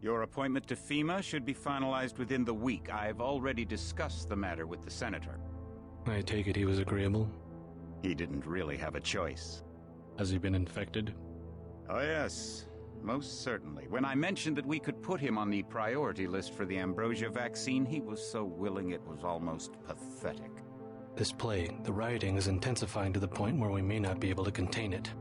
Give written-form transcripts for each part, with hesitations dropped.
Your appointment to FEMA should be finalized within the week. I've already discussed the matter with the Senator. I take it he was agreeable? He didn't really have a choice. Has he been infected? Oh yes, most certainly. When I mentioned that we could put him on the priority list for the ambrosia vaccine, he was so willing it was almost pathetic. This plague, the rioting, is intensifying to the point where we may not be able to contain it.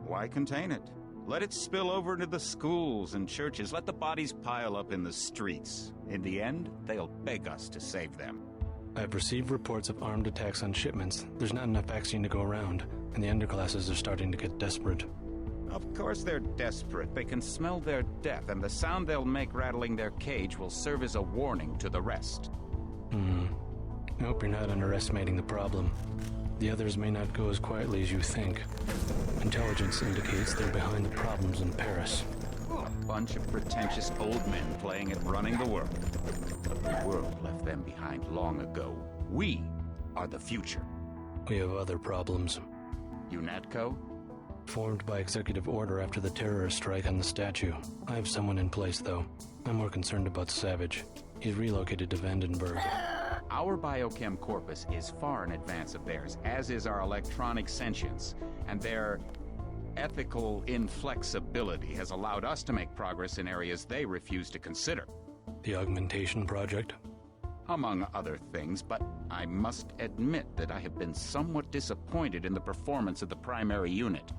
Why contain it? Let it spill over into the schools and churches. Let the bodies pile up in the streets. In the end, they'll beg us to save them. I've received reports of armed attacks on shipments. There's not enough vaccine to go around, and the underclasses are starting to get desperate. Of course they're desperate. They can smell their death, and the sound they'll make rattling their cage will serve as a warning to the rest. I hope you're not underestimating the problem. The others may not go as quietly as you think. Intelligence indicates they're behind the problems in Paris. A bunch of pretentious old men playing at running the world. But the world left them behind long ago. We are the future. We have other problems. UNATCO? Formed by executive order after the terrorist strike on the statue. I have someone in place, though. I'm more concerned about Savage. He's relocated to Vandenberg. Our biochem corpus is far in advance of theirs, as is our electronic sentience, and their ethical inflexibility has allowed us to make progress in areas they refuse to consider. The augmentation project? Among other things, but I must admit that I have been somewhat disappointed in the performance of the primary unit.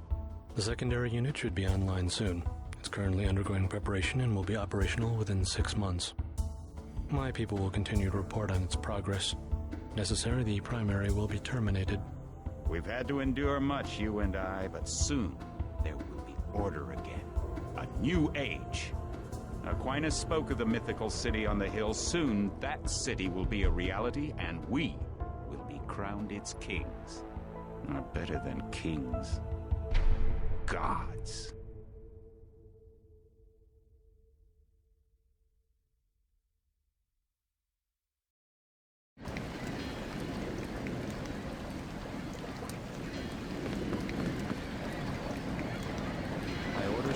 The secondary unit should be online soon. It's currently undergoing preparation and will be operational within 6 months. My people will continue to report on its progress. If necessary, the primary will be terminated. We've had to endure much, you and I, but soon there will be order again. A new age. Aquinas spoke of the mythical city on the hill. Soon that city will be a reality, and we will be crowned its kings. Not better than kings. Gods.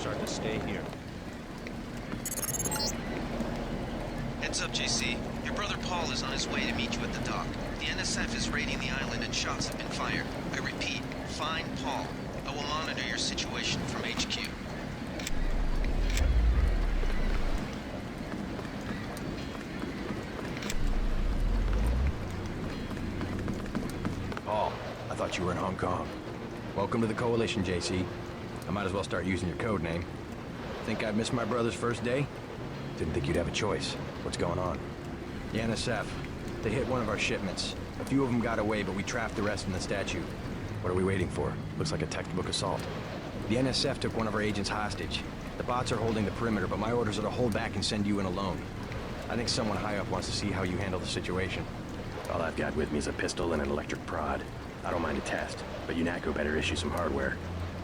Are to stay here. Heads up, JC. Your brother Paul is on his way to meet you at the dock. The NSF is raiding the island and shots have been fired. I repeat, find Paul. I will monitor your situation from HQ. Paul, I thought you were in Hong Kong. Welcome to the Coalition, JC. I might as well start using your code name. Think I've missed my brother's first day? Didn't think you'd have a choice. What's going on? The NSF. They hit one of our shipments. A few of them got away, but we trapped the rest in the statue. What are we waiting for? Looks like a textbook assault. The NSF took one of our agents hostage. The bots are holding the perimeter, but my orders are to hold back and send you in alone. I think someone high up wants to see how you handle the situation. All I've got with me is a pistol and an electric prod. I don't mind a test, but UNATCO better issue some hardware.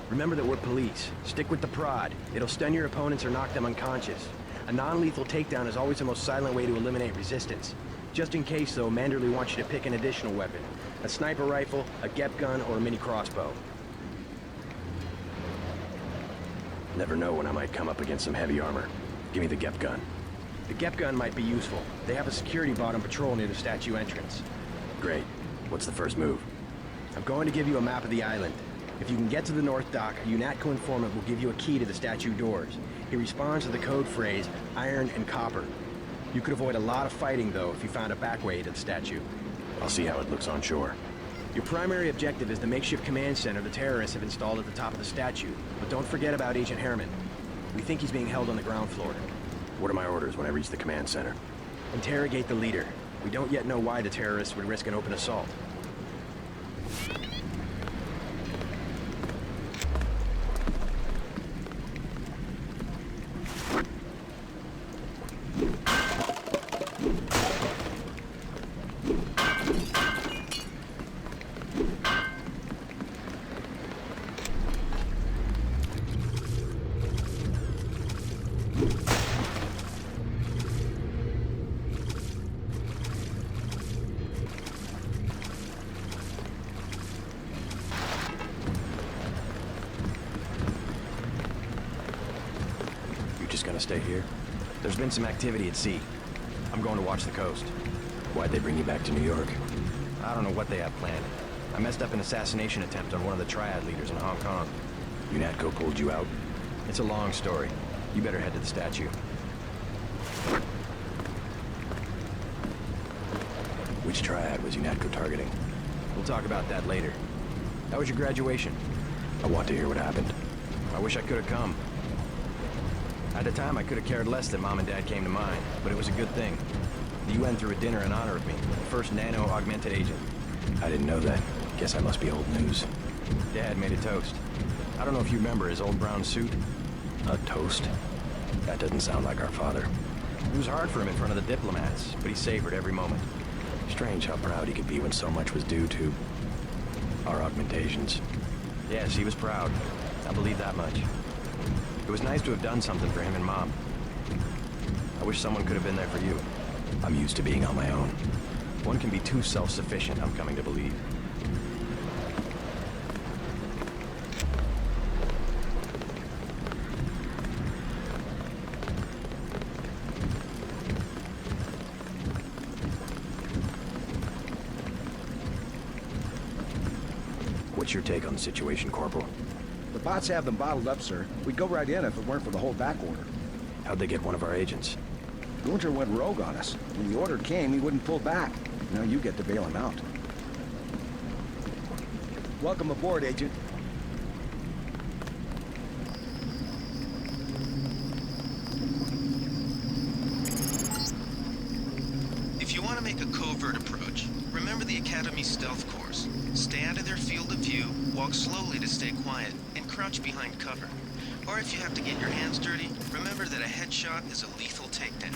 Remember that we're police. Stick with the prod. It'll stun your opponents or knock them unconscious. A non-lethal takedown is always the most silent way to eliminate resistance. Just in case, though, Manderley wants you to pick an additional weapon. A sniper rifle, a GEP gun, or a mini crossbow. Never know when I might come up against some heavy armor. Give me the GEP gun. The GEP gun might be useful. They have a security bot on patrol near the statue entrance. Great. What's the first move? I'm going to give you a map of the island. If you can get to the North Dock, a UNATCO informant will give you a key to the statue doors. He responds to the code phrase, iron and copper. You could avoid a lot of fighting, though, if you found a back way to the statue. I'll see how it looks on shore. Your primary objective is the makeshift command center the terrorists have installed at the top of the statue. But don't forget about Agent Herman. We think he's being held on the ground floor. What are my orders when I reach the command center? Interrogate the leader. We don't yet know why the terrorists would risk an open assault. Gonna stay here? There's been some activity at sea. I'm going to watch the coast. Why'd they bring you back to New York? I don't know what they have planned. I messed up an assassination attempt on one of the Triad leaders in Hong Kong. UNATCO pulled you out? It's a long story. You better head to the statue. Which triad was UNATCO targeting? We'll talk about that later. How was your graduation? I want to hear what happened. I wish I could have come. At the time, I could have cared less that Mom and Dad came to mind, but it was a good thing. The UN threw a dinner in honor of me, the first nano-augmented agent. I didn't know that. Guess I must be old news. Dad made a toast. I don't know if you remember his old brown suit. A toast? That doesn't sound like our father. It was hard for him in front of the diplomats, but he savored every moment. Strange how proud he could be when so much was due to our augmentations. Yes, he was proud. I believe that much. It was nice to have done something for him and Mom. I wish someone could have been there for you. I'm used to being on my own. One can be too self-sufficient, I'm coming to believe. What's your take on the situation, Corporal? The bots have them bottled up, sir. We'd go right in if it weren't for the whole back order. How'd they get one of our agents? Gunter went rogue on us. When the order came, he wouldn't pull back. Now you get to bail him out. Welcome aboard, Agent. If you want to make a covert approach, remember the Academy's stealth course. Stay out of their field of view, walk slowly to stay quiet, and crouch behind cover. Or if you have to get your hands dirty, remember that a headshot is a lethal takedown.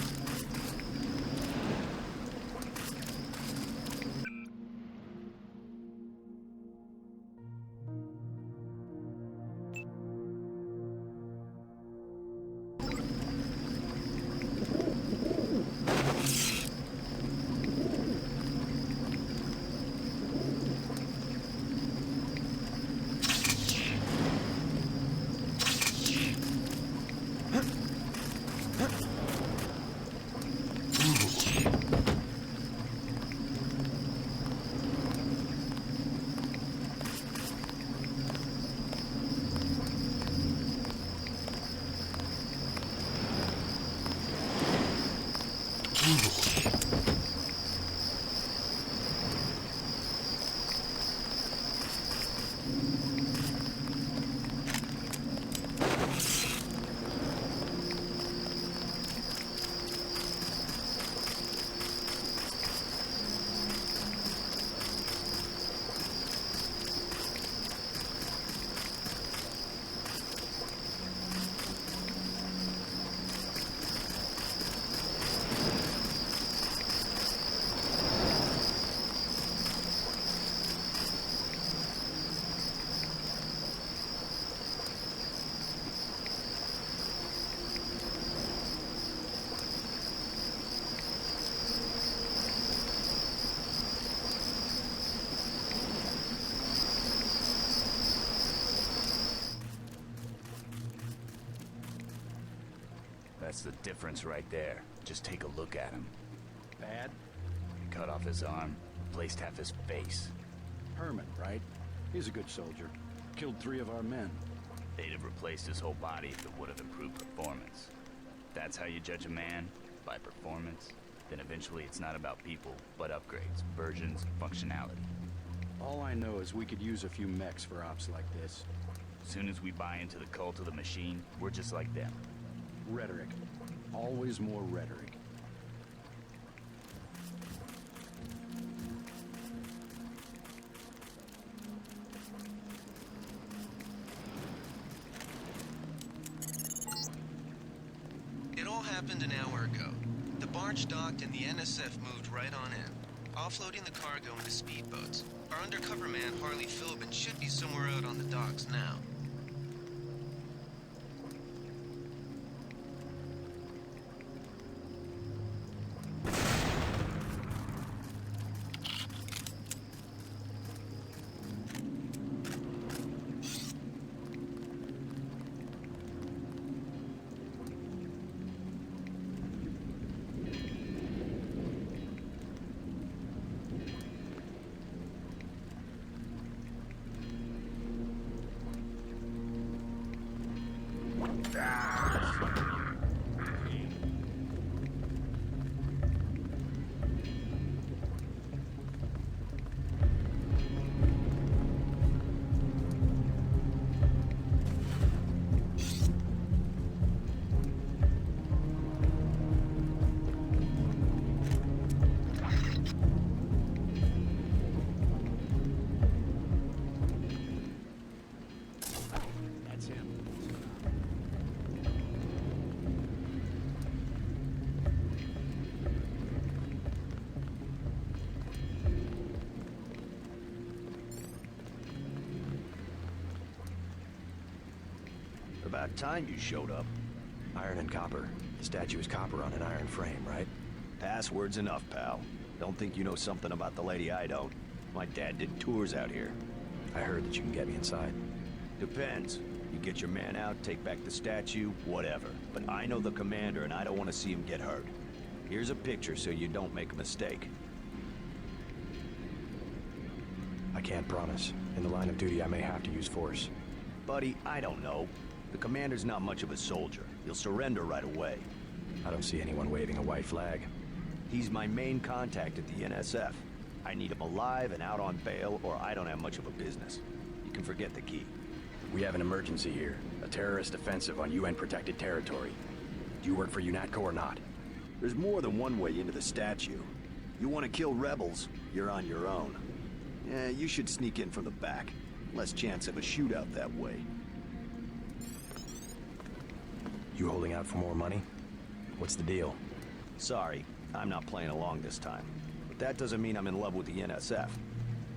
That's the difference right there. Just take a look at him. Bad? They cut off his arm, replaced half his face. Herman, right? He's a good soldier. Killed 3 of our men. They'd have replaced his whole body if it would have improved performance. If that's how you judge a man, by performance, then eventually it's not about people, but upgrades, versions, functionality. All I know is we could use a few mechs for ops like this. As soon as we buy into the cult of the machine, we're just like them. Rhetoric. Always more rhetoric. It all happened an hour ago. The barge docked and the NSF moved right on in, offloading the cargo into speedboats. Our undercover man, Harley Philbin, should be somewhere out on the docks now. About time you showed up. Iron and copper. The statue is copper on an iron frame, right? Password's enough, pal. Don't think you know something about the lady I don't. My dad did tours out here. I heard that you can get me inside. Depends. You get your man out, take back the statue, whatever. But I know the commander and I don't want to see him get hurt. Here's a picture so you don't make a mistake. I can't promise. In the line of duty, I may have to use force. Buddy, I don't know. The commander's not much of a soldier. He'll surrender right away. I don't see anyone waving a white flag. He's my main contact at the NSF. I need him alive and out on bail, or I don't have much of a business. You can forget the key. We have an emergency here. A terrorist offensive on UN-protected territory. Do you work for UNATCO or not? There's more than one way into the statue. You want to kill rebels, you're on your own. Yeah, you should sneak in from the back. Less chance of a shootout that way. You holding out for more money? What's the deal? Sorry, I'm not playing along this time. But that doesn't mean I'm in love with the NSF.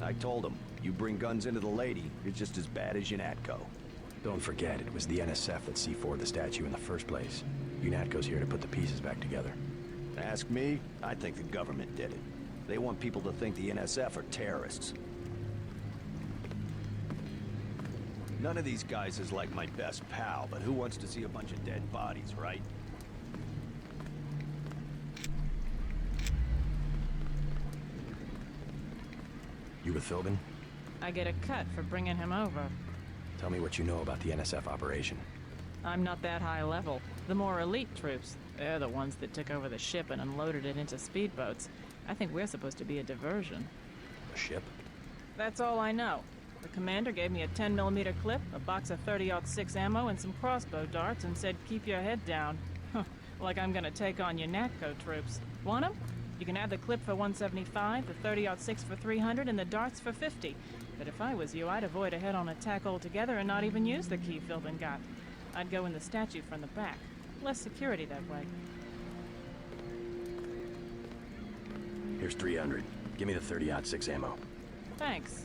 I told him, you bring guns into the lady, you're just as bad as UNATCO. Don't forget, it was the NSF that C4'd the statue in the first place. UNATCO's here to put the pieces back together. Ask me, I think the government did it. They want people to think the NSF are terrorists. None of these guys is like my best pal, but who wants to see a bunch of dead bodies, right? You with Philbin? I get a cut for bringing him over. Tell me what you know about the NSF operation. I'm not that high level. The more elite troops, they're the ones that took over the ship and unloaded it into speedboats. I think we're supposed to be a diversion. A ship? That's all I know. The commander gave me a 10mm clip, a box of 30-06 ammo, and some crossbow darts and said, keep your head down. Like I'm gonna take on UNATCO troops. Want 'em? You can have the clip for 175, the 30-06 for 300, and the darts for 50. But if I was you, I'd avoid a head-on attack altogether and not even use the key Philbin got. I'd go in the statue from the back. Less security that way. Here's 300. Give me the 30-06 ammo. Thanks.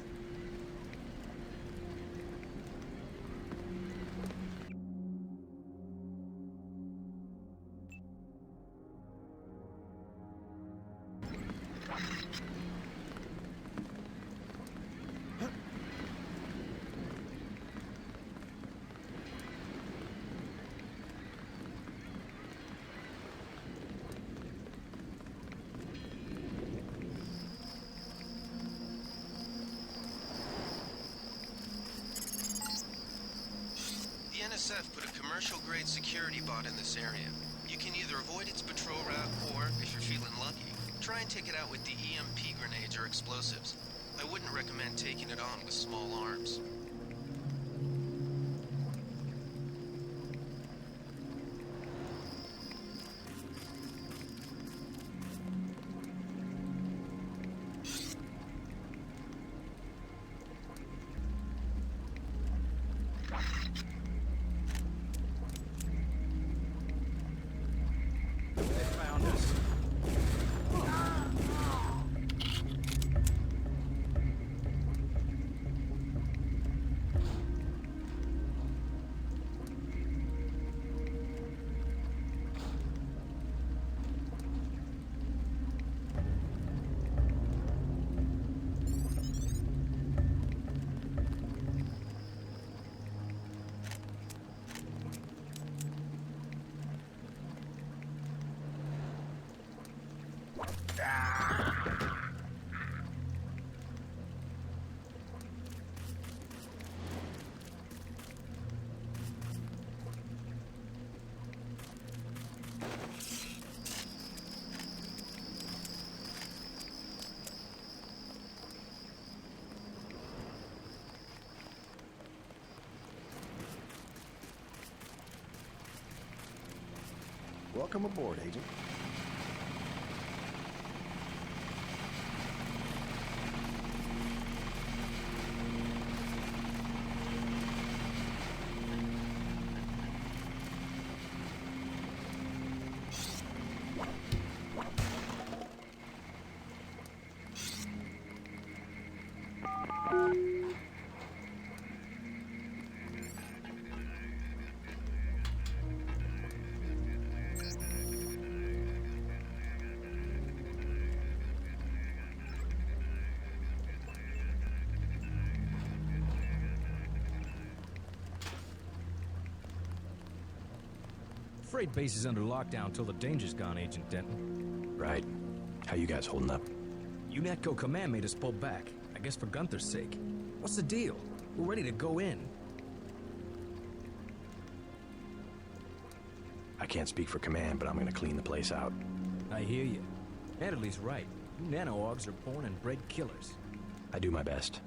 The NSF put a commercial-grade security bot in this area. You can either avoid its patrol route, or, if you're feeling lucky, try and take it out with the EMP grenades or explosives. I wouldn't recommend taking it on with small arms. Welcome aboard, Agent. afraid base is under lockdown till the danger's gone, Agent Denton. Right. How you guys holding up? UNATCO command made us pull back. I guess for Gunther's sake. What's the deal? We're ready to go in. I can't speak for command, but I'm gonna clean the place out. I hear you. Natalie's right. You nano-augs are born and bred killers. I do my best.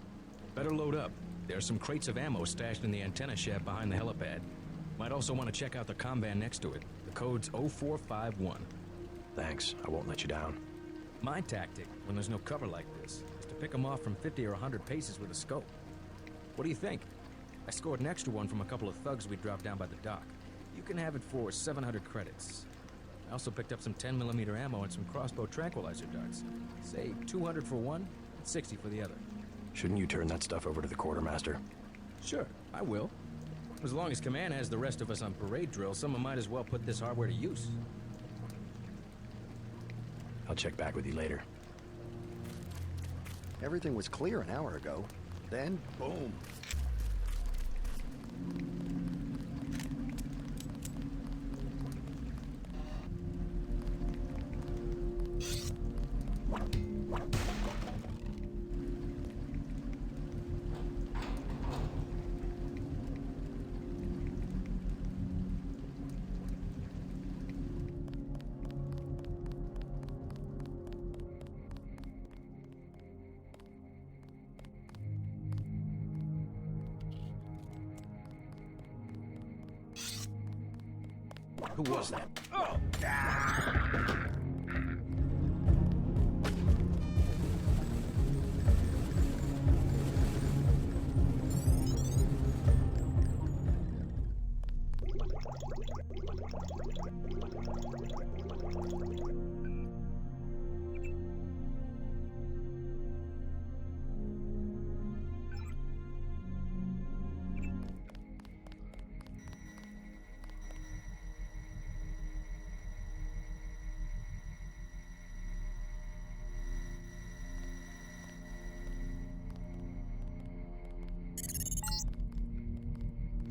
Better load up. There are some crates of ammo stashed in the antenna shaft behind the helipad. Might also want to check out the comm next to it. The code's 0451. Thanks. I won't let you down. My tactic, when there's no cover like this, is to pick them off from 50 or 100 paces with a scope. What do you think? I scored an extra one from a couple of thugs we dropped down by the dock. You can have it for 700 credits. I also picked up some 10mm ammo and some crossbow tranquilizer darts. Say 200 for one, and 60 for the other. Shouldn't you turn that stuff over to the quartermaster? Sure, I will. As long as Command has the rest of us on parade drill, someone might as well put this hardware to use. I'll check back with you later. Everything was clear an hour ago. Then, boom. Who was that?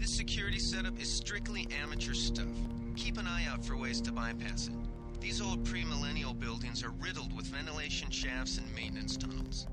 This security setup is strictly amateur stuff. Keep an eye out for ways to bypass it. These old pre-millennial buildings are riddled with ventilation shafts and maintenance tunnels.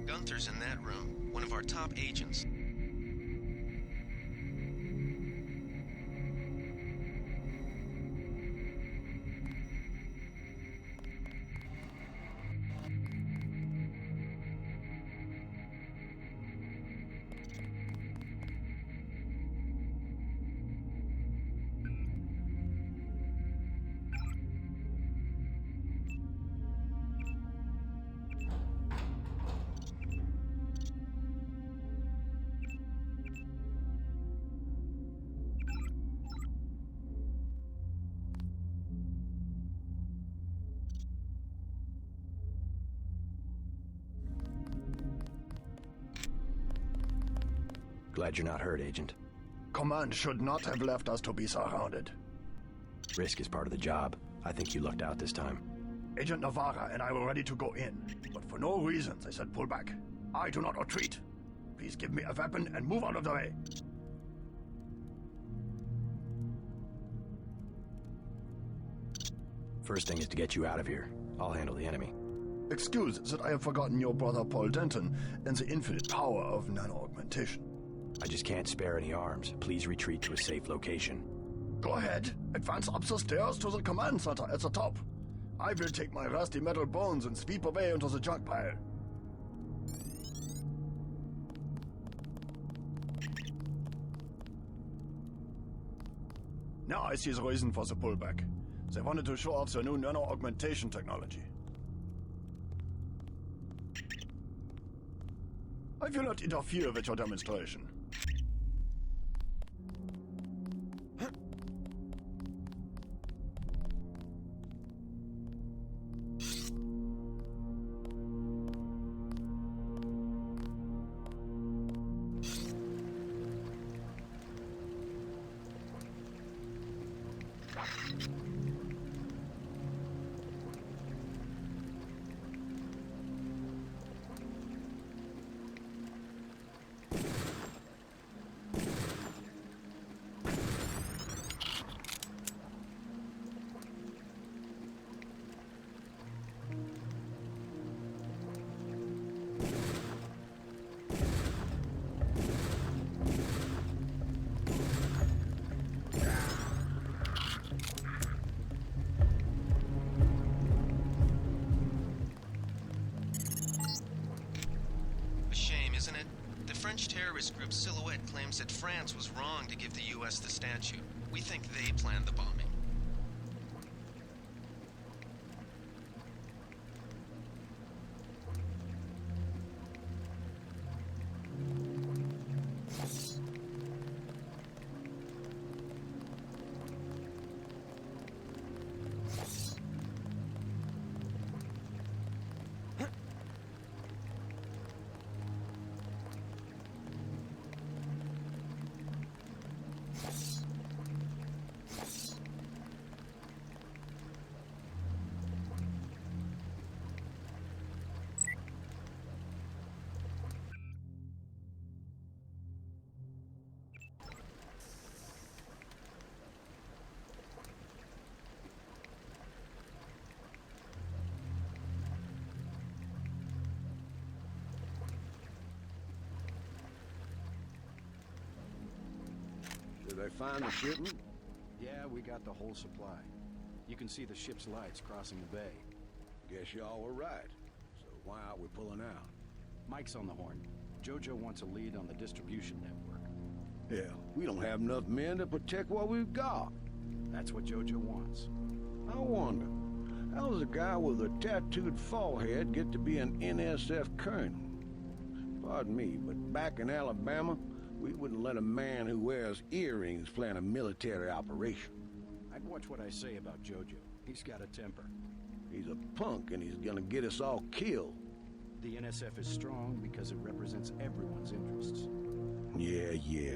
Gunther's in that room, one of our top agents. Glad you're not hurt, Agent. Command should not have left us to be surrounded. Risk is part of the job. I think you lucked out this time. Agent Navarra and I were ready to go in, but for no reason they said pull back. I do not retreat. Please give me a weapon and move out of the way. First thing is to get you out of here. I'll handle the enemy. Excuse that I have forgotten your brother Paul Denton and the infinite power of nano-augmentation. I just can't spare any arms. Please retreat to a safe location. Go ahead. Advance up the stairs to the command center at the top. I will take my rusty metal bones and sweep away into the junk pile. Now I see the reason for the pullback. They wanted to show off their new nano-augmentation technology. I will not interfere with your demonstration. Terrorist group Silhouette claims that France was wrong to give the U.S. the statue. We think they planned the bombing. Did they find the shipment? Yeah, we got the whole supply. You can see the ship's lights crossing the bay. Guess y'all were right. So why aren't we pulling out? Mike's on the horn. Jojo wants a lead on the distribution network. Hell, we don't have enough men to protect what we've got. That's what Jojo wants. I wonder, how does a guy with a tattooed forehead get to be an NSF colonel? Pardon me, but back in Alabama, we wouldn't let a man who wears earrings plan a military operation. I'd watch what I say about Jojo. He's got a temper. He's a punk and he's gonna get us all killed. The NSF is strong because it represents everyone's interests. Yeah.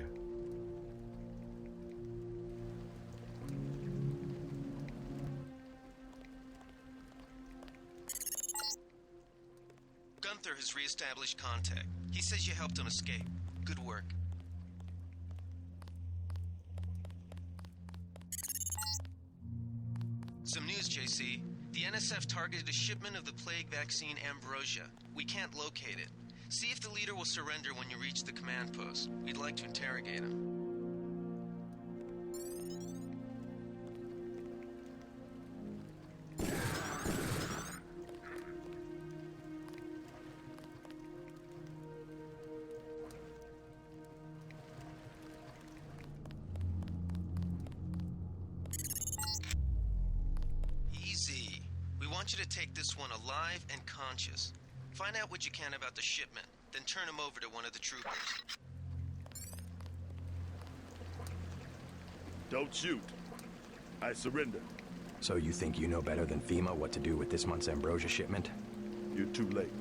Gunther has re-established contact. He says you helped him escape. Good work. Some news, JC. The NSF targeted a shipment of the plague vaccine Ambrosia. We can't locate it. See if the leader will surrender when you reach the command post. We'd like to interrogate him. Easy. We want you to take this one alive and conscious. Find out what you can about the shipment, then turn him over to one of the troopers. Don't shoot. I surrender. So you think you know better than FEMA what to do with this month's Ambrosia shipment? You're too late.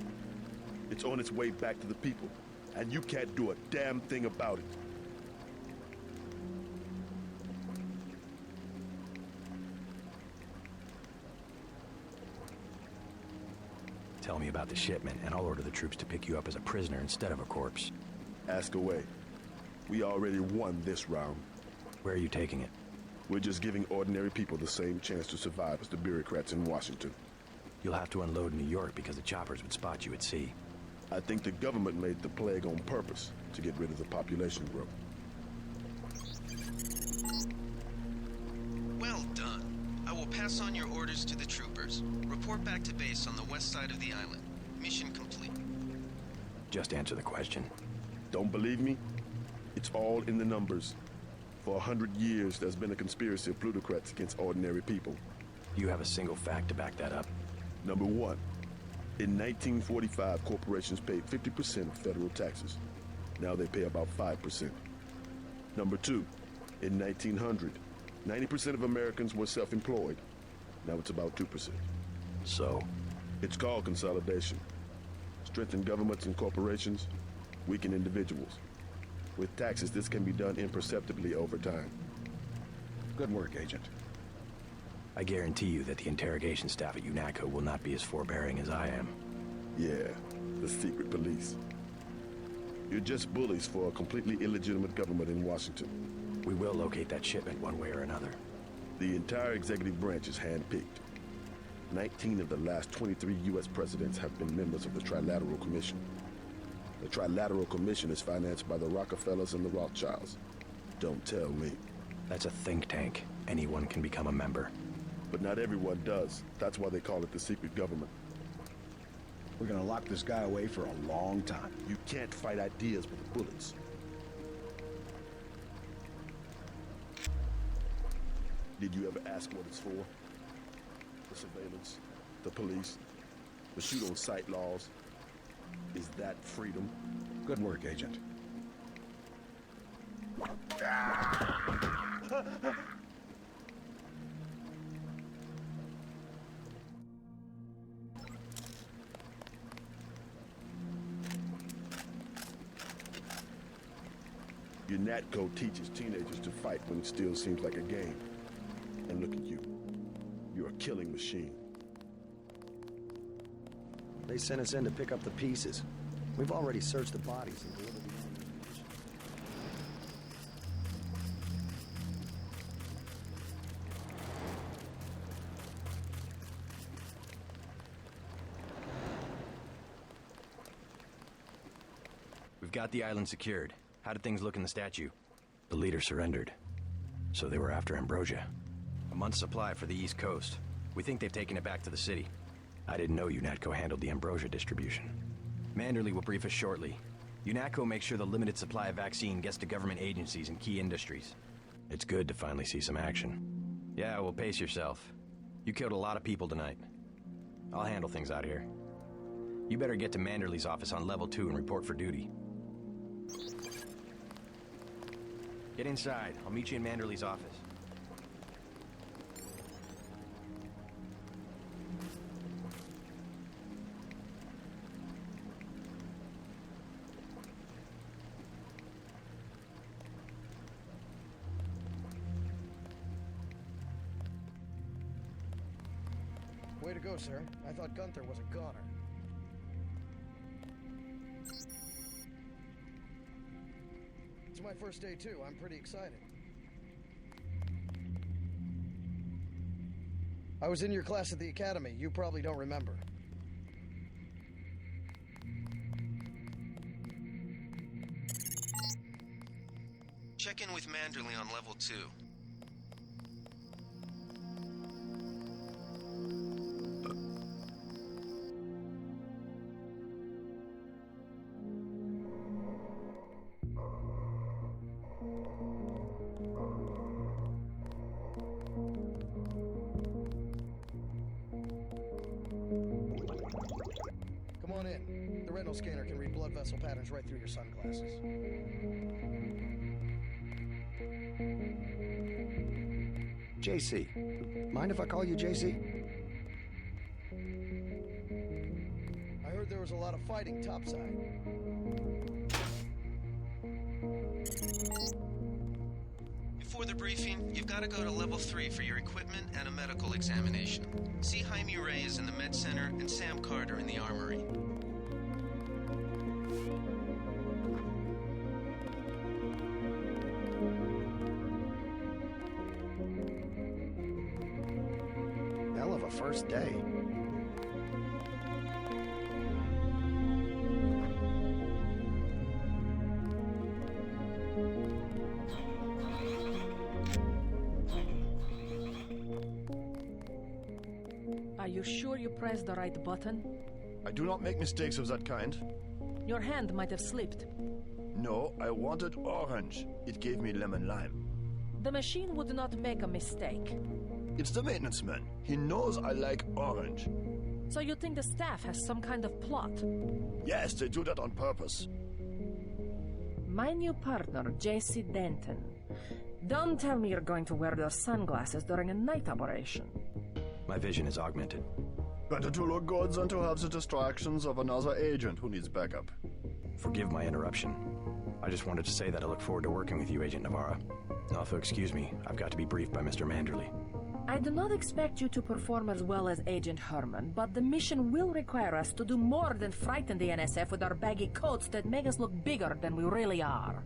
It's on its way back to the people. and you can't do a damn thing about it. Tell me about the shipment, and I'll order the troops to pick you up as a prisoner instead of a corpse. Ask away. We already won this round. Where are you taking it? We're just giving ordinary people the same chance to survive as the bureaucrats in Washington. You'll have to unload in New York because the choppers would spot you at sea. I think the government made the plague on purpose to get rid of the population growth. Well done. I will pass on your orders to the troopers. Report back to base on the west side of the island. Mission complete. Just answer the question. Don't believe me? It's all in the numbers. For 100 years, there's been a conspiracy of plutocrats against ordinary people. You have a single fact to back that up? Number one, in 1945, corporations paid 50% of federal taxes. Now they pay about 5%. Number two, in 1900, 90% of Americans were self-employed. Now it's about 2%. So? It's called consolidation. Strengthen governments and corporations, weaken individuals. With taxes, this can be done imperceptibly over time. Good work, Agent. I guarantee you that the interrogation staff at UNATCO will not be as forbearing as I am. Yeah, the secret police. You're just bullies for a completely illegitimate government in Washington. We will locate that shipment one way or another. The entire executive branch is handpicked. 19 of the last 23 U.S. presidents have been members of the Trilateral Commission. The Trilateral Commission is financed by the Rockefellers and the Rothschilds. Don't tell me. That's a think tank. Anyone can become a member. But not everyone does. That's why they call it the secret government. We're gonna lock this guy away for a long time. You can't fight ideas with bullets. Did you ever ask what it's for? The surveillance, the police, the shoot-on-sight laws. Is that freedom? Good work, Agent. UNATCO teaches teenagers to fight when it still seems like a game. And look at you. You're a killing machine. They sent us in to pick up the pieces. We've already searched the bodies and delivered the ammunition. We've got the island secured. How did things look in the statue? The leader surrendered. So they were after Ambrosia. A month's supply for the East Coast. We think they've taken it back to the city. I didn't know UNATCO handled the Ambrosia distribution. Manderley will brief us shortly. UNATCO makes sure the limited supply of vaccine gets to government agencies and key industries. It's good to finally see some action. Yeah, well, pace yourself. You killed a lot of people tonight. I'll handle things out here. You better get to Manderley's office on level 2 and report for duty. Get inside. I'll meet you in Manderley's office. Way to go, sir. I thought Gunther was a goner. It's my first day, too. I'm pretty excited. I was in your class at the academy. You probably don't remember. Check in with Manderley on level 2. Come on in. The retinal scanner can read blood vessel patterns right through your sunglasses. JC. Mind if I call you JC? I heard there was a lot of fighting topside. the briefing, you've got to go to level 3 for your equipment and a medical examination. See Jaime Reyes in the med center and Sam Carter in the armory. Hell of a first day. Are you sure you pressed the right button? I do not make mistakes of that kind. Your hand might have slipped. No, I wanted orange. It gave me lemon lime. The machine would not make a mistake. It's the maintenance man. He knows I like orange. So you think the staff has some kind of plot? Yes, they do that on purpose. My new partner, J.C. Denton. Don't tell me you're going to wear those sunglasses during a night operation. My vision is augmented. Better to look good than to have the distractions of another agent who needs backup. Forgive my interruption. I just wanted to say that I look forward to working with you, Agent Navarra. Now, if you'll excuse me, I've got to be briefed by Mr. Manderley. I do not expect you to perform as well as Agent Herman, but the mission will require us to do more than frighten the NSF with our baggy coats that make us look bigger than we really are.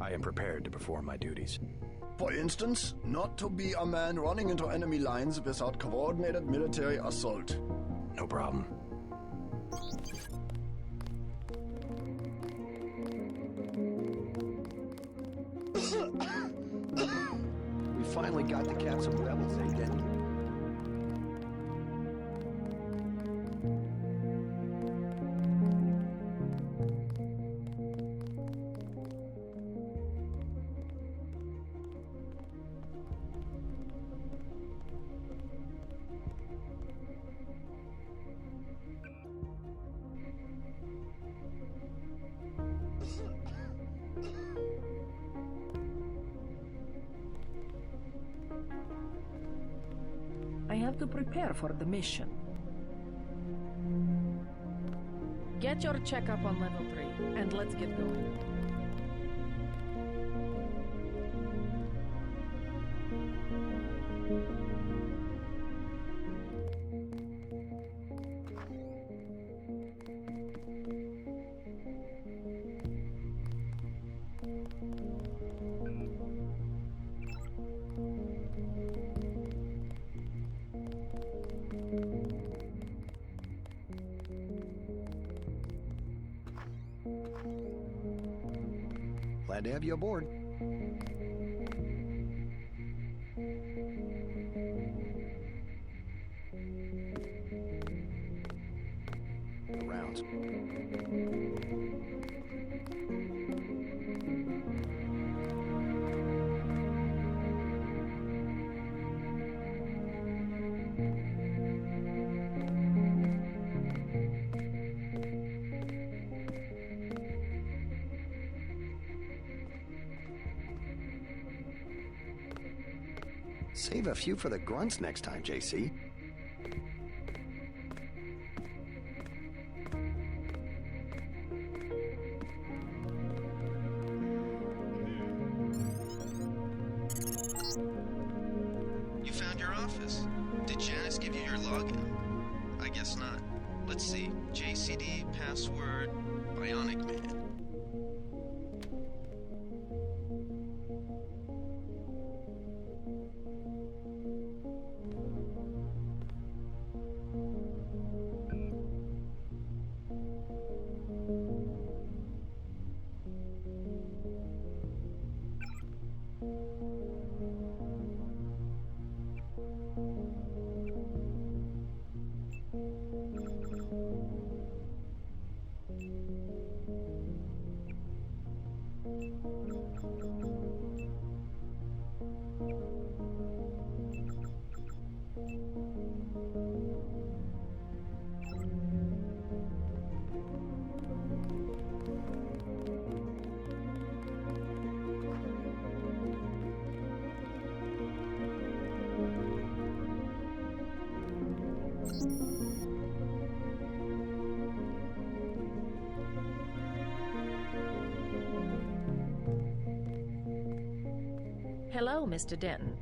I am prepared to perform my duties. For instance, not to be a man running into enemy lines without coordinated military assault. No problem. We finally got to catch some rebels, eh, Denton? I have to prepare for the mission. Get your checkup on level 3, and let's get going. Glad to have you aboard. Rounds. Save a few for the grunts next time, JC. You found your office. Did Janice give you your login? I guess not. Let's see. JCD, password, Bionic Man. Hello, Mr. Denton.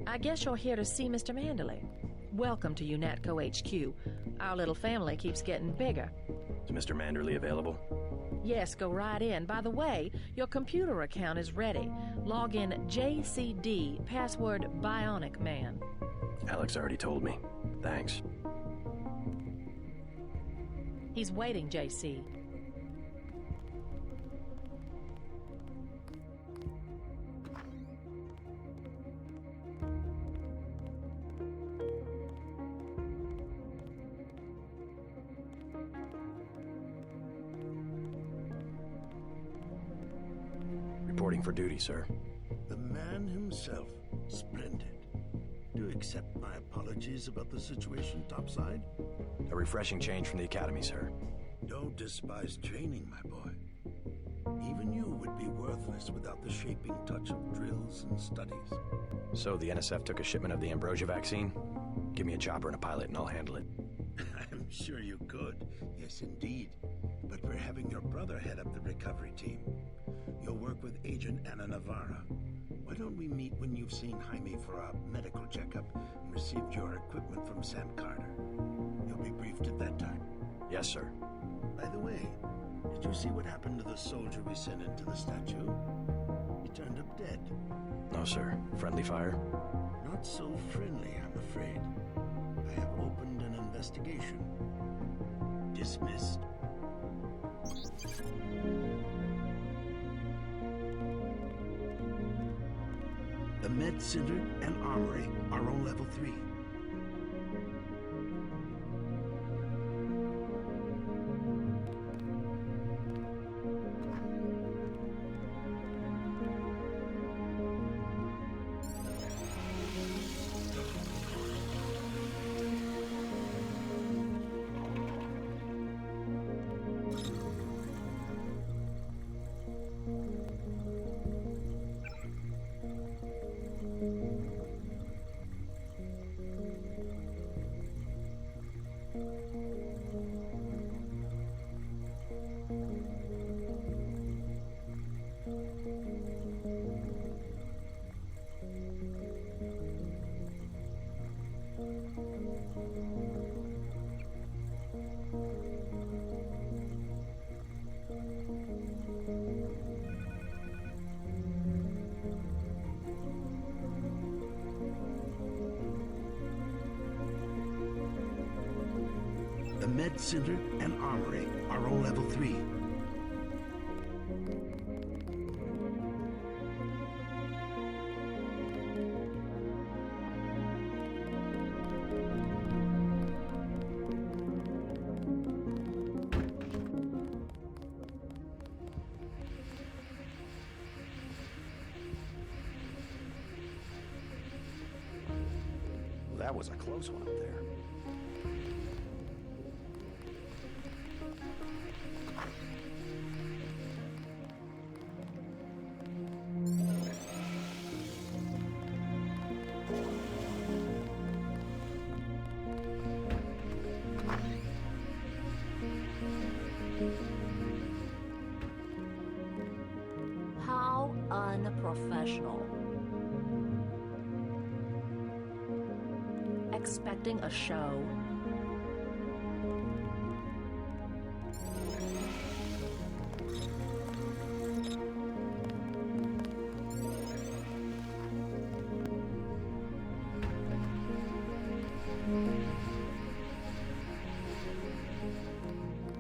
I guess you're here to see Mr. Manderley. Welcome to UNATCO HQ. Our little family keeps getting bigger. Is Mr. Manderley available? Yes, go right in. By the way, your computer account is ready. Log in JCD, password Bionic Man. Alex already told me. Thanks. He's waiting, JC. Reporting for duty, sir. The man himself. Splendid. Do you accept my apologies about the situation topside? A refreshing change from the academy, sir. Don't despise training, my boy. Even you would be worthless without the shaping touch of drills and studies. So the NSF took a shipment of the ambrosia vaccine? Give me a chopper and a pilot and I'll handle it. I'm sure you could. Yes, indeed. But we're having your brother head up the recovery team. You'll work with Agent Anna Navarra. Why don't we meet when you've seen Jaime for a medical checkup and received your equipment from Sam Carter? You'll be briefed at that time. Yes, sir. By the way, did you see what happened to the soldier we sent into the statue? He turned up dead. No, sir. Friendly fire? Not so friendly, I'm afraid. I have opened an investigation. Dismissed. The Med Center and Armory are on level 3. The Med Center and Armory are on level 3. That was a close one up there. How unprofessional. Expecting a show.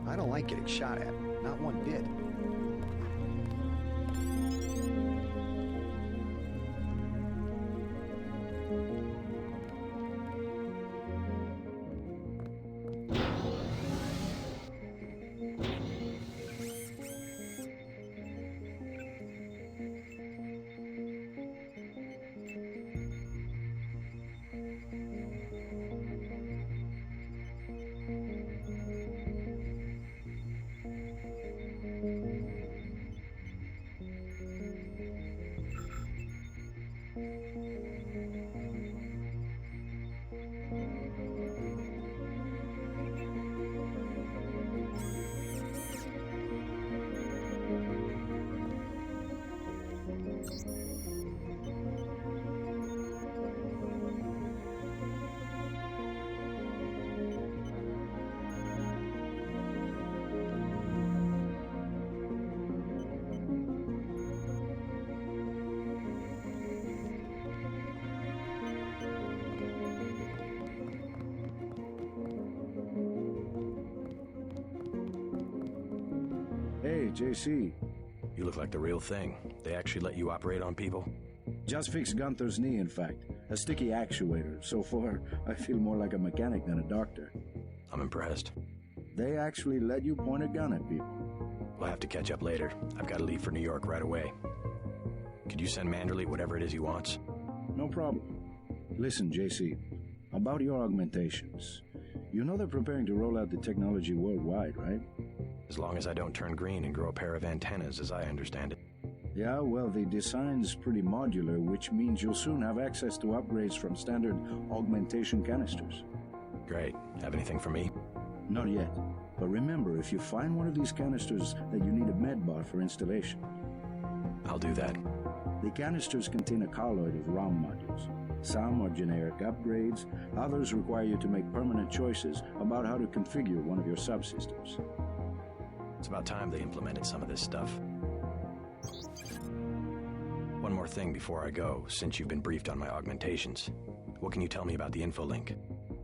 I don't like getting shot at. Not one bit. Hey, JC. You look like the real thing. They actually let you operate on people? Just fixed Gunther's knee, in fact. A sticky actuator. So far, I feel more like a mechanic than a doctor. I'm impressed. They actually let you point a gun at people. We'll have to catch up later. I've got to leave for New York right away. Could you send Manderley whatever it is he wants? No problem. Listen, JC, about your augmentations. You know they're preparing to roll out the technology worldwide, right? As long as I don't turn green and grow a pair of antennas, as I understand it. Yeah, well, the design's pretty modular, which means you'll soon have access to upgrades from standard augmentation canisters. Great. Have anything for me? Not yet. But remember, if you find one of these canisters that you need a medbot for installation. I'll do that. The canisters contain a colloid of ROM modules. Some are generic upgrades, others require you to make permanent choices about how to configure one of your subsystems. It's about time they implemented some of this stuff. One more thing before I go, since you've been briefed on my augmentations. What can you tell me about the infolink?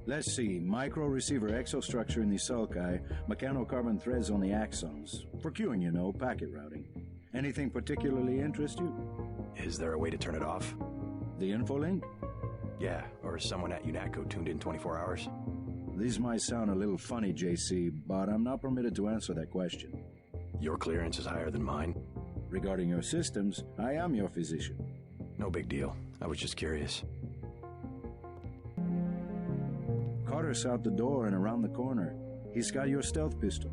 Let's see. Micro-receiver exostructure in the sulci, mechanocarbon threads on the axons. For queuing, you know, packet routing. Anything particularly interest you? Is there a way to turn it off? The infolink? Yeah, or is someone at UNATCO tuned in 24 hours? These might sound a little funny, JC, but I'm not permitted to answer that question. Your clearance is higher than mine? Regarding your systems, I am your physician. No big deal. I was just curious. Carter's out the door and around the corner. He's got your stealth pistol.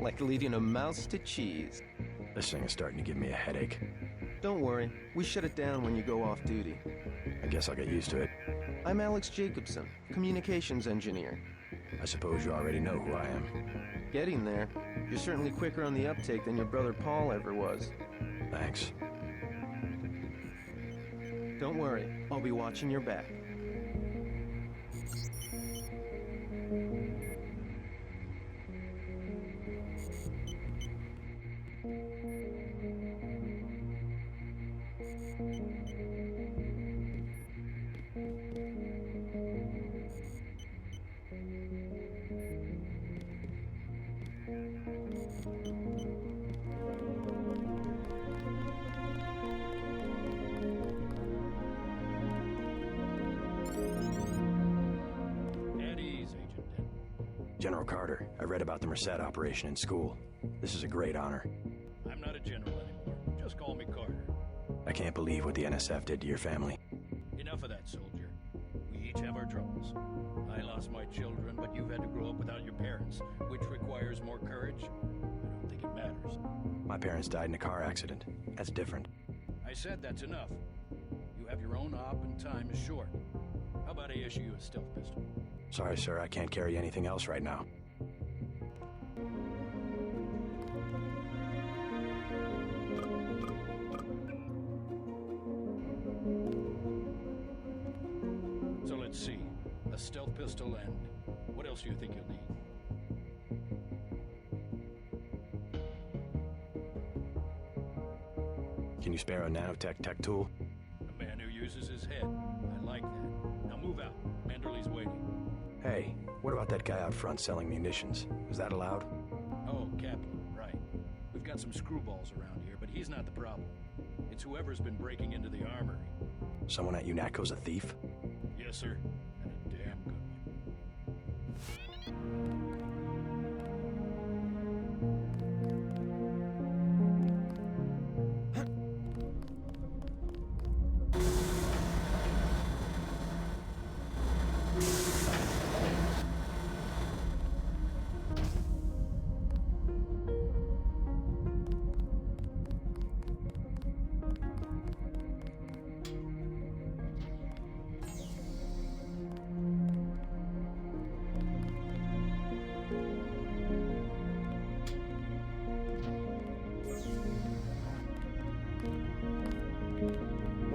Like leading a mouse to cheese. This thing is starting to give me a headache. Don't worry, we shut it down when you go off duty. I guess I'll get used to it. I'm Alex Jacobson, communications engineer. I suppose you already know who I am. Getting there. You're certainly quicker on the uptake than your brother Paul ever was. Thanks. Don't worry, I'll be watching your back. General Carter, I read about the Merced operation in school. This is a great honor. I'm not a general anymore. Just call me Carter. I can't believe what the NSF did to your family. Enough of that, soldier. We each have our troubles. I lost my children, but you've had to grow up without your parents, which requires more courage. I don't think it matters. My parents died in a car accident. That's different. I said that's enough. You have your own op and time is short. How about I issue you a stealth pistol? Sorry, sir, I can't carry anything else right now. So let's see. A stealth pistol and what else do you think you'll need? Can you spare a nanotech tech tool? A man who uses his head. I like that. Now move out. Manderley's waiting. Hey, what about that guy out front selling munitions? Is that allowed? Oh, Captain, right. We've got some screwballs around here, but he's not the problem. It's whoever's been breaking into the armory. Someone at UNATCO's a thief? Yes, sir. And a damn good one.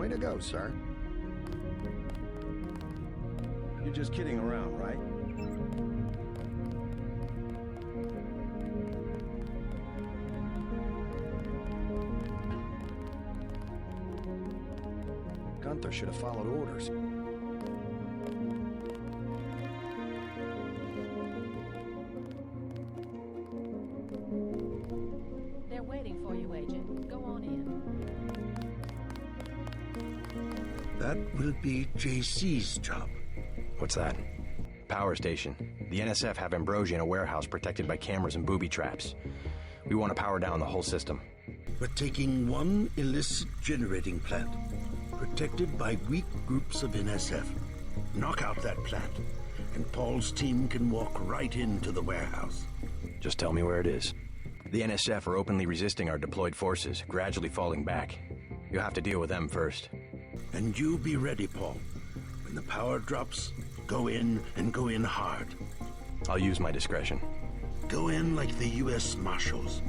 Way to go, sir. You're just kidding around, right? Gunther should have followed orders. They're waiting for you, Agent. Go on in. That will be JC's job. What's that? Power station. The NSF have Ambrosia in a warehouse protected by cameras and booby traps. We want to power down the whole system. We're taking one illicit generating plant, protected by weak groups of NSF. Knock out that plant, and Paul's team can walk right into the warehouse. Just tell me where it is. The NSF are openly resisting our deployed forces, gradually falling back. You'll have to deal with them first. And you be ready, Paul. When the power drops, go in and go in hard. I'll use my discretion. Go in like the U.S. Marshals.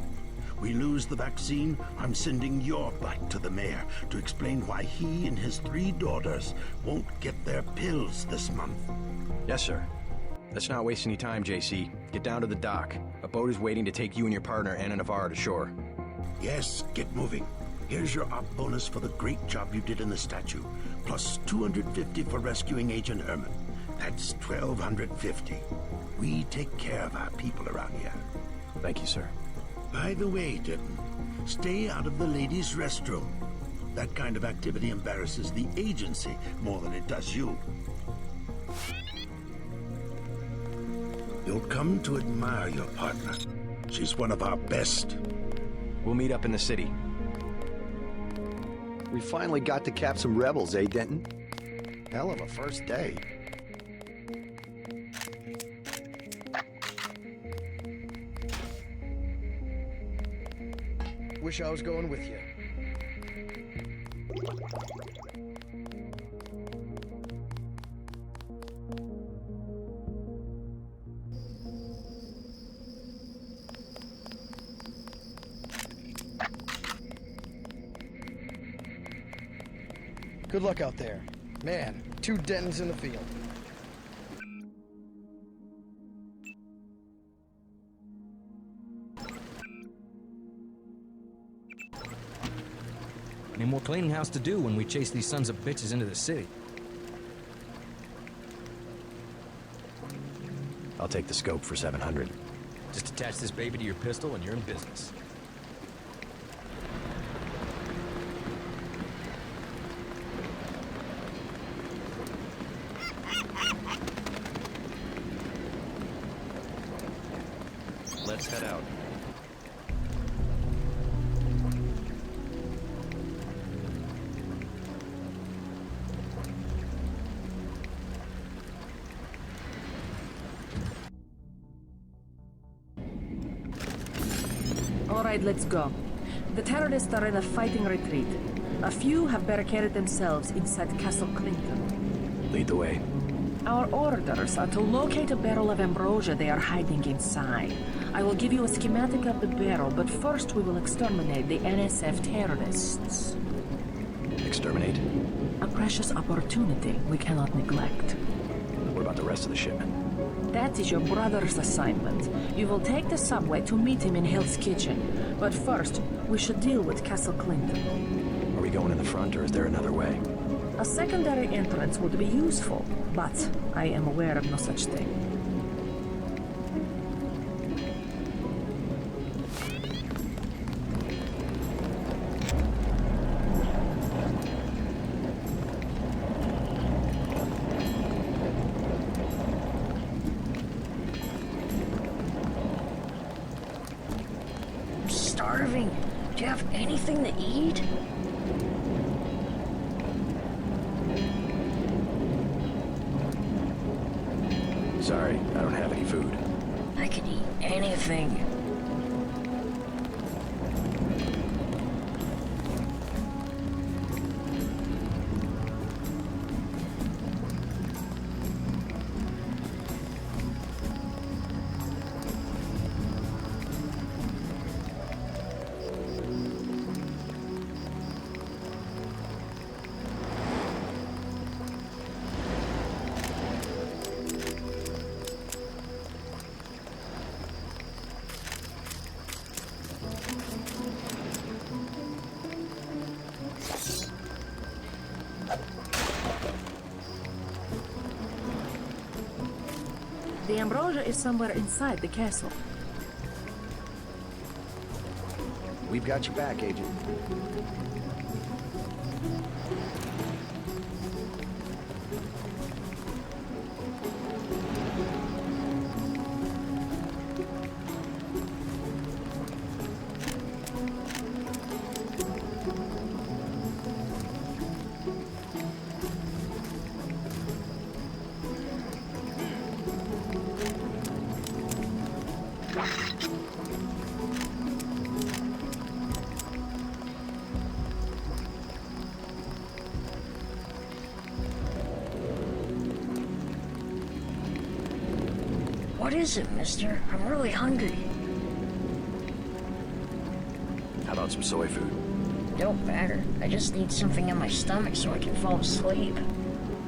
We lose the vaccine, I'm sending your butt to the mayor to explain why he and his 3 daughters won't get their pills this month. Yes, sir. Let's not waste any time, JC. Get down to the dock. A boat is waiting to take you and your partner, Anna Navarro, to shore. Yes, get moving. Here's your op bonus for the great job you did in the statue, plus 250 for rescuing Agent Herman. That's 1,250. We take care of our people around here. Thank you, sir. By the way, Denton, stay out of the ladies' restroom. That kind of activity embarrasses the agency more than it does you. You'll come to admire your partner. She's one of our best. We'll meet up in the city. We finally got to cap some rebels, eh, Denton? Hell of a first day. Wish I was going with you. Good luck out there. Man, 2 Dentons in the field. Any more cleaning house to do when we chase these sons of bitches into the city. I'll take the scope for 700. Just attach this baby to your pistol and you're in business. Let's head out. All right, let's go. The terrorists are in a fighting retreat. A few have barricaded themselves inside Castle Clinton. Lead the way. Our orders are to locate a barrel of ambrosia they are hiding inside. I will give you a schematic of the barrel, but first we will exterminate the NSF terrorists. Exterminate? A precious opportunity we cannot neglect. What about the rest of the shipment? That is your brother's assignment. You will take the subway to meet him in Hell's Kitchen. But first, we should deal with Castle Clinton. Are we going in the front, or is there another way? A secondary entrance would be useful, but I am aware of no such thing. I'm starving. Do you have anything to eat? Sorry, I don't have any food. I can eat anything. The ambrosia is somewhere inside the castle. We've got your back, Agent. What is it, mister? I'm really hungry. How about some soy food? Don't matter. I just need something in my stomach so I can fall asleep.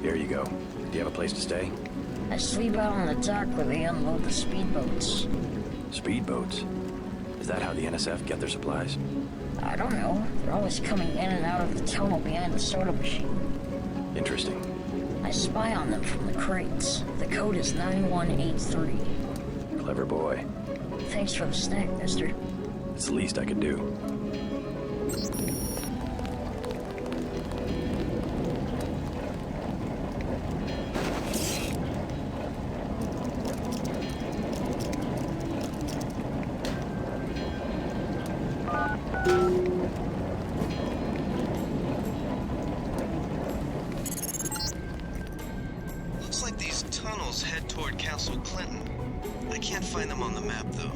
Here you go. Do you have a place to stay? I sleep out on the dock where they unload the speedboats. Speedboats? Is that how the NSF get their supplies? I don't know. They're always coming in and out of the tunnel behind the soda machine. Interesting. I spy on them from the crates. The code is 9183. Clever boy. Thanks for the snack, mister. It's the least I could do. Looks like these tunnels head toward Castle Clinton. I can't find them on the map, though.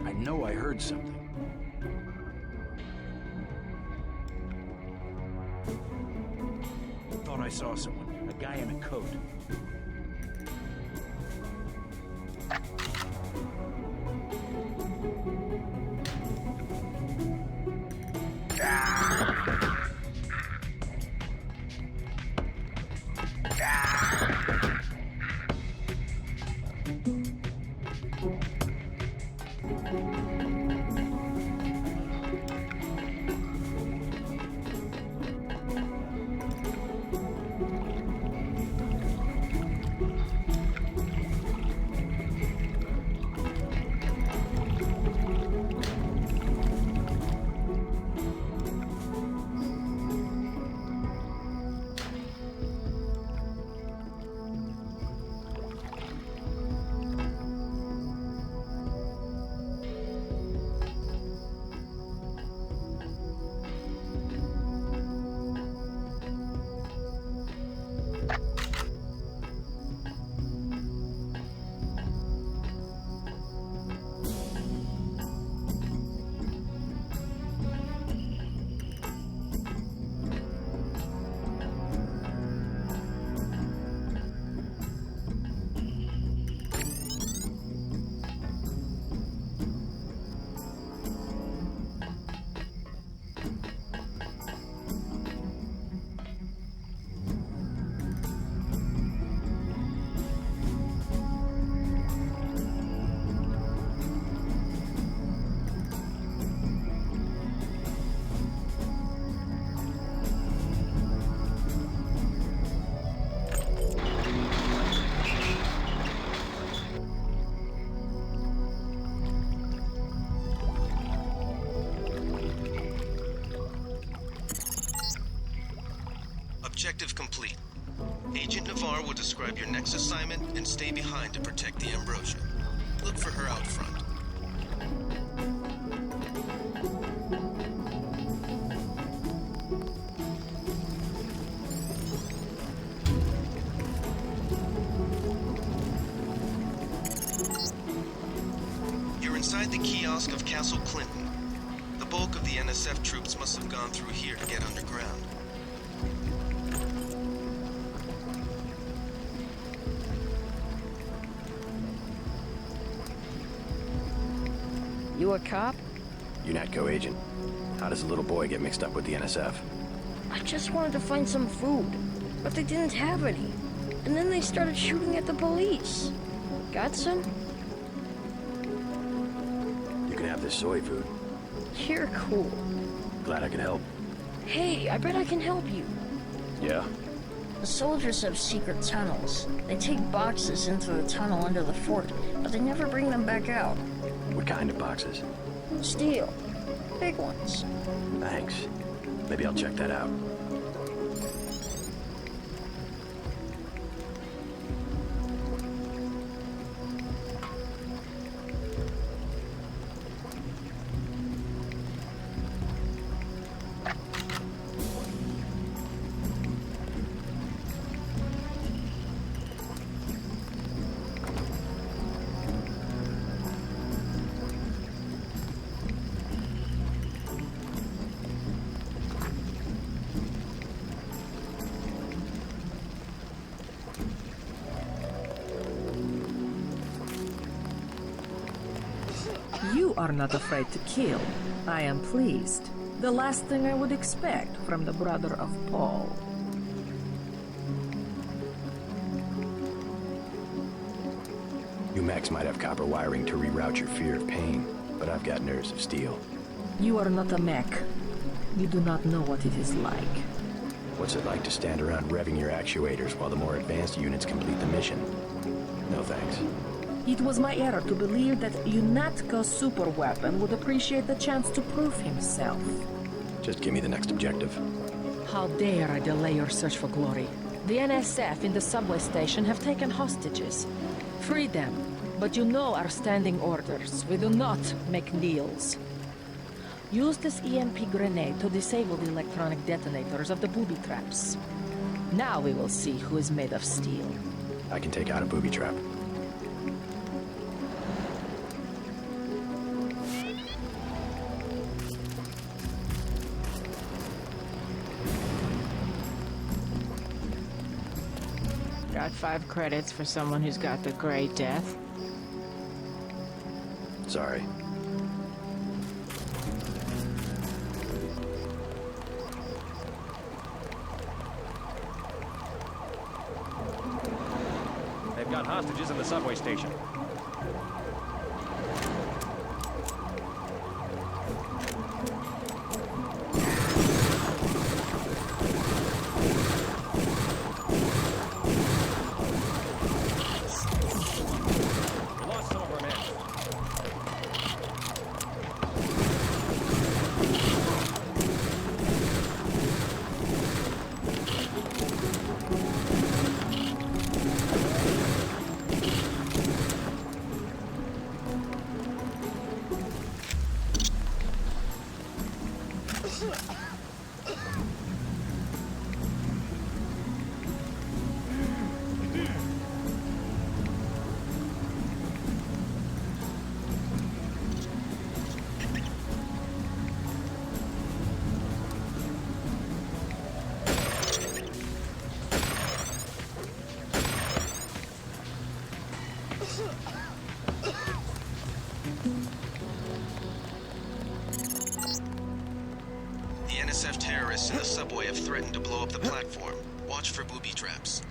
I know I heard something. Thought I saw someone. A guy in a coat. Objective complete. Agent Navarre will describe your next assignment and stay behind to protect the ambrosia. Look for her out front. You're inside the kiosk of Castle Clinton. The bulk of the NSF troops must have gone through here to get underground. You a cop? UNATCO agent. How does a little boy get mixed up with the NSF? I just wanted to find some food, but they didn't have any. And then they started shooting at the police. Got some? You can have this soy food. You're cool. Glad I could help. Hey, I bet I can help you. Yeah? The soldiers have secret tunnels. They take boxes into the tunnel under the fort, but they never bring them back out. What kind of boxes? Steel. Big ones. Thanks. Maybe I'll check that out. You are not afraid to kill. I am pleased. The last thing I would expect from the brother of Paul. You mechs might have copper wiring to reroute your fear of pain, but I've got nerves of steel. You are not a mech. You do not know what it is like. What's it like to stand around revving your actuators while the more advanced units complete the mission? No thanks. It was my error to believe that UNATCO superweapon would appreciate the chance to prove himself. Just give me the next objective. How dare I delay your search for glory? The NSF in the subway station have taken hostages. Free them, but you know our standing orders. We do not make deals. Use this EMP grenade to disable the electronic detonators of the booby traps. Now we will see who is made of steel. I can take out a booby trap. Got 5 credits for someone who's got the Gray Death. Sorry. They've got hostages in the subway station. The NSF terrorists in the subway have threatened to blow up the platform. Watch for booby traps.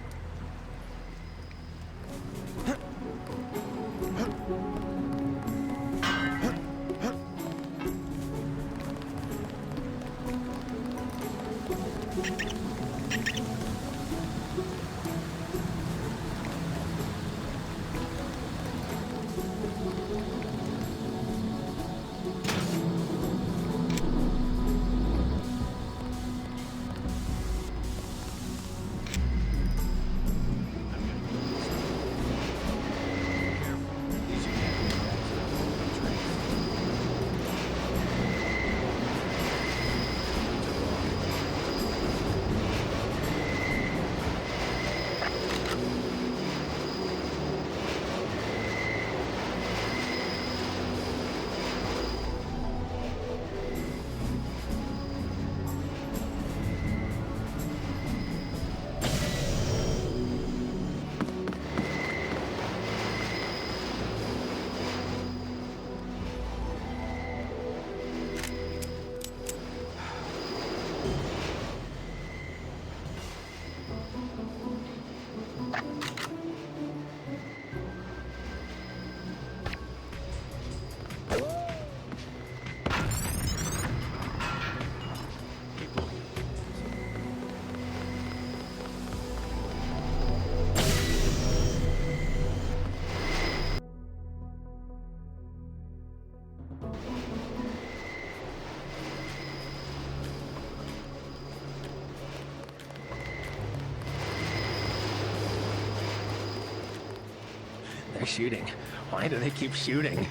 They're shooting. Why do they keep shooting?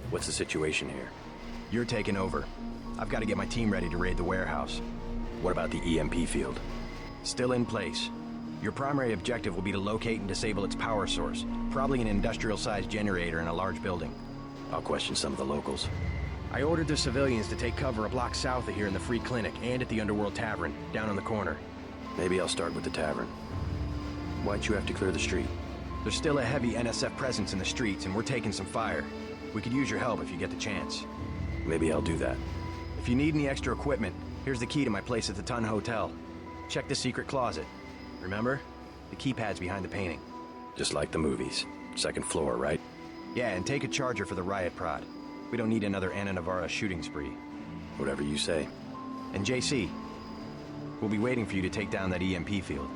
What's the situation here? You're taking over. I've got to get my team ready to raid the warehouse. What about the EMP field? Still in place. Your primary objective will be to locate and disable its power source, probably an industrial-sized generator in a large building. I'll question some of the locals. I ordered the civilians to take cover a block south of here in the Free Clinic and at the Underworld Tavern, down on the corner. Maybe I'll start with the tavern. Why'd you have to clear the street? There's still a heavy NSF presence in the streets, and we're taking some fire. We could use your help if you get the chance. Maybe I'll do that. If you need any extra equipment, here's the key to my place at the Ton Hotel. Check the secret closet. Remember? The keypad's behind the painting. Just like the movies. Second floor, right? Yeah, and take a charger for the riot prod. We don't need another Anna Navarra shooting spree. Whatever you say. And JC, we'll be waiting for you to take down that EMP field.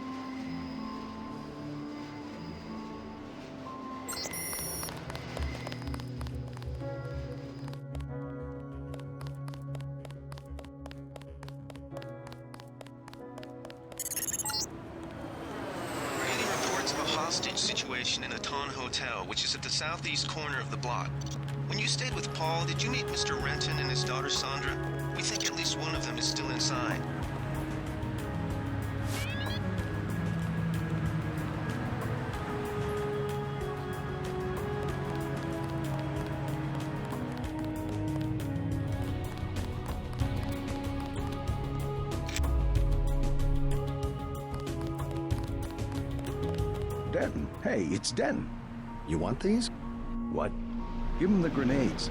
In the Ton Hotel, which is at the southeast corner of the block. When you stayed with Paul, did you meet Mr. Renton and his daughter Sandra? We think at least one of them is still inside. Denton. Hey, it's Denton. You want these? What? Give him the grenades.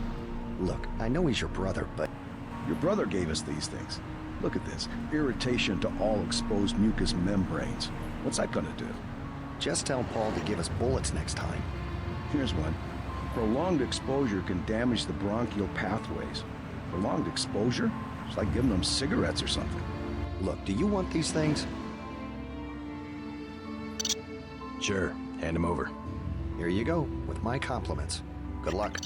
Look, I know he's your brother, but... Your brother gave us these things. Look at this. Irritation to all exposed mucous membranes. What's that gonna do? Just tell Paul to give us bullets next time. Here's one. Prolonged exposure can damage the bronchial pathways. Prolonged exposure? It's like giving them cigarettes or something. Look, do you want these things? Sure. Hand him over. Here you go, with my compliments. Good luck.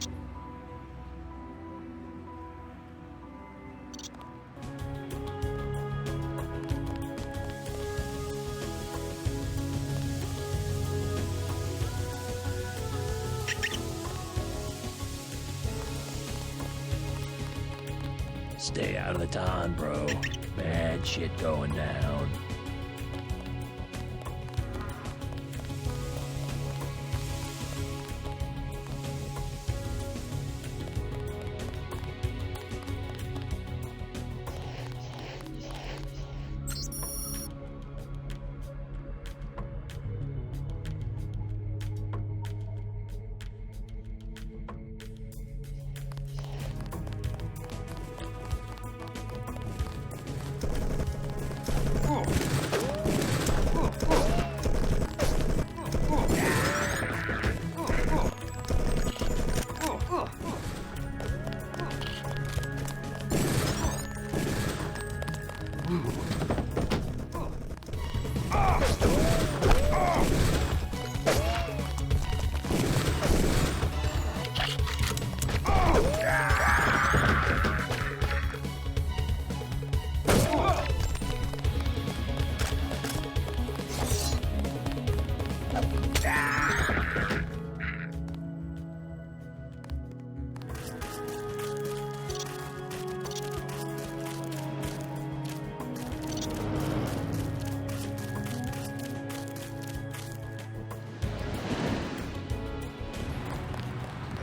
Stay out of the Ton, bro. Bad shit going down.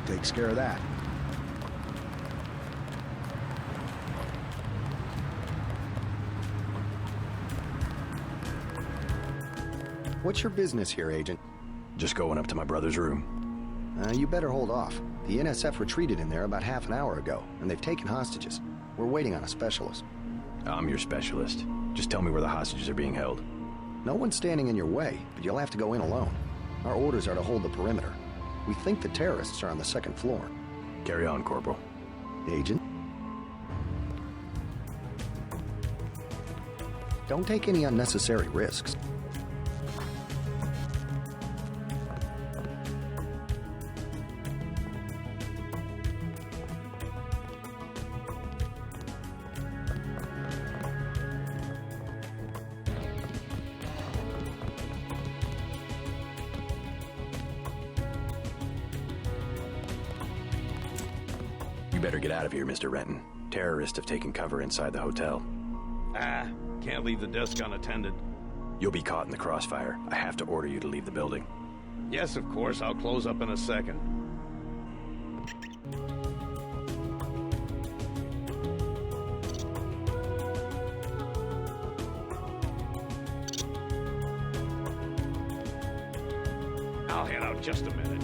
Takes care of that. What's your business here, Agent? Just going up to my brother's room. You better hold off. The NSF retreated in there about half an hour ago, and they've taken hostages. We're waiting on a specialist. I'm your specialist. Just tell me where the hostages are being held. No one's standing in your way, but you'll have to go in alone. Our orders are to hold the perimeter. We think the terrorists are on the second floor. Carry on, Corporal. Agent? Don't take any unnecessary risks. You better get out of here, Mr. Renton. Terrorists have taken cover inside the hotel. Ah, can't leave the desk unattended. You'll be caught in the crossfire. I have to order you to leave the building. Yes, of course, I'll close up in a second. I'll head out just a minute.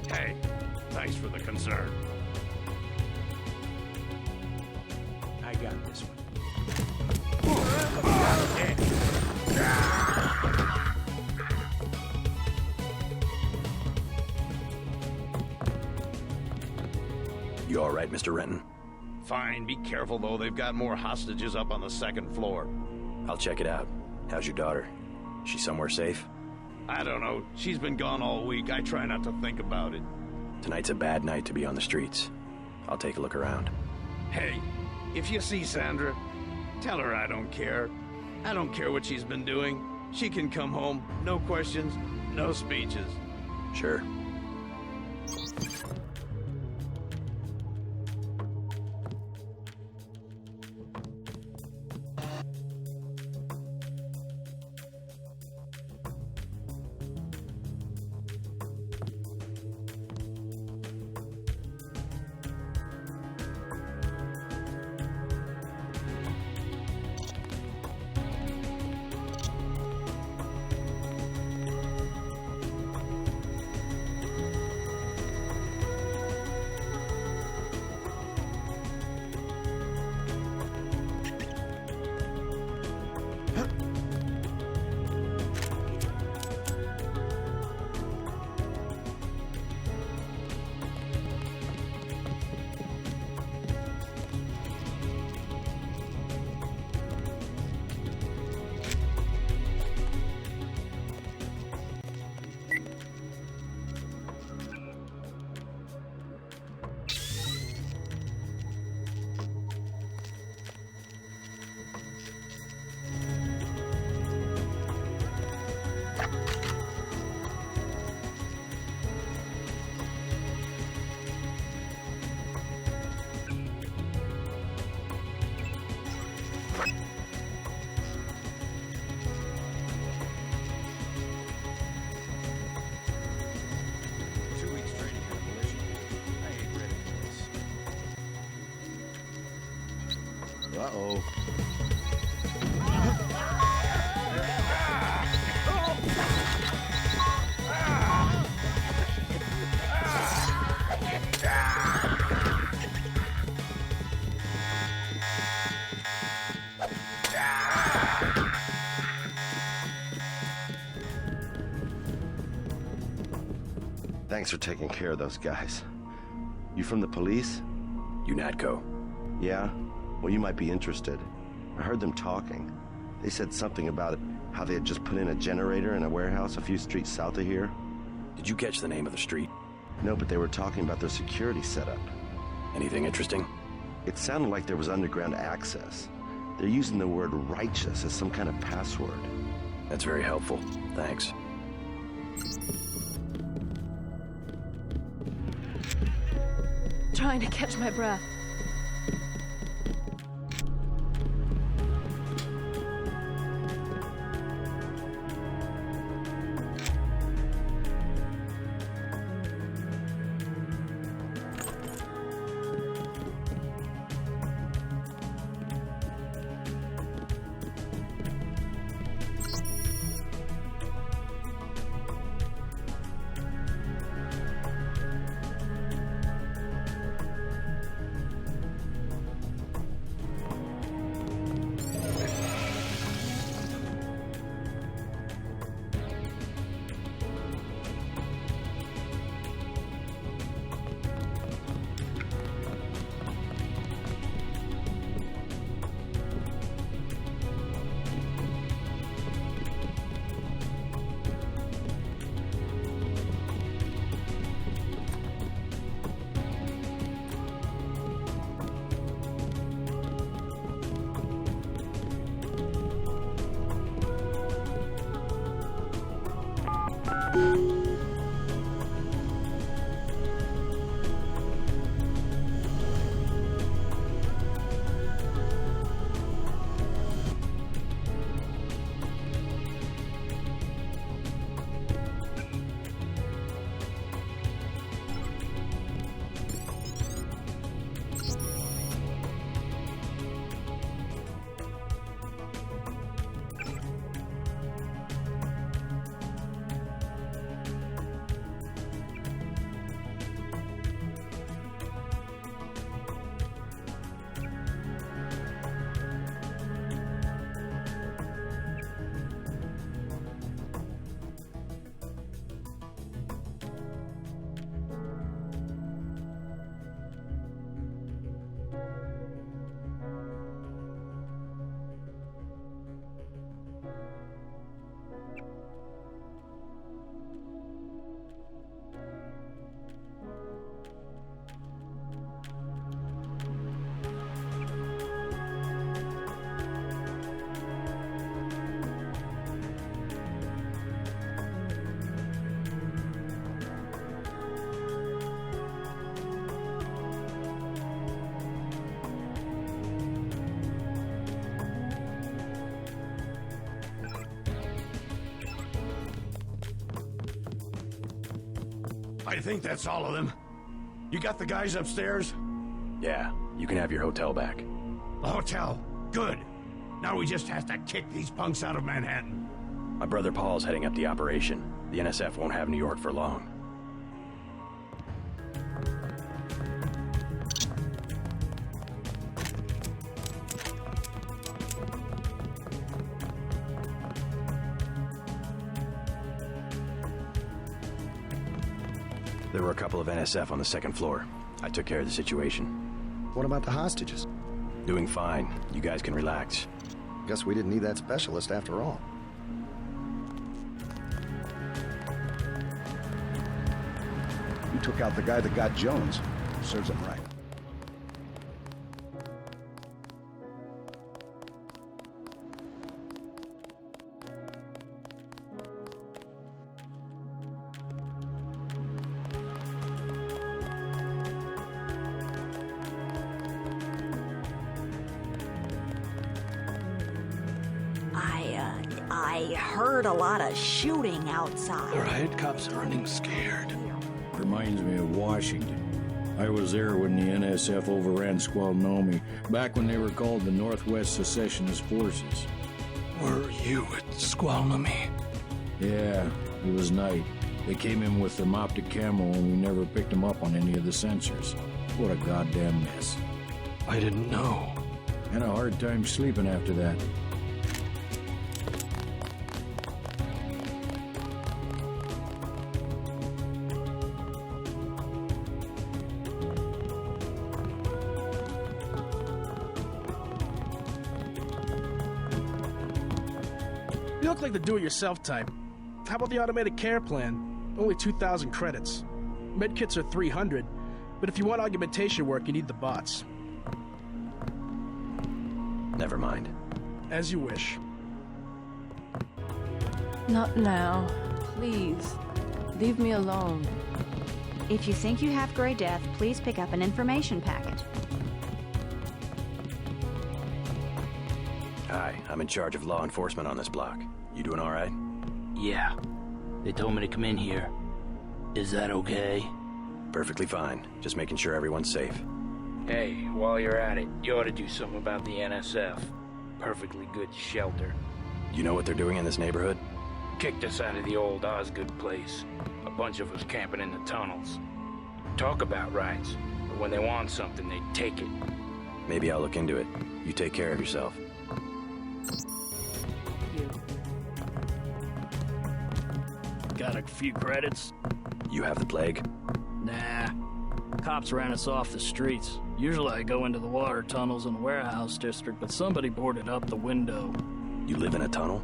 Hey, thanks for the concern. I got this one. You all right, Mr. Renton? Fine, be careful though. They've got more hostages up on the second floor. I'll check it out. How's your daughter? She somewhere safe? I don't know. She's been gone all week. I try not to think about it. Tonight's a bad night to be on the streets. I'll take a look around. Hey, if you see Sandra, tell her I don't care. I don't care what she's been doing. She can come home. No questions, no speeches. Sure. Uh-oh. Thanks for taking care of those guys. You from the police? UNATCO. Yeah? Well, you might be interested. I heard them talking. They said something about how they had just put in a generator in a warehouse a few streets south of here. Did you catch the name of the street? No, but they were talking about their security setup. Anything interesting? It sounded like there was underground access. They're using the word righteous as some kind of password. That's very helpful. Thanks. Trying to catch my breath. I think that's all of them. You got the guys upstairs? Yeah, you can have your hotel back. The hotel. Good. Now we just have to kick these punks out of Manhattan. My brother Paul's heading up the operation. The NSF won't have New York for long. There were a couple of NSF on the second floor. I took care of the situation. What about the hostages? Doing fine. You guys can relax. Guess we didn't need that specialist after all. You took out the guy that got Jones. Serves him right. I heard a lot of shooting outside. The riot cops are running scared. Reminds me of Washington. I was there when the NSF overran Squalnomi, back when they were called the Northwest Secessionist Forces. Were you at Squalnomi? Yeah, it was night. They came in with thermoptic camo and we never picked them up on any of the sensors. What a goddamn mess. I didn't know. Had a hard time sleeping after that. You look like the do-it-yourself type. How about the automated care plan? Only 2,000 credits. Medkits are 300, but if you want augmentation work, you need the bots. Never mind. As you wish. Not now. Please. Leave me alone. If you think you have Grey Death, please pick up an information packet. Hi, I'm in charge of law enforcement on this block. You doing all right? Yeah. They told me to come in here. Is that okay? Perfectly fine. Just making sure everyone's safe. Hey, while you're at it, you ought to do something about the NSF. Perfectly good shelter. You know what they're doing in this neighborhood? Kicked us out of the old Osgood place. A bunch of us camping in the tunnels. Talk about rights, but when they want something, they take it. Maybe I'll look into it. You take care of yourself. Got a few credits? You have the plague? Nah. Cops ran us off the streets. Usually I go into the water tunnels in the warehouse district, but somebody boarded up the window. You live in a tunnel?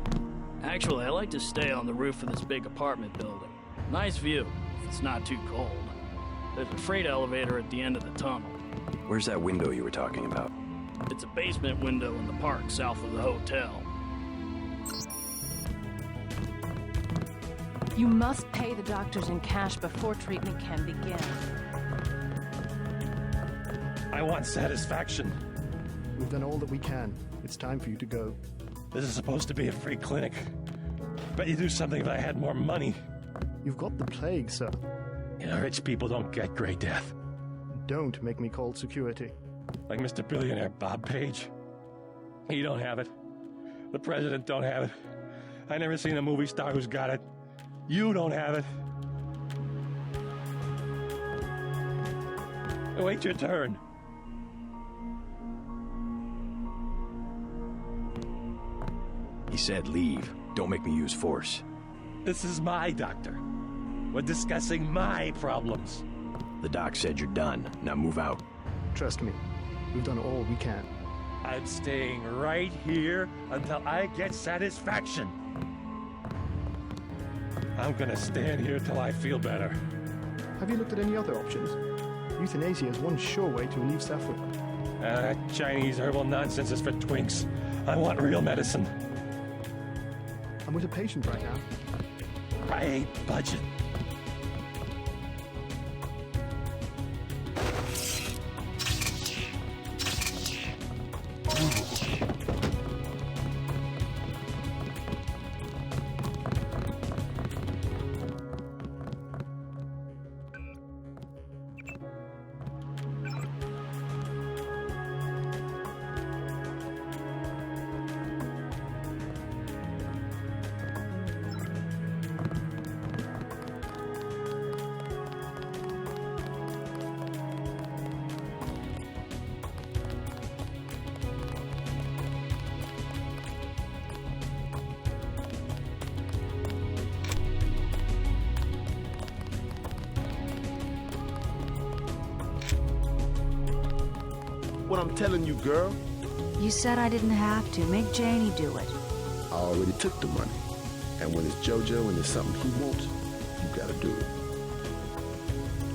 Actually, I like to stay on the roof of this big apartment building. Nice view, if it's not too cold. There's a freight elevator at the end of the tunnel. Where's that window you were talking about? It's a basement window in the park south of the hotel. You must pay the doctors in cash before treatment can begin. I want satisfaction. We've done all that we can. It's time for you to go. This is supposed to be a free clinic. Bet you do something if I had more money. You've got the plague, sir. Yeah, rich people don't get Grey Death. Don't make me call security. Like Mr. Billionaire Bob Page. He don't have it. The president don't have it. I never seen a movie star who's got it. You don't have it. Wait your turn. He said leave. Don't make me use force. This is my doctor. We're discussing my problems. The doc said you're done. Now move out. Trust me. We've done all we can. I'm staying right here until I get satisfaction. I'm gonna stand here till I feel better. Have you looked at any other options? Euthanasia is one sure way to relieve suffering. That Chinese herbal nonsense is for twinks. I want real medicine. I'm with a patient right now. I ain't budget. What I'm telling you, girl. You said I didn't have to. Make Janie do it. I already took the money. And when it's JoJo and it's something he wants, you gotta do it.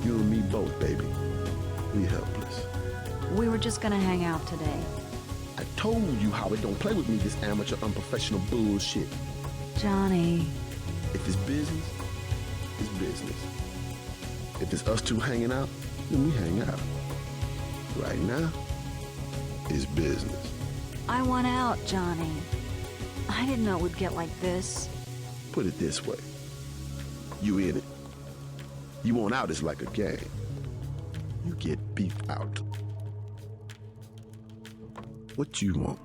You and me both, baby. We helpless. We were just gonna hang out today. I told you how it don't play with me, this amateur unprofessional bullshit. Johnny. If it's business, it's business. If it's us two hanging out, then we hang out. Right now, it's business. I want out, Johnny. I didn't know it would get like this. Put it this way. You in it. You want out is like a game. You get beat out. What you want?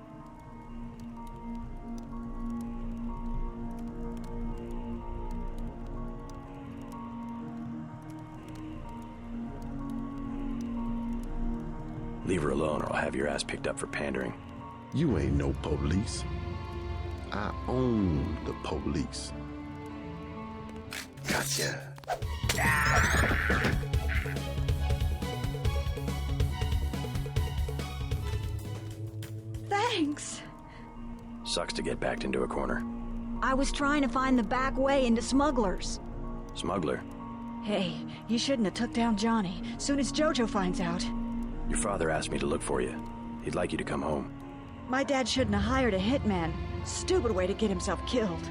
Leave her alone or I'll have your ass picked up for pandering. You ain't no police. I own the police. Gotcha. Thanks. Sucks to get backed into a corner. I was trying to find the back way into Smugglers. Smuggler? Hey, you shouldn't have took down Johnny. Soon as JoJo finds out. Your father asked me to look for you. He'd like you to come home. My dad shouldn't have hired a hitman. Stupid way to get himself killed.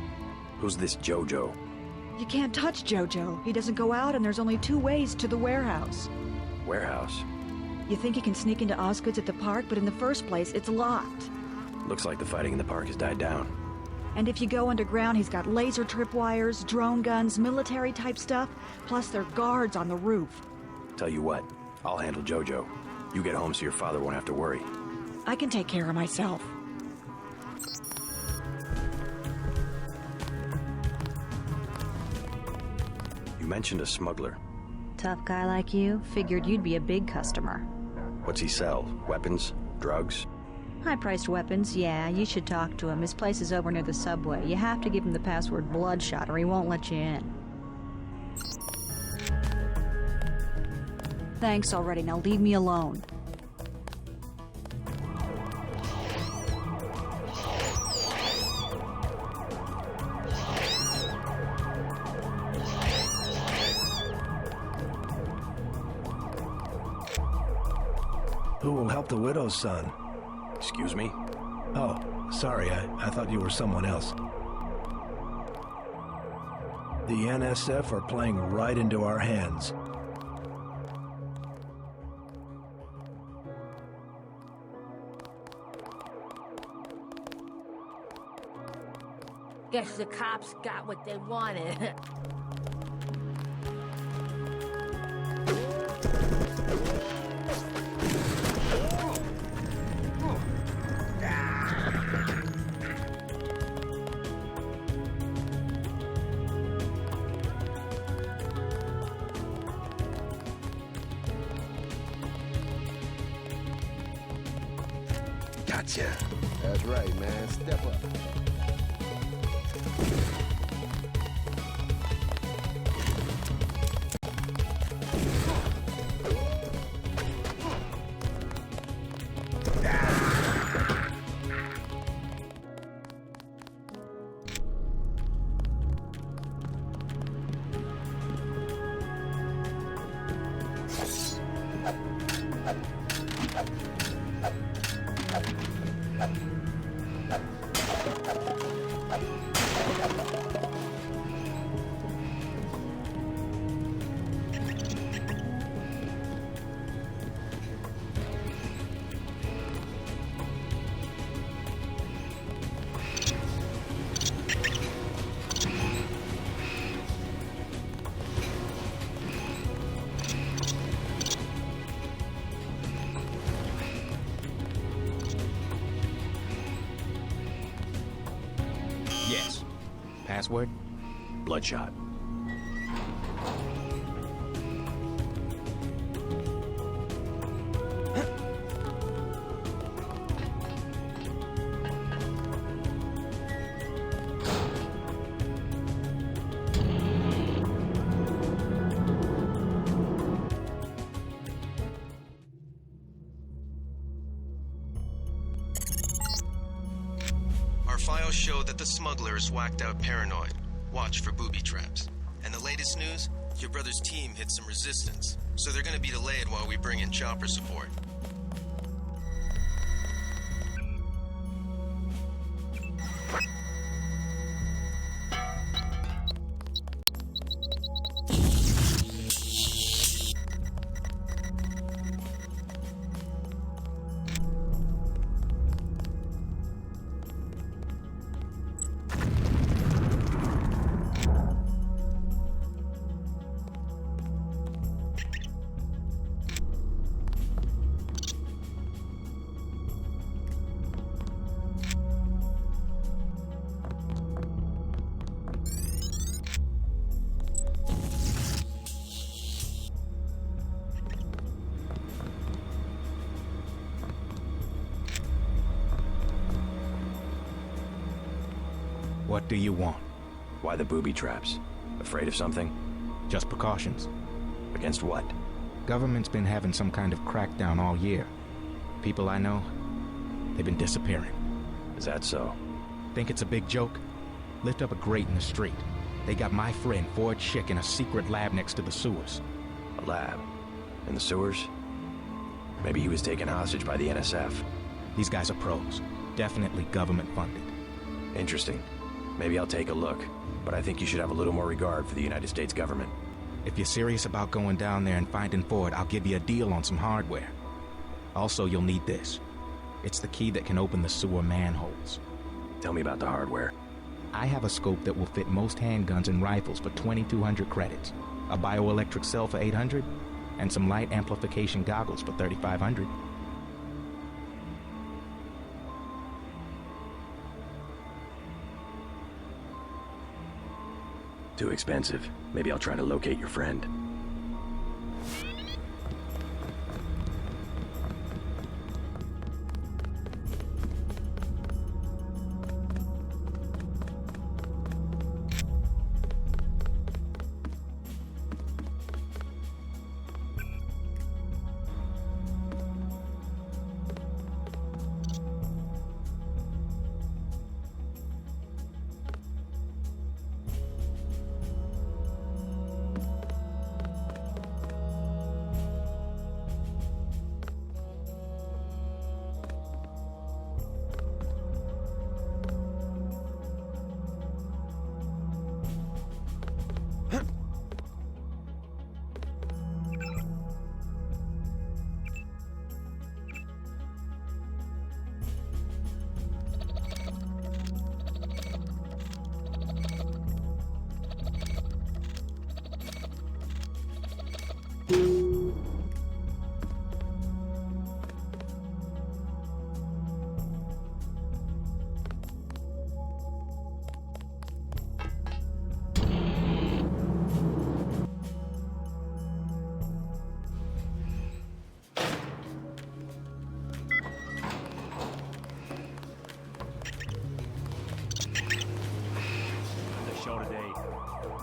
Who's this JoJo? You can't touch JoJo. He doesn't go out and there's only 2 ways to the warehouse. Warehouse? You think he can sneak into Osgood's at the park, but in the first place, it's locked. Looks like the fighting in the park has died down. And if you go underground, he's got laser tripwires, drone guns, military-type stuff, plus there are guards on the roof. Tell you what, I'll handle JoJo. You get home so your father won't have to worry. I can take care of myself. You mentioned a smuggler. Tough guy like you, figured you'd be a big customer. What's he sell? Weapons? Drugs? High-priced weapons, yeah, you should talk to him. His place is over near the subway. You have to give him the password Bloodshot or he won't let you in. Thanks already, now leave me alone. Who will help the widow's son? Excuse me? Oh, sorry, I thought you were someone else. The NSF are playing right into our hands. Guess the cops got what they wanted. Gotcha. That's right, man. Step up. Yes. Password? Bloodshot. Our files show that the smuggler is whacked out paranoid. Watch for booby traps. And the latest news? Your brother's team hit some resistance, so they're gonna be delayed while we bring in chopper support. What do you want? Why the booby traps? Afraid of something? Just precautions. Against what? Government's been having some kind of crackdown all year. People I know, they've been disappearing. Is that so? Think it's a big joke? Lift up a grate in the street. They got my friend Ford Schick in a secret lab next to the sewers. A lab? In the sewers? Maybe he was taken hostage by the NSF. These guys are pros. Definitely government funded. Interesting. Maybe I'll take a look, but I think you should have a little more regard for the United States government. If you're serious about going down there and finding Ford, I'll give you a deal on some hardware. Also, you'll need this. It's the key that can open the sewer manholes. Tell me about the hardware. I have a scope that will fit most handguns and rifles for 2,200 credits, a bioelectric cell for 800, and some light amplification goggles for 3,500. Too expensive. Maybe I'll try to locate your friend.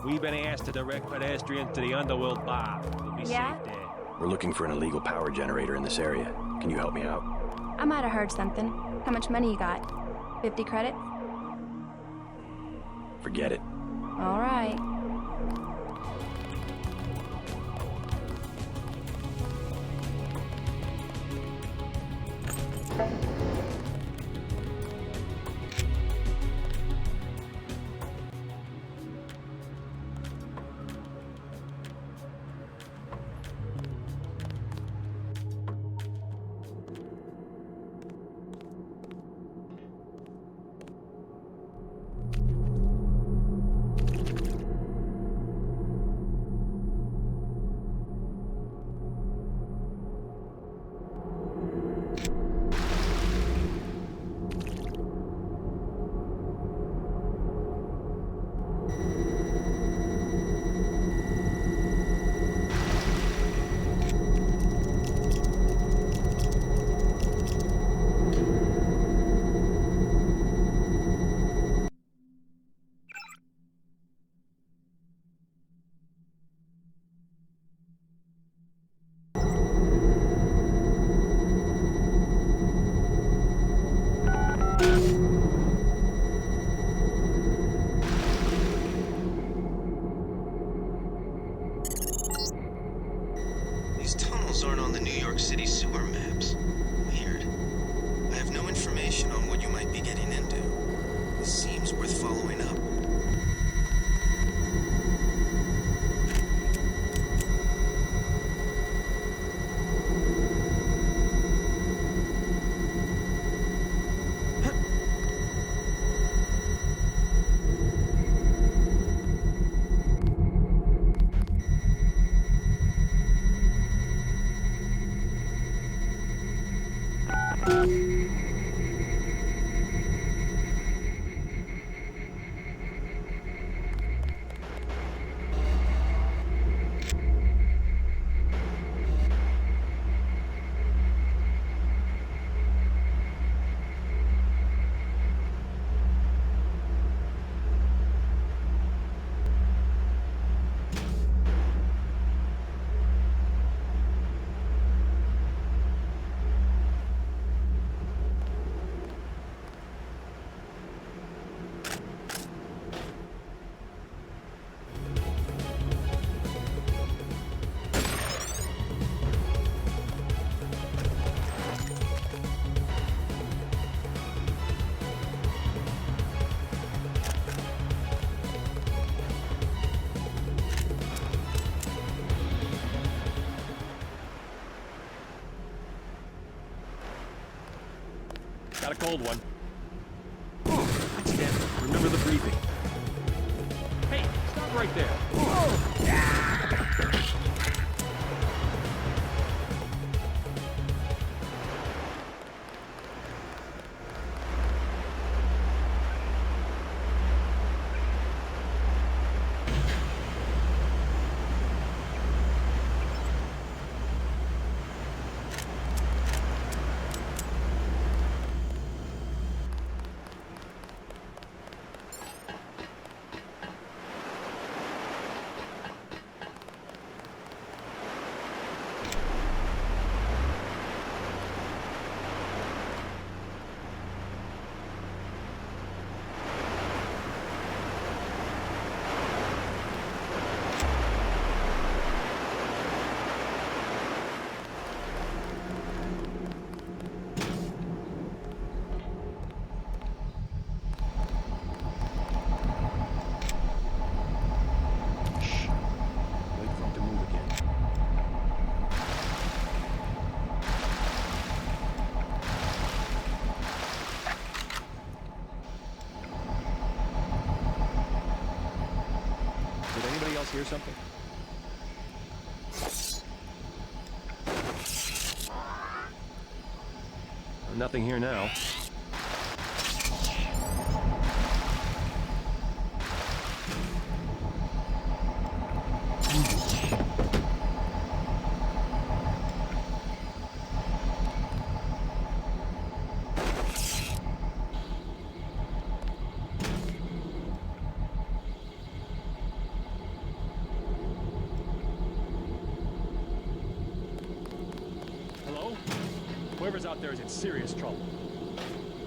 We've been asked to direct pedestrians to the underworld bar. We'll be Yeah? safe there. We're looking for an illegal power generator in this area. Can you help me out? I might have heard something. How much money you got? 50 credits? Forget it. All right. These tunnels aren't on the New York City sewer maps. Weird. I have no information on what you might be getting into. This seems worth following up. Got a cold one. That's it. Remember the briefing. Hey, stop right there. Hear something? Nothing here now. yours out there is in serious trouble.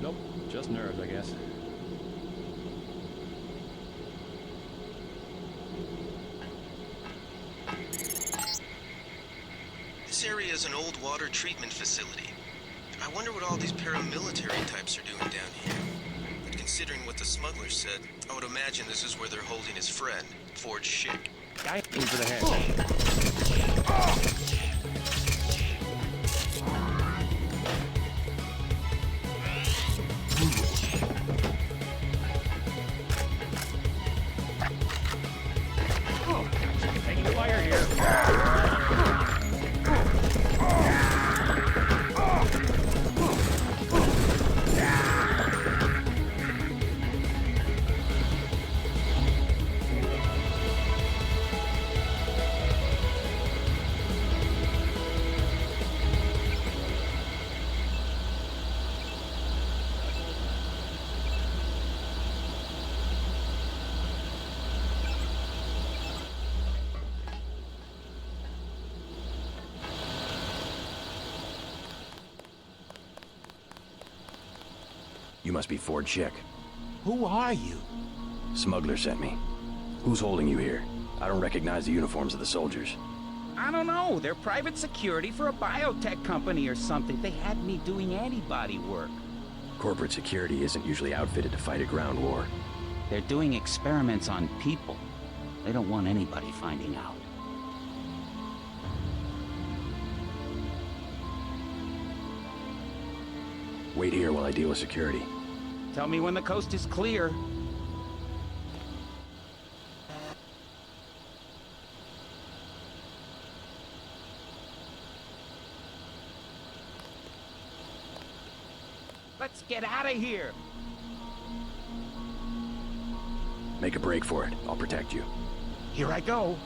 Nope, just nerves, I guess. This area is an old water treatment facility. I wonder what all these paramilitary types are doing down here. But considering what the smuggler said, I would imagine this is where they're holding his friend, Forge Schick. Guy aim for the head. Taking fire here. You must be Forge Schick. Who are you? Smuggler sent me. Who's holding you here? I don't recognize the uniforms of the soldiers. I don't know. They're private security for a biotech company or something. They had me doing antibody work. Corporate security isn't usually outfitted to fight a ground war. They're doing experiments on people. They don't want anybody finding out. Wait here while I deal with security. Tell me when the coast is clear. Let's get out of here. Make a break for it. I'll protect you. Here I go.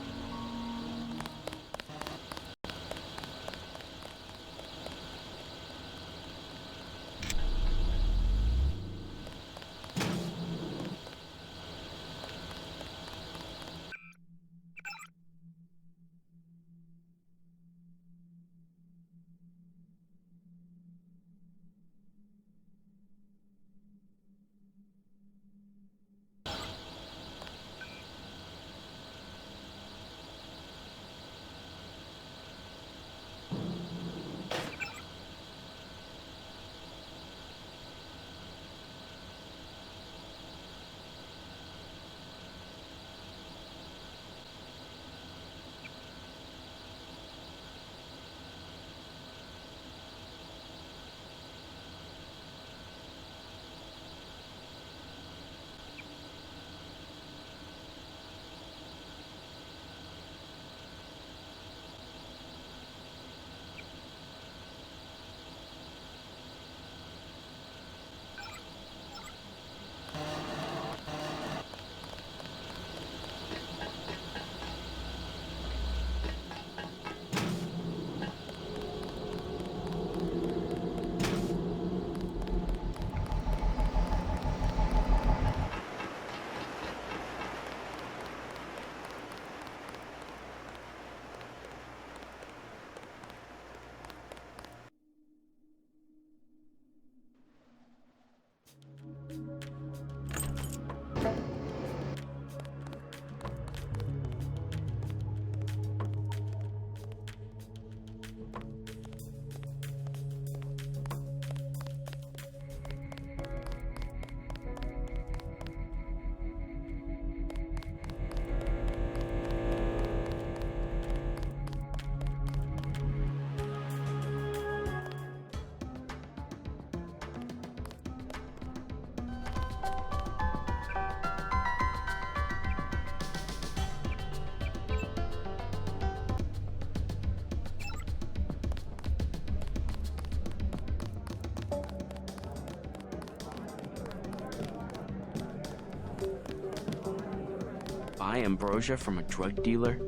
Buy ambrosia from a drug dealer?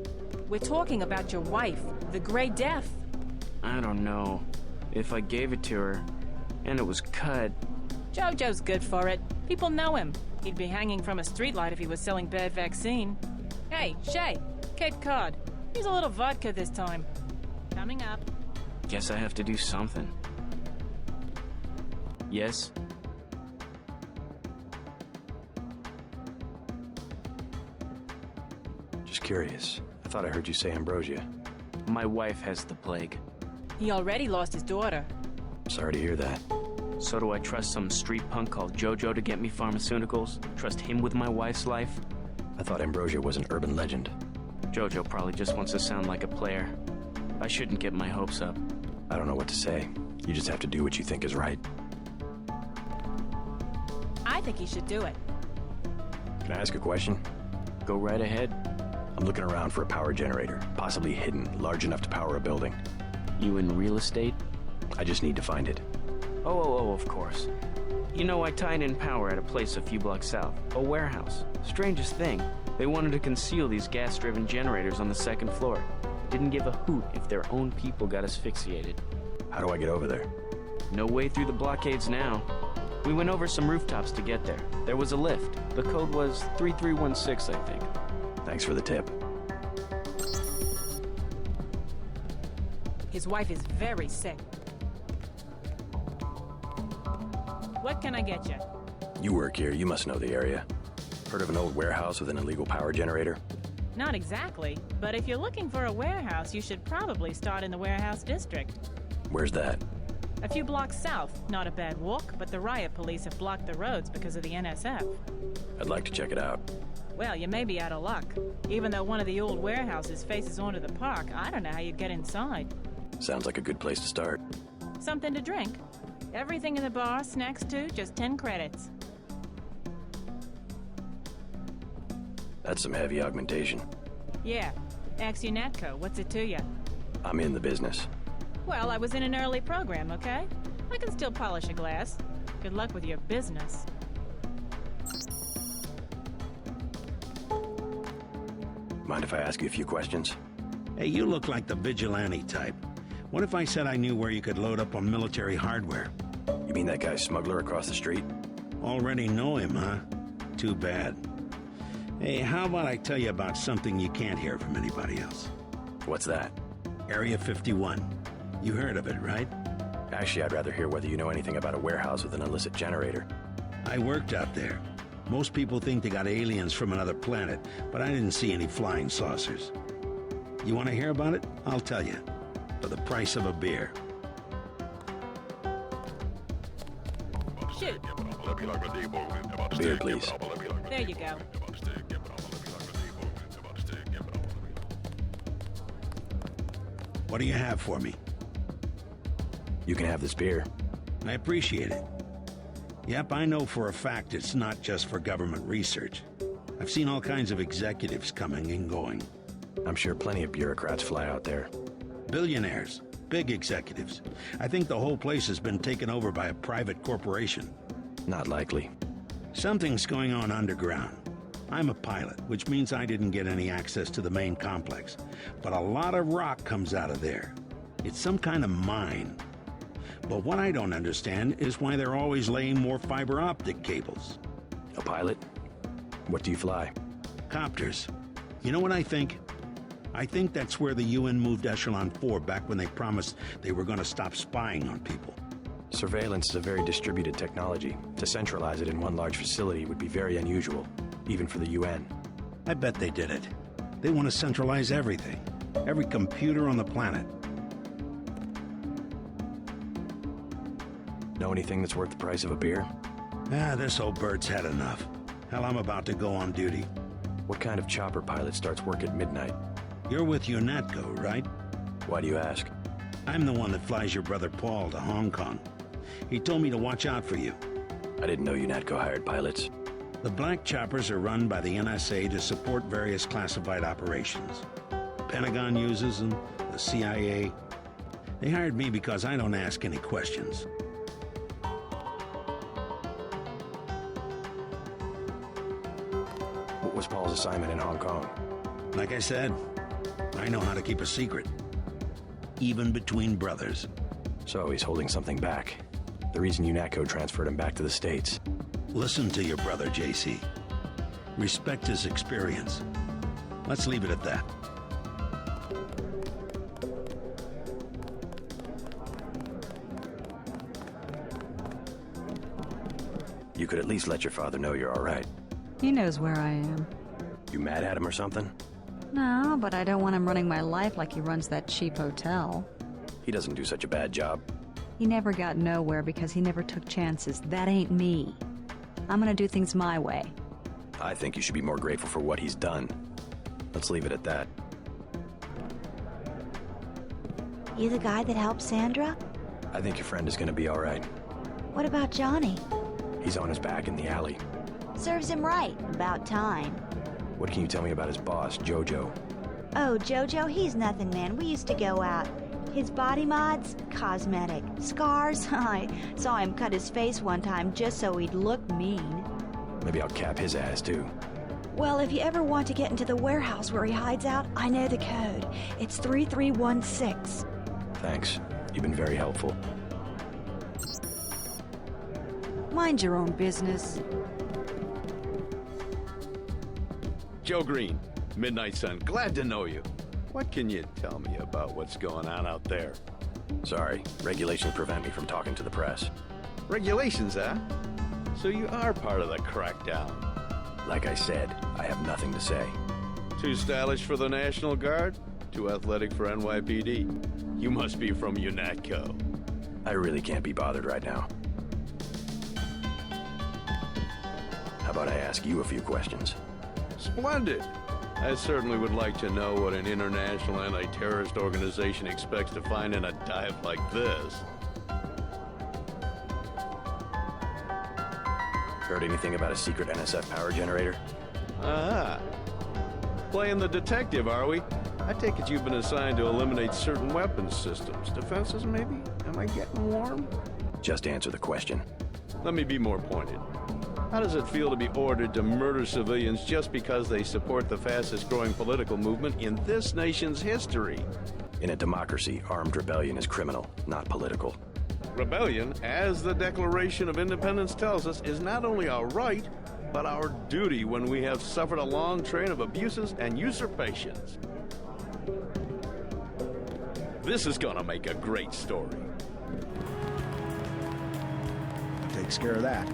We're talking about your wife, the Grey Death. I don't know. If I gave it to her, and it was cut... Jojo's good for it. People know him. He'd be hanging from a streetlight if he was selling bad vaccine. Hey, Shay, Cape Cod. Here's a little vodka this time. Coming up. Guess I have to do something. Yes? Just curious. I thought I heard you say Ambrosia. My wife has the plague. He already lost his daughter. Sorry to hear that. So do I trust some street punk called Jojo to get me pharmaceuticals? Trust him with my wife's life? I thought Ambrosia was an urban legend. Jojo probably just wants to sound like a player. I shouldn't get my hopes up. I don't know what to say. You just have to do what you think is right. I think he should do it. Can I ask a question? Go right ahead. I'm looking around for a power generator, possibly hidden, large enough to power a building. You in real estate? I just need to find it. Oh, of course. You know, I tied in power at a place a few blocks south. A warehouse. Strangest thing. They wanted to conceal these gas-driven generators on the second floor. Didn't give a hoot if their own people got asphyxiated. How do I get over there? No way through the blockades now. We went over some rooftops to get there. There was a lift. The code was 3316, I think. Thanks for the tip. His wife is very sick. What can I get you? You work here, you must know the area. Heard of an old warehouse with an illegal power generator? Not exactly, but if you're looking for a warehouse, you should probably start in the warehouse district. Where's that? A few blocks south. Not a bad walk, but the riot police have blocked the roads because of the NSF. I'd like to check it out. Well, you may be out of luck. Even though one of the old warehouses faces onto the park, I don't know how you'd get inside. Sounds like a good place to start. Something to drink. Everything in the bar, snacks too, just 10 credits. That's some heavy augmentation. Yeah. Ask UNATCO, what's it to you? I'm in the business. Well, I was in an early program, okay? I can still polish a glass. Good luck with your business. Mind if I ask you a few questions? Hey, you look like the vigilante type. What if I said I knew where you could load up on military hardware? You mean that guy Smuggler across the street? Already know him, huh? Too bad. Hey, how about I tell you about something you can't hear from anybody else? What's that? Area 51. You heard of it, right? Actually, I'd rather hear whether you know anything about a warehouse with an illicit generator. I worked out there. Most people think they got aliens from another planet, but I didn't see any flying saucers. You want to hear about it? I'll tell you. For the price of a beer. Shoot. Beer, please. There you go. What do you have for me? You can have this beer. I appreciate it. Yep, I know for a fact it's not just for government research. I've seen all kinds of executives coming and going. I'm sure plenty of bureaucrats fly out there. Billionaires, big executives. I think the whole place has been taken over by a private corporation. Not likely. Something's going on underground. I'm a pilot, which means I didn't get any access to the main complex. But a lot of rock comes out of there. It's some kind of mine. But what I don't understand is why they're always laying more fiber optic cables. A pilot? What do you fly? Copters. You know what I think? I think that's where the UN moved Echelon 4 back when they promised they were going to stop spying on people. Surveillance is a very distributed technology. To centralize it in one large facility would be very unusual, even for the UN. I bet they did it. They want to centralize everything. Every computer on the planet. Know anything that's worth the price of a beer? This old bird's had enough. Hell, I'm about to go on duty. What kind of chopper pilot starts work at midnight? You're with UNATCO, right? Why do you ask? I'm the one that flies your brother Paul to Hong Kong. He told me to watch out for you. I didn't know UNATCO hired pilots. The black choppers are run by the NSA to support various classified operations. The Pentagon uses them, the CIA. They hired me because I don't ask any questions. What was Paul's assignment in Hong Kong? Like I said, I know how to keep a secret. Even between brothers. So he's holding something back. The reason UNATCO transferred him back to the States. Listen to your brother, JC. Respect his experience. Let's leave it at that. could at least let your father know you're all right. He knows where I am. You mad at him or something? No, but I don't want him running my life like he runs that cheap hotel. He doesn't do such a bad job. He never got nowhere because he never took chances. That ain't me. I'm gonna do things my way. I think you should be more grateful for what he's done. Let's leave it at that. You the guy that helped Sandra? I think your friend is gonna be all right. What about Johnny? He's on his back in the alley. Serves him right. About time. What can you tell me about his boss, Jojo? Oh, Jojo, he's nothing, man. We used to go out. His body mods? Cosmetic. Scars? I saw him cut his face one time just so he'd look mean. Maybe I'll cap his ass, too. Well, if you ever want to get into the warehouse where he hides out, I know the code. It's 3316. Thanks. You've been very helpful. Mind your own business. Joe Green, Midnight Sun, glad to know you. What can you tell me about what's going on out there? Sorry, regulations prevent me from talking to the press. Regulations, huh? So you are part of the crackdown. Like I said, I have nothing to say. Too stylish for the National Guard? Too athletic for NYPD? You must be from UNATCO. I really can't be bothered right now. How about I ask you a few questions? Splendid. I certainly would like to know what an international anti-terrorist organization expects to find in a dive like this. Heard anything about a secret NSF power generator? Ah. Playing the detective, are we? I take it you've been assigned to eliminate certain weapons systems. Defenses, maybe? Am I getting warm? Just answer the question. Let me be more pointed. How does it feel to be ordered to murder civilians just because they support the fastest-growing political movement in this nation's history? In a democracy, armed rebellion is criminal, not political. Rebellion, as the Declaration of Independence tells us, is not only our right, but our duty when we have suffered a long train of abuses and usurpations. This is gonna make a great story. Takes care of that.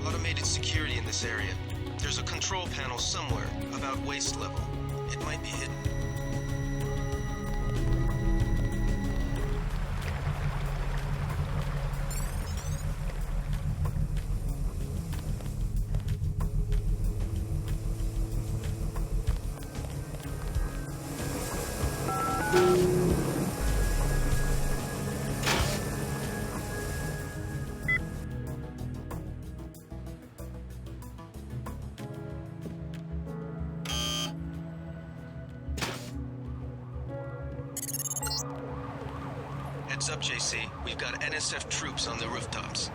Automated security in this area. There's a control panel somewhere, about waist level. It might be hidden. Heads up, JC. We've got NSF troops on the rooftops.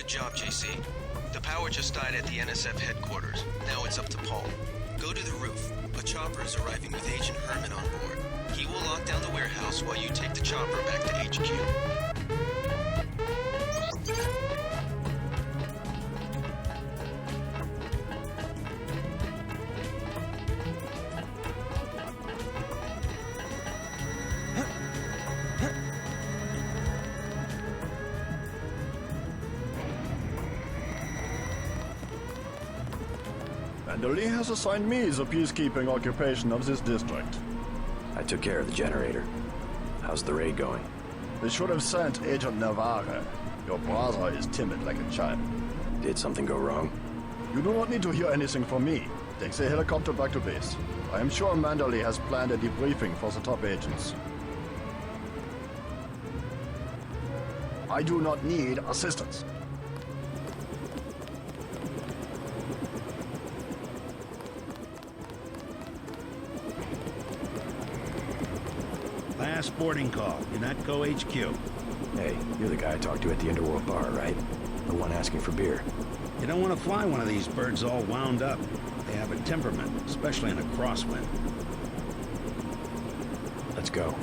Good job, JC. The power just died at the NSF headquarters. Now it's up to Paul. Go to the roof. A chopper is arriving with Agent Herman on board. He will lock down the warehouse while you take the chopper back to HQ. Manderly has assigned me the peacekeeping occupation of this district. I took care of the generator. How's the raid going? They should have sent Agent Navarre. Your brother is timid like a child. Did something go wrong? You do not need to hear anything from me. Take the helicopter back to base. I am sure Manderly has planned a debriefing for the top agents. I do not need assistance. Last boarding call, UNATCO HQ. Hey, you're the guy I talked to at the Underworld bar, right? The one asking for beer. You don't want to fly one of these birds all wound up. They have a temperament, especially in a crosswind. Let's go.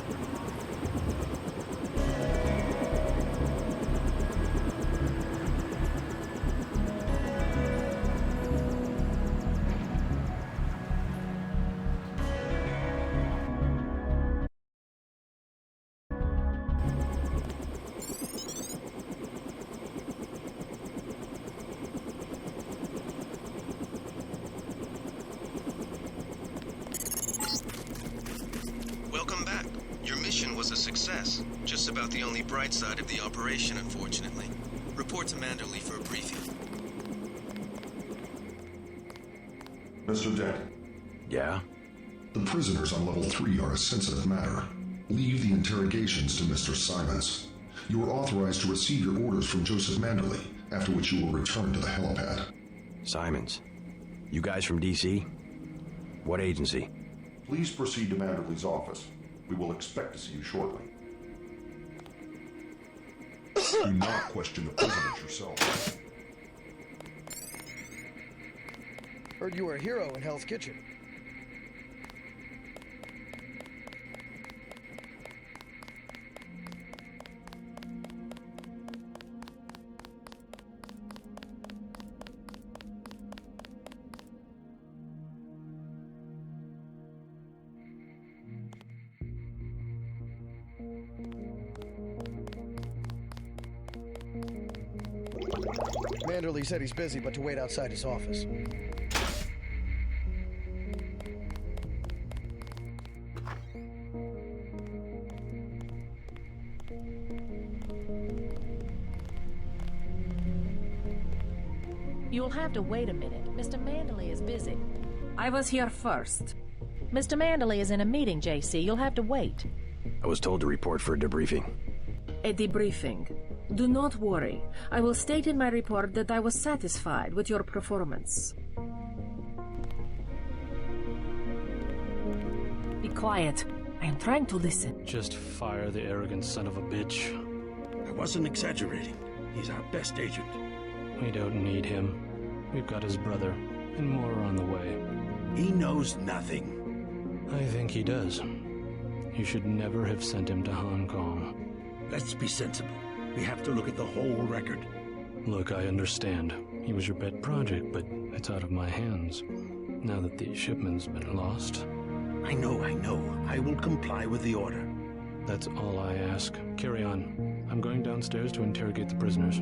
Welcome back. Your mission was a success. Just about the only bright side of the operation, unfortunately. Report to Manderly for a briefing. Mr. Dent? Yeah? The prisoners on level 3 are a sensitive matter. Leave the interrogations to Mr. Simons. You are authorized to receive your orders from Joseph Manderly, after which you will return to the helipad. Simons. You guys from DC? What agency? Please proceed to Manderly's office. We will expect to see you shortly. Do not question the prisoners yourself. Heard you were a hero in Hell's Kitchen. Manderly said he's busy, but to wait outside his office. You'll have to wait a minute. Mr. Manderly is busy. I was here first. Mr. Manderly is in a meeting, JC. You'll have to wait. I was told to report for a debriefing. A debriefing. Do not worry. I will state in my report that I was satisfied with your performance. Be quiet. I am trying to listen. Just fire the arrogant son of a bitch. I wasn't exaggerating. He's our best agent. We don't need him. We've got his brother, and more are on the way. He knows nothing. I think he does. You should never have sent him to Hong Kong. Let's be sensible. We have to look at the whole record. Look, I understand. He was your pet project, but it's out of my hands. Now that the shipment's been lost. I know. I will comply with the order. That's all I ask. Carry on. I'm going downstairs to interrogate the prisoners.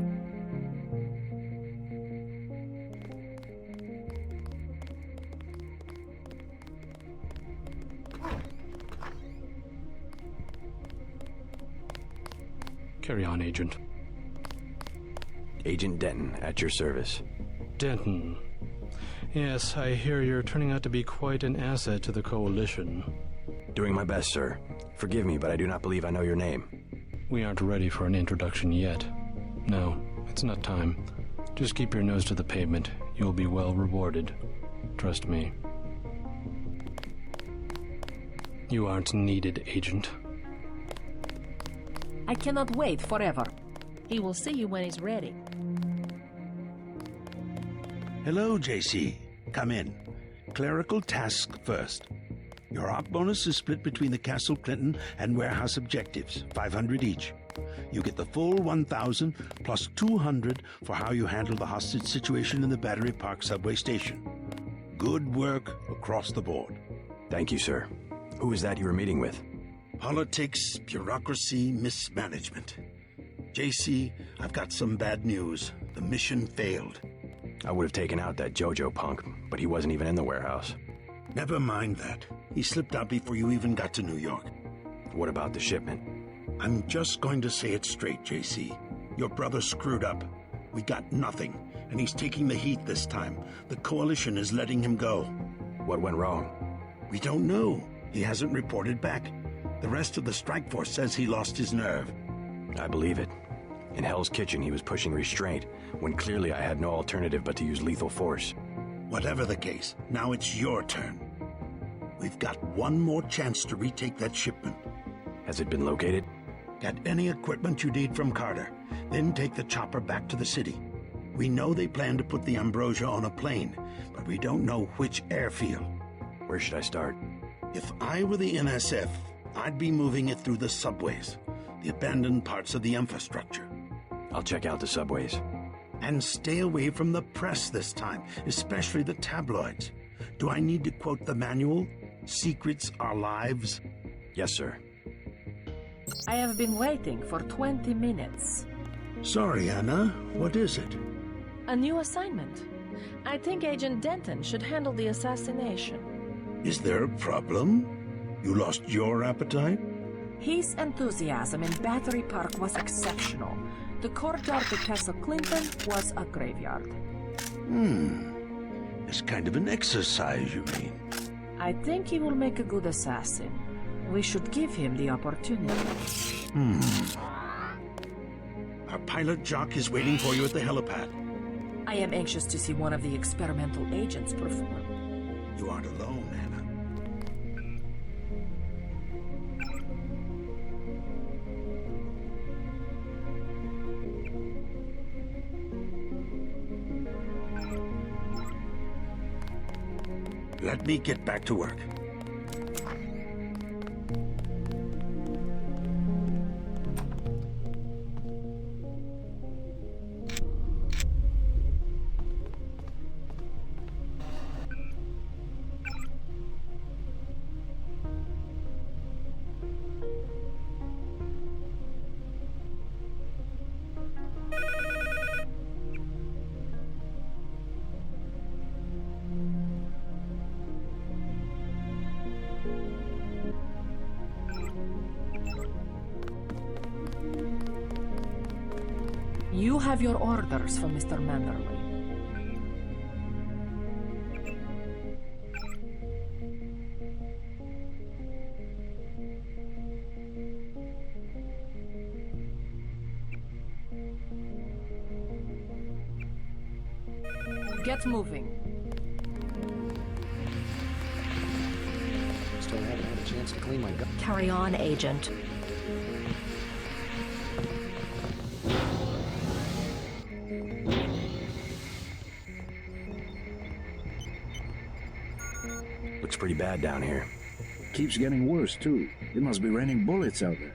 Carry on, Agent. Agent Denton, at your service. Denton. Yes, I hear you're turning out to be quite an asset to the Coalition. Doing my best, sir. Forgive me, but I do not believe I know your name. We aren't ready for an introduction yet. No, it's not time. Just keep your nose to the pavement. You'll be well rewarded. Trust me. You aren't needed, Agent. I cannot wait forever. He will see you when he's ready. Hello, JC. Come in. Clerical task first. Your op bonus is split between the Castle Clinton and warehouse objectives, 500 each. You get the full 1,000 plus 200 for how you handle the hostage situation in the Battery Park subway station. Good work across the board. Thank you, sir. Who is that you were meeting with? Politics, bureaucracy, mismanagement. JC, I've got some bad news. The mission failed. I would have taken out that JoJo punk, but he wasn't even in the warehouse. Never mind that. He slipped out before you even got to New York. What about the shipment? I'm just going to say it straight, JC. Your brother screwed up. We got nothing, and he's taking the heat this time. The Coalition is letting him go. What went wrong? We don't know. He hasn't reported back. The rest of the strike force says he lost his nerve. I believe it. In Hell's Kitchen, he was pushing restraint, when clearly I had no alternative but to use lethal force. Whatever the case, now it's your turn. We've got one more chance to retake that shipment. Has it been located? Get any equipment you need from Carter, then take the chopper back to the city. We know they plan to put the Ambrosia on a plane, but we don't know which airfield. Where should I start? If I were the NSF, I'd be moving it through the subways, the abandoned parts of the infrastructure. I'll check out the subways. And stay away from the press this time, especially the tabloids. Do I need to quote the manual? Secrets are lives? Yes, sir. I have been waiting for 20 minutes. Sorry, Anna. What is it? A new assignment. I think Agent Denton should handle the assassination. Is there a problem? You lost your appetite? His enthusiasm in Battery Park was exceptional. The courtyard at Castle Clinton was a graveyard. It's kind of an exercise, you mean? I think he will make a good assassin. We should give him the opportunity. Our pilot Jock is waiting for you at the helipad. I am anxious to see one of the experimental agents perform. You aren't alone, Anna. Let me get back to work. You have your orders from Mr. Manderley. Get moving. Still haven't had a chance to clean my gun. Carry on, Agent. Looks pretty bad down here. Keeps getting worse, too. It must be raining bullets out there.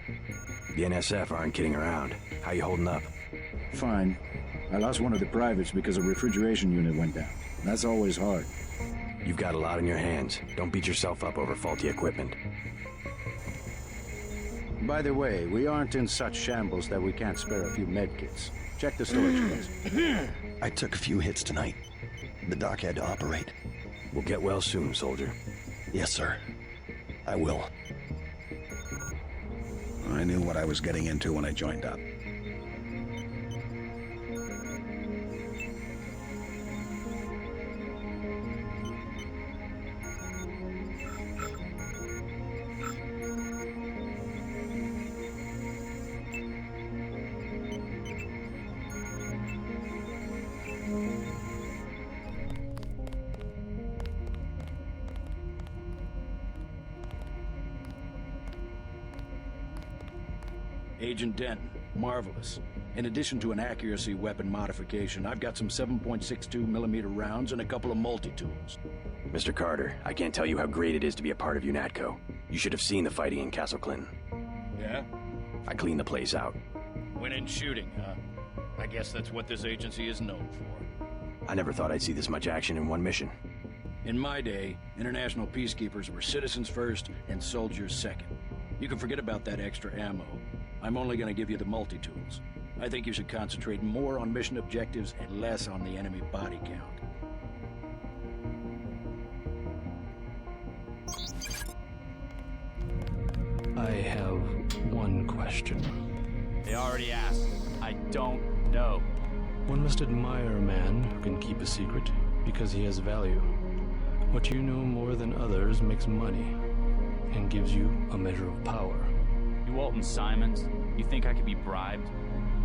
The NSF aren't kidding around. How you holding up? Fine. I lost one of the privates because a refrigeration unit went down. That's always hard. You've got a lot on your hands. Don't beat yourself up over faulty equipment. By the way, we aren't in such shambles that we can't spare a few medkits. Check the storage closet. I took a few hits tonight. The doc had to operate. We'll get well soon, soldier. Yes, sir. I will. I knew what I was getting into when I joined up. Agent Denton, Marvelous. In addition to an accuracy weapon modification, I've got some 7.62mm rounds and a couple of multi-tools. Mr. Carter, I can't tell you how great it is to be a part of UNATCO. You should have seen the fighting in Castle Clinton. Yeah? I cleaned the place out. Winning shooting, huh? I guess that's what this agency is known for. I never thought I'd see this much action in one mission. In my day, international peacekeepers were citizens first and soldiers second. You can forget about that extra ammo. I'm only going to give you the multi-tools. I think you should concentrate more on mission objectives and less on the enemy body count. I have one question. They already asked. I don't know. One must admire a man who can keep a secret because he has value. What you know more than others makes money and gives you a measure of power. You Walton Simons? You think I could be bribed?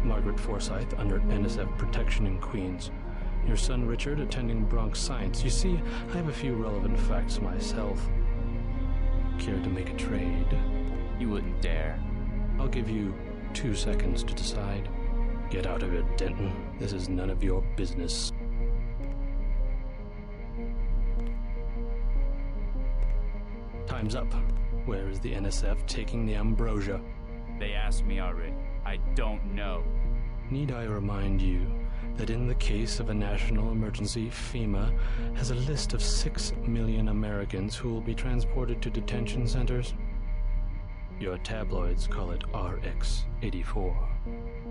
Margaret Forsyth under NSF protection in Queens. Your son Richard attending Bronx Science. You see, I have a few relevant facts myself. Care to make a trade? You wouldn't dare. I'll give you 2 seconds to decide. Get out of it, Denton. This is none of your business. Time's up. Where is the NSF taking the ambrosia? They asked me already. I don't know. Need I remind you that in the case of a national emergency, FEMA has a list of 6 million Americans who will be transported to detention centers? Your tabloids call it RX-84.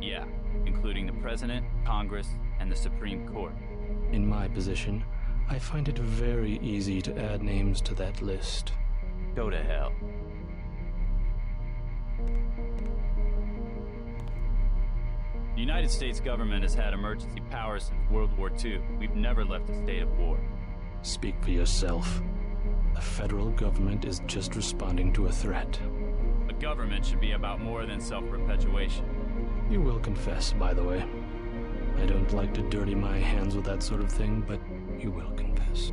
Yeah, including the President, Congress, and the Supreme Court. In my position, I find it very easy to add names to that list. Go to hell. The United States government has had emergency powers since World War II. We've never left a state of war. Speak for yourself. The federal government is just responding to a threat. A government should be about more than self-perpetuation. You will confess, by the way. I don't like to dirty my hands with that sort of thing, but you will confess.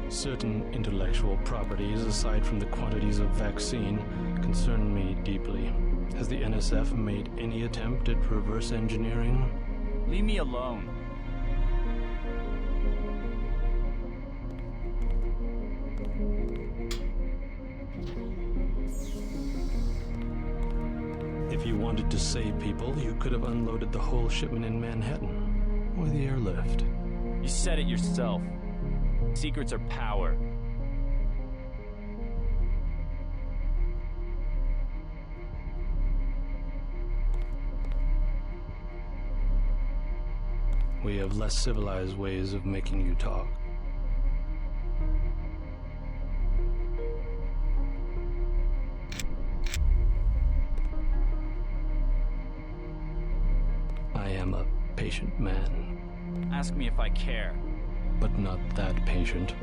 Certain intellectual properties, aside from the quantities of vaccine, concern me deeply. Has the NSF made any attempt at reverse engineering? Leave me alone. If you wanted to save people, you could have unloaded the whole shipment in Manhattan, or the airlift. You said it yourself. Secrets are power. We have less civilized ways of making you talk. I am a patient man. Ask me if I care. But not that patient.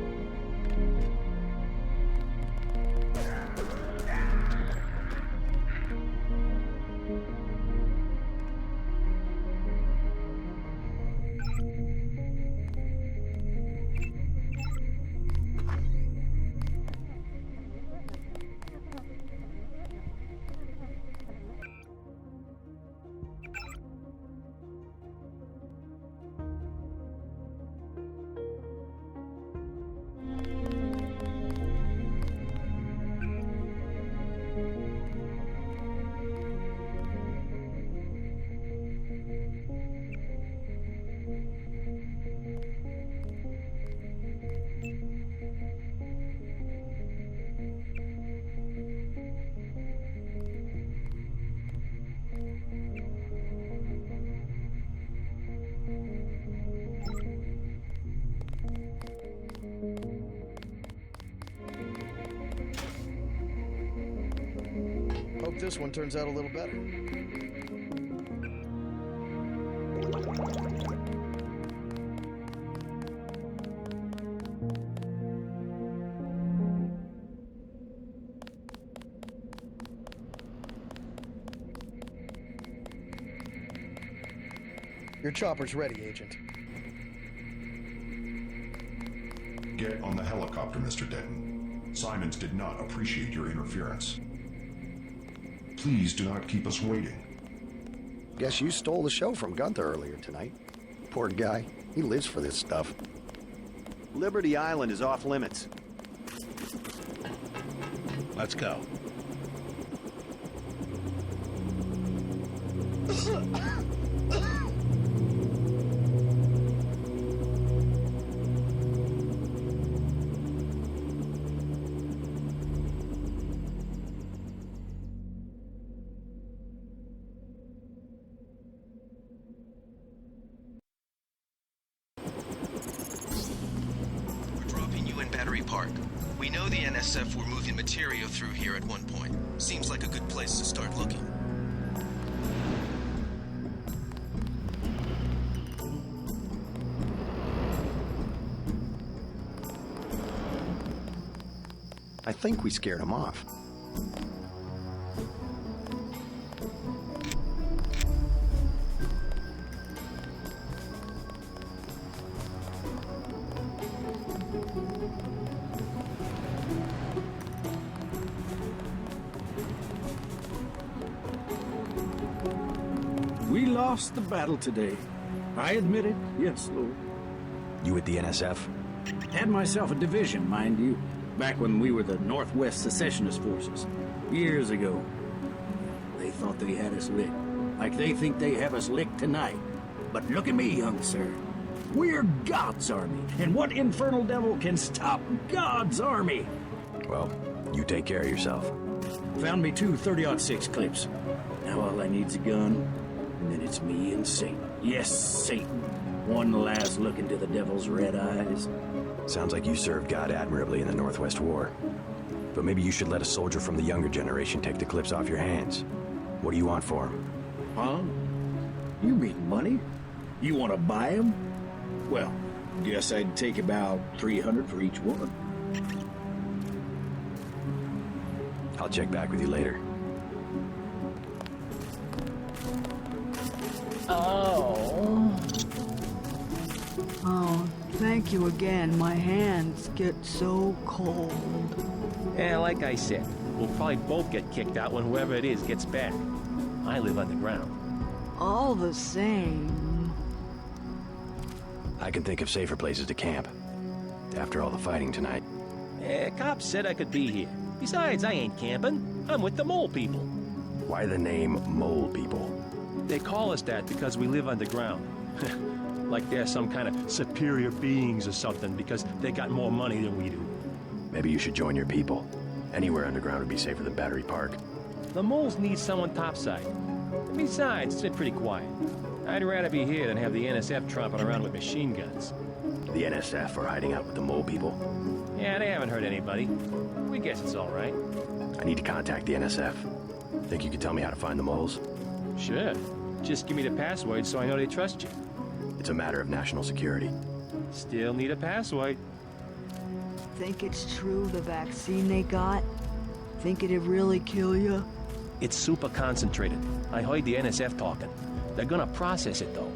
Hope this one turns out a little better. Your chopper's ready, Agent. Get on the helicopter, Mr. Denton. Simons did not appreciate your interference. Please do not keep us waiting. Guess you stole the show from Gunther earlier tonight. Poor guy. He lives for this stuff. Liberty Island is off limits. Let's go. Park. We know the NSF were moving material through here at one point. Seems like a good place to start looking. I think we scared him off. We lost the battle today. I admit it, yes, Lord. You with the NSF? Had myself a division, mind you, back when we were the Northwest Secessionist Forces, years ago. They thought they had us licked, like they think they have us licked tonight. But look at me, young sir. We're God's army, and what infernal devil can stop God's army? Well, you take care of yourself. Found me 2 30-06 clips. Now all I need's a gun, and then it's me and Satan. Yes, Satan. One last look into the devil's red eyes. Sounds like you served God admirably in the Northwest War. But maybe you should let a soldier from the younger generation take the clips off your hands. What do you want for him? Huh? You mean money? You want to buy them? Well, guess I'd take about 300 for each one. I'll check back with you later. Oh, thank you again. My hands get so cold. Yeah, like I said, we'll probably both get kicked out when whoever it is gets back. I live underground. All the same. I can think of safer places to camp. After all the fighting tonight. Cops said I could be here. Besides, I ain't camping. I'm with the mole people. Why the name Mole People? They call us that because we live underground. Like they're some kind of superior beings or something because they got more money than we do. Maybe you should join your people. Anywhere underground would be safer than Battery Park. The moles need someone topside. Besides, it's been pretty quiet. I'd rather be here than have the NSF tromping around with machine guns. The NSF are hiding out with the Mole People? Yeah, they haven't hurt anybody. We guess it's all right. I need to contact the NSF. Think you could tell me how to find the moles? Sure. Just give me the password so I know they trust you. It's a matter of national security. Still need a password. Think it's true, the vaccine they got? Think it'd really kill you? It's super concentrated. I heard the NSF talking. They're gonna process it, though.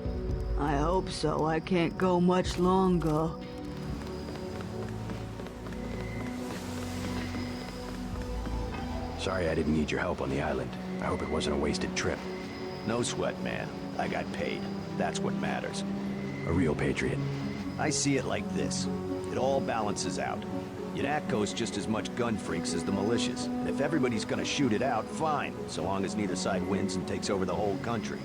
I hope so. I can't go much longer. Sorry I didn't need your help on the island. I hope it wasn't a wasted trip. No sweat, man. I got paid. That's what matters. A real patriot. I see it like this. It all balances out. UNATCO's just as much gun freaks as the militias. And if everybody's gonna shoot it out, fine, so long as neither side wins and takes over the whole country.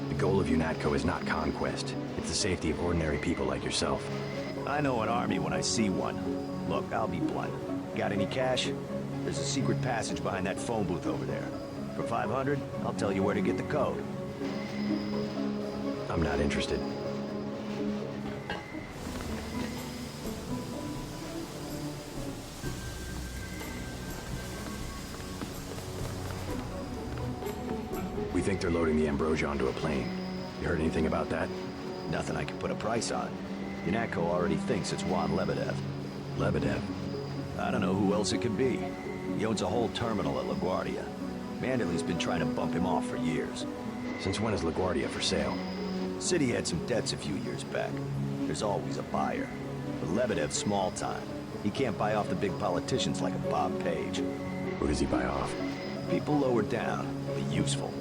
The goal of UNATCO is not conquest. It's the safety of ordinary people like yourself. I know an army when I see one. Look, I'll be blunt. Got any cash? There's a secret passage behind that phone booth over there. For 500, I'll tell you where to get the code. I'm not interested. We think they're loading the Ambrosia onto a plane. You heard anything about that? Nothing I can put a price on. UNATCO already thinks it's Juan Lebedev. Lebedev? I don't know who else it could be. He owns a whole terminal at LaGuardia. Manderley's been trying to bump him off for years. Since when is LaGuardia for sale? City had some debts a few years back. There's always a buyer. But Lebedev's small time. He can't buy off the big politicians like a Bob Page. Who does he buy off? People lower down, but useful.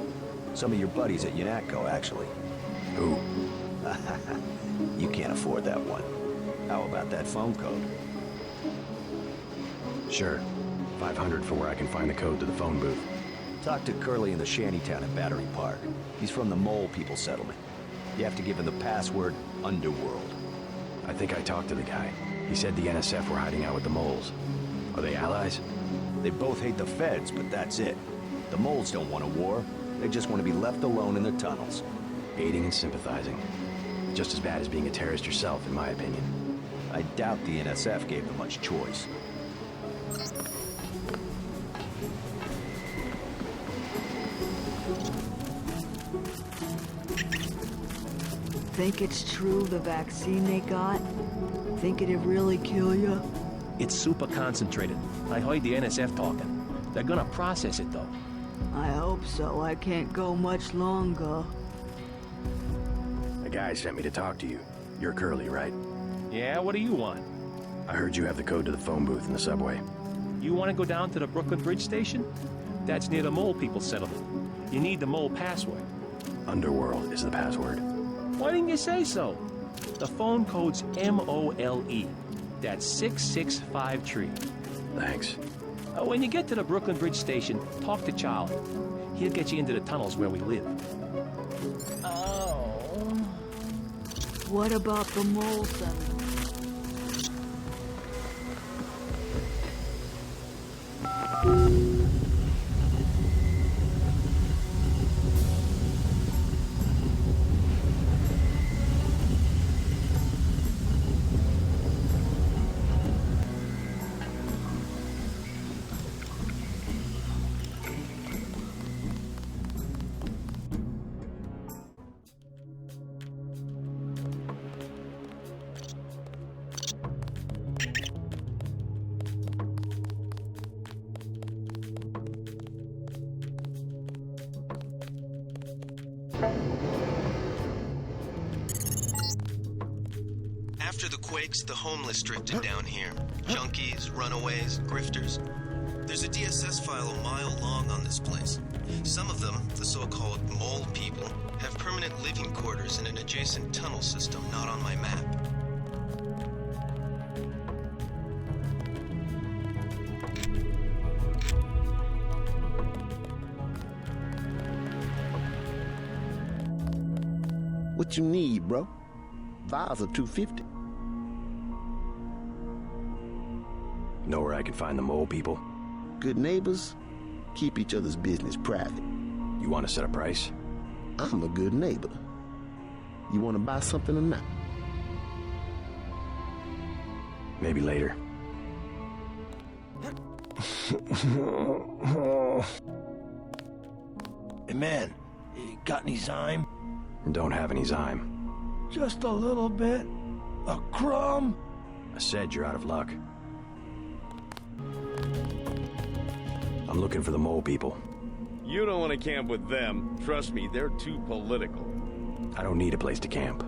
Some of your buddies at UNATCO, actually. Who? You can't afford that one. How about that phone code? Sure. 500 for where I can find the code to the phone booth. Talk to Curly in the shantytown at Battery Park. He's from the Mole People settlement. You have to give him the password Underworld. I think I talked to the guy. He said the NSF were hiding out with the moles. Are they allies? They both hate the feds, but that's it. The moles don't want a war. They just want to be left alone in the tunnels. Aiding and sympathizing. Just as bad as being a terrorist yourself, in my opinion. I doubt the NSF gave them much choice. Think it's true, the vaccine they got? Think it'd really kill you? It's super concentrated. I heard the NSF talking. They're gonna process it, though. I hope so. I can't go much longer. The guy sent me to talk to you. You're Curly, right? Yeah, what do you want? I heard you have the code to the phone booth in the subway. You want to go down to the Brooklyn Bridge station? That's near the Mole People settlement. You need the Mole password. Underworld is the password. Why didn't you say so? The phone code's MOLE. That's 665 Thanks. When you get to the Brooklyn Bridge station, talk to Charlie. He'll get you into the tunnels where we live. Oh. What about the mole settlement? After the quakes, the homeless drifted down here. Junkies, runaways, grifters. There's a DSS file a mile long on this place. Some of them, the so-called Mole People, have permanent living quarters in an adjacent tunnel system not on my map. What you need, bro? Vials are $250. Know where I can find the Mole People? Good neighbors keep each other's business private. You want to set a price? I'm a good neighbor. You want to buy something or not? Maybe later. Hey man, you got any Zyme? Don't have any Zyme. Just a little bit? A crumb? I said you're out of luck. I'm looking for the Mole People. You don't want to camp with them. Trust me, they're too political. I don't need a place to camp.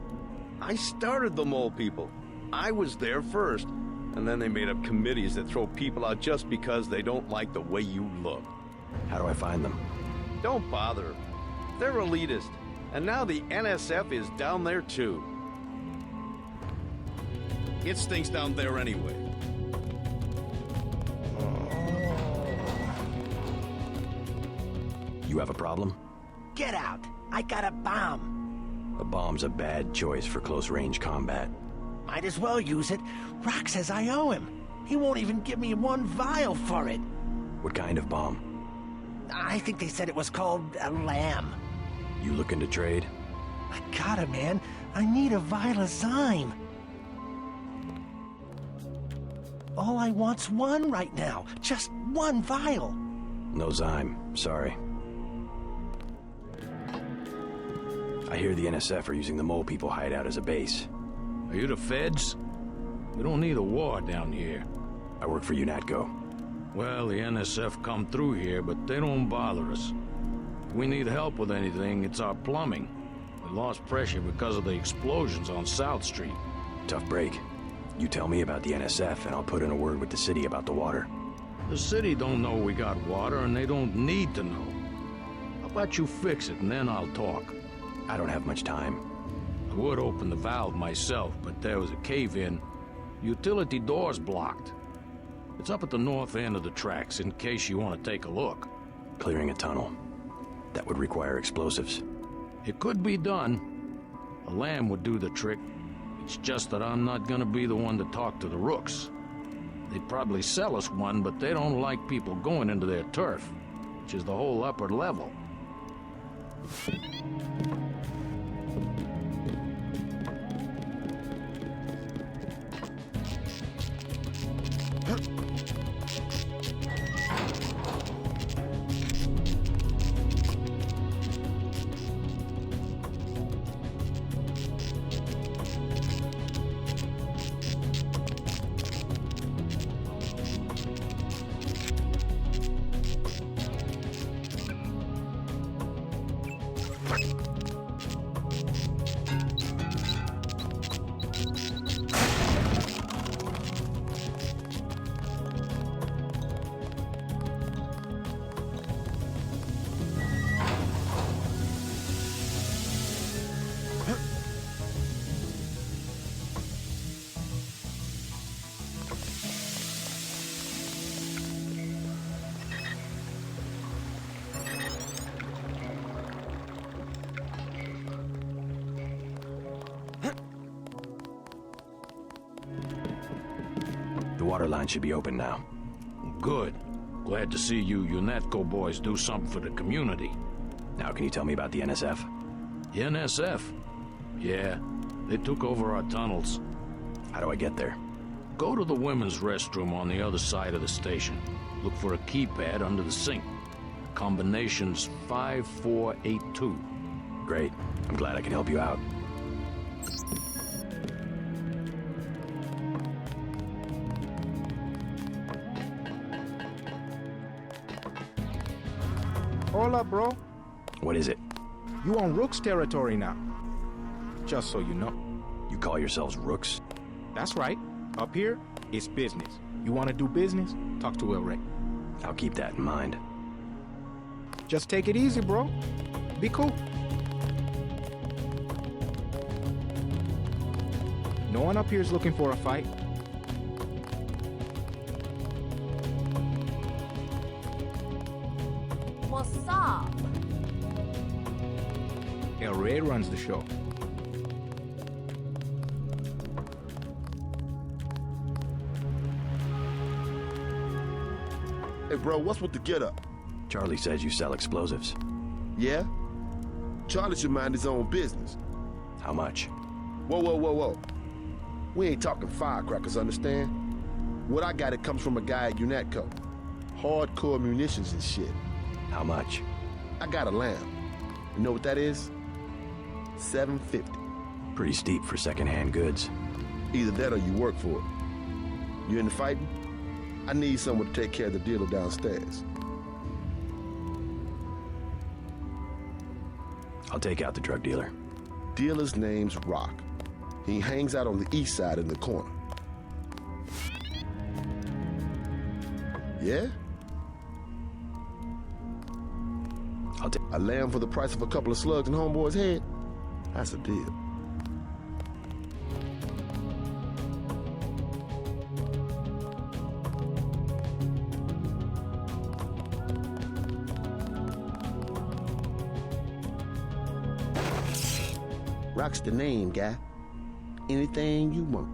I started the Mole People. I was there first. And then they made up committees that throw people out just because they don't like the way you look. How do I find them? Don't bother. They're elitist. And now the NSF is down there too. It stinks down there anyway. You have a problem? Get out! I got a bomb! A bomb's a bad choice for close-range combat. Might as well use it. Rock says I owe him. He won't even give me one vial for it. What kind of bomb? I think they said it was called a lamb. You looking to trade? I gotta, man. I need a vial of Zyme. All I want's one right now. Just one vial. No Zyme. Sorry. I hear the NSF are using the Mole People hideout as a base. Are you the feds? We don't need a war down here. I work for UNATCO. Well, the NSF come through here, but they don't bother us. If we need help with anything, it's our plumbing. We lost pressure because of the explosions on South Street. Tough break. You tell me about the NSF, and I'll put in a word with the city about the water. The city don't know we got water, and they don't need to know. How about you fix it, and then I'll talk? I don't have much time. I would open the valve myself, but there was a cave-in. Utility door's blocked. It's up at the north end of the tracks, in case you want to take a look. Clearing a tunnel. That would require explosives. It could be done. A lamb would do the trick. It's just that I'm not gonna be the one to talk to the rooks. They'd probably sell us one, but they don't like people going into their turf, which is the whole upper level. The water line should be open now. Good. Glad to see you UNATCO boys do something for the community. Now can you tell me about the NSF? The NSF? Yeah, they took over our tunnels. How do I get there? Go to the women's restroom on the other side of the station. Look for a keypad under the sink. Combination's 5482. Great. I'm glad I can help you out. Hola, bro. What is it? You on Rook's territory now. Just so you know. You call yourselves Rooks? That's right. Up here, it's business. You want to do business? Talk to El Rey. I'll keep that in mind. Just take it easy, bro. Be cool. No one up here is looking for a fight. What's up? El Rey runs the show. Hey, bro, what's with the get-up? Charlie says you sell explosives. Yeah? Charlie should mind his own business. How much? Whoa, whoa, whoa, whoa. We ain't talking firecrackers, understand? What I got, it comes from a guy at UNATCO. Hardcore munitions and shit. How much? I got a lamb. You know what that is? $750. Pretty steep for secondhand goods. Either that or you work for it. You into fighting? I need someone to take care of the dealer downstairs. I'll take out the drug dealer. Dealer's name's Rock. He hangs out on the east side in the corner. Yeah? I'll take a lamb for the price of a couple of slugs in homeboy's head? That's a deal. Rock's the name, guy. Anything you want.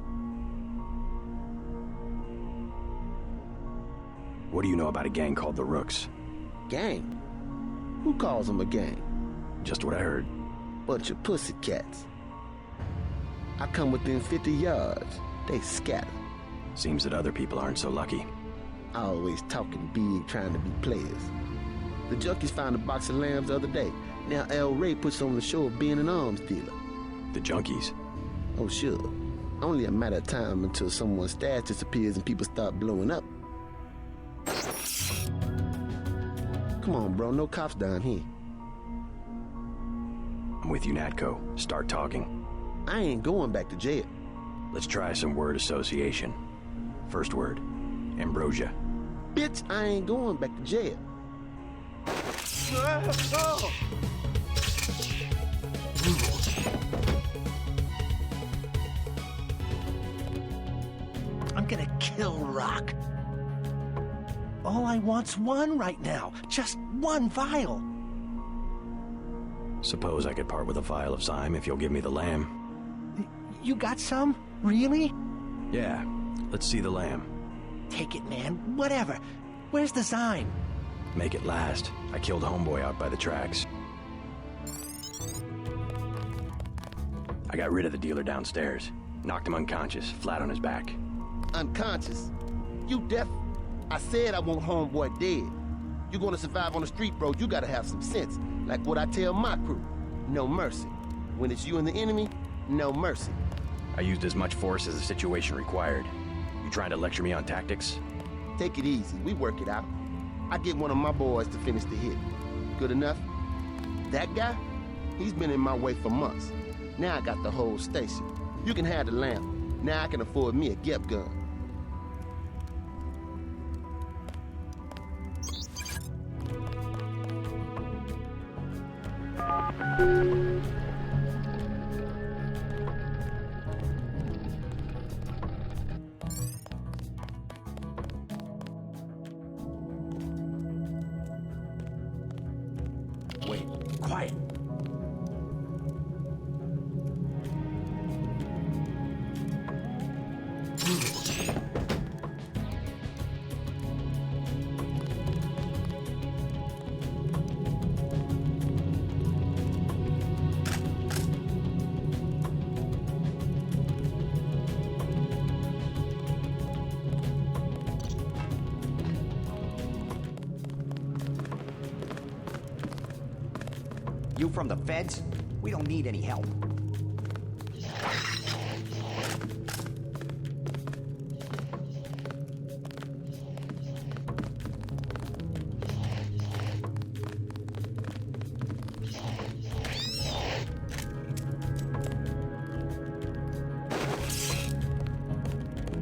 What do you know about a gang called the Rooks? Gang? Who calls them a gang? Just what I heard. Bunch of pussycats. I come within 50 yards. They scatter. Seems that other people aren't so lucky. Always talking big, trying to be players. The junkies found a box of lambs the other day. Now El Rey puts on the show of being an arms dealer. The junkies? Oh, sure. Only a matter of time until someone's stash disappears and people start blowing up. Come on, bro. No cops down here. I'm with UNATCO. Start talking. I ain't going back to jail. Let's try some word association. First word, ambrosia. Bitch, I ain't going back to jail. I'm gonna kill Rock. All I want's one right now. Just one vial. Suppose I could part with a vial of Zyme if you'll give me the lamb. You got some? Really? Yeah, let's see the lamb. Take it, man. Whatever. Where's the Zyme? Make it last. I killed homeboy out by the tracks. I got rid of the dealer downstairs. Knocked him unconscious, flat on his back. Unconscious? You deaf? I said I want homeboy dead. You gonna survive on the street, bro, you gotta have some sense. Like what I tell my crew. No mercy. When it's you and the enemy, no mercy. I used as much force as the situation required. You trying to lecture me on tactics? Take it easy, we work it out. I get one of my boys to finish the hit. Good enough? That guy? He's been in my way for months. Now I got the whole station. You can have the lamp. Now I can afford me a Gep gun. Wait, quiet. You from the feds? We don't need any help.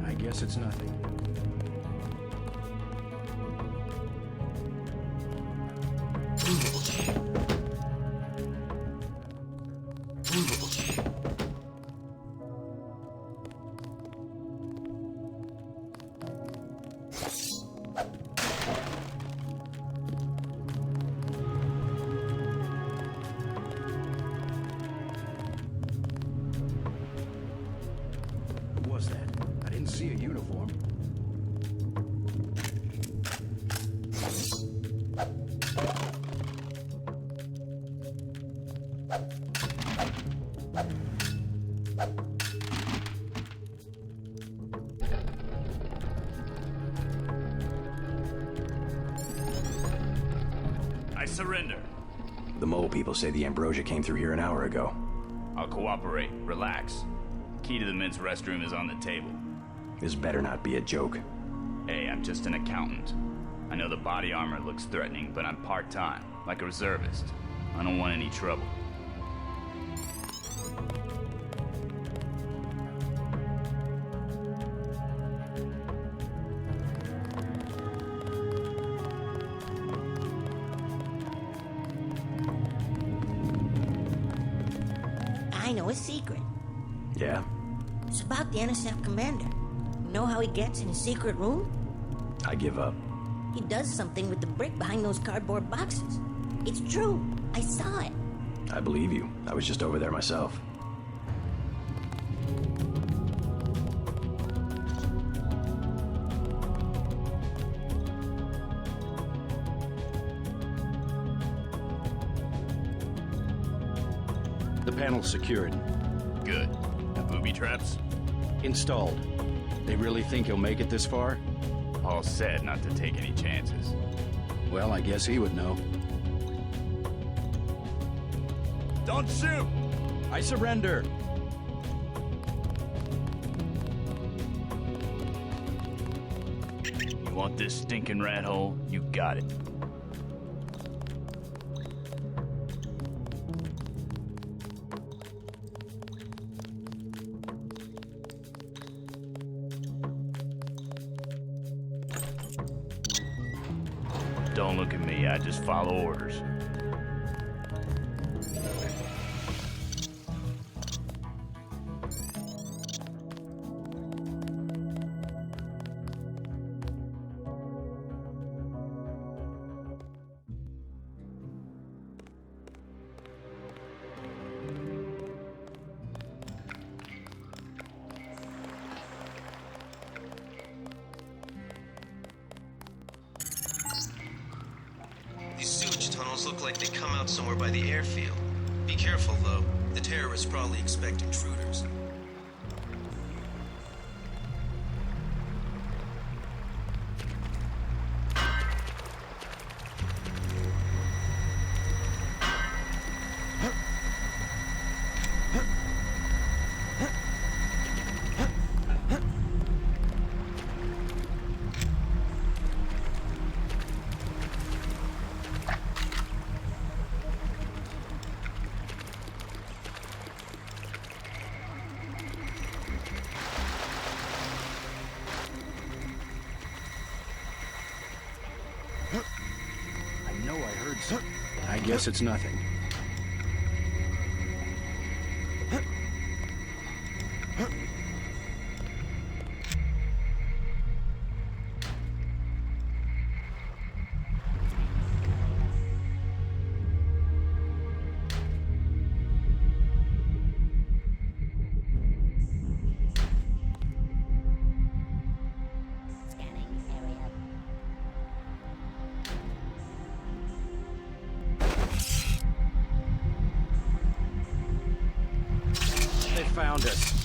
I guess it's nothing. Who was that? I didn't see a uniform. I surrender. The mole people say the ambrosia came through here an hour ago. I'll cooperate. Relax. Key to the men's restroom is on the table. This better not be a joke. Hey, I'm just an accountant. I know the body armor looks threatening, but I'm part-time, like a reservist. I don't want any trouble. I know a secret. Yeah? It's about the NSF commander. You know how he gets in his secret room? I give up. He does something with the brick behind those cardboard boxes. It's true. I saw it. I believe you. I was just over there myself. The panel's secured. Good. The booby traps? Installed. They really think he'll make it this far? Paul said not to take any chances. Well, I guess he would know. Don't shoot! I surrender! You want this stinking rat hole? You got it. Don't look at me, I just follow orders. These sewage tunnels look like they come out somewhere by the airfield. Be careful, though. The terrorists probably expect intruders. I guess it's nothing. Found us.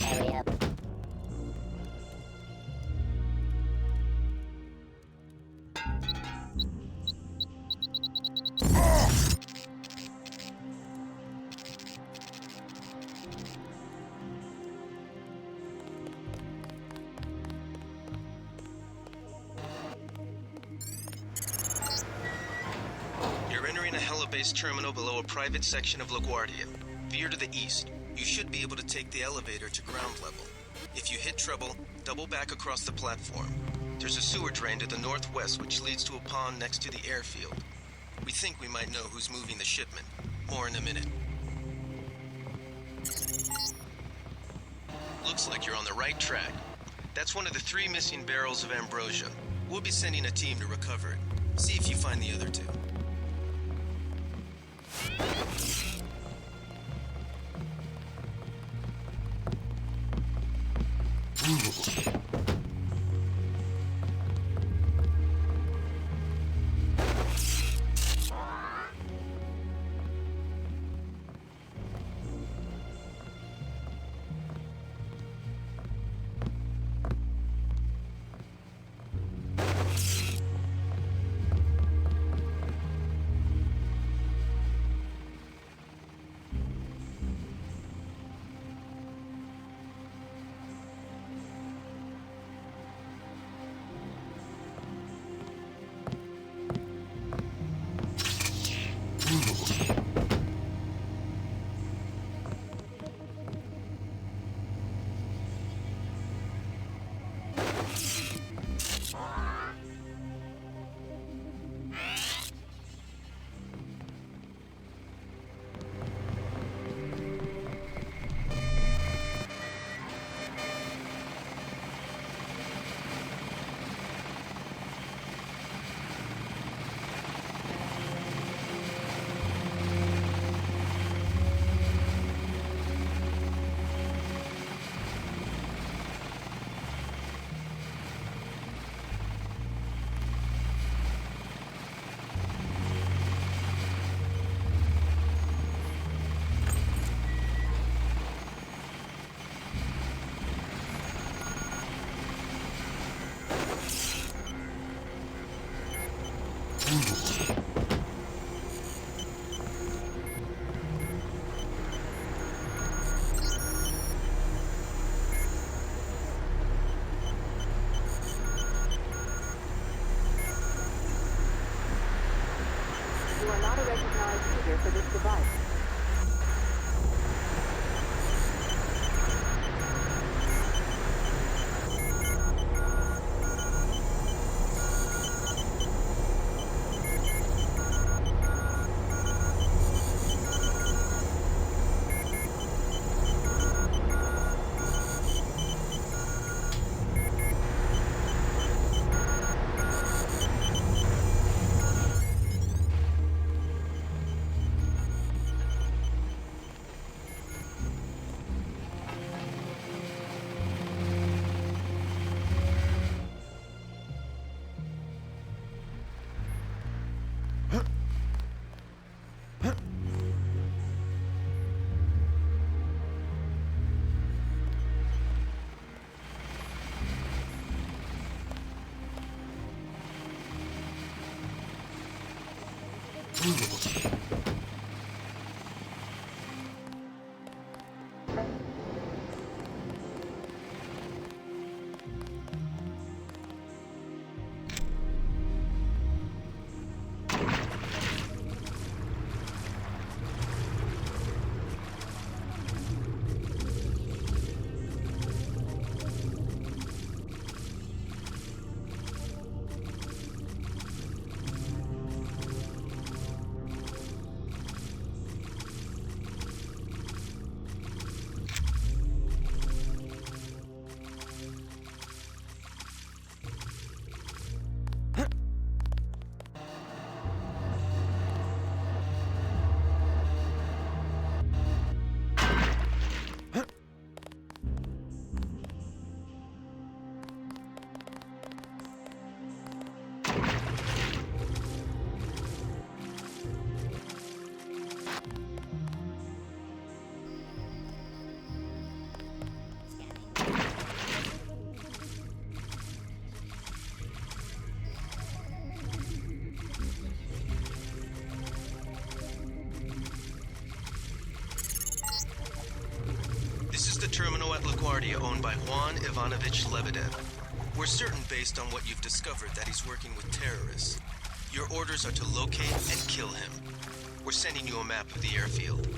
Area. You're entering a Hella-based terminal below a private section of LaGuardia. Veer to the east. You should be able to take the elevator to ground level. If you hit trouble, double back across the platform. There's a sewer drain to the northwest which leads to a pond next to the airfield. We think we might know who's moving the shipment. More in a minute. Looks like you're on the right track. That's one of the 3 missing barrels of ambrosia. We'll be sending a team to recover it. See if you find the other 2. This is the terminal at LaGuardia owned by Juan Ivanovich Lebedev. We're certain based on what you've discovered that he's working with terrorists. Your orders are to locate and kill him. We're sending you a map of the airfield.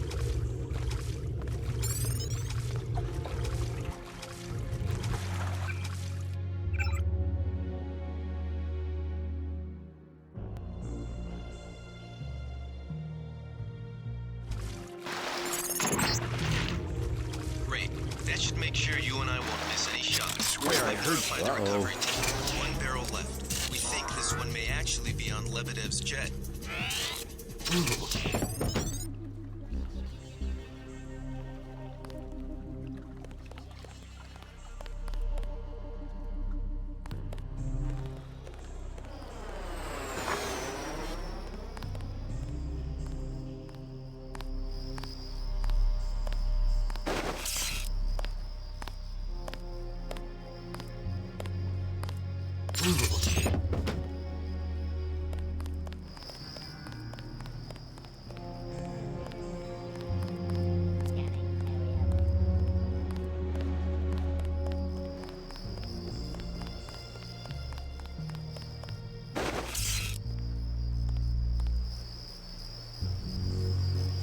Great. That should make sure you and I won't miss any shots. Swear I heard the recovery team. One barrel left. We think this one may actually be on Lebedev's jet.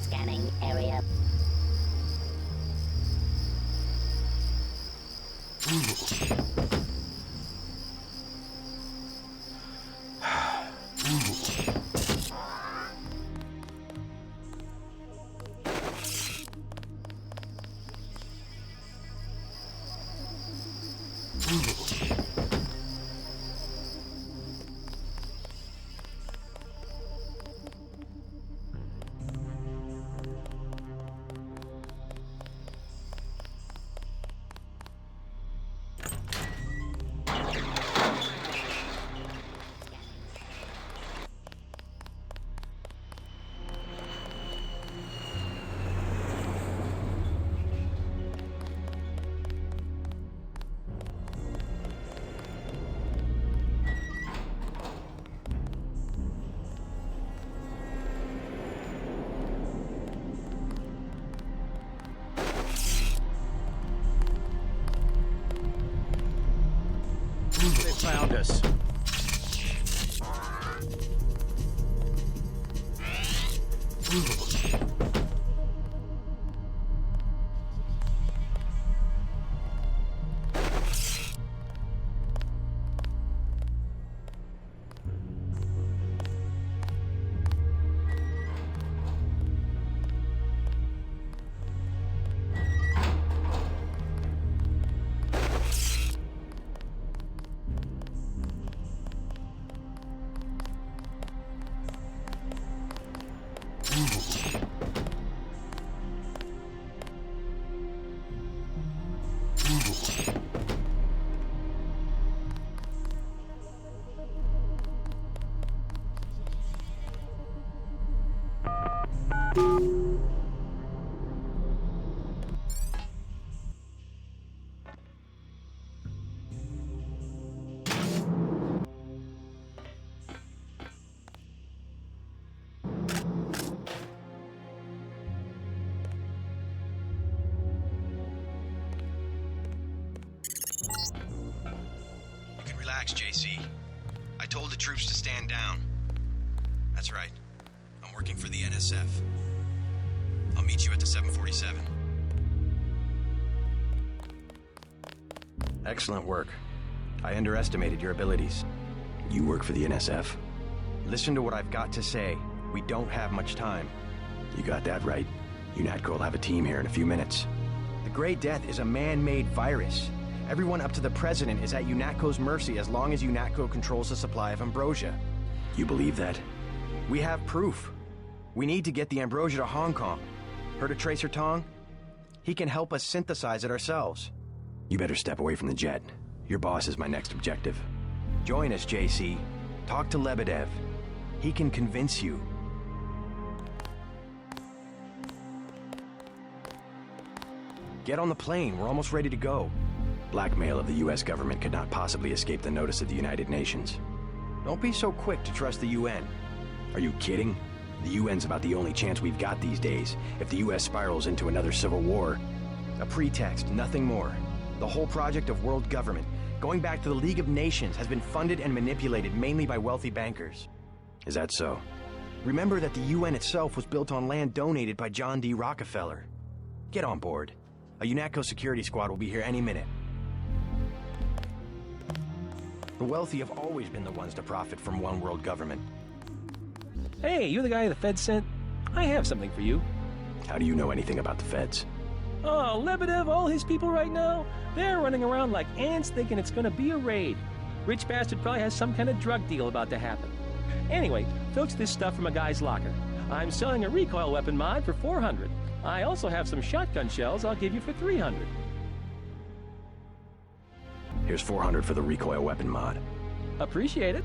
Scanning area. They found us. Relax, JC. I told the troops to stand down. That's right. I'm working for the NSF. I'll meet you at the 747. Excellent work. I underestimated your abilities. You work for the NSF? Listen to what I've got to say. We don't have much time. You got that right. UNATCO will have a team here in a few minutes. The Grey Death is a man-made virus. Everyone up to the President is at UNATCO's mercy as long as UNATCO controls the supply of ambrosia. You believe that? We have proof. We need to get the ambrosia to Hong Kong. Heard of Tracer Tong? He can help us synthesize it ourselves. You better step away from the jet. Your boss is my next objective. Join us, JC. Talk to Lebedev. He can convince you. Get on the plane. We're almost ready to go. Blackmail of the U.S. government could not possibly escape the notice of the United Nations. Don't be so quick to trust the UN. Are you kidding? The UN's about the only chance we've got these days. If the U.S. spirals into another civil war. A pretext, nothing more. The whole project of world government, going back to the League of Nations, has been funded and manipulated mainly by wealthy bankers. Is that so? Remember that the UN itself was built on land donated by John D. Rockefeller. Get on board. A UNATCO security squad will be here any minute. The wealthy have always been the ones to profit from one world government. Hey, you're the guy the Feds sent? I have something for you. How do you know anything about the Feds? Oh, Lebedev, all his people right now, they're running around like ants thinking it's gonna be a raid. Rich bastard probably has some kind of drug deal about to happen. Anyway, filch this stuff from a guy's locker. I'm selling a recoil weapon mod for $400. I also have some shotgun shells I'll give you for $300. Here's $400 for the recoil weapon mod. Appreciate it.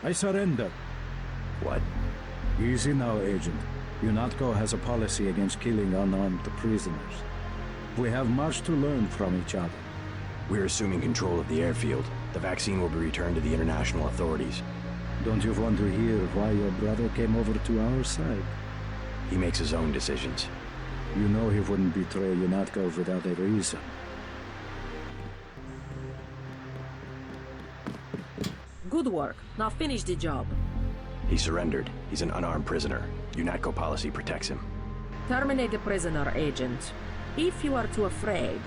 I surrender. What? Easy now, Agent. UNATCO has a policy against killing unarmed prisoners. We have much to learn from each other. We're assuming control of the airfield. The vaccine will be returned to the international authorities. Don't you want to hear why your brother came over to our side? He makes his own decisions. You know he wouldn't betray UNATCO without a reason. Good work. Now finish the job. He surrendered. He's an unarmed prisoner. UNATCO policy protects him. Terminate the prisoner, Agent. If you are too afraid,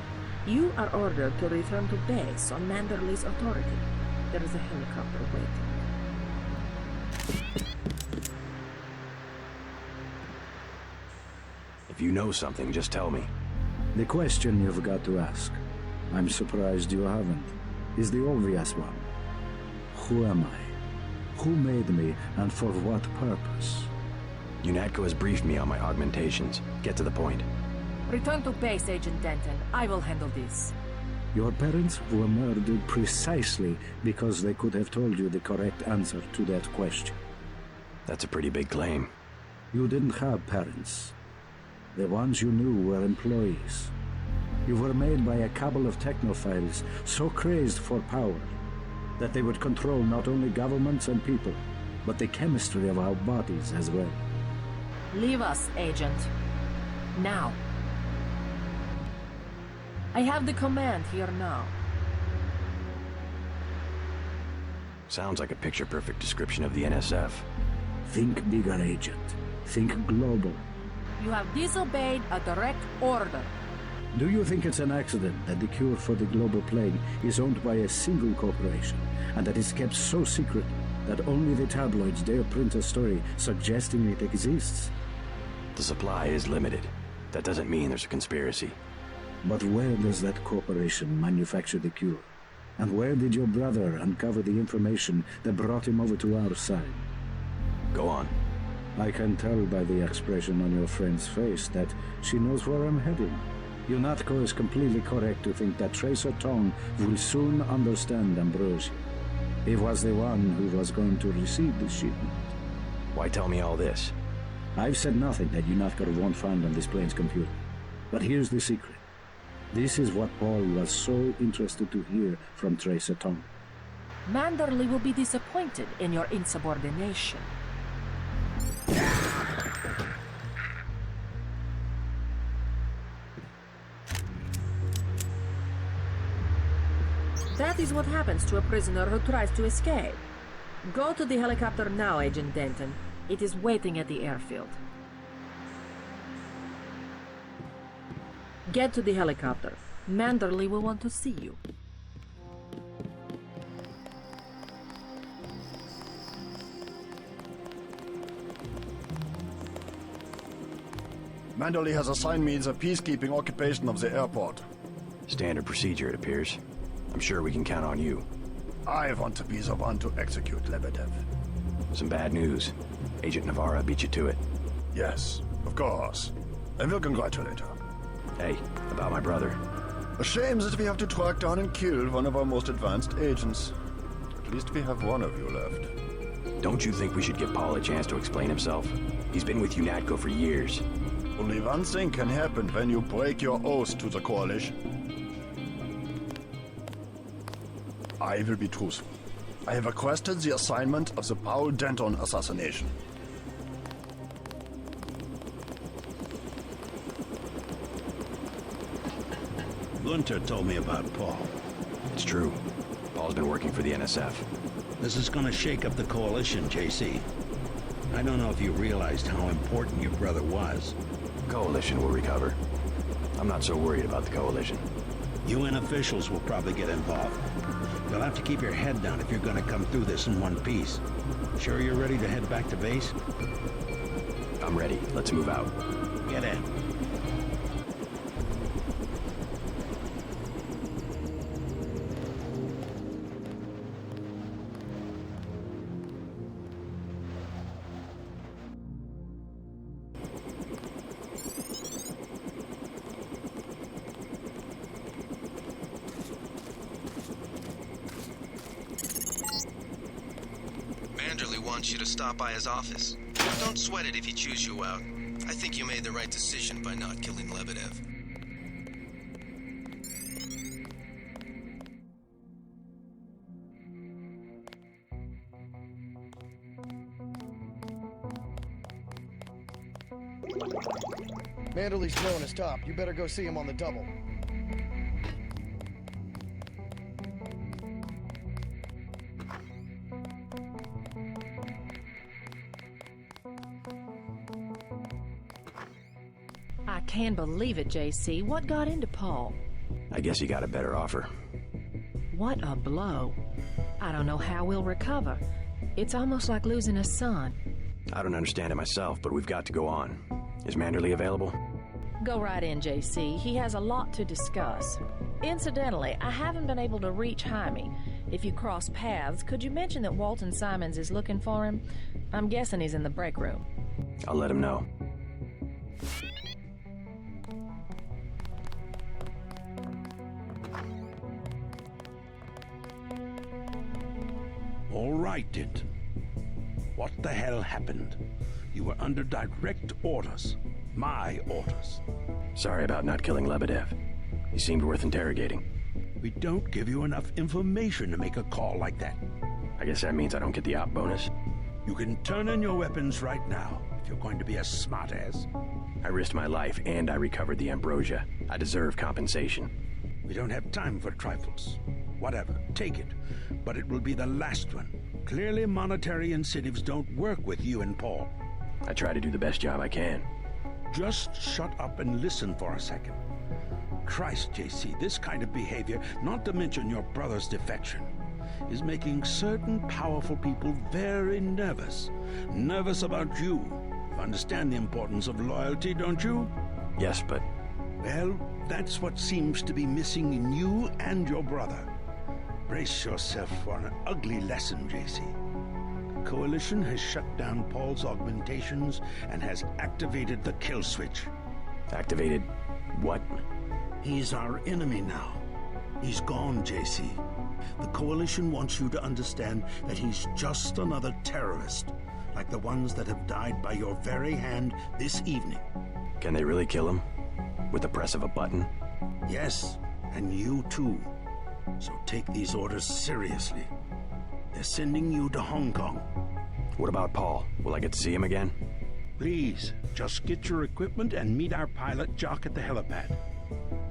you are ordered to return to base on Manderley's authority. There is a helicopter waiting. If you know something, just tell me. The question you've got to ask, I'm surprised you haven't, is the obvious one. Who am I? Who made me, and for what purpose? UNATCO has briefed me on my augmentations. Get to the point. Return to base, Agent Denton. I will handle this. Your parents were murdered precisely because they could have told you the correct answer to that question. That's a pretty big claim. You didn't have parents. The ones you knew were employees. You were made by a cabal of technophiles so crazed for power that they would control not only governments and people, but the chemistry of our bodies as well. Leave us, Agent. Now. I have the command here now. Sounds like a picture-perfect description of the NSF. Think bigger, Agent. Think global. You have disobeyed a direct order. Do you think it's an accident that the cure for the global plague is owned by a single corporation, and that it's kept so secret that only the tabloids dare print a story suggesting it exists? The supply is limited. That doesn't mean there's a conspiracy. But where does that corporation manufacture the cure? And where did your brother uncover the information that brought him over to our side? Go on. I can tell by the expression on your friend's face that she knows where I'm heading. UNATCO is completely correct to think that Tracer Tong will soon understand Ambrosia. He was the one who was going to receive the shipment. Why tell me all this? I've said nothing that UNATCO won't find on this plane's computer. But here's the secret. This is what Paul was so interested to hear from Tracer Tong. Manderley will be disappointed in your insubordination. That is what happens to a prisoner who tries to escape. Go to the helicopter now, Agent Denton. It is waiting at the airfield. Get to the helicopter. Manderley will want to see you. Manderley has assigned me the peacekeeping occupation of the airport. Standard procedure, it appears. I'm sure we can count on you. I want to be the one to execute Lebedev. Some bad news. Agent Navarra beat you to it. Yes, of course. I will congratulate her. Hey, about my brother. A shame that we have to track down and kill one of our most advanced agents. At least we have one of you left. Don't you think we should give Paul a chance to explain himself? He's been with UNATCO for years. Only one thing can happen when you break your oath to the Coalition. I will be truthful. I have requested the assignment of the Paul Denton assassination. Gunter told me about Paul. It's true. Paul's been working for the NSF. This is gonna shake up the Coalition, JC. I don't know if you realized how important your brother was. Coalition will recover. I'm not so worried about the Coalition. UN officials will probably get involved. You'll have to keep your head down if you're gonna come through this in one piece. Sure you're ready to head back to base? I'm ready. Let's move out. Get in. Manderley wants you to stop by his office. Don't sweat it if he chews you out. I think you made the right decision by not killing Lebedev. Manderley's blowing his top. You better go see him on the double. I can't believe it, JC. What got into Paul? I guess he got a better offer. What a blow. I don't know how we'll recover. It's almost like losing a son. I don't understand it myself, but we've got to go on. Is Manderley available? Go right in, JC. He has a lot to discuss. Incidentally, I haven't been able to reach Jaime. If you cross paths, could you mention that Walton Simons is looking for him? I'm guessing he's in the break room. I'll let him know. All right, Denton. What the hell happened? You were under direct orders. My orders. Sorry about not killing Lebedev. He seemed worth interrogating. We don't give you enough information to make a call like that. I guess that means I don't get the op bonus. You can turn in your weapons right now, if you're going to be a smartass. I risked my life and I recovered the ambrosia. I deserve compensation. We don't have time for trifles. Whatever, take it. But it will be the last one. Clearly monetary incentives don't work with you and Paul. I try to do the best job I can. Just shut up and listen for a second. Christ, JC, this kind of behavior, not to mention your brother's defection, is making certain powerful people very nervous. Nervous about you. You understand the importance of loyalty, don't you? Yes, but... Well, that's what seems to be missing in you and your brother. Brace yourself for an ugly lesson, JC. The Coalition has shut down Paul's augmentations and has activated the kill switch. Activated what? He's our enemy now. He's gone, JC. The Coalition wants you to understand that he's just another terrorist, like the ones that have died by your very hand this evening. Can they really kill him? With the press of a button? Yes, and you too. So take these orders seriously. They're sending you to Hong Kong. What about Paul? Will I get to see him again? Please, just get your equipment and meet our pilot, Jock, at the helipad.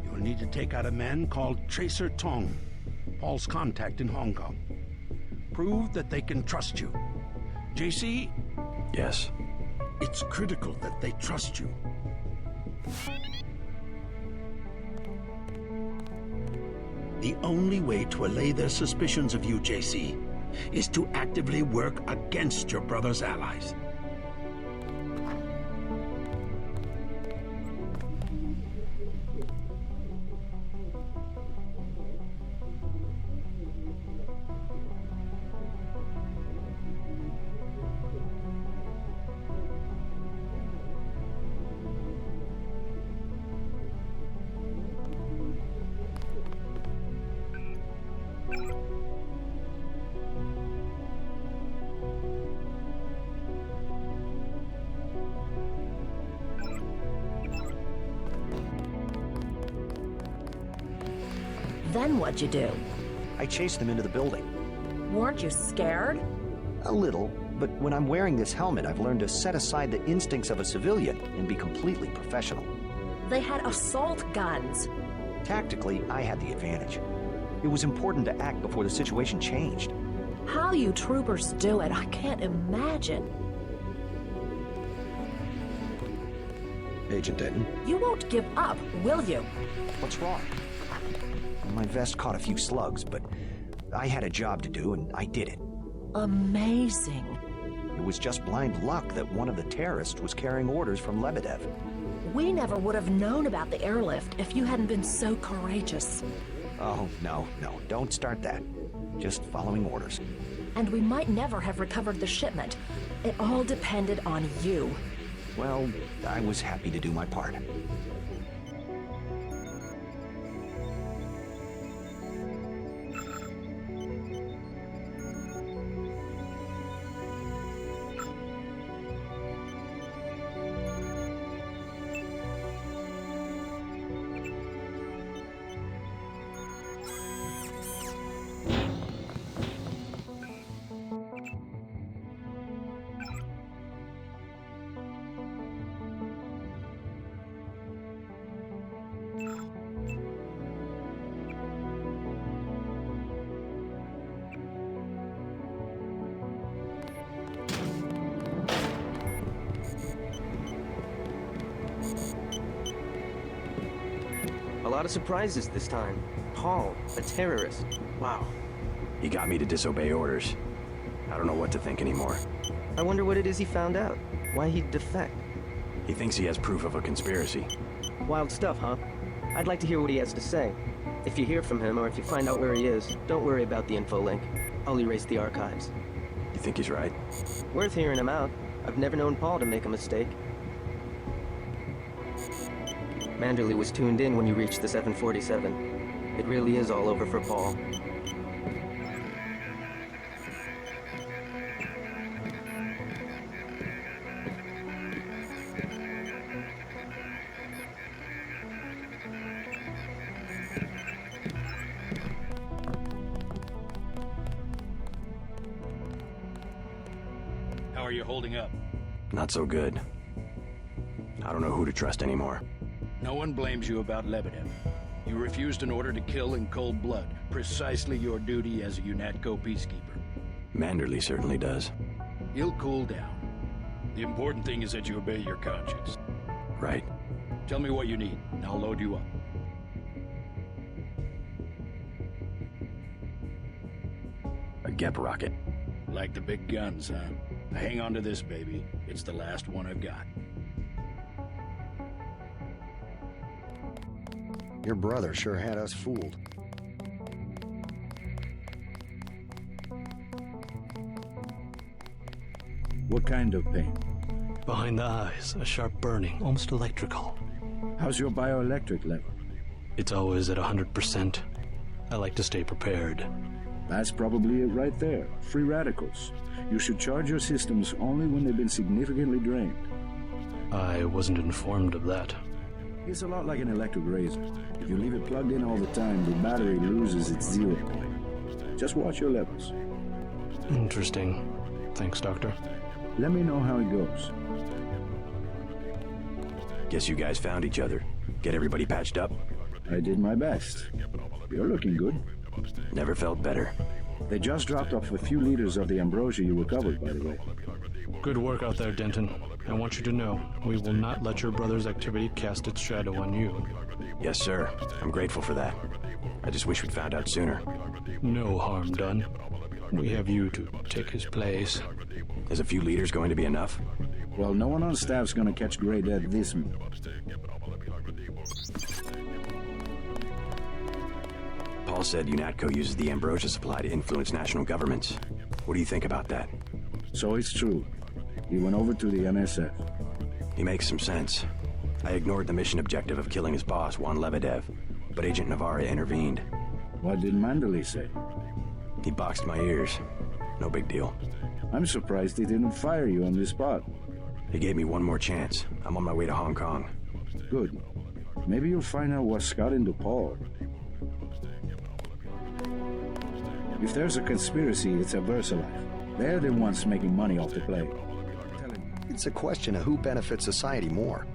You'll need to take out a man called Tracer Tong, Paul's contact in Hong Kong. Prove that they can trust you. JC? Yes. It's critical that they trust you. The only way to allay their suspicions of you, JC, is to actively work against your brother's allies. Then what'd you do? I chased them into the building. Weren't you scared? A little, but when I'm wearing this helmet, I've learned to set aside the instincts of a civilian and be completely professional. They had assault guns. Tactically, I had the advantage. It was important to act before the situation changed. How you troopers do it, I can't imagine. Agent Denton? You won't give up, will you? What's wrong? My vest caught a few slugs, but I had a job to do, and I did it. Amazing. It was just blind luck that one of the terrorists was carrying orders from Lebedev. We never would have known about the airlift if you hadn't been so courageous. Oh, no, don't start that. Just following orders. And we might never have recovered the shipment. It all depended on you. Well, I was happy to do my part. A lot of surprises this time. Paul, a terrorist. Wow. He got me to disobey orders. I don't know what to think anymore. I wonder what it is he found out. Why he'd defect. He thinks he has proof of a conspiracy. Wild stuff, huh? I'd like to hear what he has to say. If you hear from him, or if you find out where he is, don't worry about the info link. I'll erase the archives. You think he's right? Worth hearing him out. I've never known Paul to make a mistake. Manderley was tuned in when you reached the 747. It really is all over for Paul. How are you holding up? Not so good. I don't know who to trust anymore. No one blames you about Lebedev. You refused an order to kill in cold blood, precisely your duty as a UNATCO peacekeeper. Manderley certainly does. He'll cool down. The important thing is that you obey your conscience. Right. Tell me what you need, and I'll load you up. A Gep rocket. Like the big guns, huh? Hang on to this, baby. It's the last one I've got. Your brother sure had us fooled. What kind of pain? Behind the eyes, a sharp burning, almost electrical. How's your bioelectric level? It's always at 100%. I like to stay prepared. That's probably it right there. Free radicals. You should charge your systems only when they've been significantly drained. I wasn't informed of that. It's a lot like an electric razor. If you leave it plugged in all the time, the battery loses its 0 point. Just watch your levels. Interesting. Thanks, Doctor. Let me know how it goes. Guess you guys found each other. Get everybody patched up? I did my best. You're looking good. Never felt better. They just dropped off a few liters of the ambrosia you recovered, by the way. Good work out there, Denton. I want you to know, we will not let your brother's activity cast its shadow on you. Yes, sir. I'm grateful for that. I just wish we'd found out sooner. No harm done. We have you to take his place. Is a few liters going to be enough? Well, no one on staff's gonna catch Grey Dead this minute. Paul said UNATCO uses the ambrosia supply to influence national governments. What do you think about that? So it's true. He went over to the NSF. He makes some sense. I ignored the mission objective of killing his boss, Juan Lebedev, but Agent Navarre intervened. What did Mandalay say? He boxed my ears. No big deal. I'm surprised he didn't fire you on the spot. He gave me one more chance. I'm on my way to Hong Kong. Good. Maybe you'll find out what's got into Paul. If there's a conspiracy, it's a VIII. They're the ones making money off the plague. It's a question of who benefits society more.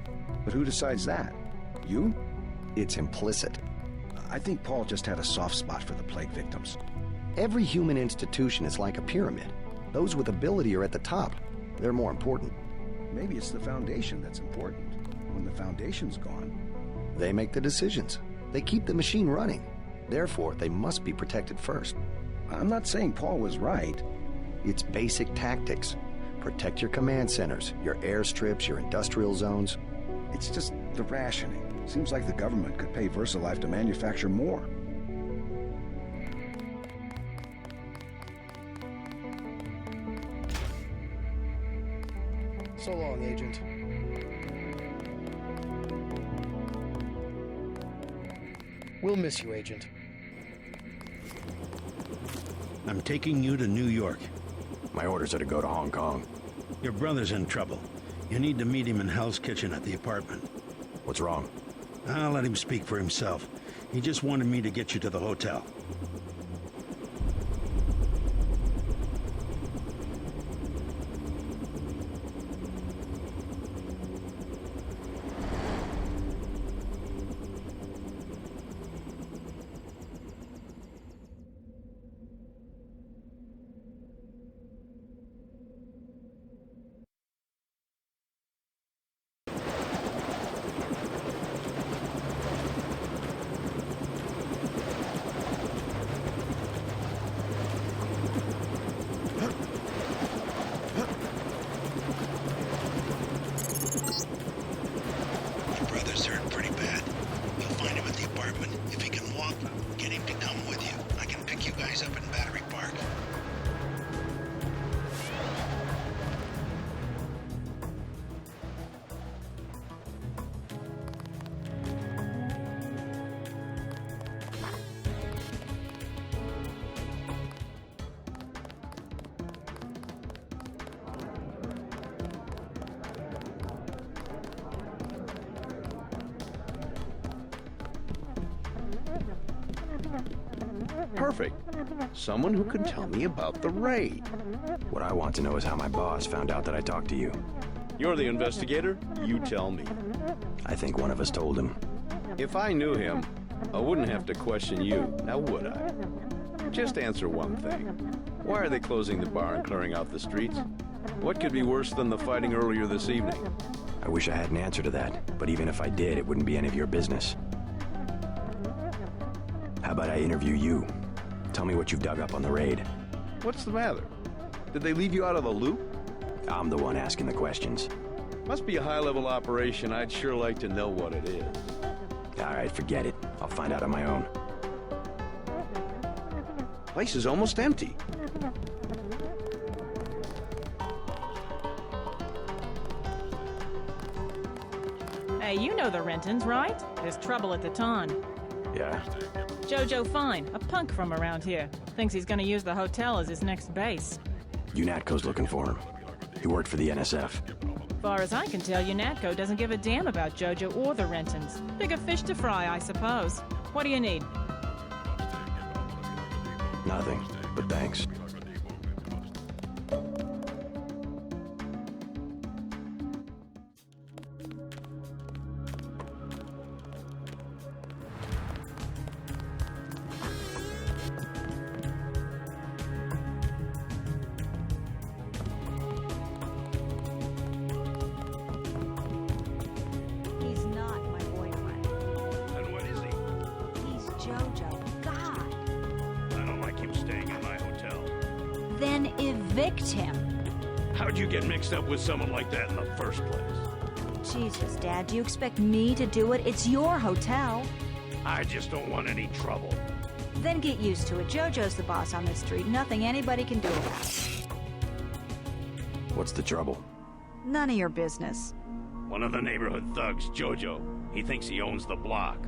But who decides that? You? It's implicit. I think Paul just had a soft spot for the plague victims. Every human institution is like a pyramid. Those with ability are at the top. They're more important. Maybe it's the Foundation that's important. When the Foundation's gone... They make the decisions. They keep the machine running. Therefore, they must be protected first. I'm not saying Paul was right. It's basic tactics. Protect your command centers, your airstrips, your industrial zones. It's just the rationing. Seems like the government could pay VersaLife to manufacture more. So long, Agent. We'll miss you, Agent. I'm taking you to New York. My orders are to go to Hong Kong. Your brother's in trouble. You need to meet him in Hell's Kitchen at the apartment. What's wrong? I'll let him speak for himself. He just wanted me to get you to the hotel. Perfect. Someone who can tell me about the raid. What I want to know is how my boss found out that I talked to you. You're the investigator. You tell me. I think one of us told him. If I knew him, I wouldn't have to question you, now would I? Just answer one thing. Why are they closing the bar and clearing out the streets? What could be worse than the fighting earlier this evening? I wish I had an answer to that, but even if I did, it wouldn't be any of your business. How about I interview you? Tell me what you've dug up on the raid. What's the matter? Did they leave you out of the loop? I'm the one asking the questions. Must be a high-level operation. I'd sure like to know what it is. All right, forget it. I'll find out on my own. Place is almost empty. Hey, you know the Rentons, right? There's trouble at the Ton. Yeah? Jojo Fine, a punk from around here. Thinks he's gonna use the hotel as his next base. UNATCO's looking for him. He worked for the NSF. Far as I can tell, UNATCO doesn't give a damn about Jojo or the Rentons. Bigger fish to fry, I suppose. What do you need? Nothing, but thanks. He's not my boyfriend. And what is he? He's Jojo. God. I don't like him staying in my hotel. Then evict him. How'd you get mixed up with someone like that in the first place? Jesus, Dad, do you expect me to do it? It's your hotel. I just don't want any trouble. Then get used to it. Jojo's the boss on this street. Nothing anybody can do about it. What's the trouble? None of your business. One of the neighborhood thugs, Jojo. He thinks he owns the block.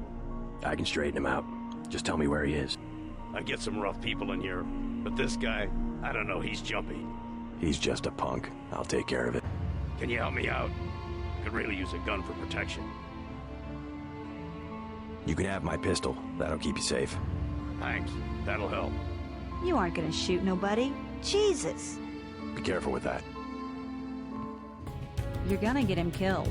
I can straighten him out. Just tell me where he is. I get some rough people in here, but this guy, I don't know, he's jumpy. He's just a punk. I'll take care of it. Can you help me out? Could really use a gun for protection. You can have my pistol. That'll keep you safe. Thanks. That'll help. You aren't gonna shoot nobody. Jesus. Be careful with that. You're gonna get him killed.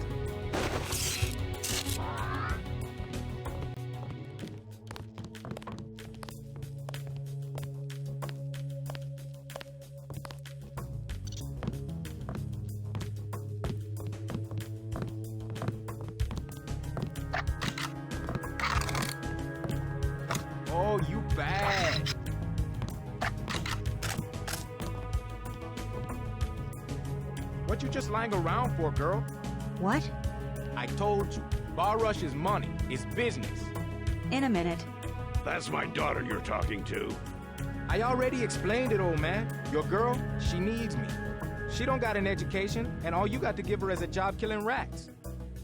Oh, you bad. What you just lying around for, girl? What? I told you, bar rush is money. It's business. In a minute. That's my daughter you're talking to. I already explained it, old man. Your girl, she needs me. She don't got an education, and all you got to give her is a job killing rats.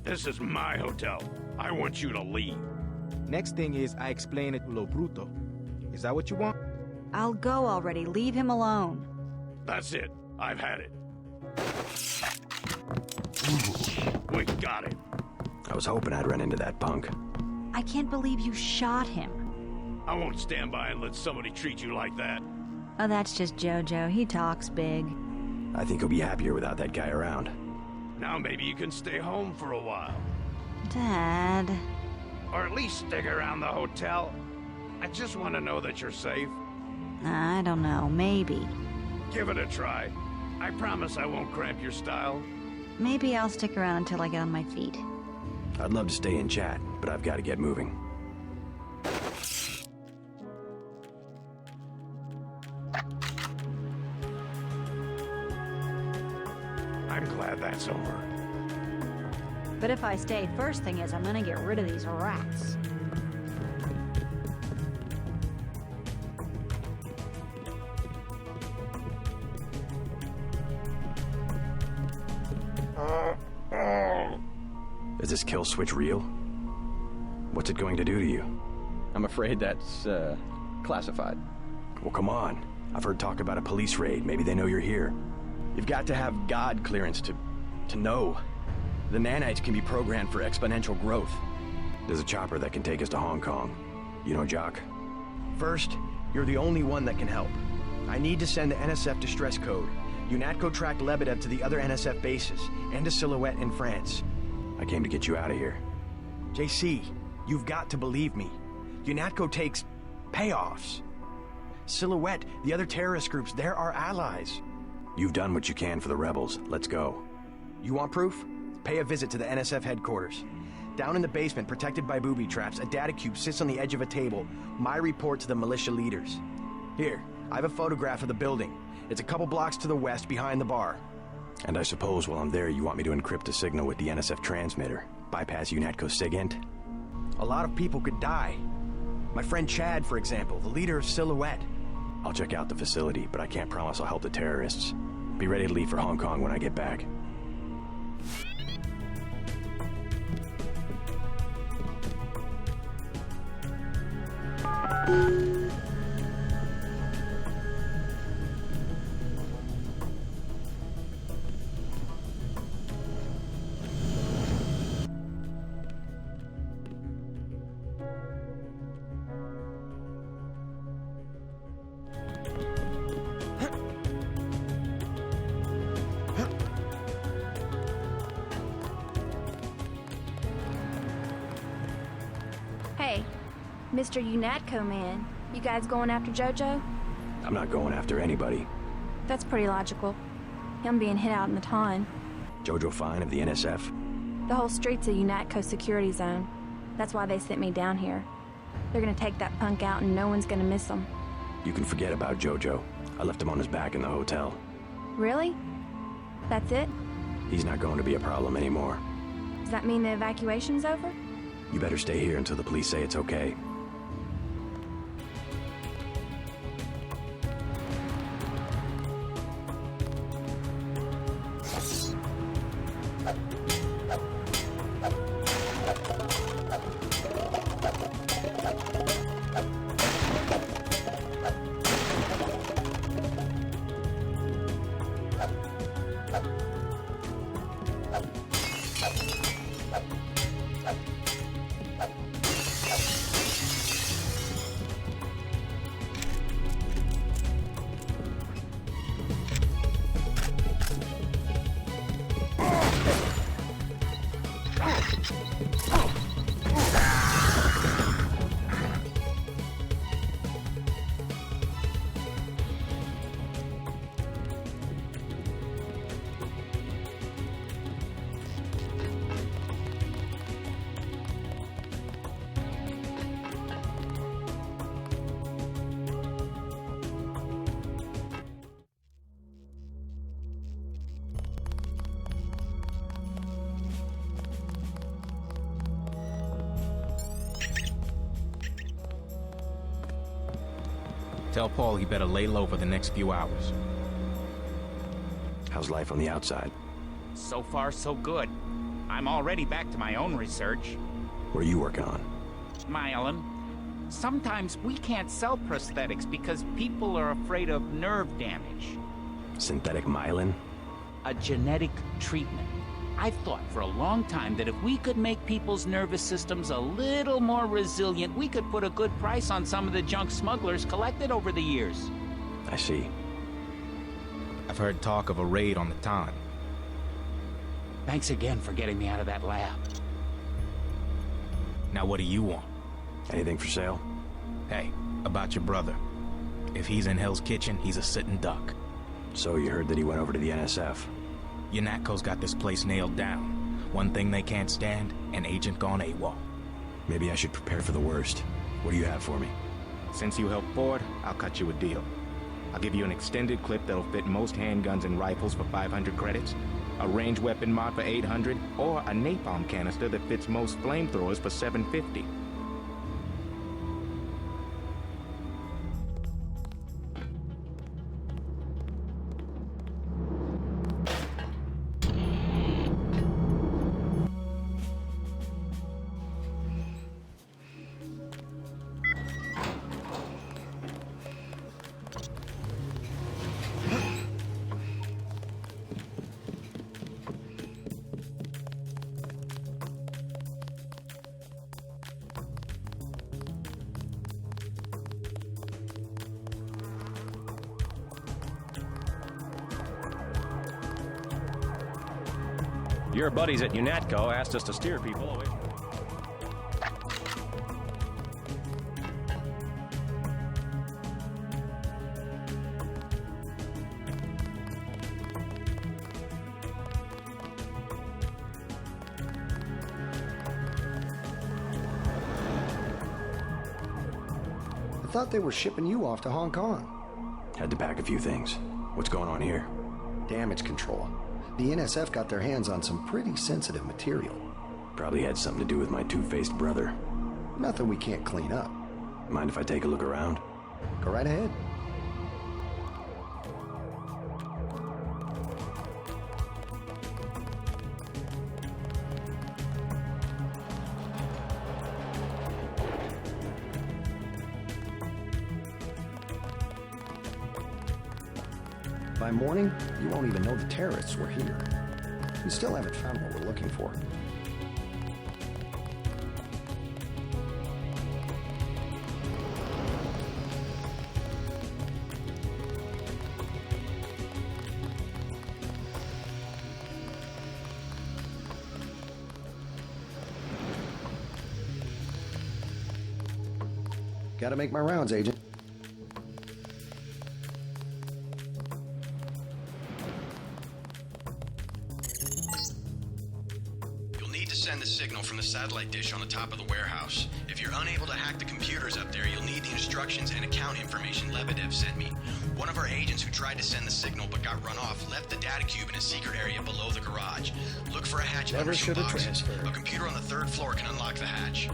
This is my hotel. I want you to leave. Next thing is I explain it lo bruto. Is that what you want? I'll go already. Leave him alone. That's it. I've had it. We got it. I was hoping I'd run into that punk. I can't believe you shot him. I won't stand by and let somebody treat you like that. Oh, that's just Jojo. He talks big. I think he'll be happier without that guy around. Now maybe you can stay home for a while. Dad. Or at least stick around the hotel. I just want to know that you're safe. I don't know. Maybe. Give it a try. I promise I won't cramp your style. Maybe I'll stick around until I get on my feet. I'd love to stay and chat, but I've got to get moving. I'm glad that's over. But if I stay, first thing is I'm gonna get rid of these rats. Is this kill switch real? What's it going to do to you? I'm afraid that's, classified. Well, come on. I've heard talk about a police raid. Maybe they know you're here. You've got to have God clearance to know. The nanites can be programmed for exponential growth. There's a chopper that can take us to Hong Kong. You know Jock? First, you're the only one that can help. I need to send the NSF distress code. UNATCO tracked Lebedev to the other NSF bases, and to Silhouette in France. I came to get you out of here. JC, you've got to believe me. UNATCO takes payoffs. Silhouette, the other terrorist groups, they're our allies. You've done what you can for the rebels. Let's go. You want proof? Pay a visit to the NSF headquarters. Down in the basement, protected by booby traps, a data cube sits on the edge of a table. My report to the militia leaders. Here, I have a photograph of the building. It's a couple blocks to the west, behind the bar. And I suppose while I'm there, you want me to encrypt a signal with the NSF transmitter. Bypass UNATCO SIGINT? A lot of people could die. My friend Chad, for example, the leader of Silhouette. I'll check out the facility, but I can't promise I'll help the terrorists. Be ready to leave for Hong Kong when I get back. Hey, Mr. UNATCO man, you guys going after JoJo? I'm not going after anybody. That's pretty logical. Him being hit out in the ton. Jojo Fine of the NSF? The whole street's a UNATCO security zone. That's why they sent me down here. They're gonna take that punk out and no one's gonna miss him. You can forget about Jojo. I left him on his back in the hotel. Really? That's it? He's not going to be a problem anymore. Does that mean the evacuation's over? You better stay here until the police say it's okay. Tell Paul he better lay low for the next few hours. How's life on the outside? So far, so good. I'm already back to my own research. What are you working on? Myelin. Sometimes we can't sell prosthetics because people are afraid of nerve damage. Synthetic myelin? A genetic treatment. I've thought for a long time that if we could make people's nervous systems a little more resilient, we could put a good price on some of the junk smugglers collected over the years. I see. I've heard talk of a raid on the town. Thanks again for getting me out of that lab. Now what do you want? Anything for sale? Hey, about your brother. If he's in Hell's Kitchen, he's a sitting duck. So you heard that he went over to the NSF? UNATCO's got this place nailed down. One thing they can't stand, an agent gone AWOL. Maybe I should prepare for the worst. What do you have for me? Since you helped Ford, I'll cut you a deal. I'll give you an extended clip that'll fit most handguns and rifles for 500 credits, a range weapon mod for 800, or a napalm canister that fits most flamethrowers for 750. Your buddies at UNATCO asked us to steer people away. I thought they were shipping you off to Hong Kong. Had to pack a few things. What's going on here? Damage control. The NSF got their hands on some pretty sensitive material. Probably had something to do with my two-faced brother. Nothing we can't clean up. Mind if I take a look around? Go right ahead. By morning, you won't even know the terrorists were here. We still haven't found what we're looking for. Gotta make my rounds, Agent. You'll need to send the signal from the satellite dish on the top of the warehouse. If you're unable to hack the computers up there, you'll need the instructions and account information Lebedev sent me. One of our agents who tried to send the signal but got run off left the data cube in a secret area below the garage. Look for a hatch Never under some should have boxes. transferred. A computer on the 3rd floor can unlock the hatch.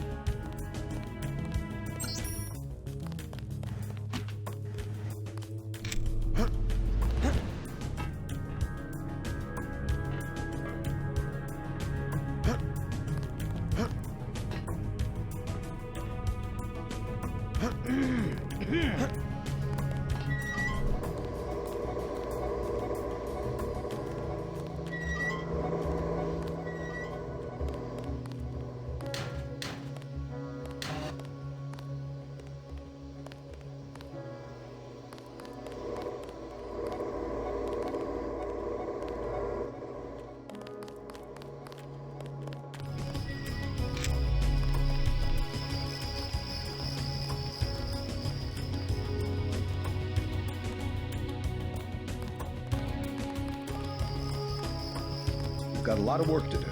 Got a lot of work to do.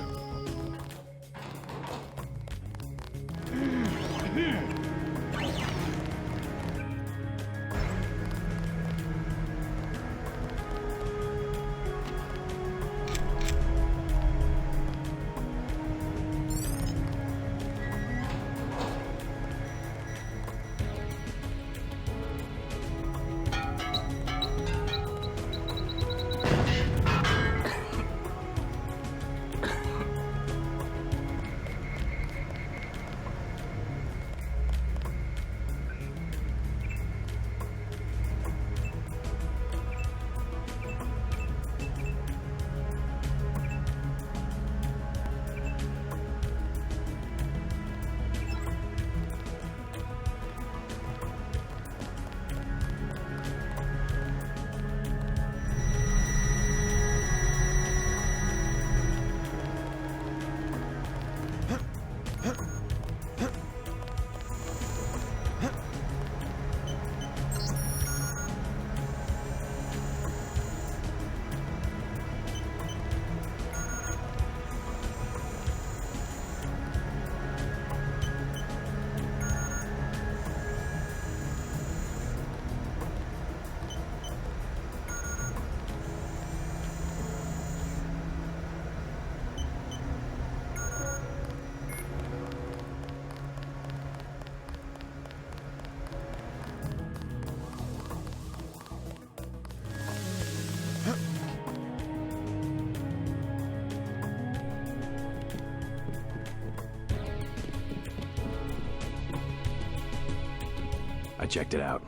I checked it out.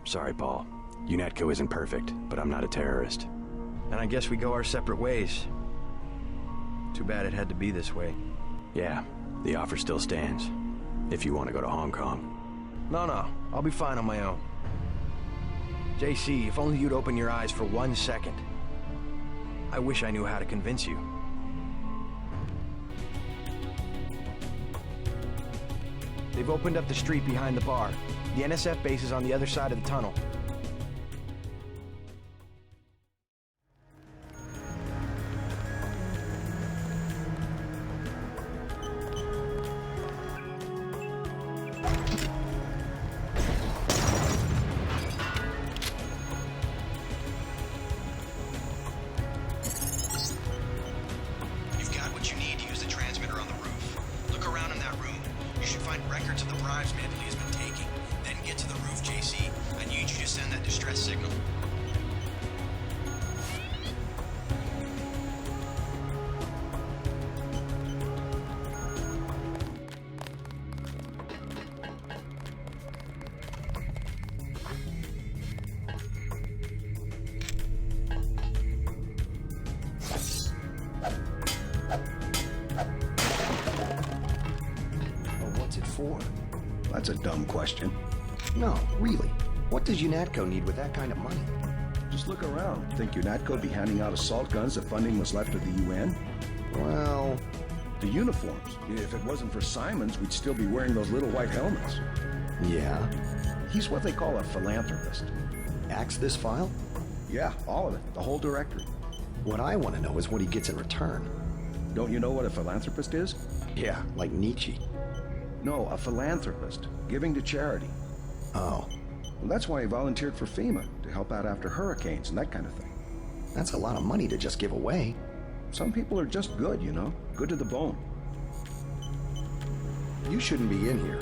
Sorry, Paul. UNATCO isn't perfect, but I'm not a terrorist. And I guess we go our separate ways. Too bad it had to be this way. Yeah, the offer still stands. If you want to go to Hong Kong. No, I'll be fine on my own. JC, if only you'd open your eyes for 1 second. I wish I knew how to convince you. They've opened up the street behind the bar. The NSF base is on the other side of the tunnel. get to the roof, JC, I need you to send that distress signal. That's a dumb question. No, really. What does UNATCO need with that kind of money? Just look around. Think UNATCO be handing out assault guns if funding was left to the UN? Well... The uniforms. If it wasn't for Simons, we'd still be wearing those little white helmets. Yeah? He's what they call a philanthropist. Axe this file? Yeah, all of it. The whole directory. What I want to know is what he gets in return. Don't you know what a philanthropist is? Yeah, like Nietzsche. No, a philanthropist. Giving to charity. Oh. Well, that's why he volunteered for FEMA, to help out after hurricanes and that kind of thing. That's a lot of money to just give away. Some people are just good, you know? Good to the bone. You shouldn't be in here.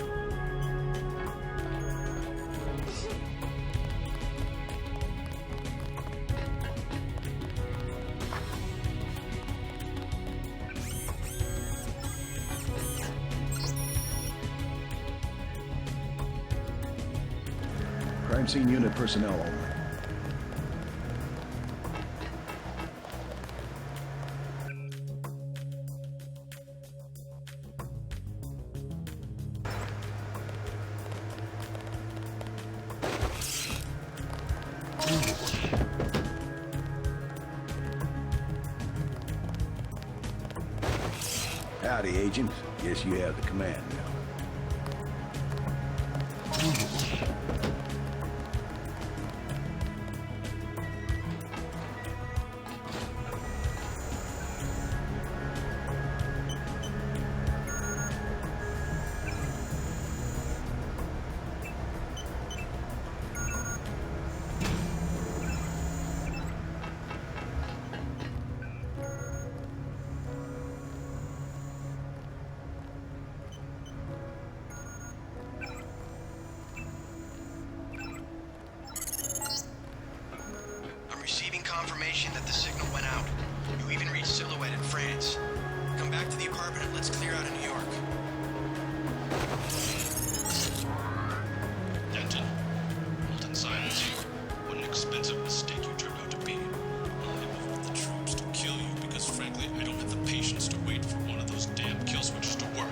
Crime scene unit personnel only. Howdy, Agent. Guess you have the command now. Confirmation that the signal went out. You even reached Silhouette in France. Come back to the apartment and let's clear out of New York. Denton, Walton Simons here. What an expensive mistake you turned out to be. I moved the troops to kill you because frankly I don't have the patience to wait for one of those damn kill switches to work.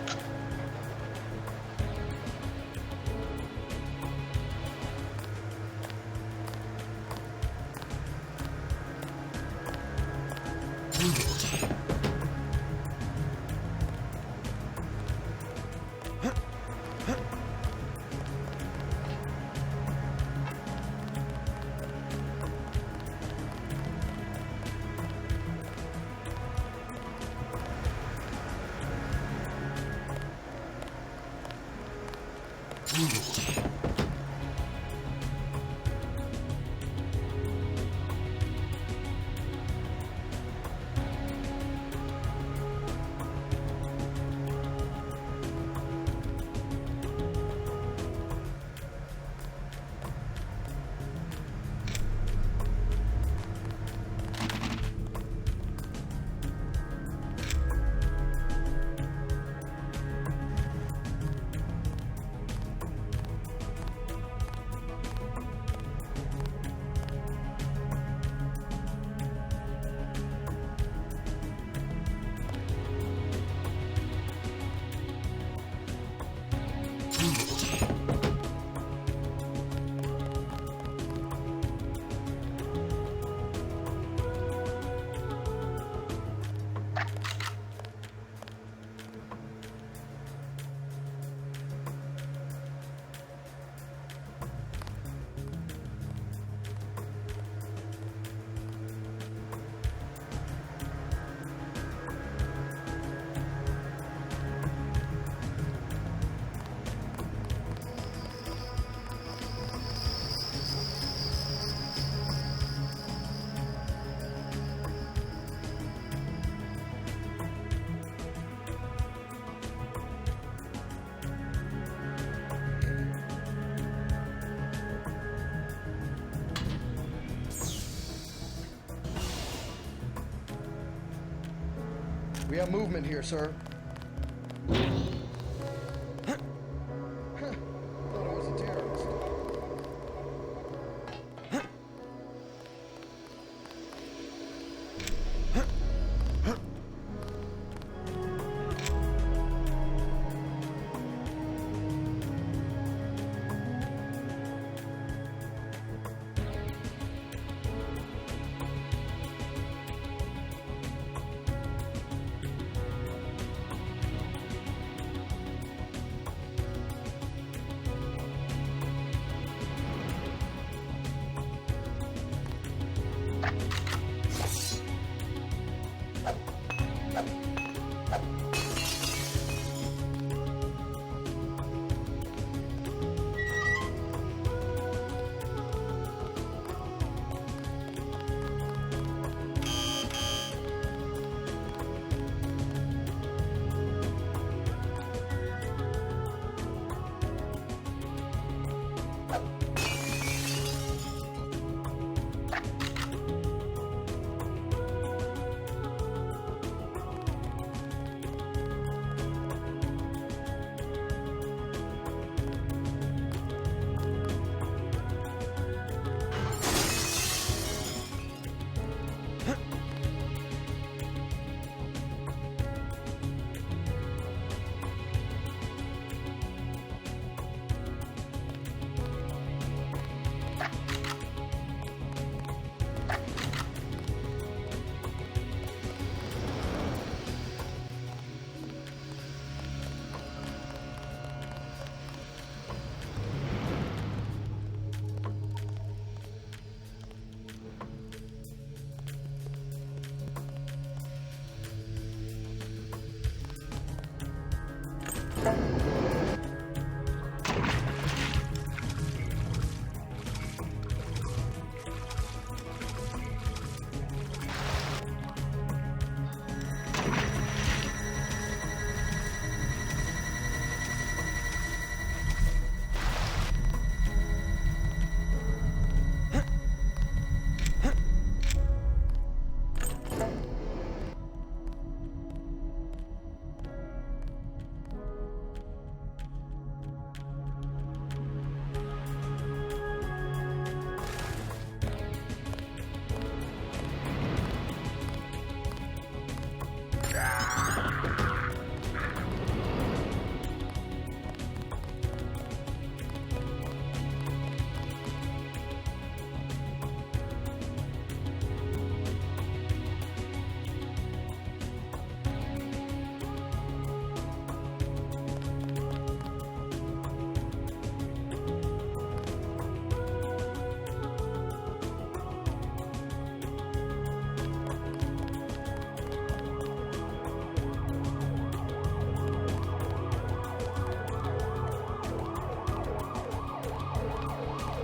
We have movement here, sir. Thought I was a terrorist.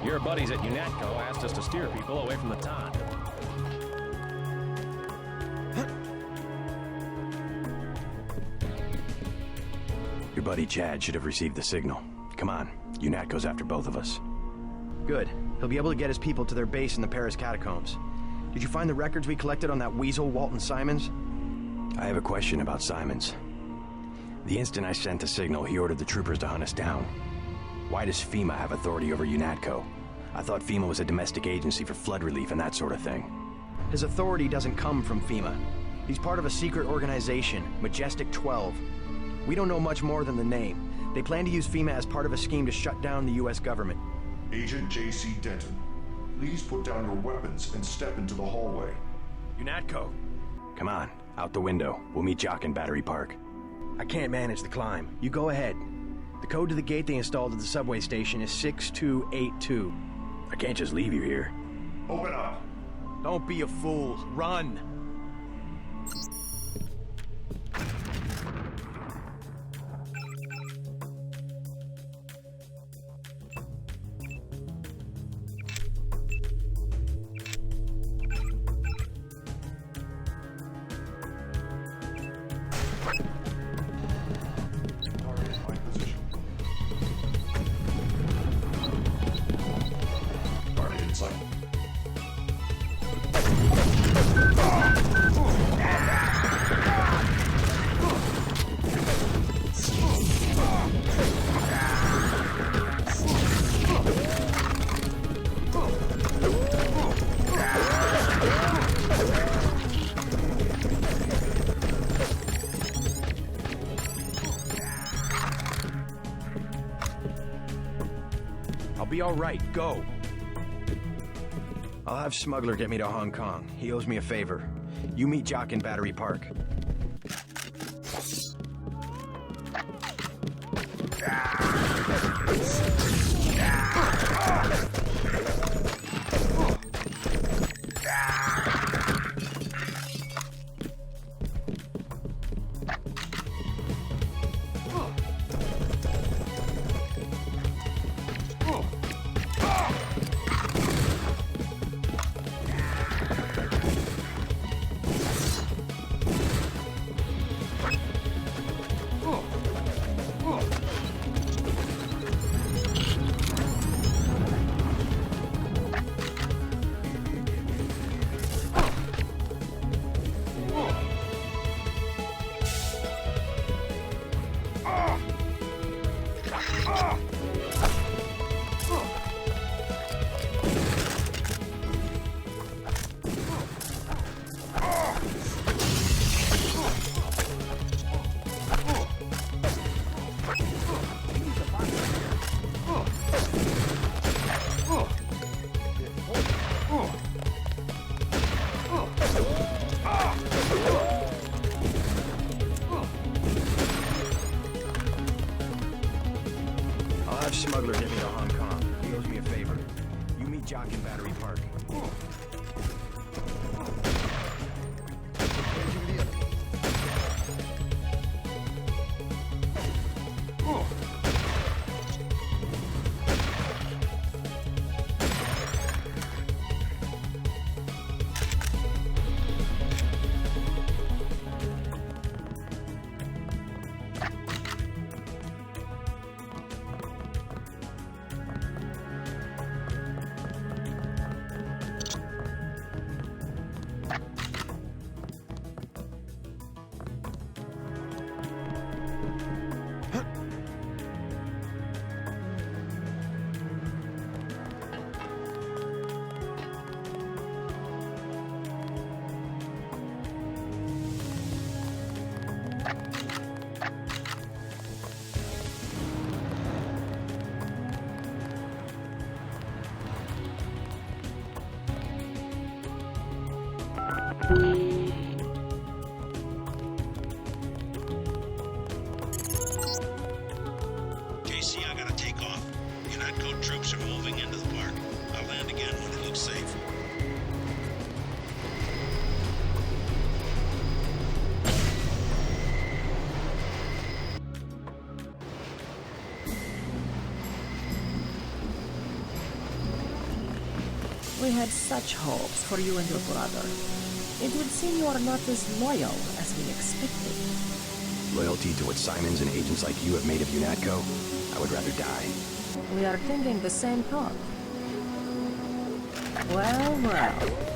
Your buddies at UNATCO asked us to steer people away from the Todd. Your buddy Chad should have received the signal. Come on, UNATCO's after both of us. Good. He'll be able to get his people to their base in the Paris catacombs. Did you find the records we collected on that weasel, Walton Simons? I have a question about Simons. The instant I sent the signal, he ordered the troopers to hunt us down. Why does FEMA have authority over UNATCO? I thought FEMA was a domestic agency for flood relief and that sort of thing. His authority doesn't come from FEMA. He's part of a secret organization, Majestic 12. We don't know much more than the name. They plan to use FEMA as part of a scheme to shut down the US government. Agent J.C. Denton, please put down your weapons and step into the hallway. UNATCO! Come on, out the window. We'll meet Jock in Battery Park. I can't manage the climb. You go ahead. The code to the gate they installed at the subway station is 6282. I can't just leave you here. Open up! Don't be a fool. Run! Inside. be all right. Go. I'll have Smuggler get me to Hong Kong. He owes me a favor. You meet Jock in Battery Park. Smuggler get me to Hong Kong. He owes me a favor. You meet Jock in Battery Park. JC, I gotta take off. UNATCO troops are moving into the park. I'll land again when it looks safe. We had such hopes for you and your brother. It would seem you are not as loyal as we expected. Loyalty to what Simons and agents like you have made of UNATCO? I would rather die. We are thinking the same thought. Well, well.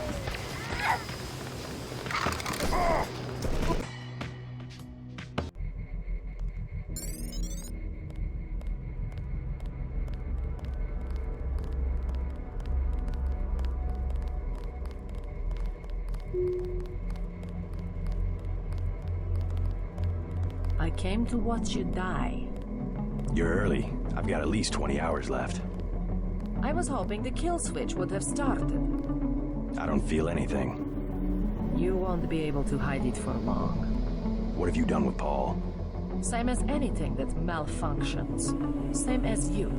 I came to watch you die. You're early. I've got at least 20 hours left. I was hoping the kill switch would have started. I don't feel anything. You won't be able to hide it for long. What have you done with Paul? Same as anything that malfunctions. Same as you.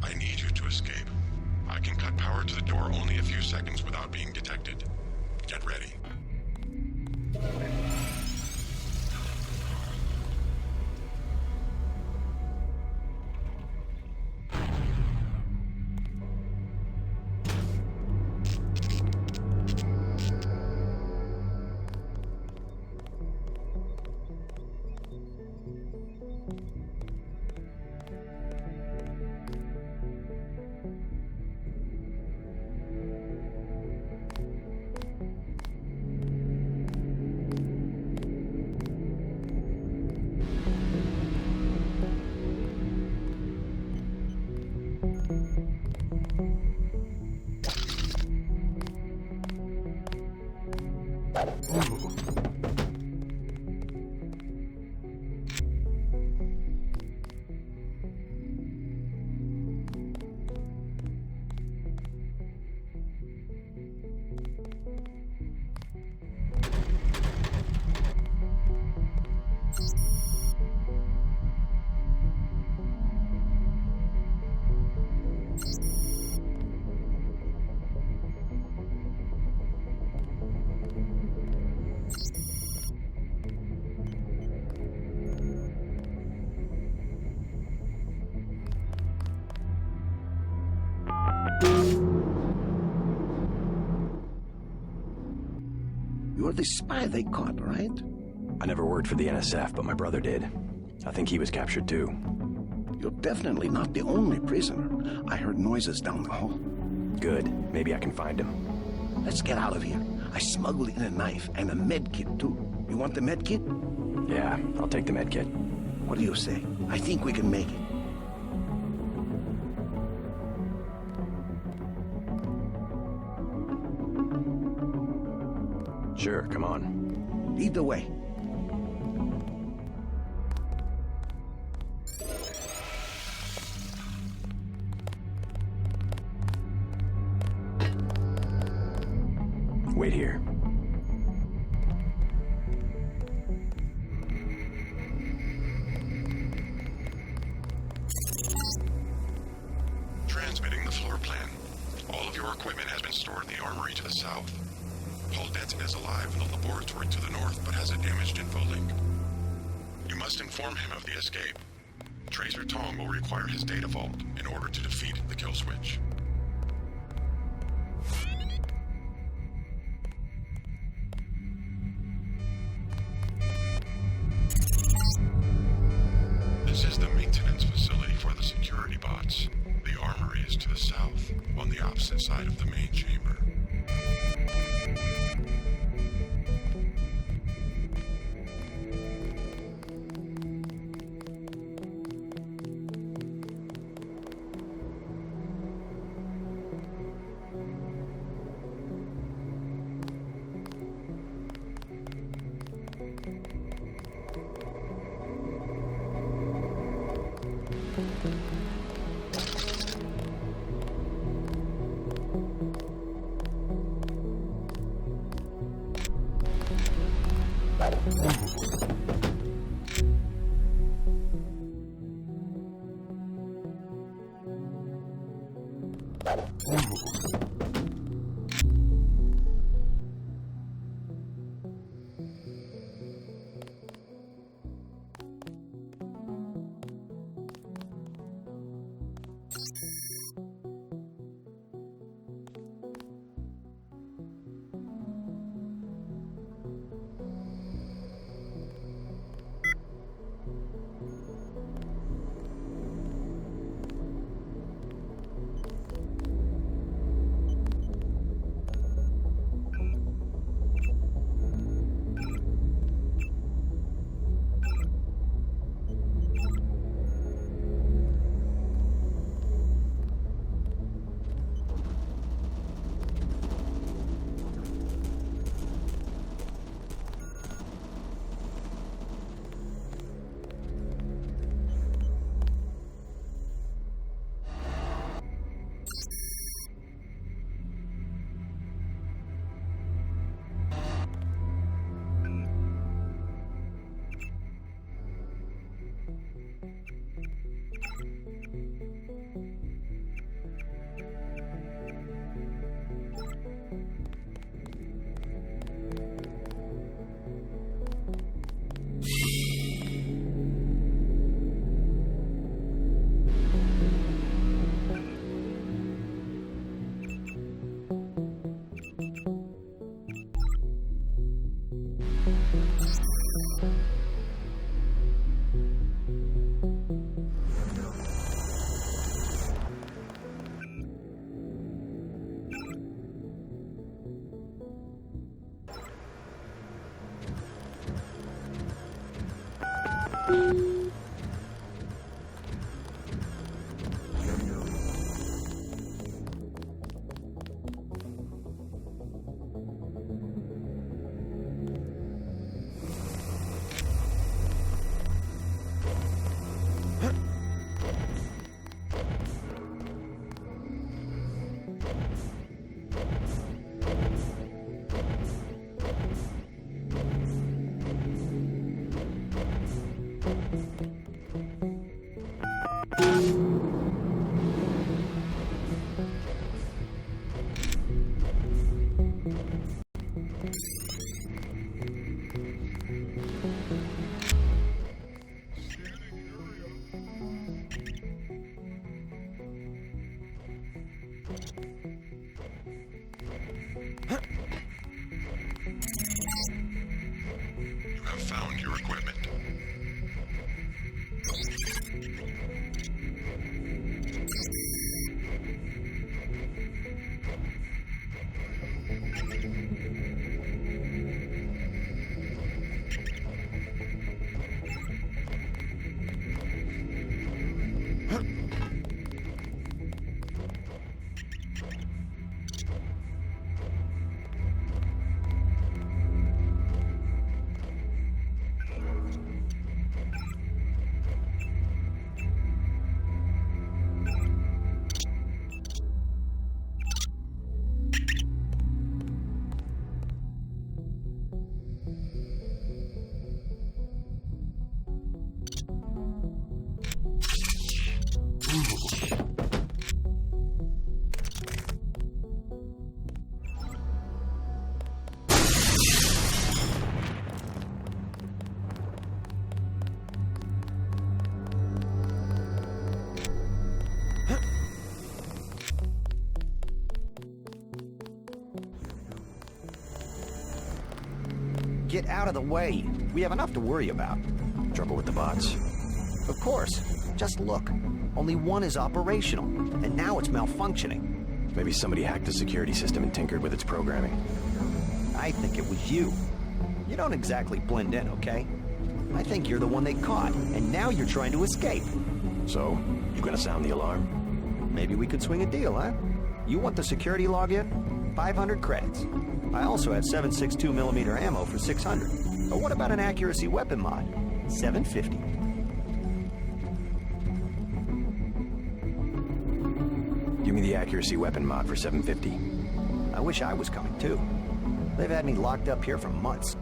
I need you to escape. I can cut power to the door only a few seconds without being detected. Get ready. the spy they caught, right? I never worked for the NSF, but my brother did. I think he was captured too. You're definitely not the only prisoner. I heard noises down the hall. Good. Maybe I can find him. Let's get out of here. I smuggled in a knife and a med kit too. You want the med kit? Yeah, I'll take the med kit. What do you say? I think we can make it. Sure, come on. Lead the way. Wait here. Transmitting the floor plan. All of your equipment has been stored in the armory to the south. Paul Denton is alive in the laboratory to the north, but has a damaged infolink. You must inform him of the escape. Tracer Tong will require his data vault in order to defeat the kill switch. This is the maintenance facility for the security bots. The armory is to the south, on the opposite side of the main chamber. Get out of the way. We have enough to worry about. Trouble with the bots? Of course. Just look. Only one is operational, and now it's malfunctioning. Maybe somebody hacked the security system and tinkered with its programming. I think it was you. You don't exactly blend in, okay? I think you're the one they caught, and now you're trying to escape. So, you gonna sound the alarm? Maybe we could swing a deal, huh? You want the security login? 500 credits. I also have 7.62mm ammo for 600. Or what about an accuracy weapon mod? 750. Give me the accuracy weapon mod for 750. I wish I was coming too. They've had me locked up here for months.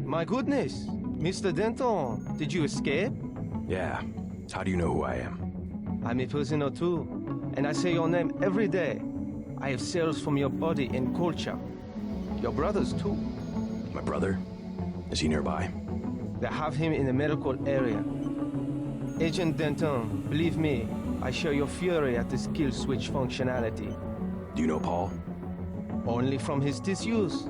My goodness, Mr. Denton, did you escape? Yeah. How do you know who I am? I'm a prisoner too, and I say your name every day. I have cells from your body and culture. Your brothers too. My brother? Is he nearby? They have him in the medical area. Agent Denton, believe me, I share your fury at this kill switch functionality. Do you know Paul? Only from his tissues.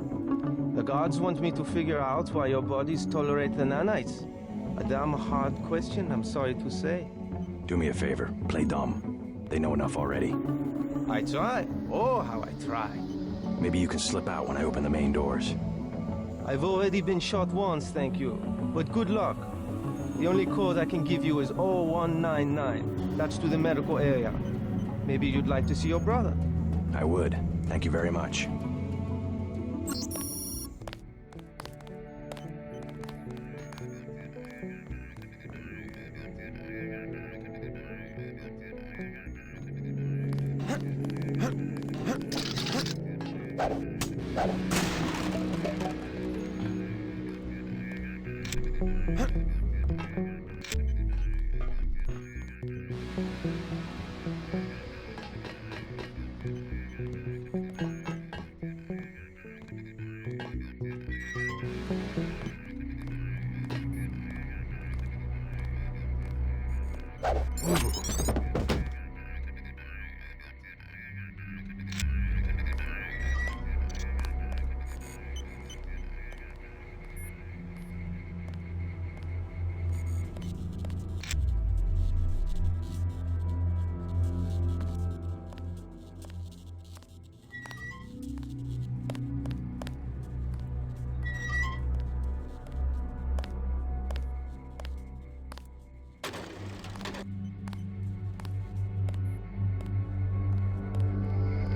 The gods want me to figure out why your bodies tolerate the nanites. A damn hard question, I'm sorry to say. Do me a favor, play dumb. They know enough already. I try. Oh, how I try. Maybe you can slip out when I open the main doors. I've already been shot once, thank you. But good luck. The only code I can give you is 0199. That's to the medical area. Maybe you'd like to see your brother. I would. Thank you very much.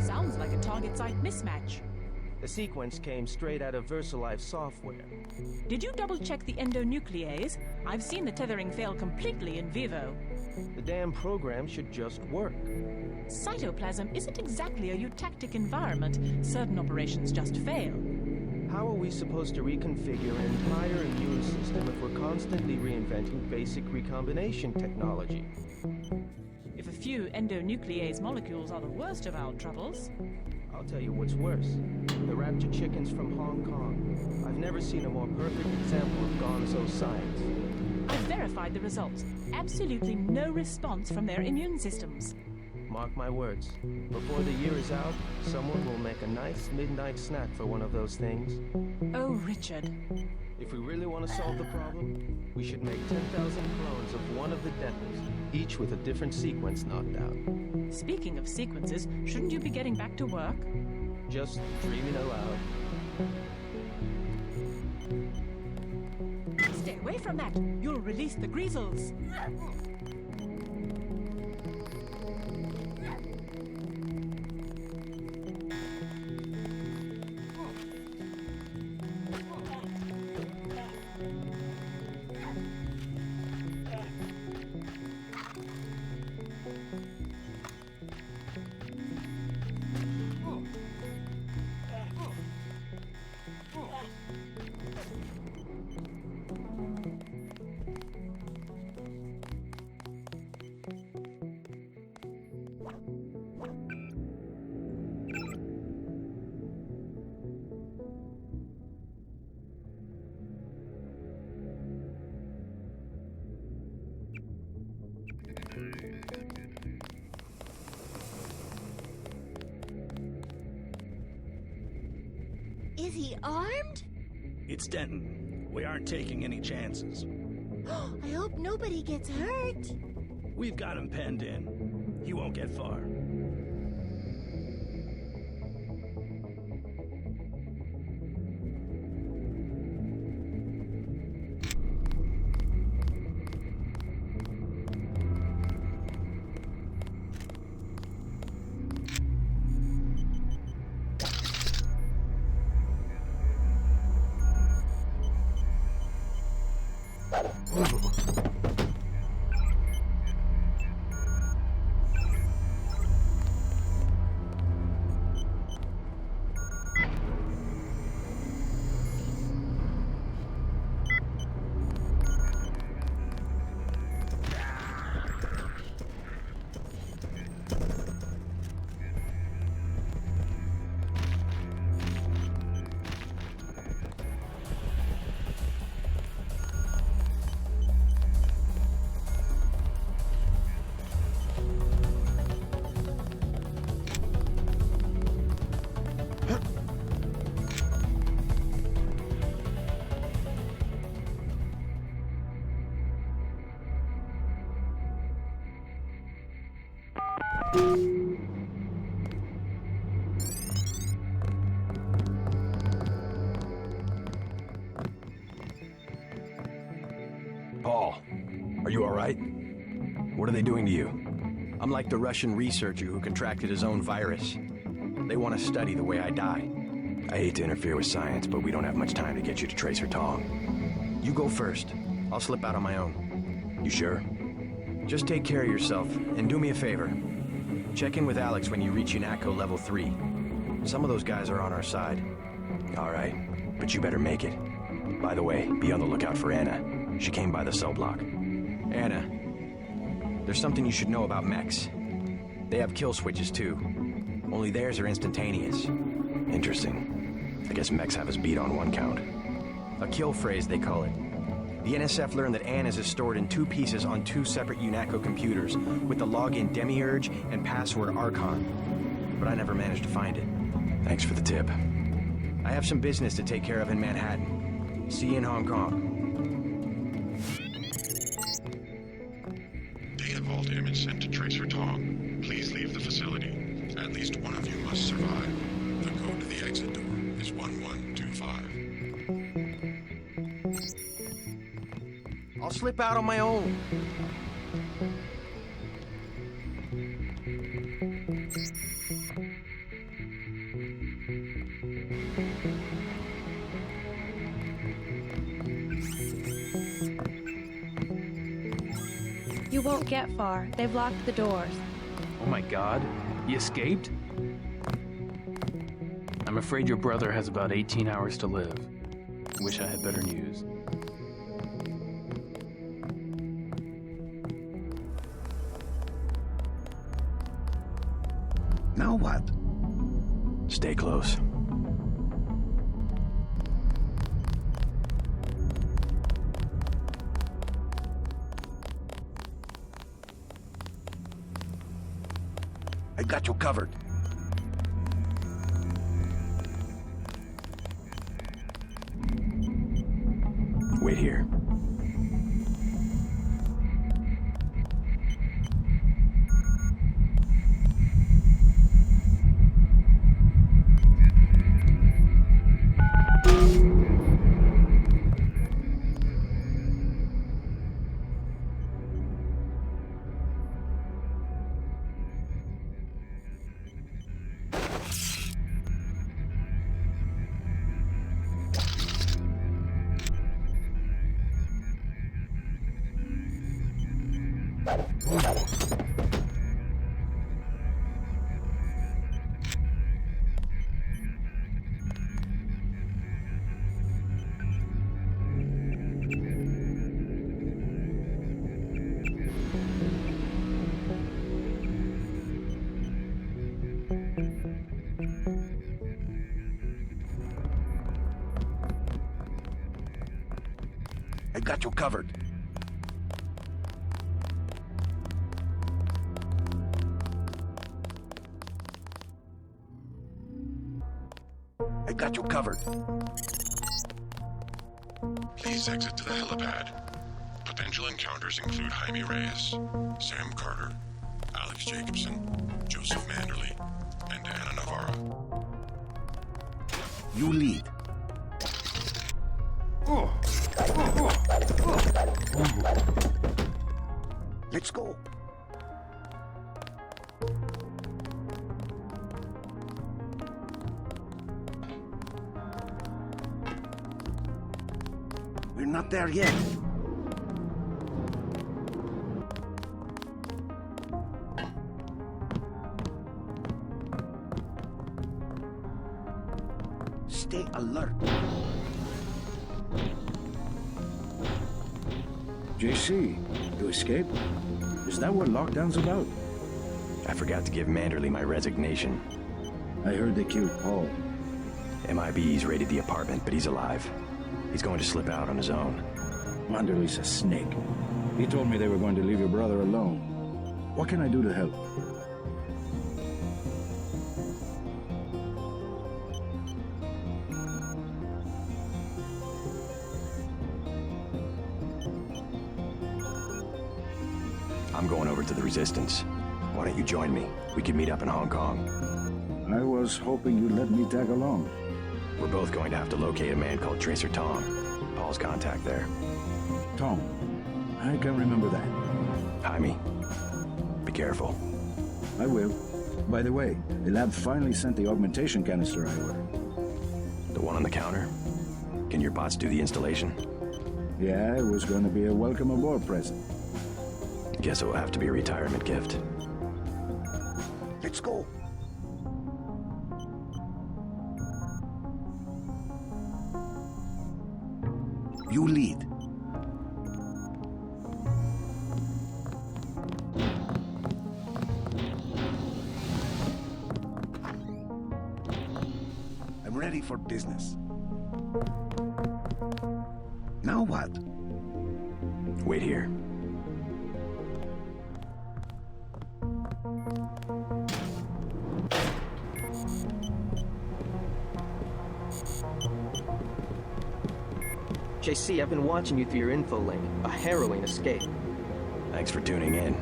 Sounds like a target site mismatch. The sequence came straight out of VersaLife software. Did you double-check the endonuclease? I've seen the tethering fail completely in vivo. The damn program should just work. Cytoplasm isn't exactly a eutactic environment. Certain operations just fail. How are we supposed to reconfigure an entire immune system if we're constantly reinventing basic recombination technology? If a few endonuclease molecules are the worst of our troubles... I'll tell you what's worse. The raptor chickens from Hong Kong. I've never seen a more perfect example of gonzo science. I've verified the results. Absolutely no response from their immune systems. Mark my words. Before the year is out, someone will make a nice midnight snack for one of those things. Oh, Richard. If we really want to solve the problem, we should make 10,000 clones of one of the Deathers, each with a different sequence knocked out. Speaking of sequences, shouldn't you be getting back to work? Just dreaming aloud. Stay away from that. You'll release the greasels. Is he armed? It's Denton. We aren't taking any chances. I hope nobody gets hurt. We've got him penned in. He won't get far. Paul, are you all right? What are they doing to you? I'm like the Russian researcher who contracted his own virus. They want to study the way I die. I hate to interfere with science, but we don't have much time to get you to Tracer Tong. You go first. I'll slip out on my own. You sure? Just take care of yourself, and do me a favor. Check in with Alex when you reach UNATCO Level 3. Some of those guys are on our side. All right, but you better make it. By the way, be on the lookout for Anna. She came by the cell block. Anna, there's something you should know about mechs. They have kill switches too. Only theirs are instantaneous. Interesting. I guess mechs have us beat on one count. A kill phrase, they call it. The NSF learned that Anna's is stored in 2 pieces on 2 separate UNATCO computers, with the login Demiurge and password Archon. But I never managed to find it. Thanks for the tip. I have some business to take care of in Manhattan. See you in Hong Kong. Data vault image sent to Tracer Tong. Please leave the facility. At least one of you must survive. The code to the exit door is 1125. I'll slip out on my own. You won't get far. They've locked the doors. Oh my god, he escaped? I'm afraid your brother has about 18 hours to live. Wish I had better news. Now what? Stay close. I got you covered. Wait here. I got you covered. I got you covered. Please exit to the helipad. Potential encounters include Jaime Reyes, Sam Carter, Alex Jacobson, Joseph Manderley, and Anna Navarro. You lead. Let's go. We're not there yet. Stay alert. JC, you escaped? Is that what lockdown's about? I forgot to give Manderley my resignation. I heard they killed Paul. MIB's raided the apartment, but he's alive. He's going to slip out on his own. Manderley's a snake. He told me they were going to leave your brother alone. What can I do to help? I'm going over to the Resistance. Why don't you join me? We can meet up in Hong Kong. I was hoping you'd let me tag along. We're both going to have to locate a man called Tracer Tom. Paul's contact there. Tom. I can remember that. Jaime, be careful. I will. By the way, the lab finally sent the augmentation canister I ordered. The one on the counter? Can your bots do the installation? Yeah, it was going to be a welcome aboard present. Guess it will have to be a retirement gift. Let's go. You lead. I'm ready for business. Now what? Wait here. JC, I've been watching you through your info link. A harrowing escape. Thanks for tuning in.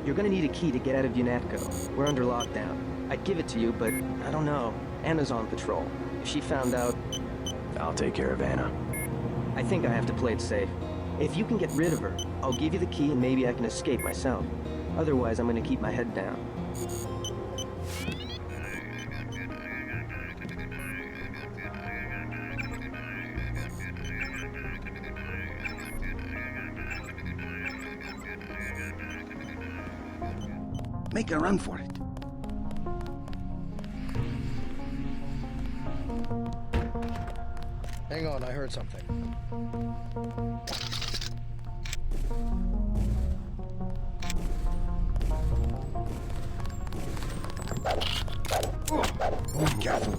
You're gonna need a key to get out of UNATCO. We're under lockdown. I'd give it to you, but I don't know. Anna's on patrol. If she found out... I'll take care of Anna. I think I have to play it safe. If you can get rid of her, I'll give you the key and maybe I can escape myself. Otherwise, I'm gonna keep my head down. Make a run for it. Hang on, I heard something. Careful.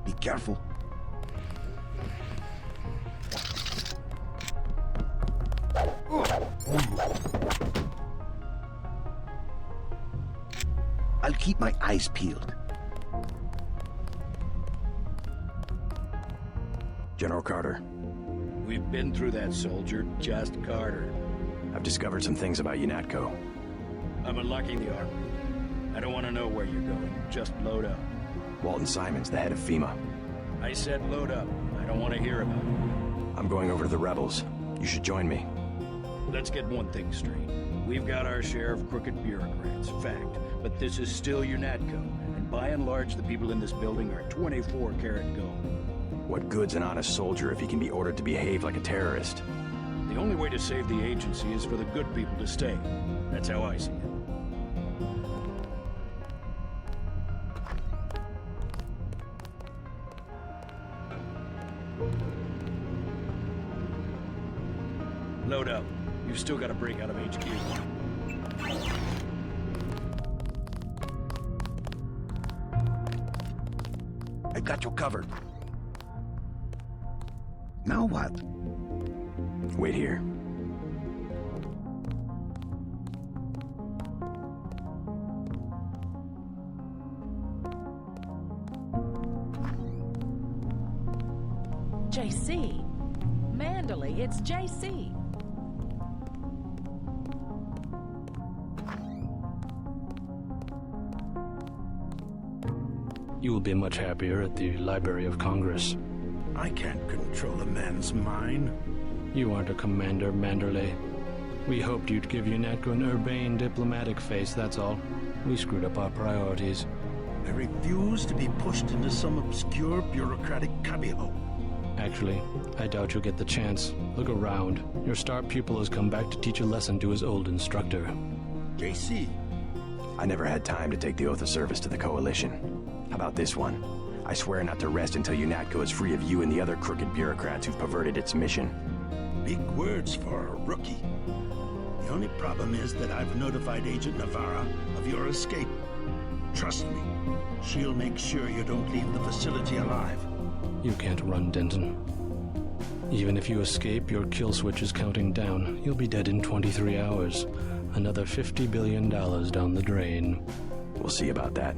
Be careful. I'll keep my eyes peeled. General Carter. We've been through that, soldier. Just Carter. I've discovered some things about UNATCO. I'm unlocking the armory. I don't want to know where you're going. Just load up. Walton Simon's the head of FEMA. I said load up. I don't want to hear about it. I'm going over to the rebels. You should join me. Let's get one thing straight. We've got our share of crooked bureaucrats, fact. But this is still UNATCO, and by and large the people in this building are 24-karat gold. What good's an honest soldier if he can be ordered to behave like a terrorist? The only way to save the agency is for the good people to stay. That's how I see it. Load up. You've still got to break out of HQ. I got you covered. Now what? Wait here. JC. Manderley, it's JC. You will be much happier at the Library of Congress. I can't control a man's mind. You aren't a commander, Manderley. We hoped you'd give UNATCO an urbane diplomatic face, that's all. We screwed up our priorities. I refuse to be pushed into some obscure bureaucratic cubbyhole. Actually, I doubt you'll get the chance. Look around. Your star pupil has come back to teach a lesson to his old instructor. JC. I never had time to take the oath of service to the Coalition. How about this one? I swear not to rest until UNATCO is free of you and the other crooked bureaucrats who've perverted its mission. Big words for a rookie. The only problem is that I've notified Agent Navarra of your escape. Trust me, she'll make sure you don't leave the facility alive. You can't run, Denton. Even if you escape, your kill switch is counting down. You'll be dead in 23 hours. Another $50 billion down the drain. We'll see about that.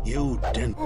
You didn't.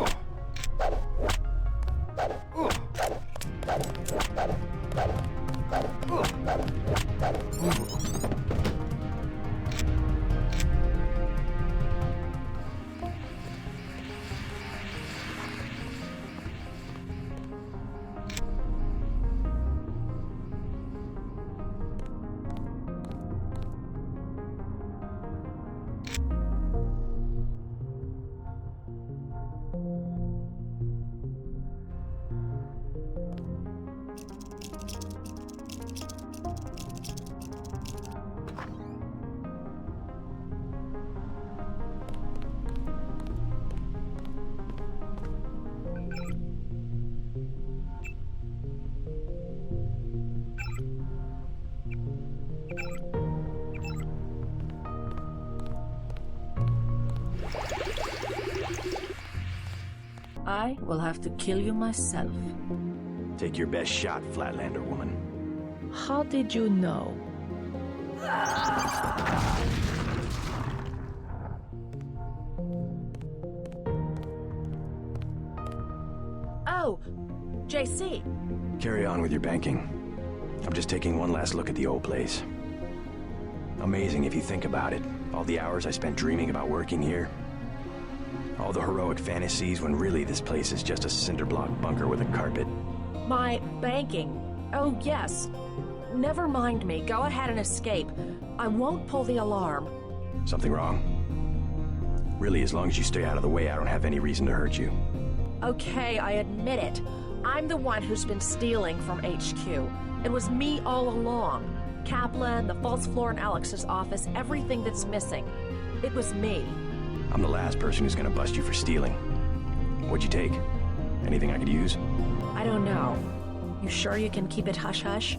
I will have to kill you myself. Take your best shot, Flatlander woman. How did you know? Oh, JC. Carry on with your banking. I'm just taking one last look at the old place. Amazing if you think about it. All the hours I spent dreaming about working here. All the heroic fantasies when really this place is just a cinder block bunker with a carpet. My banking. Oh, yes. Never mind me. Go ahead and escape. I won't pull the alarm. Something wrong? Really, as long as you stay out of the way, I don't have any reason to hurt you. Okay, I admit it. I'm the one who's been stealing from HQ. It was me all along. Kaplan, the false floor in Alex's office, everything that's missing. It was me. I'm the last person who's gonna bust you for stealing. What'd you take? Anything I could use? I don't know. You sure you can keep it hush-hush?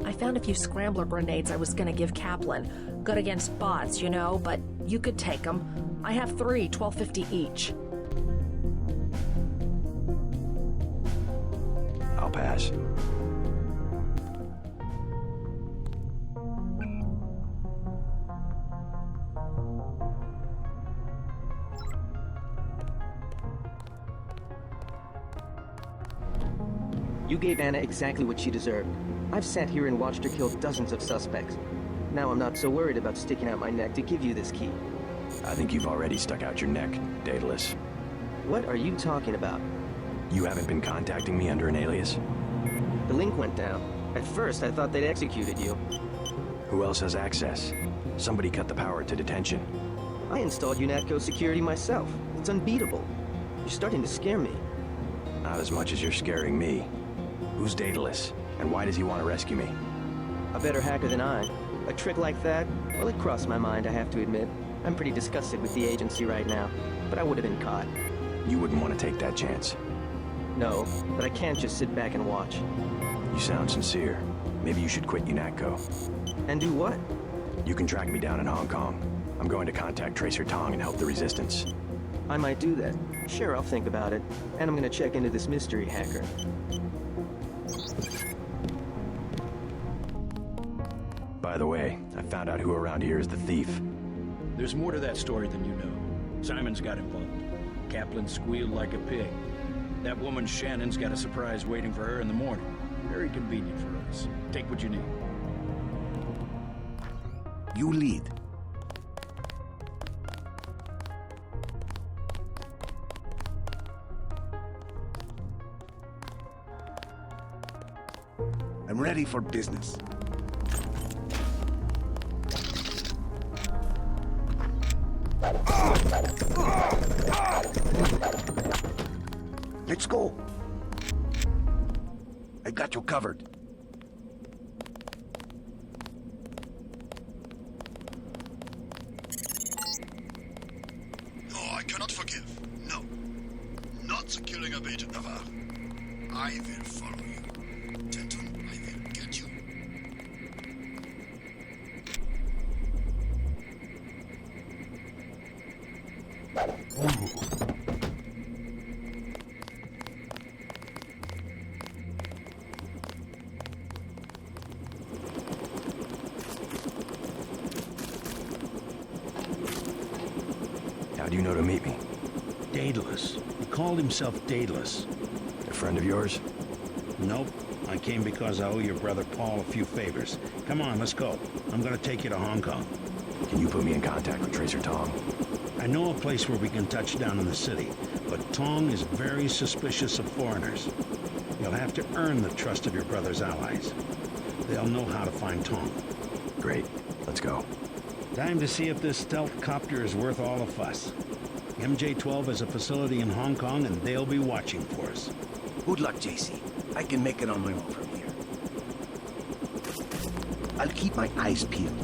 I found a few scrambler grenades I was gonna give Kaplan. Good against bots, you know, but you could take them. I have 3, $12.50 each. I'll pass. You gave Anna exactly what she deserved. I've sat here and watched her kill dozens of suspects. Now I'm not so worried about sticking out my neck to give you this key. I think you've already stuck out your neck, Daedalus. What are you talking about? You haven't been contacting me under an alias? The link went down. At first, I thought they'd executed you. Who else has access? Somebody cut the power to detention. I installed UNATCO security myself. It's unbeatable. You're starting to scare me. Not as much as you're scaring me. Who's Daedalus, and why does he want to rescue me? A better hacker than I. A trick like that? Well, it crossed my mind, I have to admit. I'm pretty disgusted with the agency right now, but I would have been caught. You wouldn't want to take that chance. No, but I can't just sit back and watch. You sound sincere. Maybe you should quit UNATCO. And do what? You can track me down in Hong Kong. I'm going to contact Tracer Tong and help the Resistance. I might do that. Sure, I'll think about it. And I'm gonna check into this mystery hacker. By the way, I found out who around here is the thief. There's more to that story than you know. Simon's got involved. Kaplan squealed like a pig. That woman Shannon's got a surprise waiting for her in the morning. Very convenient for us. Take what you need. You lead. I'm ready for business. Let's go. I got you covered. No, I cannot forgive. No. Not the killing of Agent Navarre. I will follow you. Denton, I will get you. How do you know to meet me? Daedalus. He called himself Daedalus. A friend of yours? Nope. I came because I owe your brother Paul a few favors. Come on, let's go. I'm gonna take you to Hong Kong. Can you put me in contact with Tracer Tong? I know a place where we can touch down in the city, but Tong is very suspicious of foreigners. You'll have to earn the trust of your brother's allies. They'll know how to find Tong. Great. Let's go. Time to see if this stealth copter is worth all the fuss. MJ-12 has a facility in Hong Kong, and they'll be watching for us. Good luck, JC. I can make it on my own from here. I'll keep my eyes peeled.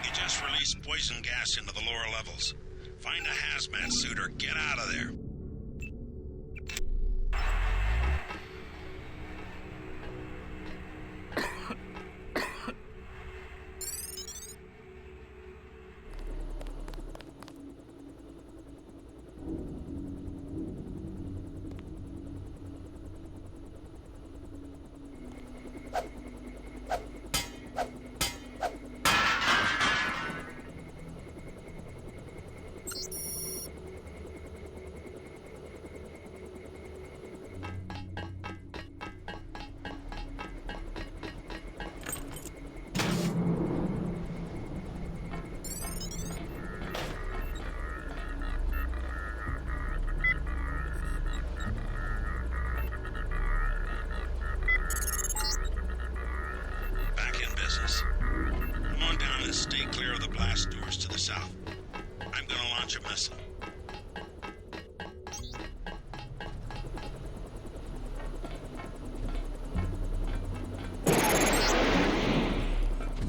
He just released poison gas into the lower levels. Find a hazmat suit or get out of there. Come on down and stay clear of the blast doors to the south. I'm gonna launch a missile.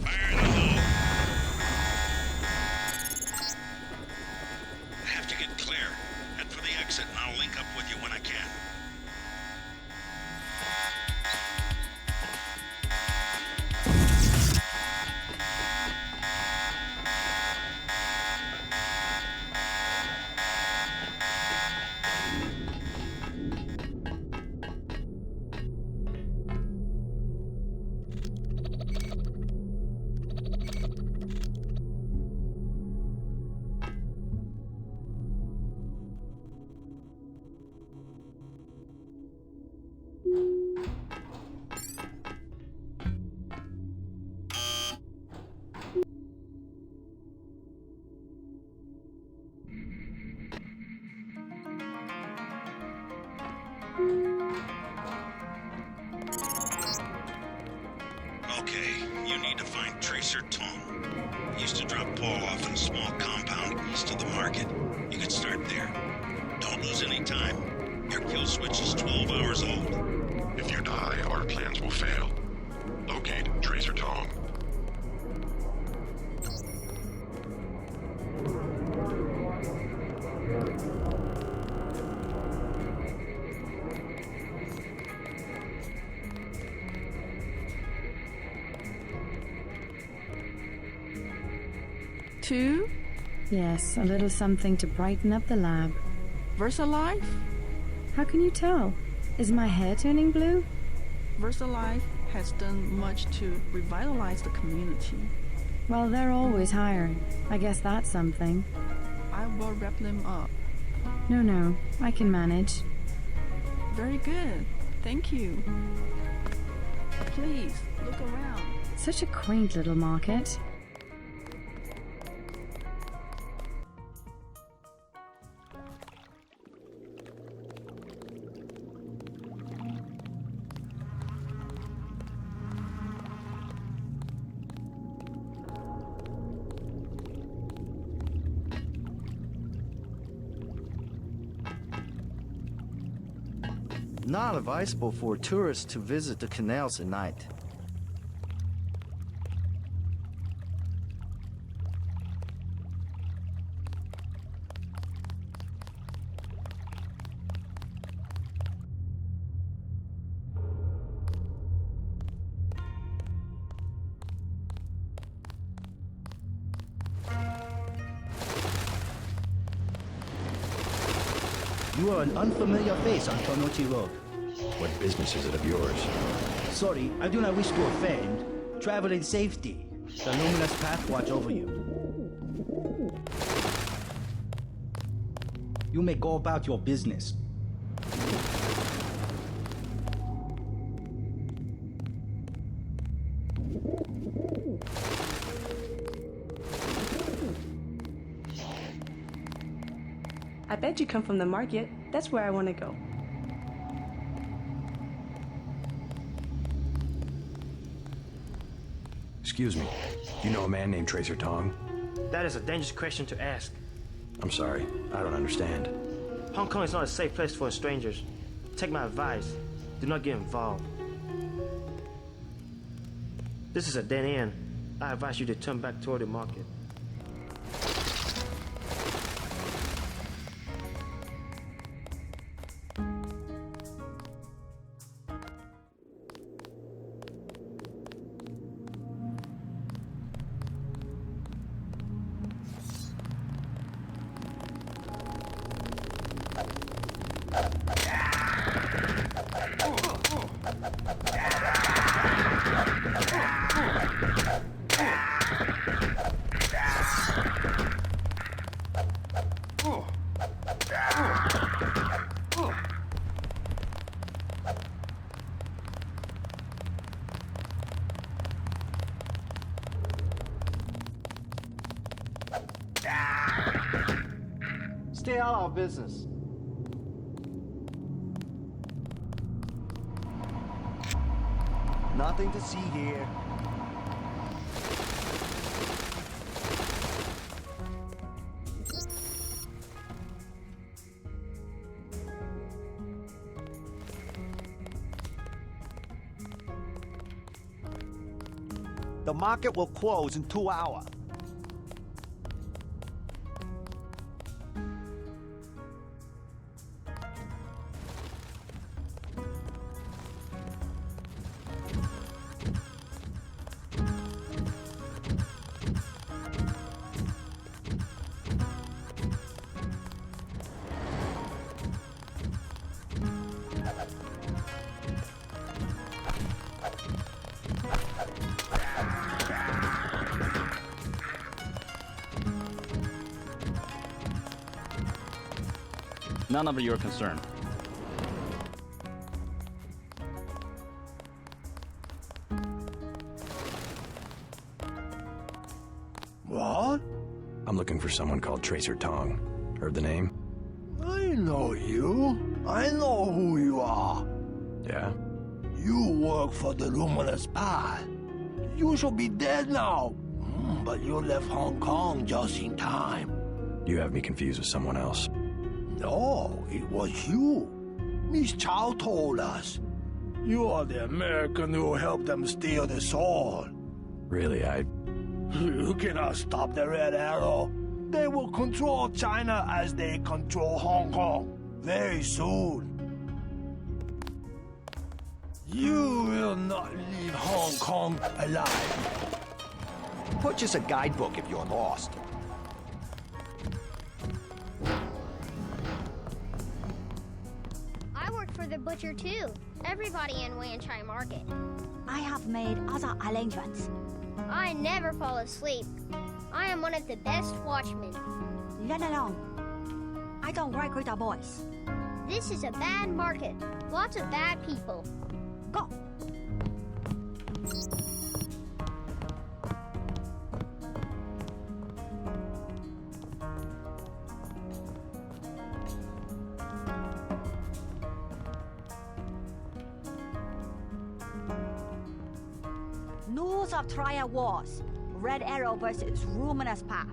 Fire in the hole. I have to get clear. Head for the exit and I'll link up with you when I can. Okay, you need to find Tracer Tong. He used to drop Paul off in a small compound east of the market. You could start there. Don't lose any time. Your kill switch is 12 hours old. If you die, our plans will fail. Locate Tracer Tong. Two? Yes, a little something to brighten up the lab. VersaLife? How can you tell? Is my hair turning blue? VersaLife has done much to revitalize the community. Well, they're always hiring. I guess that's something. I will wrap them up. No, I can manage. Very good. Thank you. Please, look around. Such a quaint little market. Not advisable for tourists to visit the canals at night. You are an unfamiliar face on Tonochi Road. What business is it of yours? Sorry, I do not wish to offend. Travel in safety. The luminous path watch over you. You may go about your business. I bet you come from the market. That's where I want to go. Excuse me. You know a man named Tracer Tong? That is a dangerous question to ask. I'm sorry. I don't understand. Hong Kong is not a safe place for strangers. Take my advice. Do not get involved. This is a dead end. I advise you to turn back toward the market. Stay out of our business. Nothing to see here. The market will close in 2 hours. None of your concern. What? I'm looking for someone called Tracer Tong. Heard the name? I know you. I know who you are. Yeah? You work for the Luminous Path. You should be dead now. But you left Hong Kong just in time. You have me confused with someone else. No, it was you. Miss Chow told us. You are the American who helped them steal the sword. Really, You cannot stop the Red Arrow. They will control China as they control Hong Kong very soon. You will not leave Hong Kong alive. Purchase a guidebook if you're lost. I work for the butcher too. Everybody in Wan Chai Market. I have made other arrangements. I never fall asleep. I am one of the best watchmen. Let alone. I don't recruit the boys. This is a bad market. Lots of bad people. Go. News of Triad Wars. Red Arrow versus Luminous Path.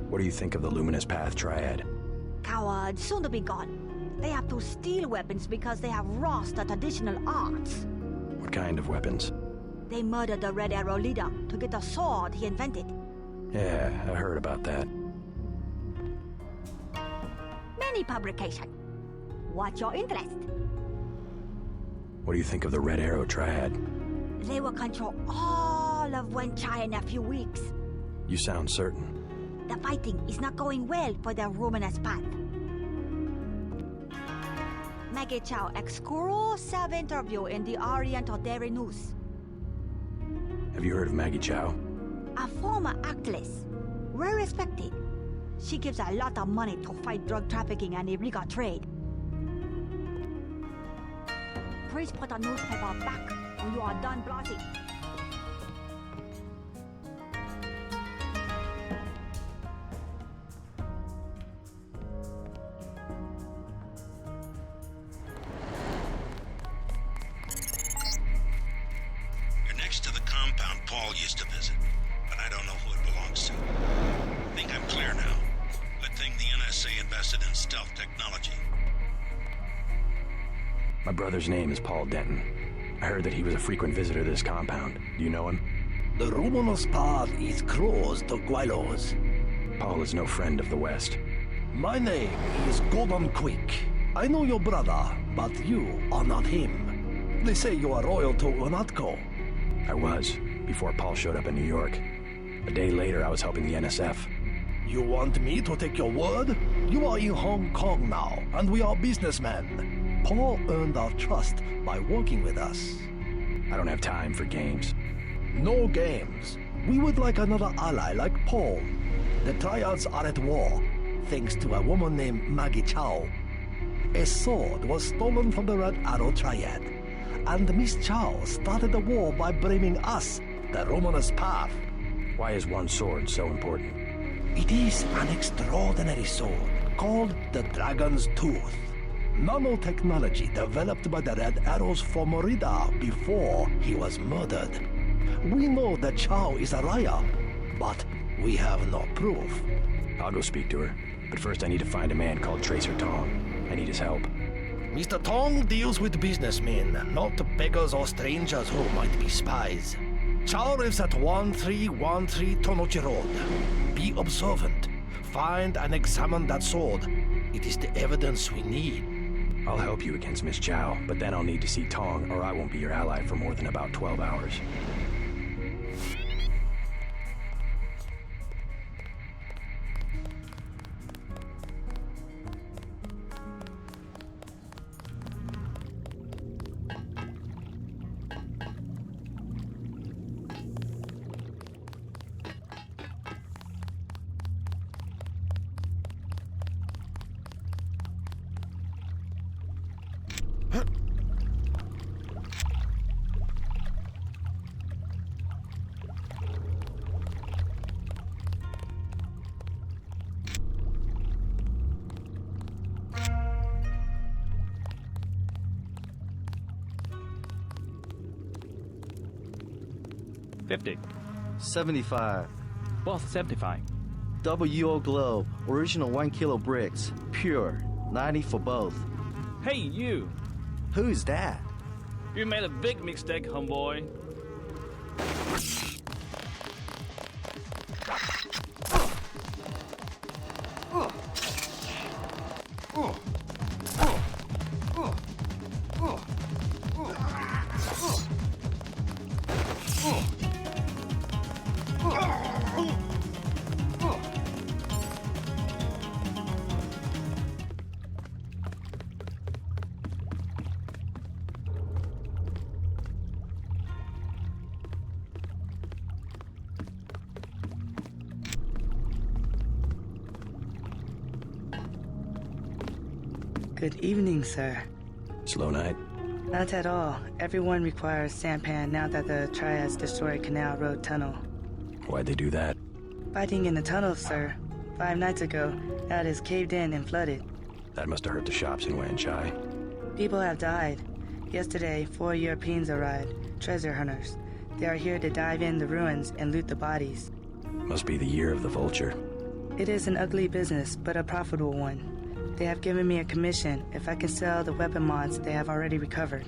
What do you think of the Luminous Path Triad? Cowards, soon to be gone. They have to steal weapons because they have lost the traditional arts. What kind of weapons? They murdered the Red Arrow leader to get the sword he invented. Yeah, I heard about that. Many publications. What's your interest? What do you think of the Red Arrow Triad? They will control all of Wan Chai in a few weeks. You sound certain. The fighting is not going well for the Luminous Path. Maggie Chow exclusive interview in the Oriental Daily News. Have you heard of Maggie Chow? A former actress, well respected. She gives a lot of money to fight drug trafficking and illegal trade. Please put the newspaper back when you are done browsing. You're next to the compound Paul used to visit, but I don't know who it belongs to. I think I'm clear now. Good thing the NSA invested in stealth technology. My brother's name is Paul Denton. I heard that he was a frequent visitor to this compound. Do you know him? The Luminous path is closed to Guilos. Paul is no friend of the West. My name is Gordon Quick. I know your brother, but you are not him. They say you are loyal to UNATCO. I was, before Paul showed up in New York. A day later, I was helping the NSF. You want me to take your word? You are in Hong Kong now, and we are businessmen. Paul earned our trust by working with us. I don't have time for games. No games. We would like another ally like Paul. The Triads are at war, thanks to a woman named Maggie Chow. A sword was stolen from the Red Arrow Triad, and Miss Chow started the war by blaming us, the Luminous Path. Why is one sword so important? It is an extraordinary sword called the Dragon's Tooth. Nanotechnology developed by the Red Arrows for Merida before he was murdered. We know that Chow is a liar, but we have no proof. I'll go speak to her, but first I need to find a man called Tracer Tong. I need his help. Mr. Tong deals with businessmen, not beggars or strangers who might be spies. Chow lives at 1313 Tonochi Road. Be observant. Find and examine that sword. It is the evidence we need. I'll help you against Miss Chow, but then I'll need to see Tong, or I won't be your ally for more than about 12 hours. $50. 75. Both 75. WO Globe, original 1 kilo bricks, pure, 90 for both. Hey, you! Who's that? You made a big mistake, homeboy. Good evening, sir. Slow night? Not at all. Everyone requires sampan now that the Triads destroyed Canal Road Tunnel. Why'd they do that? Fighting in the tunnel, sir. 5 nights ago, that is caved in and flooded. That must have hurt the shops in Wan Chai. People have died. Yesterday, 4 Europeans arrived, treasure hunters. They are here to dive in the ruins and loot the bodies. Must be the year of the vulture. It is an ugly business, but a profitable one. They have given me a commission if I can sell the weapon mods they have already recovered.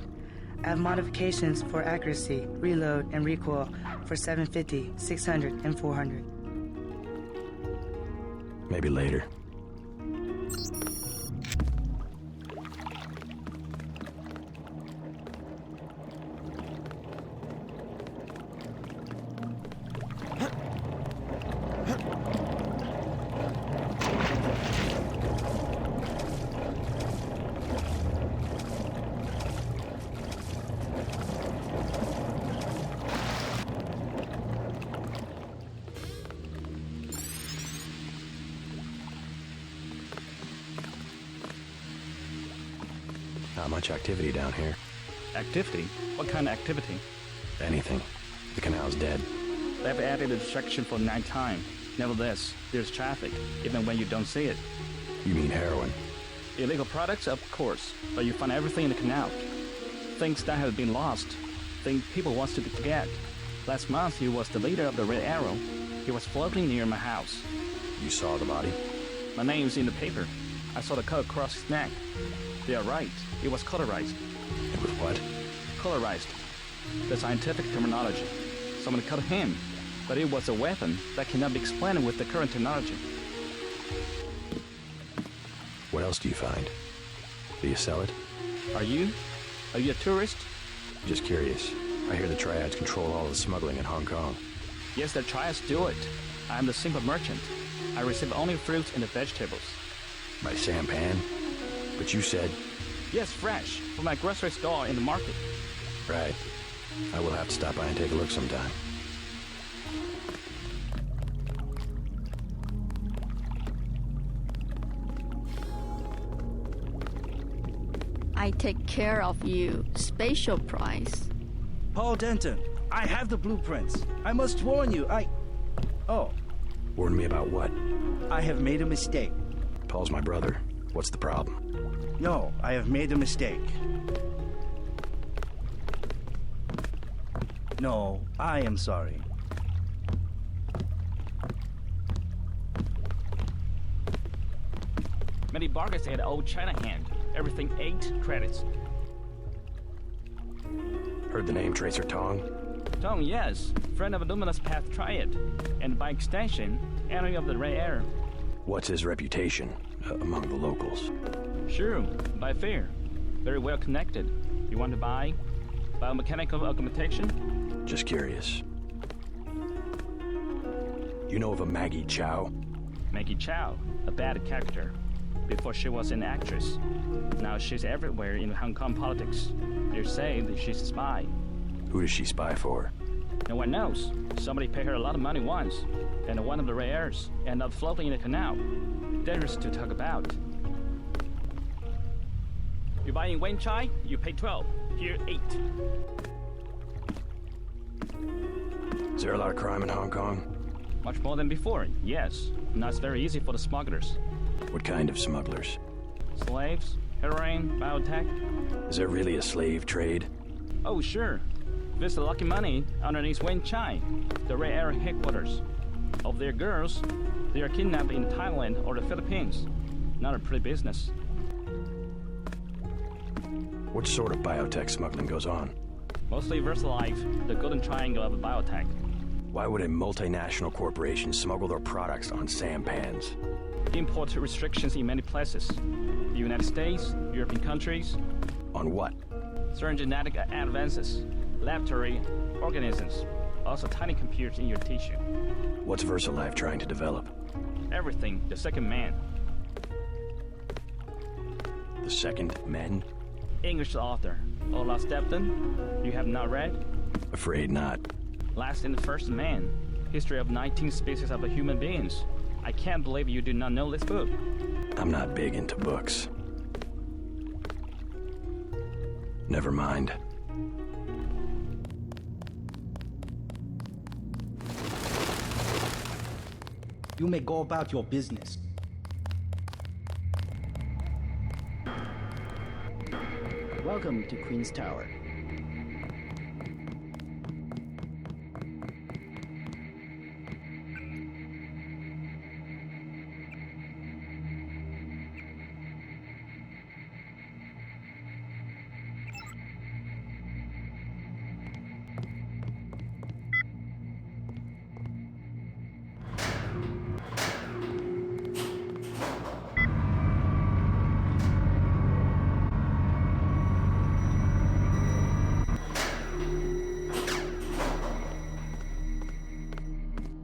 I have modifications for accuracy, reload, and recoil for 750, 600, and 400. Maybe later. Not much activity down here. Activity? What kind of activity? Anything. The canal's dead. They've added a distraction for nighttime. Nevertheless, there's traffic, even when you don't see it. You mean heroin? Illegal products, of course, but you find everything in the canal. Things that have been lost. Things people want to forget. Last month, he was the leader of the Red Arrow. He was floating near my house. You saw the body? My name's in the paper. I saw the cut across his neck. They are right. It was cauterized. It was what? Cauterized. The scientific terminology. Someone cut him, but it was a weapon that cannot be explained with the current technology. What else do you find? Do you sell it? Are you a tourist? Just curious. I hear the triads control all the smuggling in Hong Kong. Yes, the triads do it. I am the simple merchant. I receive only fruits and the vegetables. By sampan? But you said... Yes, fresh, from my grocery store in the market. Right. I will have to stop by and take a look sometime. I take care of you. Special price. Paul Denton, I have the blueprints. I must warn you, Oh. Warn me about what? I have made a mistake. Paul's my brother. What's the problem? No, I have made a mistake. No, I am sorry. Many bargains at Old China Hand. Everything 8 credits. Heard the name Tracer Tong? Tong, yes. Friend of Luminous Path Triad. And by extension, enemy of the Ray Air. What's his reputation among the locals? Sure, by fair. Very well connected. You want to buy? Biomechanical augmentation? Just curious. You know of a Maggie Chow? Maggie Chow, a bad character. Before she was an actress. Now she's everywhere in Hong Kong politics. They say that she's a spy. Who does she spy for? No one knows. Somebody paid her a lot of money once, and one of the Ray Airs ended up floating in the canal. Dangerous to talk about. You buy in Wen Chai, you pay 12. Here, 8. Is there a lot of crime in Hong Kong? Much more than before, yes. Now it's very easy for the smugglers. What kind of smugglers? Slaves, heroin, biotech. Is there really a slave trade? Oh, sure. There's the lucky money underneath Wen Chai, the Ray Air headquarters. Of their girls, they are kidnapped in Thailand or the Philippines. Not a pretty business. What sort of biotech smuggling goes on? Mostly VIII, the golden triangle of biotech. Why would a multinational corporation smuggle their products on sampans? Import restrictions in many places. The United States, European countries. On what? Certain genetic advances, laboratory organisms, also tiny computers in your tissue. What's VIII trying to develop? Everything, the second man. The second men? English author, Ola Stepton. You have not read? Afraid not. Last and the First Man. History of 19 species of human beings. I can't believe you do not know this book. I'm not big into books. Never mind. You may go about your business. Welcome to Queen's Tower.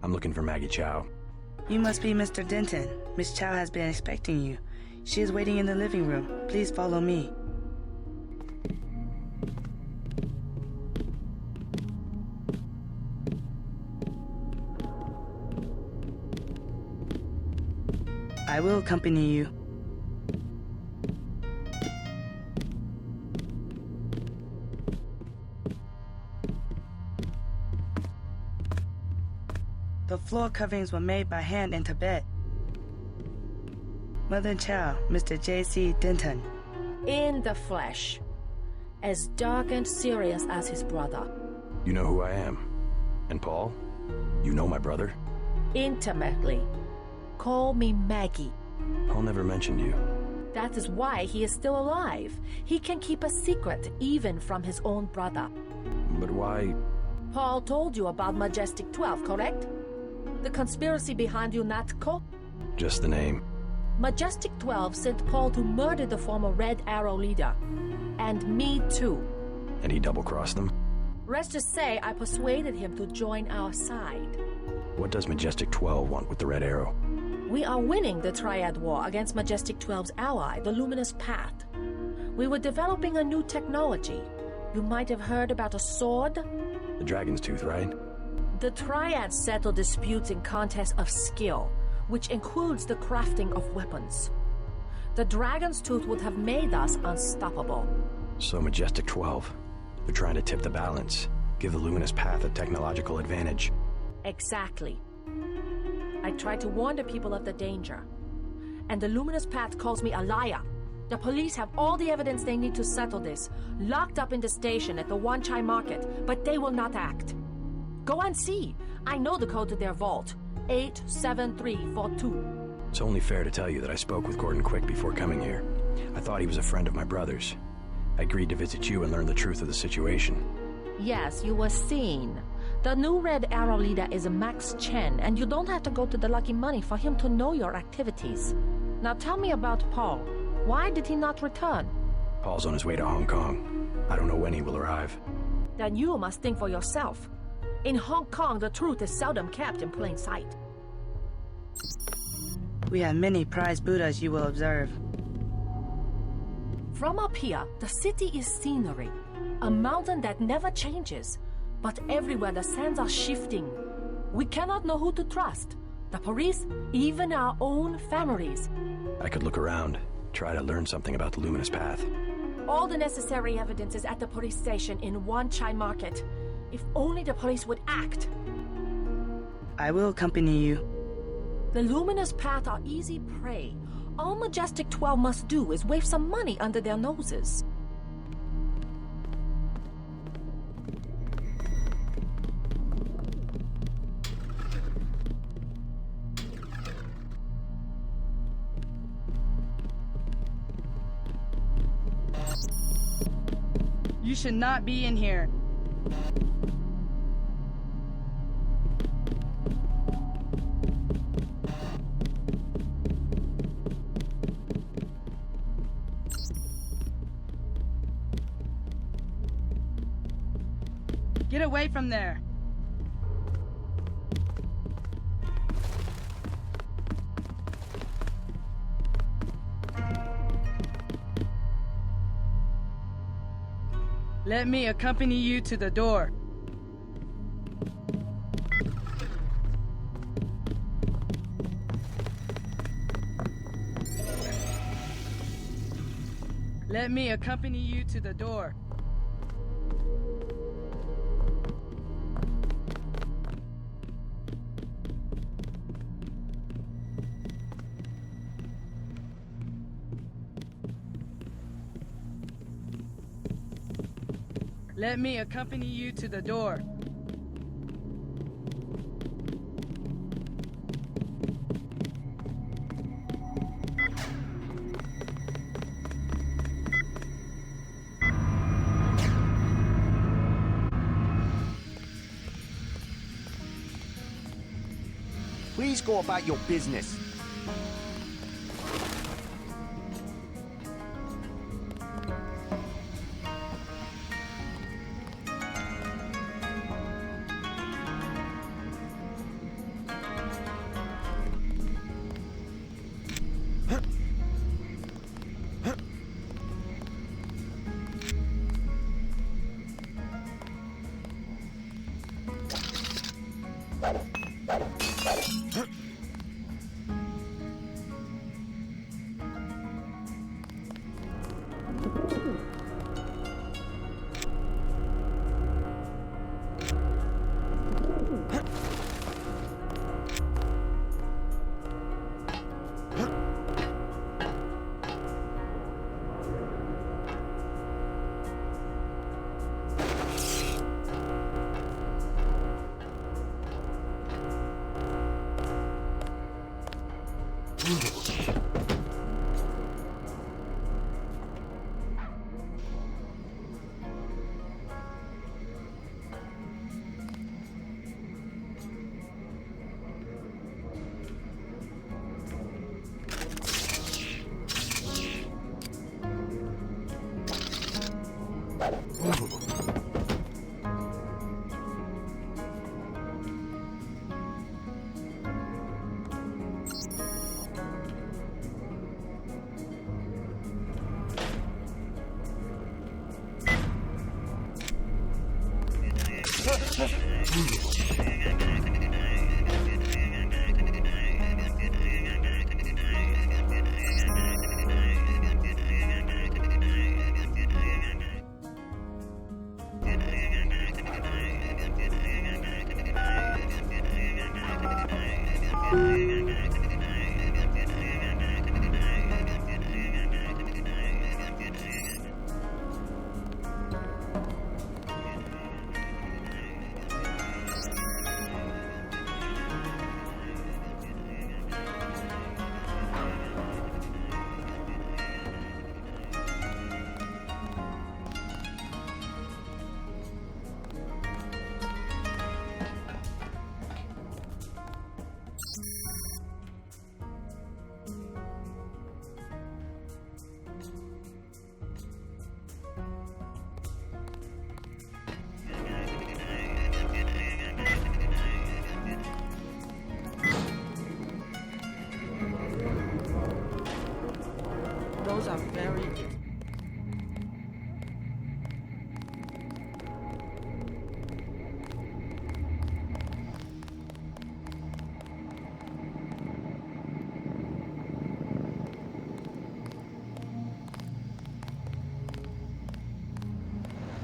I'm looking for Maggie Chow. You must be Mr. Denton. Miss Chow has been expecting you. She is waiting in the living room. Please follow me. I will accompany you. The floor coverings were made by hand in Tibet. Mother Chow, Mr. J.C. Denton. In the flesh. As dark and serious as his brother. You know who I am. And Paul? You know my brother? Intimately. Call me Maggie. Paul never mentioned you. That is why he is still alive. He can keep a secret, even from his own brother. But why? Paul told you about Majestic 12, correct? The conspiracy behind UNATCO? Just the name. Majestic 12 sent Paul to murder the former Red Arrow leader. And me too. And he double-crossed them? Let's just say I persuaded him to join our side. What does Majestic 12 want with the Red Arrow? We are winning the Triad War against Majestic 12's ally, the Luminous Path. We were developing a new technology. You might have heard about a sword? The Dragon's Tooth, right? The Triads settle disputes in contests of skill, which includes the crafting of weapons. The Dragon's Tooth would have made us unstoppable. So Majestic 12, they're trying to tip the balance, give the Luminous Path a technological advantage. Exactly. I tried to warn the people of the danger. And the Luminous Path calls me a liar. The police have all the evidence they need to settle this, locked up in the station at the Wanchai Market, but they will not act. Go and see. I know the code to their vault. 87342. It's only fair to tell you that I spoke with Gordon Quick before coming here. I thought he was a friend of my brother's. I agreed to visit you and learn the truth of the situation. Yes, you were seen. The new Red Arrow leader is Max Chen, and you don't have to go to the Lucky Money for him to know your activities. Now tell me about Paul. Why did he not return? Paul's on his way to Hong Kong. I don't know when he will arrive. Then you must think for yourself. In Hong Kong, the truth is seldom kept in plain sight. We have many prized Buddhas you will observe. From up here, the city is scenery. A mountain that never changes. But everywhere the sands are shifting. We cannot know who to trust. The police, even our own families. I could look around, try to learn something about the Luminous Path. All the necessary evidence is at the police station in Wanchai Market. If only the police would act. I will accompany you. The Luminous Path are easy prey. All Majestic 12 must do is wave some money under their noses. You should not be in here. Get away from there. Let me accompany you to the door. Let me accompany you to the door. Let me accompany you to the door. Please go about your business. Those are very...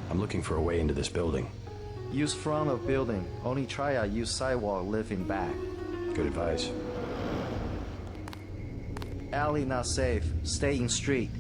I'm looking for a way into this building. Use front of building. Only try use sidewalk living back. Good advice. Alley not safe. Stay in street.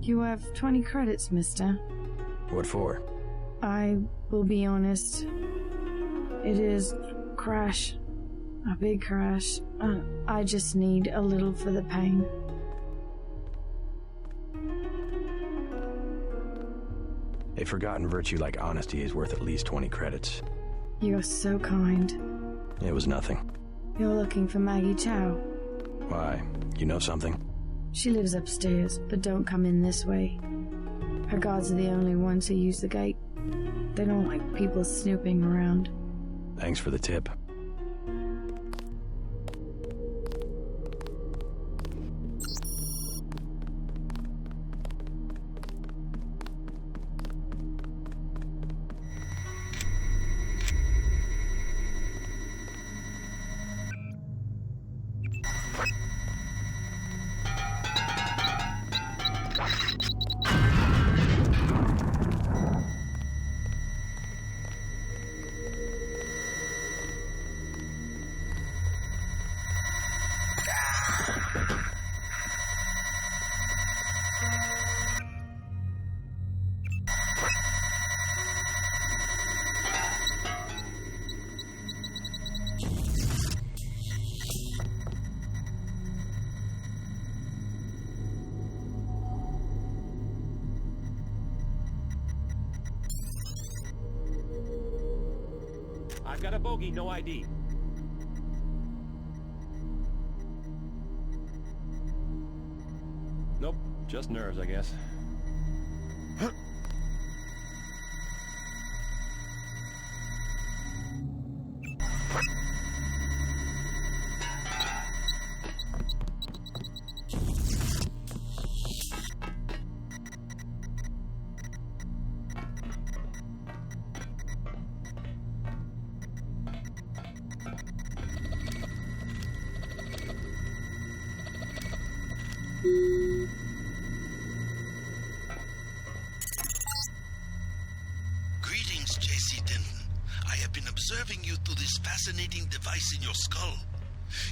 You have 20 credits, mister. What for? I will be honest. It is crash. A big crash. I just need a little for the pain. A forgotten virtue like honesty is worth at least 20 credits. You're so kind. It was nothing. You're looking for Maggie Chow. Why? You know something? She lives upstairs, but don't come in this way. Her guards are the only ones who use the gate. They don't like people snooping around. Thanks for the tip. I've got a bogey, no ID. Nope, just nerves, I guess. this fascinating device in your skull.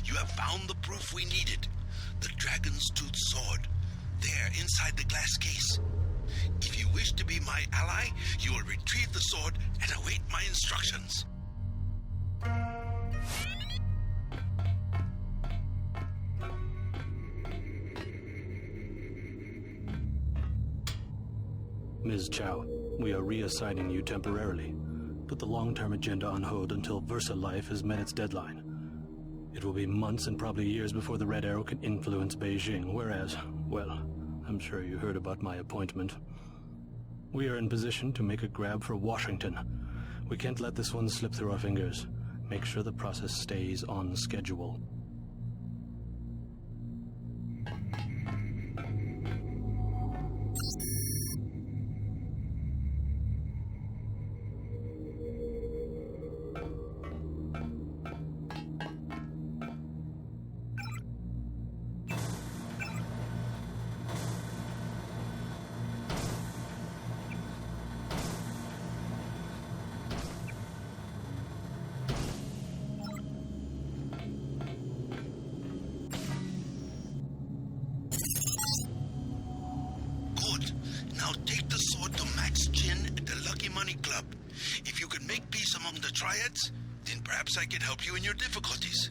You have found the proof we needed. The Dragon's Tooth Sword. There, inside the glass case. If you wish to be my ally, you will retrieve the sword and await my instructions. Ms. Chow, we are reassigning you temporarily. Put the long-term agenda on hold until Versa Life has met its deadline. It will be months and probably years before the Red Arrow can influence Beijing, whereas, well, I'm sure you heard about my appointment. We are in position to make a grab for Washington. We can't let this one slip through our fingers. Make sure the process stays on schedule. Now take the sword to Max Chin at the Lucky Money Club. If you can make peace among the triads, then perhaps I can help you in your difficulties.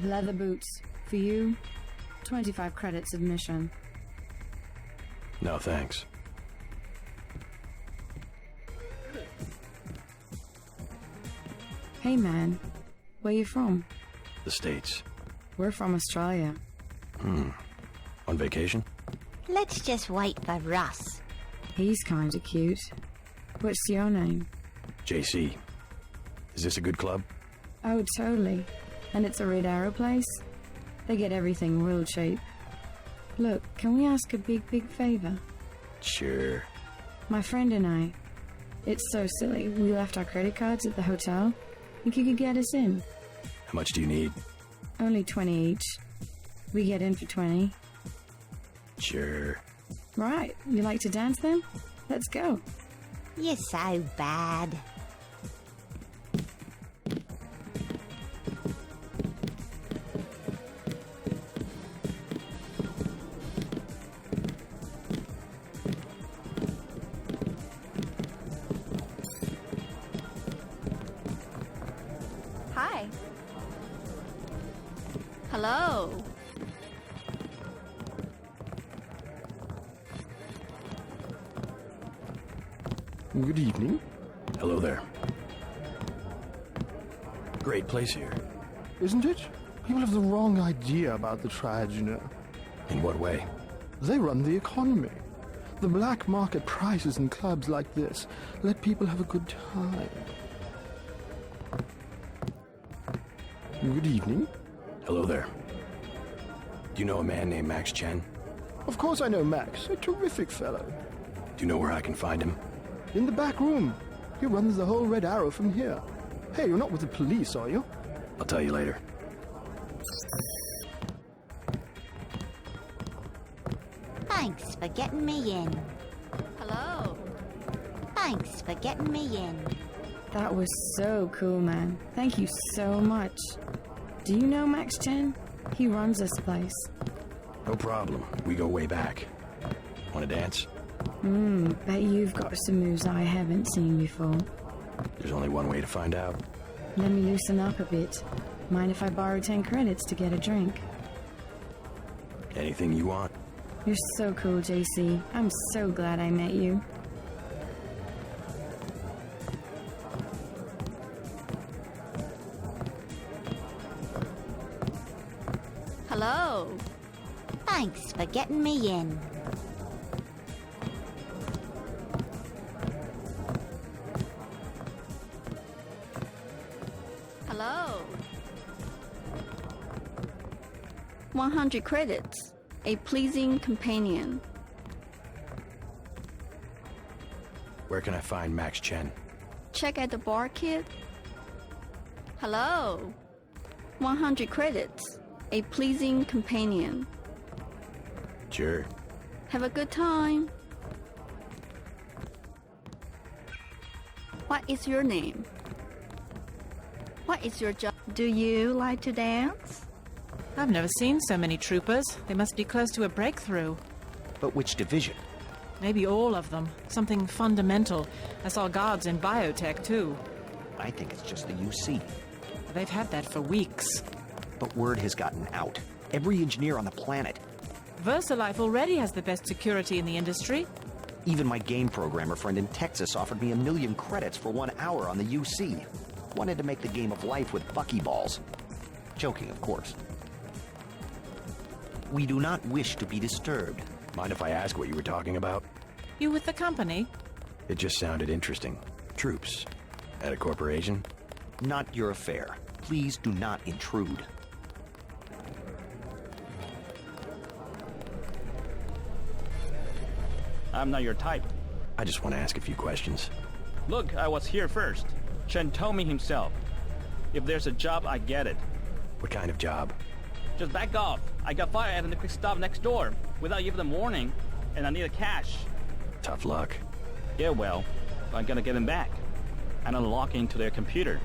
Leather boots. For you, 25 credits admission. No, thanks. Hey man, where you from? The States. We're from Australia. On vacation? Let's just wait for Russ. He's kinda cute. What's your name? JC. Is this a good club? Oh, totally. And it's a Red Arrow place? They get everything real cheap. Look, can we ask a big favor? Sure. My friend and I. It's so silly. We left our credit cards at the hotel. Think you could get us in? How much do you need? Only 20 each. We get in for 20. Sure. Right. You like to dance then? Let's go. You're so bad. Hi. Hello. Good evening. Hello there. Great place here. Isn't it? People have the wrong idea about the Triad, you know. In what way? They run the economy. The black market prices in clubs like this let people have a good time. Good evening. Hello there. Do you know a man named Max Chen? Of course I know Max, a terrific fellow. Do you know where I can find him? In the back room. He runs the whole Red Arrow from here. Hey, you're not with the police, are you? I'll tell you later. Thanks for getting me in. Hello. Thanks for getting me in. That was so cool, man. Thank you so much. Do you know Max Chen? He runs this place. No problem. We go way back. Want to dance? Bet you've got some moves I haven't seen before. There's only one way to find out. Let me loosen up a bit. Mind if I borrow 10 credits to get a drink? Anything you want. You're so cool, JC. I'm so glad I met you. Hello. Thanks for getting me in. Hello. 100 credits. A pleasing companion. Where can I find Max Chen? Check at the bar, kid. Hello. 100 credits. A pleasing companion. Sure. Have a good time. What is your name? What is your job? Do you like to dance? I've never seen so many troopers. They must be close to a breakthrough. But which division? Maybe all of them. Something fundamental. I saw guards in biotech, too. I think it's just the UC. They've had that for weeks. But word has gotten out. Every engineer on the planet. VIII already has the best security in the industry. Even my game programmer friend in Texas offered me 1 million credits for 1 hour on the UC. Wanted to make the game of life with buckyballs. Joking, of course. We do not wish to be disturbed. Mind if I ask what you were talking about? You with the company? It just sounded interesting. Troops. At a corporation? Not your affair. Please do not intrude. I'm not your type. I just want to ask a few questions. Look, I was here first. Chen told me himself. If there's a job, I get it. What kind of job? Just back off. I got fired at the quick stop next door without even a warning, and I need a cash. Tough luck. Yeah, well, I'm gonna get them back. And unlock into their computer.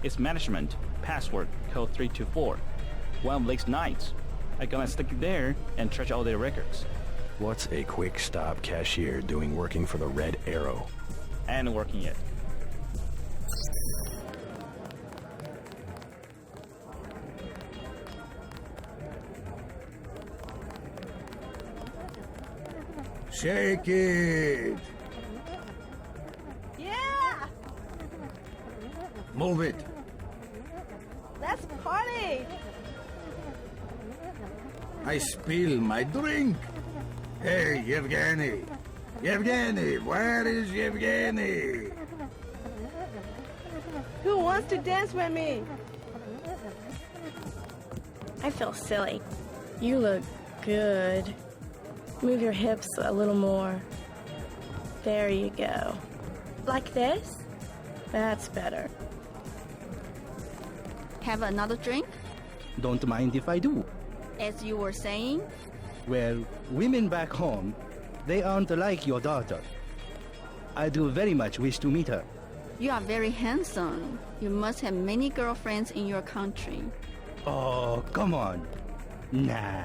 It's management, password, code 324. One of Blake's nights. I'm gonna stick it there and trash all their records. What's a quick stop cashier doing working for the Red Arrow? And working it. Shake it! Yeah! Move it! Let's party! I spill my drink! Hey, Yevgeny! Yevgeny! Where is Yevgeny? Who wants to dance with me? I feel silly. You look good. Move your hips a little more. There you go. Like this? That's better. Have another drink? Don't mind if I do. As you were saying? Well, women back home, they aren't like your daughter. I do very much wish to meet her. You are very handsome. You must have many girlfriends in your country. Oh, come on. Nah.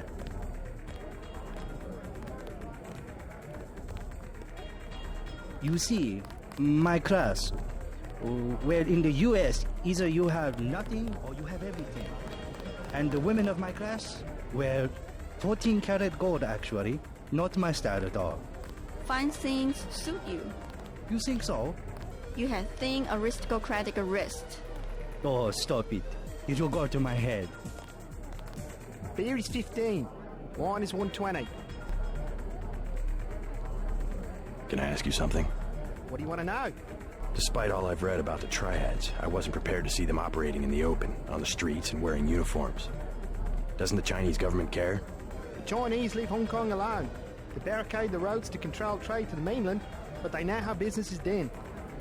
You see, my class, well, in the US, either you have nothing or you have everything. And the women of my class, well, 14 karat gold actually, not my style at all. Fine things suit you. You think so? You have thin aristocratic wrist. Oh, stop it. It will go to my head. Beer is 15. Wine is 120. Can I ask you something? What do you want to know? Despite all I've read about the triads, I wasn't prepared to see them operating in the open, on the streets, and wearing uniforms. Doesn't the Chinese government care? The Chinese leave Hong Kong alone. They barricade the roads to control trade to the mainland, but they know how business is done.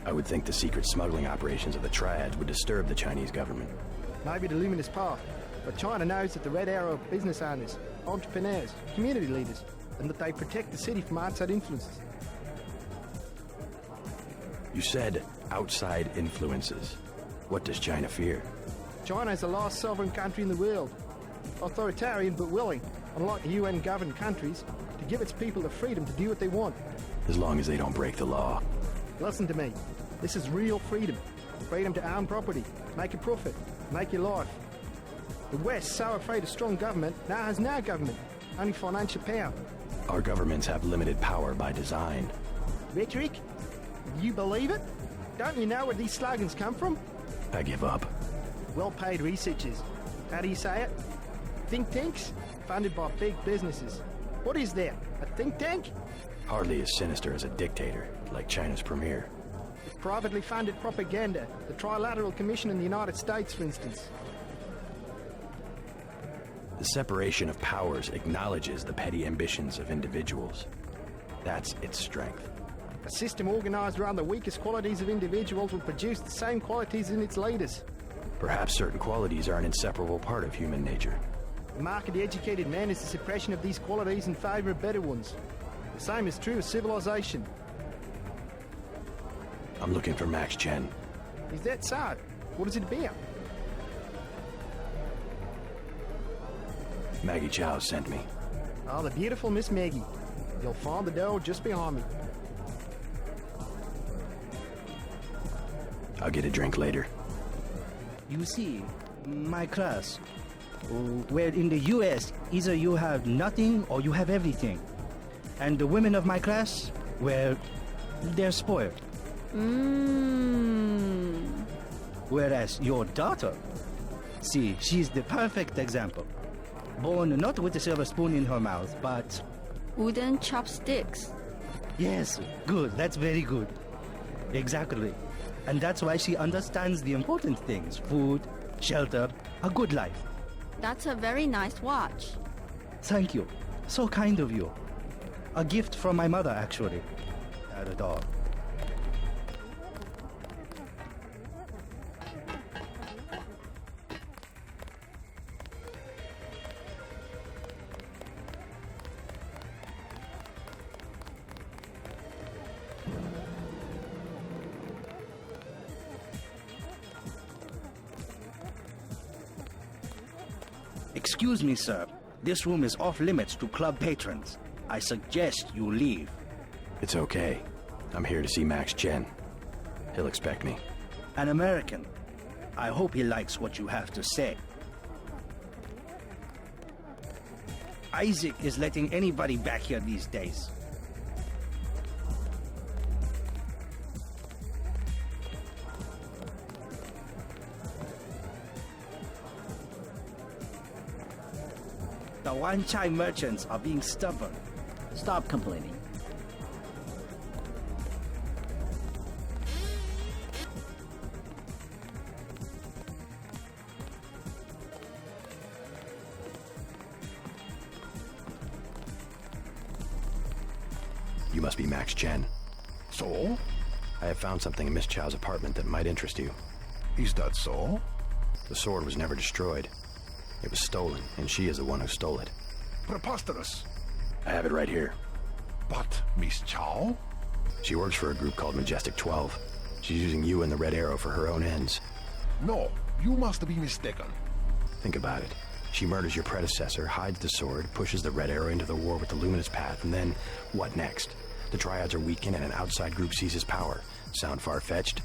I would think the secret smuggling operations of the Triads would disturb the Chinese government. Maybe the Luminous Path, but China knows that the Red Arrow are business owners, entrepreneurs, community leaders, and that they protect the city from outside influences. You said outside influences. What does China fear? China is the last sovereign country in the world. Authoritarian but willing, unlike UN-governed countries, to give its people the freedom to do what they want. As long as they don't break the law. Listen to me. This is real freedom. Freedom to own property, make a profit, make your life. The West, so afraid of strong government, now has no government, only financial power. Our governments have limited power by design. Rhetoric? You believe it? Don't you know where these slogans come from? I give up. Well-paid researchers. How do you say it? Think tanks? Funded by big businesses. What is that? A think tank? Hardly as sinister as a dictator, like China's premier. Privately funded propaganda. The Trilateral Commission in the United States, for instance. The separation of powers acknowledges the petty ambitions of individuals. That's its strength. A system organized around the weakest qualities of individuals will produce the same qualities in its leaders. Perhaps certain qualities are an inseparable part of human nature. The mark of the educated man is the suppression of these qualities in favor of better ones. The same is true of civilization. I'm looking for Max Chen. Is that so? What is it about? Maggie Chow sent me. Oh, the beautiful Miss Maggie. You'll find the door just behind me. I'll get a drink later. You see, my class, where in the US, either you have nothing or you have everything. And the women of my class, well, they're spoiled. Whereas your daughter, see, she's the perfect example. Born not with a silver spoon in her mouth, but... Wooden chopsticks. Yes, good, that's very good. Exactly. And that's why she understands the important things. Food, shelter, a good life. That's a very nice watch. Thank you. So kind of you. A gift from my mother, actually. Not at all. Excuse me, sir. This room is off limits to club patrons. I suggest you leave. It's okay. I'm here to see Max Chen. He'll expect me. An American. I hope he likes what you have to say. Isaac is letting anybody back here these days. The Wan-Chai merchants are being stubborn. Stop complaining. You must be Max Chen. So? I have found something in Miss Chow's apartment that might interest you. Is that so? The sword was never destroyed. It was stolen, and she is the one who stole it. Preposterous. I have it right here. But Miss Chow? She works for a group called Majestic 12. She's using you and the Red Arrow for her own ends. No, you must be mistaken. Think about it. She murders your predecessor, hides the sword, pushes the Red Arrow into the war with the Luminous Path, and then, what next? The Triads are weakened and an outside group seizes power. Sound far-fetched?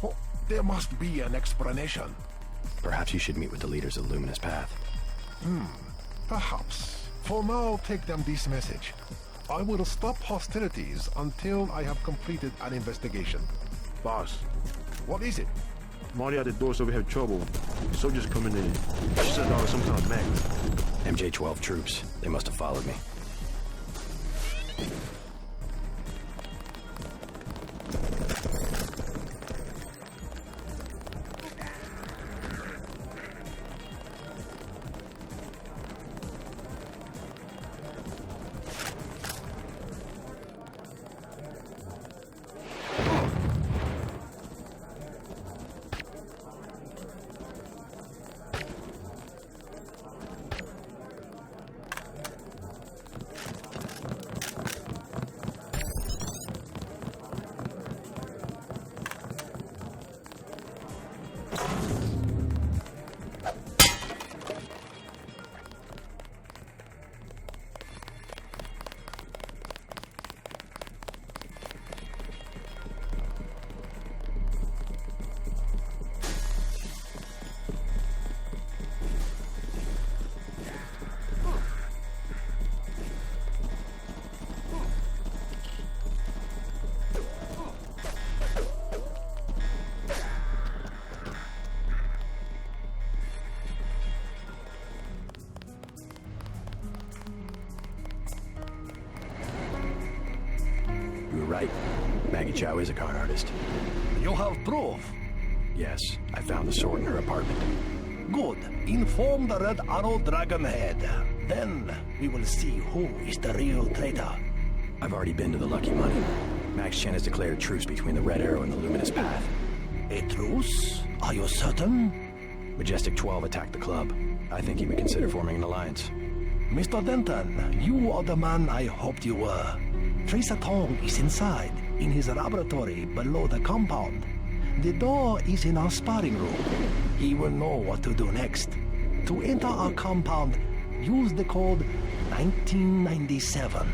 Oh, there must be an explanation. Perhaps you should meet with the leaders of the Luminous Path. Perhaps. For now, take them this message. I will stop hostilities until I have completed an investigation. Boss. What is it? Marty at the door, so we have trouble. Soldiers coming in. She said there was some kind of magnet. MJ-12 troops. They must have followed me. Maggie Chow is a con artist. You have proof? Yes, I found the sword in her apartment. Good. Inform the Red Arrow Dragon Head. Then we will see who is the real traitor. I've already been to the Lucky Money. Max Chen has declared a truce between the Red Arrow and the Luminous Path. A truce? Are you certain? Majestic 12 attacked the club. I think he would consider forming an alliance. Mr. Denton, you are the man I hoped you were. Tracer Tong is inside, in his laboratory below the compound. The door is in our sparring room. He will know what to do next. To enter our compound, use the code 1997.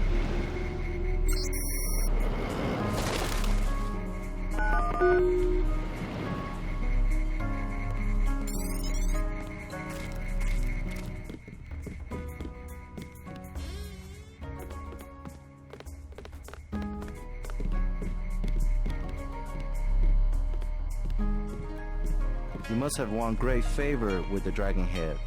You must have won great favor with the Dragon Head.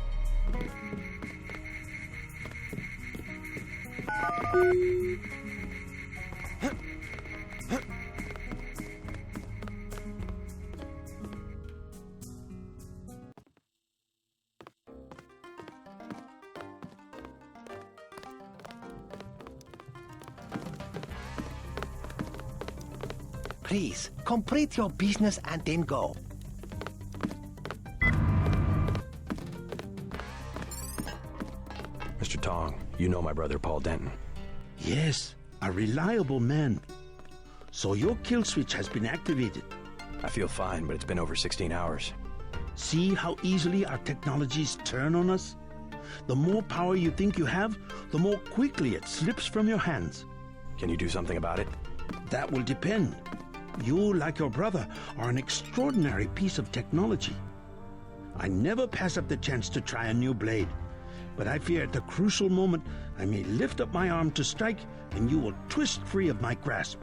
Please, complete your business and then go. Mr. Tong, you know my brother Paul Denton. Yes, a reliable man. So your kill switch has been activated. I feel fine, but it's been over 16 hours. See how easily our technologies turn on us? The more power you think you have, the more quickly it slips from your hands. Can you do something about it? That will depend. You, like your brother, are an extraordinary piece of technology. I never pass up the chance to try a new blade. But I fear at the crucial moment, I may lift up my arm to strike, and you will twist free of my grasp.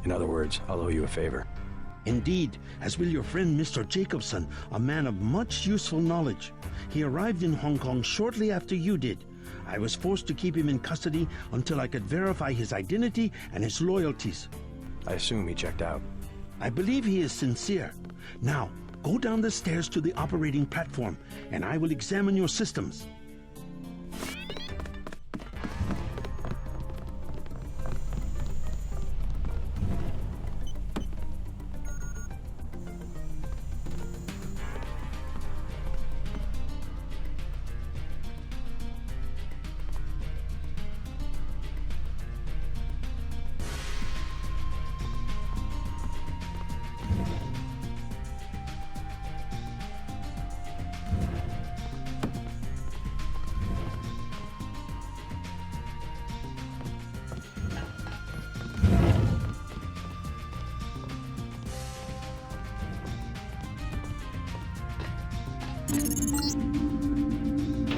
In other words, I'll owe you a favor. Indeed, as will your friend Mr. Jacobson, a man of much useful knowledge. He arrived in Hong Kong shortly after you did. I was forced to keep him in custody until I could verify his identity and his loyalties. I assume he checked out. I believe he is sincere. Now, go down the stairs to the operating platform, and I will examine your systems.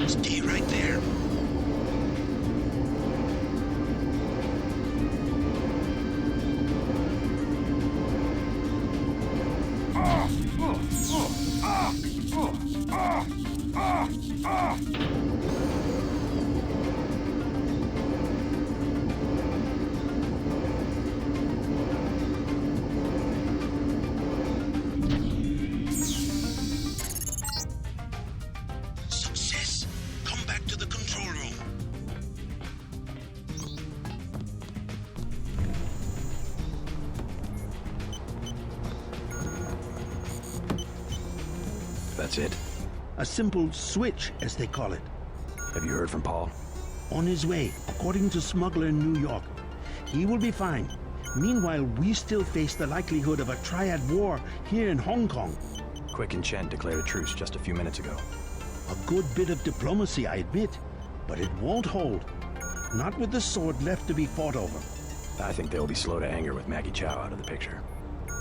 Stay right there. Success. Come back to the control room. That's it. A simple switch, as they call it. Have you heard from Paul? On his way, according to Smuggler in New York. He will be fine. Meanwhile, we still face the likelihood of a triad war here in Hong Kong. Quick and Chen declared a truce just a few minutes ago. A good bit of diplomacy, I admit, but it won't hold. Not with the sword left to be fought over. I think they'll be slow to anger with Maggie Chow out of the picture.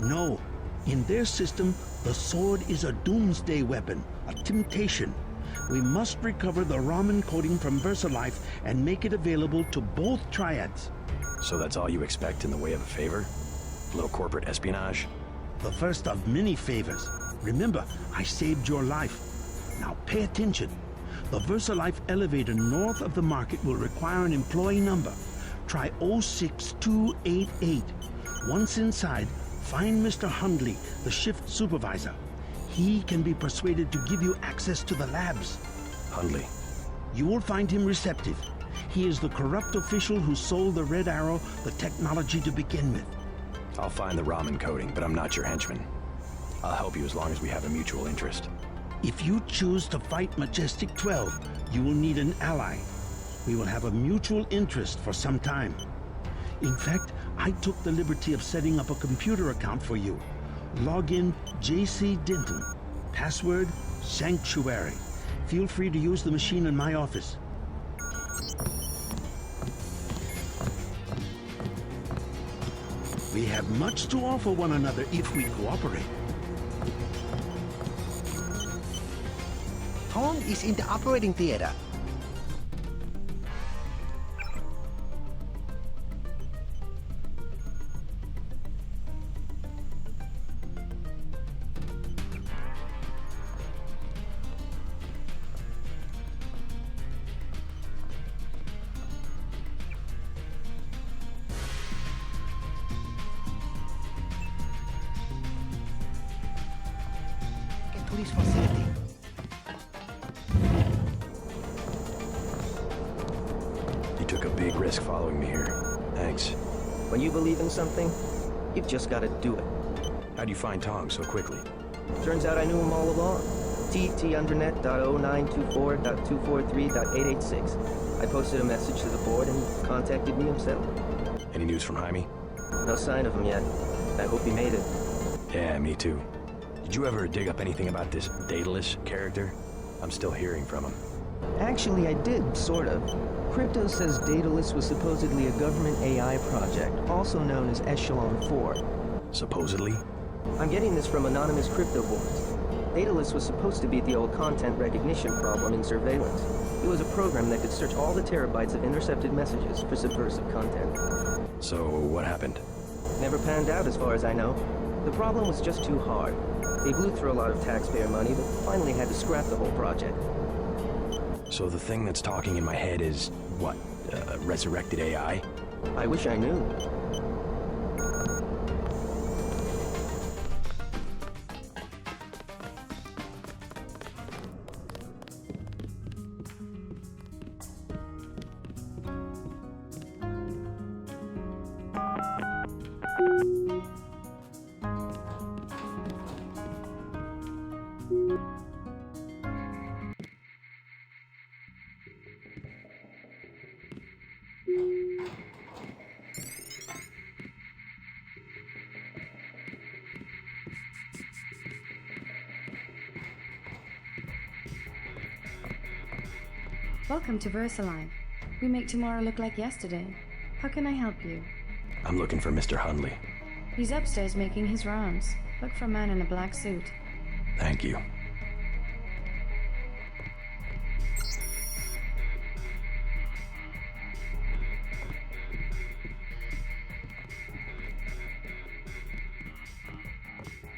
No. In their system, the sword is a doomsday weapon, a temptation. We must recover the Raman coding from VersaLife and make it available to both triads. So that's all you expect in the way of a favor? A little corporate espionage? The first of many favors. Remember, I saved your life. Now pay attention. The VersaLife elevator north of the market will require an employee number. Try 06288. Once inside, find Mr. Hundley, the shift supervisor. He can be persuaded to give you access to the labs. Hundley. You will find him receptive. He is the corrupt official who sold the Red Arrow the technology to begin with. I'll find the ramen coding, but I'm not your henchman. I'll help you as long as we have a mutual interest. If you choose to fight Majestic 12, you will need an ally. We will have a mutual interest for some time. In fact, I took the liberty of setting up a computer account for you. Login JC Denton. Password Sanctuary. Feel free to use the machine in my office. We have much to offer one another if we cooperate. Tong is in the operating theater. Police facility. You took a big risk following me here. Thanks. When you believe in something, you've just got to do it. How'd you find Tom so quickly? Turns out I knew him all along. TT_undernet.0924.243.886. I posted a message to the board and he contacted me himself. Any news from Jaime? No sign of him yet. I hope he made it. Yeah, me too. Did you ever dig up anything about this Daedalus character? I'm still hearing from him. Actually, I did, sort of. Crypto says Daedalus was supposedly a government AI project, also known as Echelon 4. Supposedly? I'm getting this from anonymous crypto boards. Daedalus was supposed to be the old content recognition problem in surveillance. It was a program that could search all the terabytes of intercepted messages for subversive content. So, what happened? Never panned out as far as I know. The problem was just too hard. They blew through a lot of taxpayer money, but finally had to scrap the whole project. So the thing that's talking in my head is, what, resurrected AI? I wish I knew. Welcome to VersaLive. We make tomorrow look like yesterday. How can I help you? I'm looking for Mr. Hundley. He's upstairs making his rounds. Look for a man in a black suit. Thank you.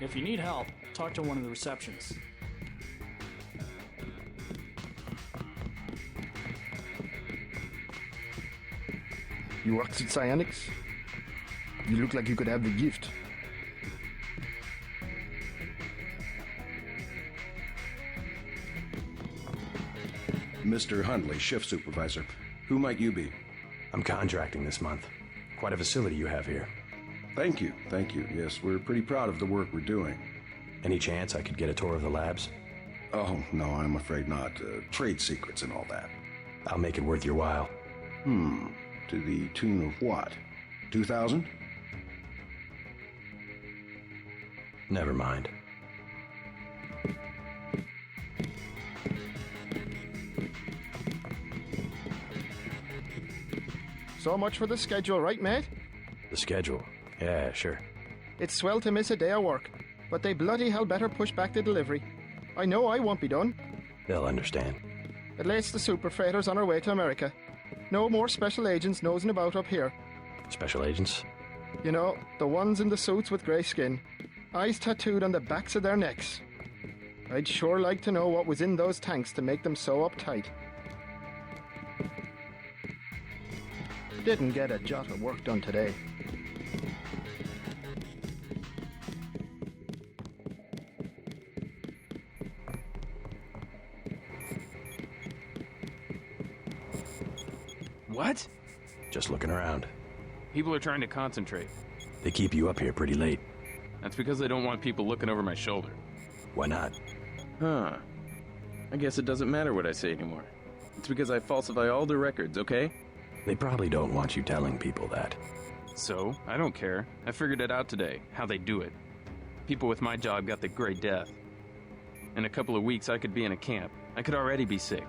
If you need help, talk to one of the receptionists. You worked at Psionics? You look like you could have the gift. Mr. Hundley, shift supervisor. Who might you be? I'm contracting this month. Quite a facility you have here. Thank you, thank you. Yes, we're pretty proud of the work we're doing. Any chance I could get a tour of the labs? Oh, no, I'm afraid not. Trade secrets and all that. I'll make it worth your while. To the tune of what? 2,000? Never mind. So much for the schedule, right, mate? The schedule? Yeah, sure. It's swell to miss a day of work, but they bloody hell better push back the delivery. I know I won't be done. They'll understand. At least the super freighter's on our way to America. No more special agents nosing about up here. Special agents? You know, the ones in the suits with grey skin. Eyes tattooed on the backs of their necks. I'd sure like to know what was in those tanks to make them so uptight. Didn't get a jot of work done today. What? Just looking around. People are trying to concentrate. They keep you up here pretty late. That's because they don't want people looking over my shoulder. Why not? Huh. I guess it doesn't matter what I say anymore. It's because I falsify all the records, okay? They probably don't want you telling people that. So, I don't care. I figured it out today, how they do it. People with my job got the Great Death. In a couple of weeks, I could be in a camp. I could already be sick.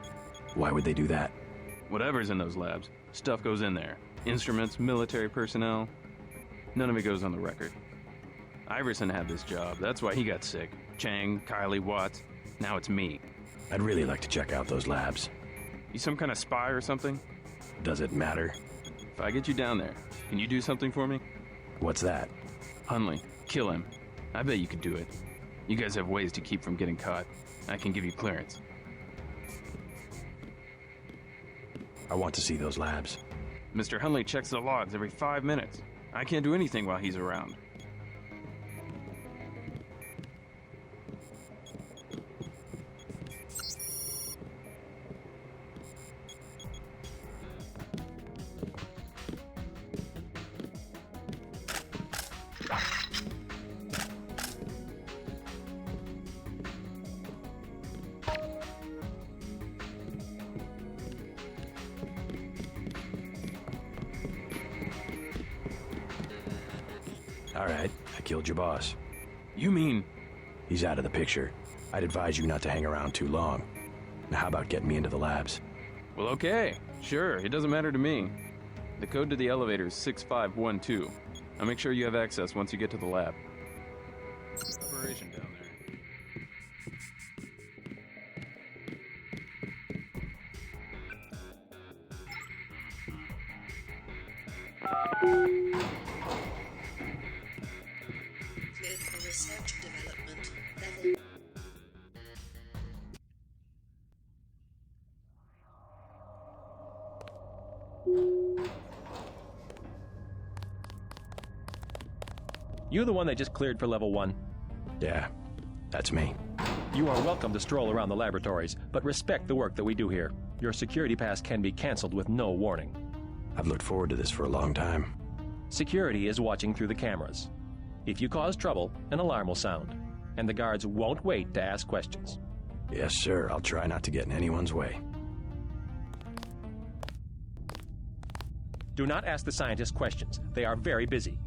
Why would they do that? Whatever's in those labs, stuff goes in there. Instruments, military personnel. None of it goes on the record. Iverson had this job, that's why he got sick. Chang, Kylie, Watts. Now it's me. I'd really like to check out those labs. You some kind of spy or something? Does it matter? If I get you down there, can you do something for me? What's that? Hundley, kill him. I bet you could do it. You guys have ways to keep from getting caught. I can give you clearance. I want to see those labs. Mr. Hundley checks the logs every 5 minutes. I can't do anything while he's around. All right, I killed your boss. You mean? He's out of the picture. I'd advise you not to hang around too long. Now how about getting me into the labs? Well, okay. Sure, it doesn't matter to me. The code to the elevator is 6512. I'll make sure you have access once you get to the lab. Operation down there. Cleared for research and development. Level. You the one they just cleared for level 1? Yeah, that's me. You are welcome to stroll around the laboratories, but respect the work that we do here. Your security pass can be canceled with no warning. I've looked forward to this for a long time. Security is watching through the cameras. If you cause trouble, an alarm will sound, and the guards won't wait to ask questions. Yes, sir. I'll try not to get in anyone's way. Do not ask the scientists questions. They are very busy.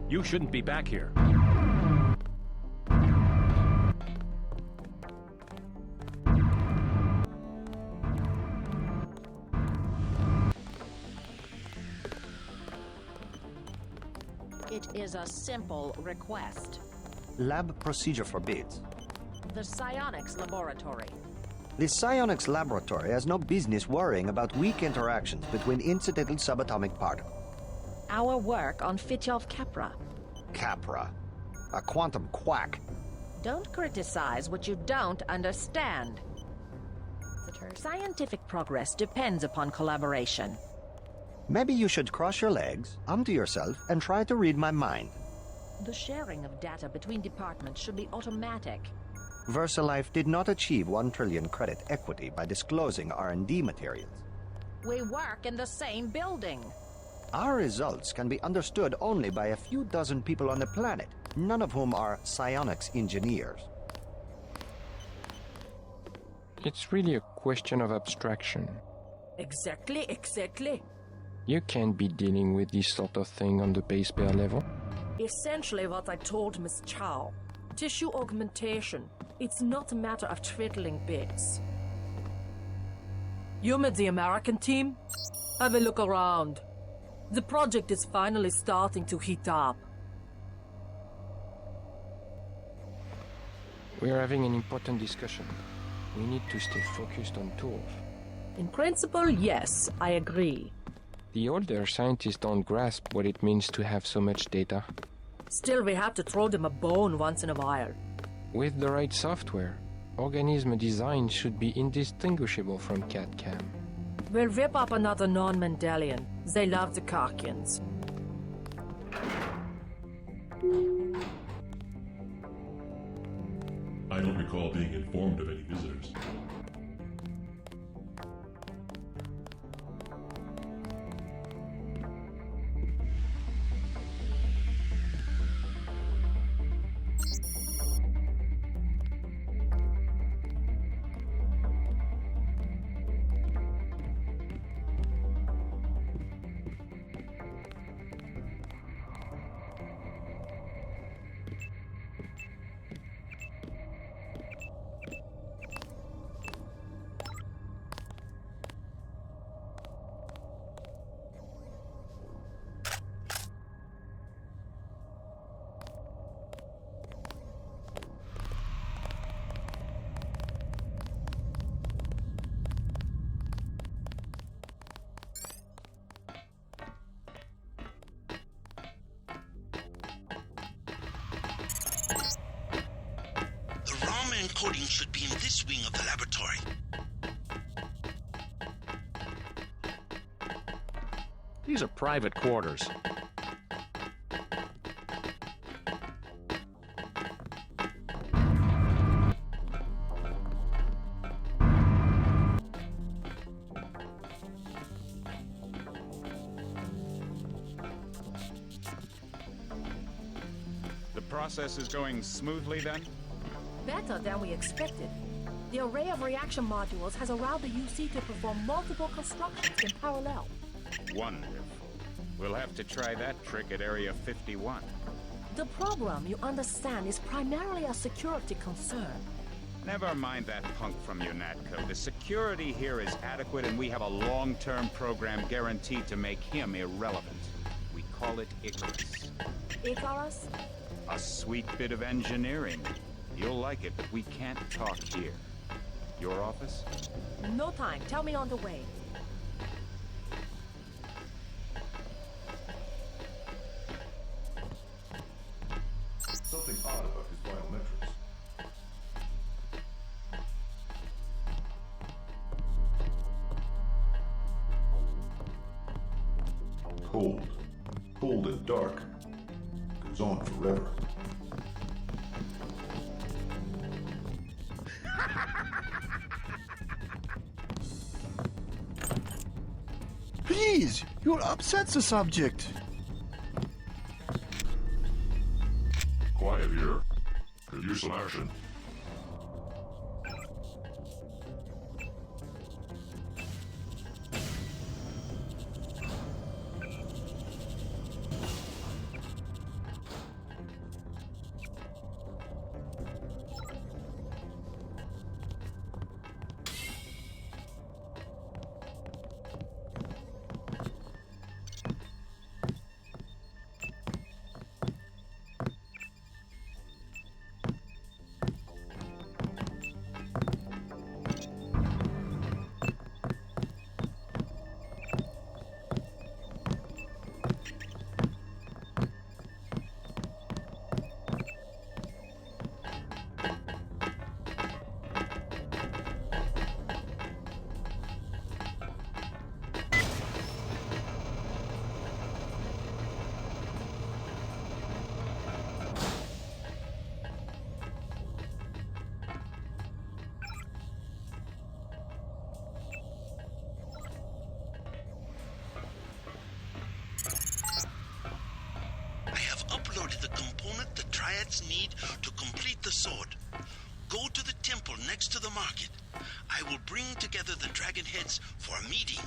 You shouldn't be back here. It is a simple request. Lab procedure forbids. The psionics laboratory. The psionics laboratory has no business worrying about weak interactions between incidental subatomic particles. Our work on Fitjov Capra. Capra. A quantum quack. Don't criticize what you don't understand. Scientific progress depends upon collaboration. Maybe you should cross your legs, onto yourself, and try to read my mind. The sharing of data between departments should be automatic. VersaLife did not achieve 1 trillion credit equity by disclosing R&D materials. We work in the same building. Our results can be understood only by a few dozen people on the planet, none of whom are psionics engineers. It's really a question of abstraction. Exactly. You can't be dealing with this sort of thing on the base pair level. Essentially what I told Miss Chow. Tissue augmentation. It's not a matter of twiddling bits. You met the American team? Have a look around. The project is finally starting to heat up. We are having an important discussion. We need to stay focused on Torv. In principle, yes, I agree. The older scientists don't grasp what it means to have so much data. Still, we have to throw them a bone once in a while. With the right software, organism design should be indistinguishable from CAD-CAM. We'll whip up another non-Mendelian. They love the Karkians. I don't recall being informed of any visitors. Encoding should be in this wing of the laboratory. These are private quarters. The process is going smoothly then? Better than we expected. The array of reaction modules has allowed the UC to perform multiple constructions in parallel. Wonderful. We'll have to try that trick at Area 51. The problem, you understand, is primarily a security concern. Never mind that punk from UNATCO. The security here is adequate, and we have a long-term program guaranteed to make him irrelevant. We call it Icarus. Icarus? A sweet bit of engineering. You'll like it, but we can't talk here. Your office? No time. Tell me on the way. Something odd about his biometrics. Cold. Cold and dark. Goes on forever. Please, you'll upset the subject. Quiet here. Could use some action. The component the Triads need to complete the sword. Go to the temple next to the market. I will bring together the dragon heads for a meeting.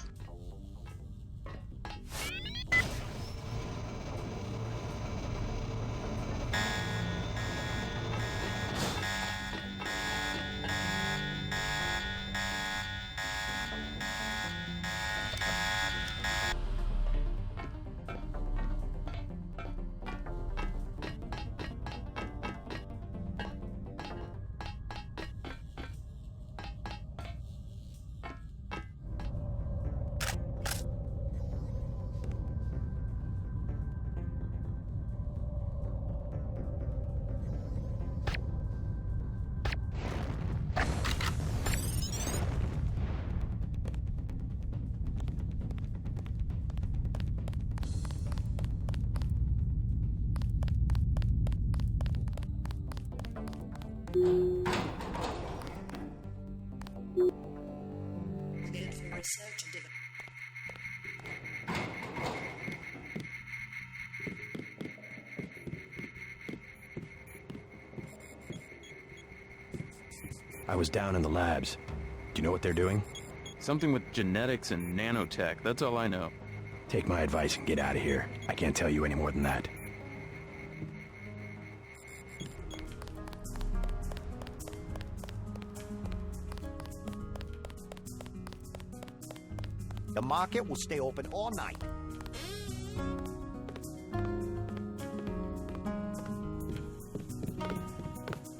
Cleared for research and development. I was down in the labs. Do you know what they're doing? Something with genetics and nanotech, that's all I know. Take my advice and get out of here. I can't tell you any more than that. The market will stay open all night.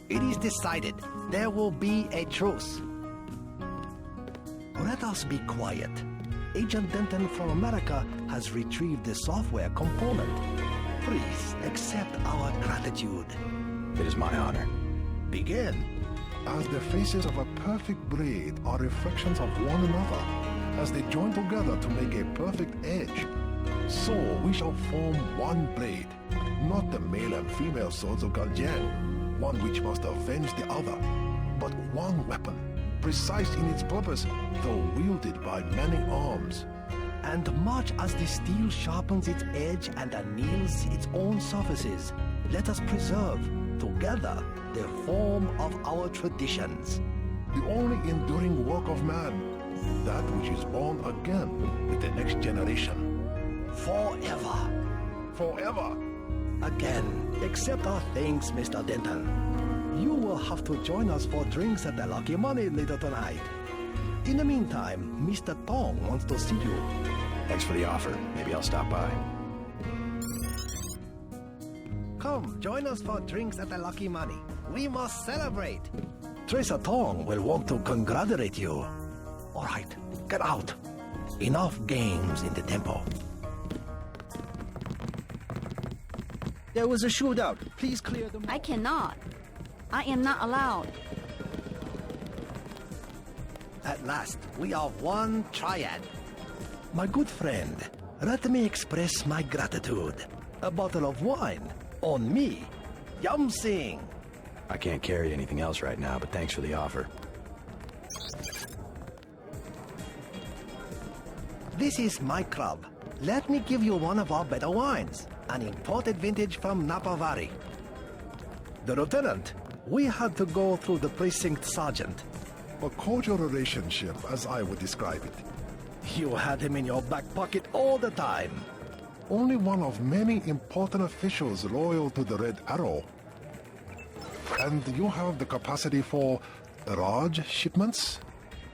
It is decided. There will be a truce. Let us be quiet. Agent Denton from America has retrieved the software component. Please accept our gratitude. It is my honor. Begin. As the faces of a perfect blade are reflections of one another, as they join together to make a perfect edge, so we shall form one blade, not the male and female swords of Galjiang, one which must avenge the other, but one weapon, precise in its purpose, though wielded by many arms. And much as the steel sharpens its edge and anneals its own surfaces, let us preserve, together, the form of our traditions. The only enduring work of man, that which is born again with the next generation. Forever. Forever. Again, accept our thanks, Mr. Denton. You will have to join us for drinks at the Lucky Money later tonight. In the meantime, Mr. Tong wants to see you. Thanks for the offer. Maybe I'll stop by. Come, join us for drinks at the Lucky Money. We must celebrate. Tracer Tong will want to congratulate you. All right, get out. Enough games in the temple. There was a shootout. Please clear them. I cannot. I am not allowed. At last, we are one triad. My good friend, let me express my gratitude. A bottle of wine. On me. Yum Sing. I can't carry anything else right now, but thanks for the offer. This is my club. Let me give you one of our better wines. An imported vintage from Napa Valley. The lieutenant, we had to go through the precinct sergeant. A cordial relationship, as I would describe it. You had him in your back pocket all the time. Only one of many important officials loyal to the Red Arrow. And you have the capacity for large shipments?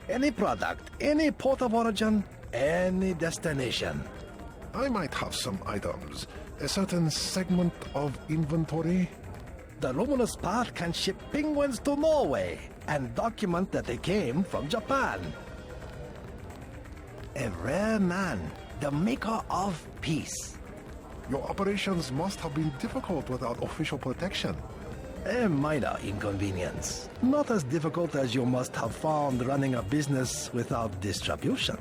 Any product, any port of origin, any destination. I might have some items. A certain segment of inventory. The Luminous Path can ship penguins to Norway and document that they came from Japan. A rare man, the maker of peace. Your operations must have been difficult without official protection. A minor inconvenience. Not as difficult as you must have found running a business without distribution.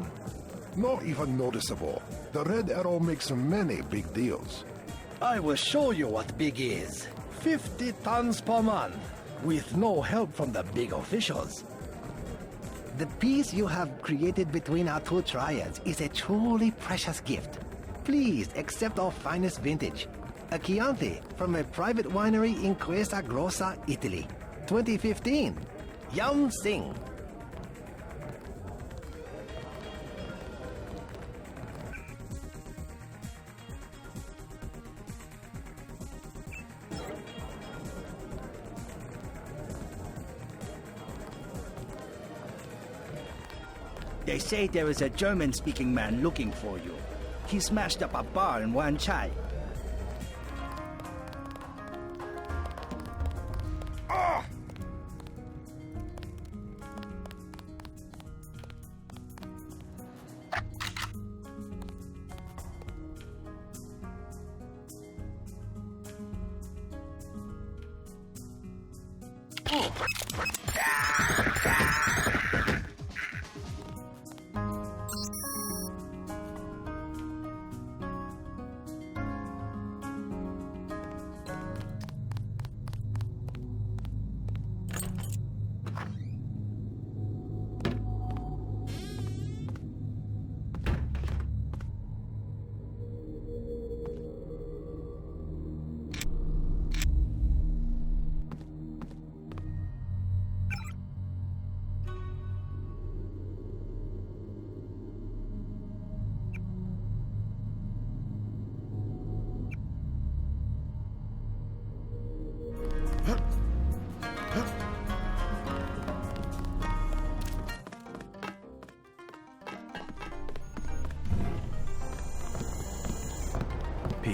Not even noticeable. The Red Arrow makes many big deals. I will show you what big is. 50 tons per month, with no help from the big officials. The peace you have created between our two triads is a truly precious gift. Please accept our finest vintage. A Chianti from a private winery in Chiesa Grossa, Italy. 2015. Yum Sing. They say there is a German-speaking man looking for you. He smashed up a bar in Wan Chai.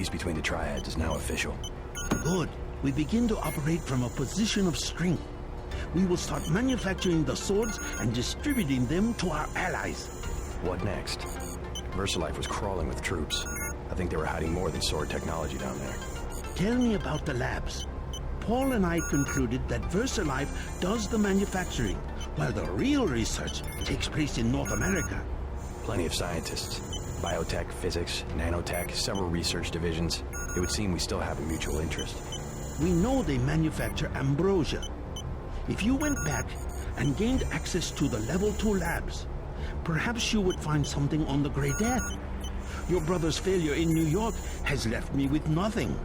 peace between the triads is now official. Good. We begin to operate from a position of strength. We will start manufacturing the swords and distributing them to our allies. What next? VIII was crawling with troops. I think they were hiding more than sword technology down there. Tell me about the labs. Paul and I concluded that VIII does the manufacturing, while the real research takes place in North America. Plenty of scientists. Biotech, physics, nanotech, several research divisions. It would seem we still have a mutual interest. We know they manufacture ambrosia. If you went back and gained access to the Level 2 labs, perhaps you would find something on the Grey Death. Your brother's failure in New York has left me with nothing.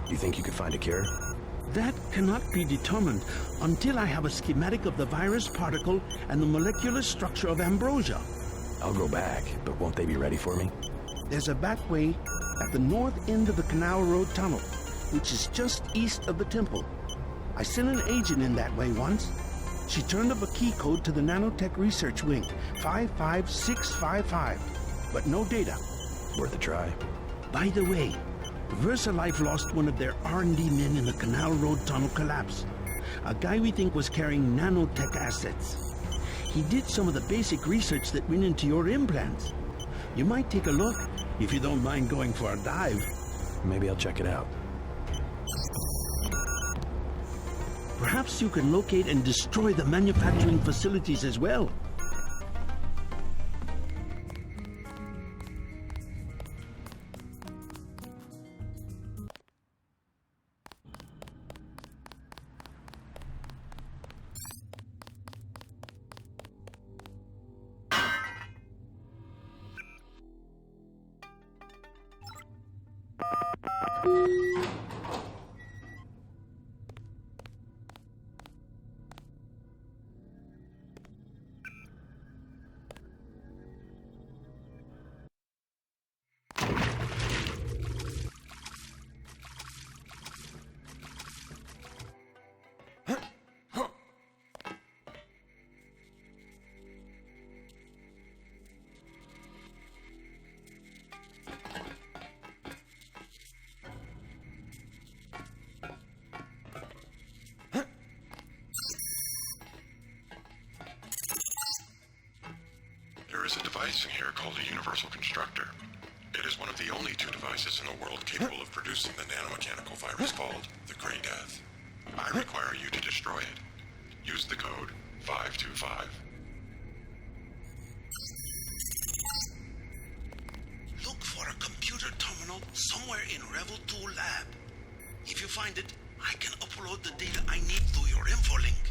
You think you could find a cure? That cannot be determined until I have a schematic of the virus particle and the molecular structure of ambrosia. I'll go back, but won't they be ready for me? There's a back way at the north end of the Canal Road Tunnel, which is just east of the temple. I sent an agent in that way once. She turned up a key code to the nanotech research wing, 55655, but no data. Worth a try. By the way, VIII lost one of their R&D men in the Canal Road Tunnel collapse. A guy we think was carrying nanotech assets. He did some of the basic research that went into your implants. You might take a look, if you don't mind going for a dive. Maybe I'll check it out. Perhaps you can locate and destroy the manufacturing facilities as well. There is a device in here called a universal constructor. It is one of the only two devices in the world capable of producing the nanomechanical virus called the Grey Death. I require you to destroy it. Use the code 525. Look for a computer terminal somewhere in Level 2 lab. If you find it, I can upload the data I need through your infolink.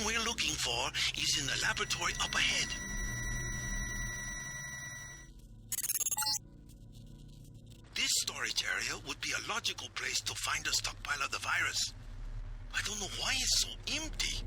We're looking for is in the laboratory up ahead. This storage area would be a logical place to find a stockpile of the virus. I don't know why it's so empty.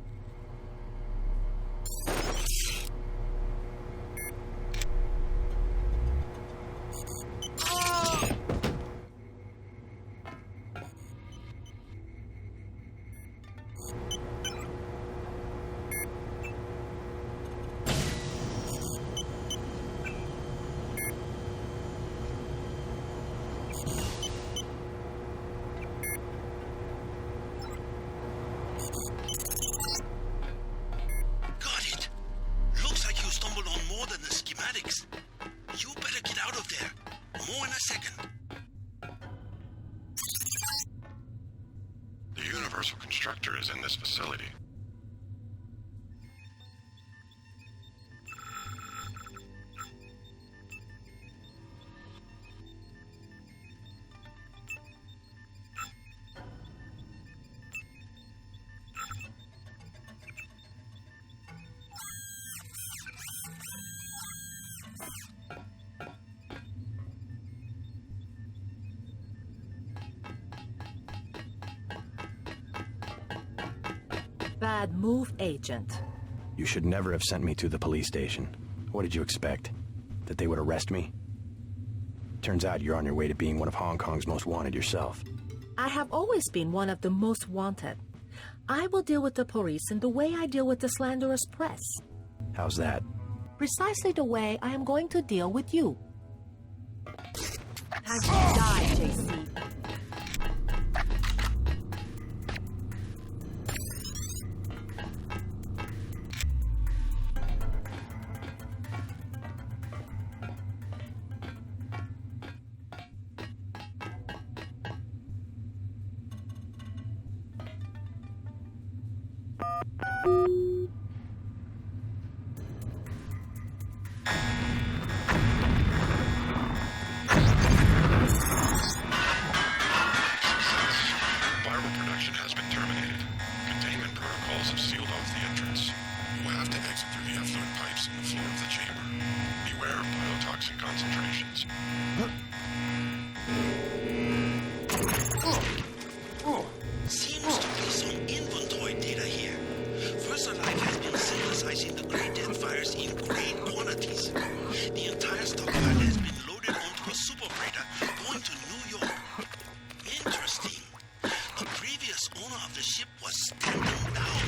Constructor is in this facility. Bad move, Agent. You should never have sent me to the police station. What did you expect? That they would arrest me? Turns out you're on your way to being one of Hong Kong's most wanted yourself. I have always been one of the most wanted. I will deal with the police in the way I deal with the slanderous press. How's that? Precisely the way I am going to deal with you. Time to die, JC. Seems to be some inventory data here. First Alive has been synthesizing the Grey Death virus in great quantities. The entire stockpile has been loaded onto a super freighter going to New York. Interesting. The previous owner of the ship was standing down.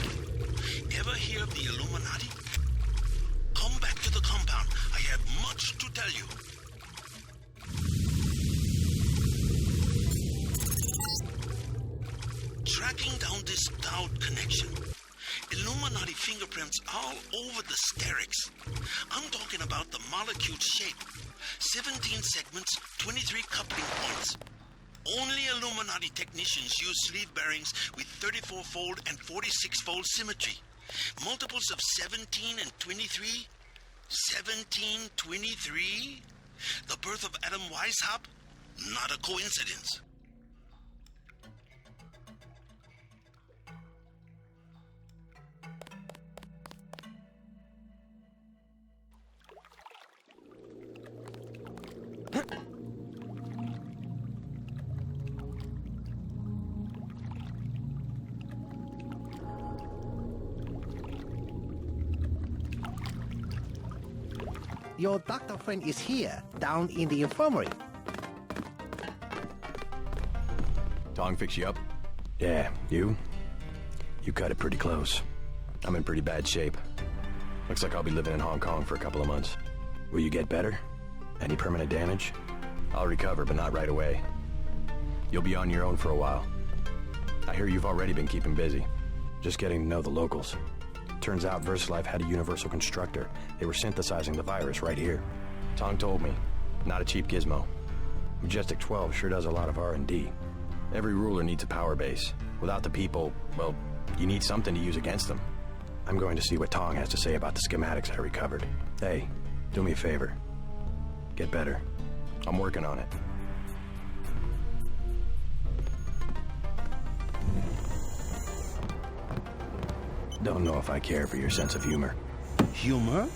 Ever hear of the Illuminati? Come back to the compound. I have much to tell you. Tracking down this Dowd connection. Illuminati fingerprints all over the sterics. I'm talking about the molecule shape. 17 segments, 23 coupling points. Only Illuminati technicians use sleeve bearings with 34-fold and 46-fold symmetry. Multiples of 17 and 23? 17, 23? The birth of Adam Weishaupt? Not a coincidence. Your doctor friend is here, down in the infirmary. Tong fix you up? Yeah, you? You cut it pretty close. I'm in pretty bad shape. Looks like I'll be living in Hong Kong for a couple of months. Will you get better? Any permanent damage? I'll recover, but not right away. You'll be on your own for a while. I hear you've already been keeping busy. Just getting to know the locals. Turns out VIII had a universal constructor. They were synthesizing the virus right here. Tong told me. Not a cheap gizmo. Majestic 12 sure does a lot of R&D. Every ruler needs a power base. Without the people, well, you need something to use against them. I'm going to see what Tong has to say about the schematics I recovered. Hey, do me a favor. Get better. I'm working on it. Don't know if I care for your sense of humor. Humor?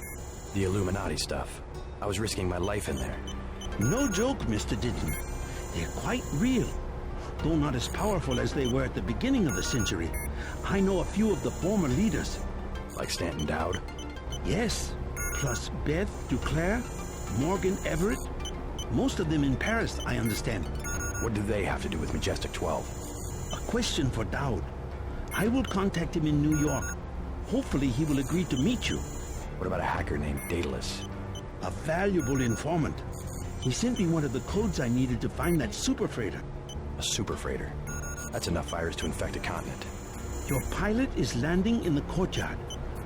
The Illuminati stuff. I was risking my life in there. No joke, Mr. Didon. They're quite real. Though not as powerful as they were at the beginning of the century. I know a few of the former leaders. Like Stanton Dowd? Yes. Plus Beth Duclair, Morgan Everett. Most of them in Paris, I understand. What do they have to do with Majestic 12? A question for Dowd. I will contact him in New York. Hopefully he will agree to meet you. What about a hacker named Daedalus? A valuable informant. He sent me one of the codes I needed to find that super freighter. A super freighter? That's enough virus to infect a continent. Your pilot is landing in the courtyard.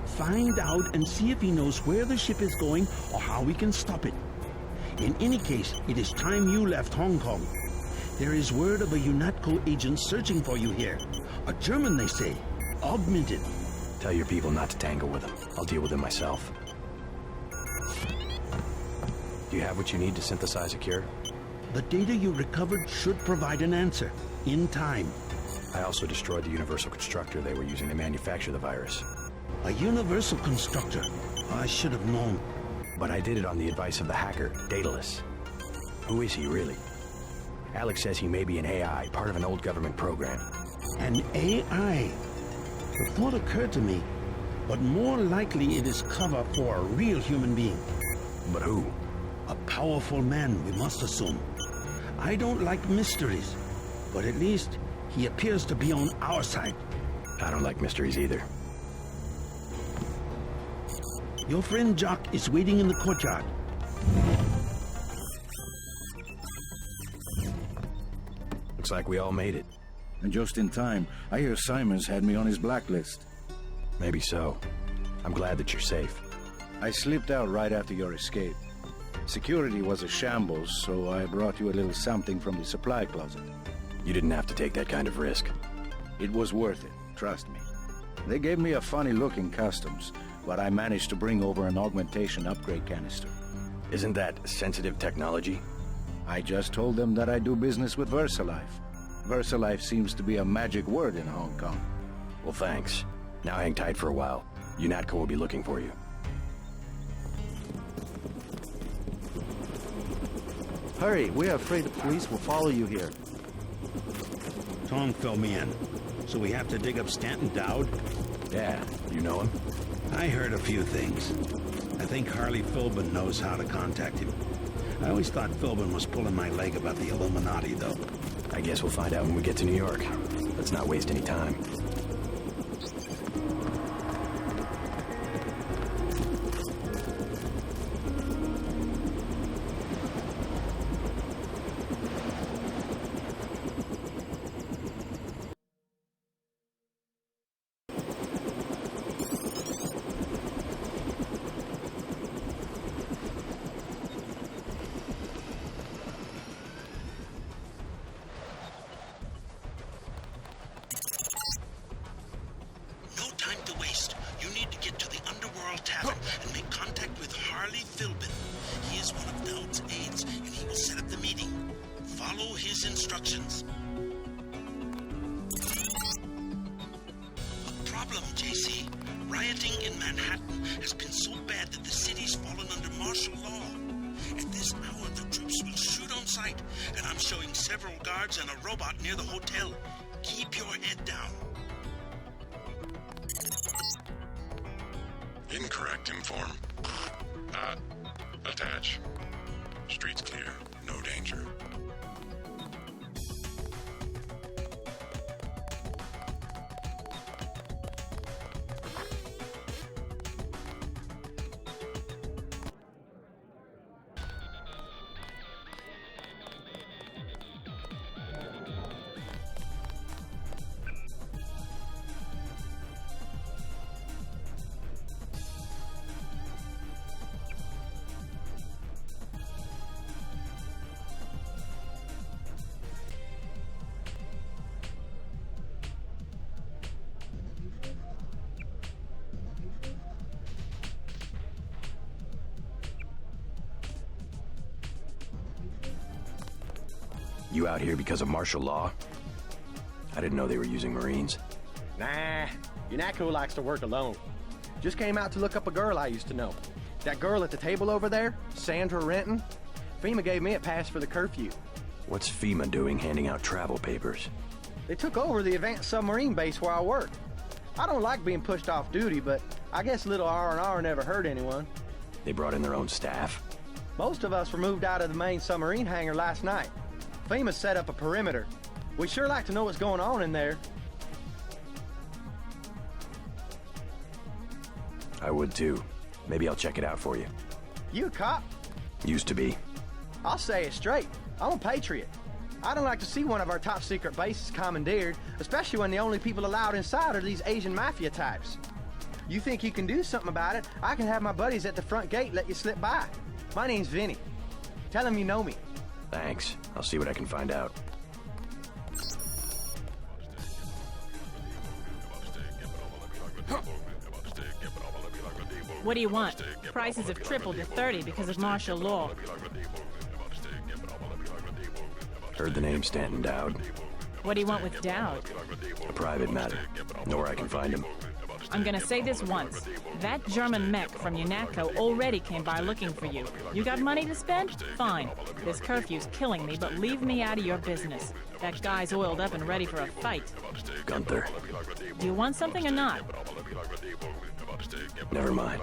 Find out and see if he knows where the ship is going or how we can stop it. In any case, it is time you left Hong Kong. There is word of a UNATCO agent searching for you here. A German, they say. Augmented. Tell your people not to tangle with him. I'll deal with him myself. Do you have what you need to synthesize a cure? The data you recovered should provide an answer. In time. I also destroyed the universal constructor they were using to manufacture the virus. A universal constructor? I should have known. But I did it on the advice of the hacker, Daedalus. Who is he, really? Alex says he may be an AI, part of an old government program. An AI? The thought occurred to me, but more likely it is cover for a real human being. But who? A powerful man, we must assume. I don't like mysteries, but at least he appears to be on our side. I don't like mysteries either. Your friend Jock is waiting in the courtyard. Looks like we all made it. And just in time. I hear Simon's had me on his blacklist. Maybe so. I'm glad that you're safe. I slipped out right after your escape. Security was a shambles, so I brought you a little something from the supply closet. You didn't have to take that kind of risk. It was worth it, trust me. They gave me a funny-looking customs, but I managed to bring over an augmentation upgrade canister. Isn't that sensitive technology? I just told them that I do business with VersaLife. VersaLife seems to be a magic word in Hong Kong. Well, thanks. Now hang tight for a while. UNATCO will be looking for you. Hurry, we're afraid the police will follow you here. Tom filled me in. So we have to dig up Stanton Dowd? Yeah, you know him? I heard a few things. I think Harley Philbin knows how to contact him. I always thought Philbin was pulling my leg about the Illuminati, though. I guess we'll find out when we get to New York. Let's not waste any time. Incorrect inform. Attach. Streets clear. No danger. You out here because of martial law? I didn't know they were using Marines. Nah, UNATCO likes to work alone. Just came out to look up a girl I used to know. That girl at the table over there, Sandra Renton, FEMA gave me a pass for the curfew. What's FEMA doing handing out travel papers? They took over the advanced submarine base where I work. I don't like being pushed off duty, but I guess little R&R never hurt anyone. They brought in their own staff? Most of us were moved out of the main submarine hangar last night. FEMA set up a perimeter. We'd sure like to know what's going on in there. I would too. Maybe I'll check it out for you. You a cop? Used to be. I'll say it straight. I'm a patriot. I don't like to see one of our top secret bases commandeered, especially when the only people allowed inside are these Asian mafia types. You think you can do something about it? I can have my buddies at the front gate let you slip by. My name's Vinny. Tell them you know me. Thanks. I'll see what I can find out. What do you want? Prices have tripled to 30 because of martial law. Heard the name Stanton Dowd. What do you want with Dowd? A private matter. Know where I can find him. I'm gonna say this once. That German mech from UNATCO already came by looking for you. You got money to spend? Fine. This curfew's killing me, but leave me out of your business. That guy's oiled up and ready for a fight. Gunther. Do you want something or not? Never mind.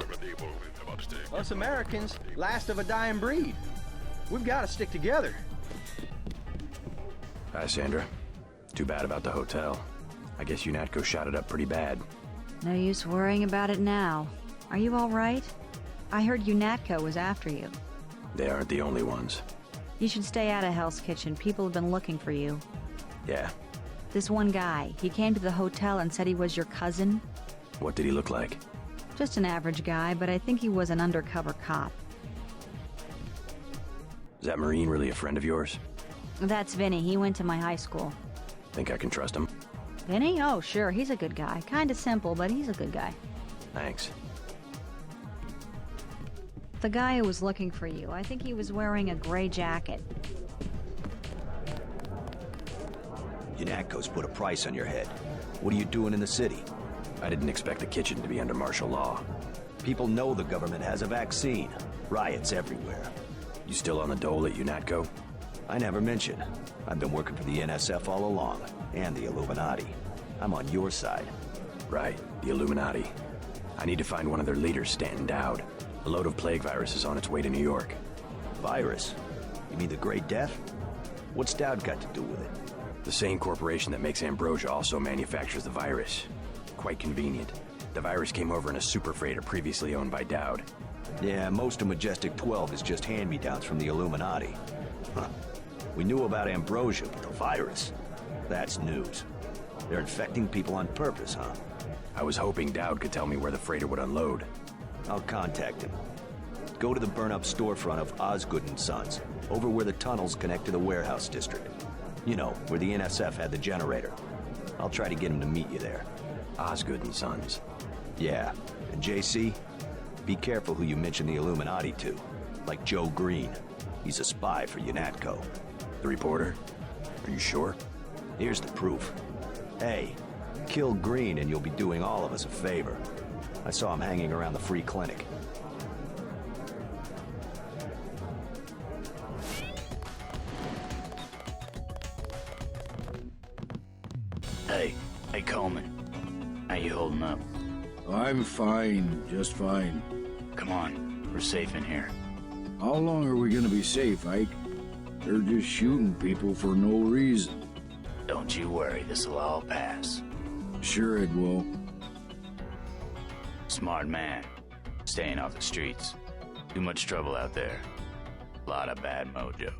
Us Americans, last of a dying breed. We've got to stick together. Hi, Sandra. Too bad about the hotel. I guess UNATCO shot it up pretty bad. No use worrying about it now. Are you all right? I heard UNATCO was after you. They aren't the only ones. You should stay out of Hell's Kitchen. People have been looking for you. Yeah. This one guy, he came to the hotel and said he was your cousin. What did he look like? Just an average guy, but I think he was an undercover cop. Is that Marine really a friend of yours? That's Vinny. He went to my high school. Think I can trust him? Vinny? Oh, sure. He's a good guy. Kinda simple, but he's a good guy. Thanks. The guy who was looking for you, I think he was wearing a gray jacket. UNATCO's put a price on your head. What are you doing in the city? I didn't expect the kitchen to be under martial law. People know the government has a vaccine. Riots everywhere. You still on the dole at UNATCO? I never mentioned. I've been working for the NSF all along, and the Illuminati. I'm on your side. Right, the Illuminati. I need to find one of their leaders, Stanton Dowd. A load of plague virus is on its way to New York. Virus? You mean the Great Death? What's Dowd got to do with it? The same corporation that makes Ambrosia also manufactures the virus. Quite convenient. The virus came over in a super freighter previously owned by Dowd. Yeah, most of Majestic 12 is just hand-me-downs from the Illuminati. Huh. We knew about Ambrosia, but the virus, that's news. They're infecting people on purpose, huh? I was hoping Dowd could tell me where the freighter would unload. I'll contact him. Go to the burn-up storefront of Osgood & Sons, over where the tunnels connect to the warehouse district. You know, where the NSF had the generator. I'll try to get him to meet you there. Osgood & Sons. Yeah, and JC, be careful who you mention the Illuminati to. Like Joe Green. He's a spy for UNATCO. The reporter? Are you sure? Here's the proof. Hey, kill Green and you'll be doing all of us a favor. I saw him hanging around the free clinic. Hey Coleman. How you holding up? I'm fine, just fine. Come on, we're safe in here. How long are we gonna be safe, Ike? They're just shooting people for no reason. Don't you worry, this'll all pass. Sure it will. Smart man. Staying off the streets. Too much trouble out there. Lot of bad mojo.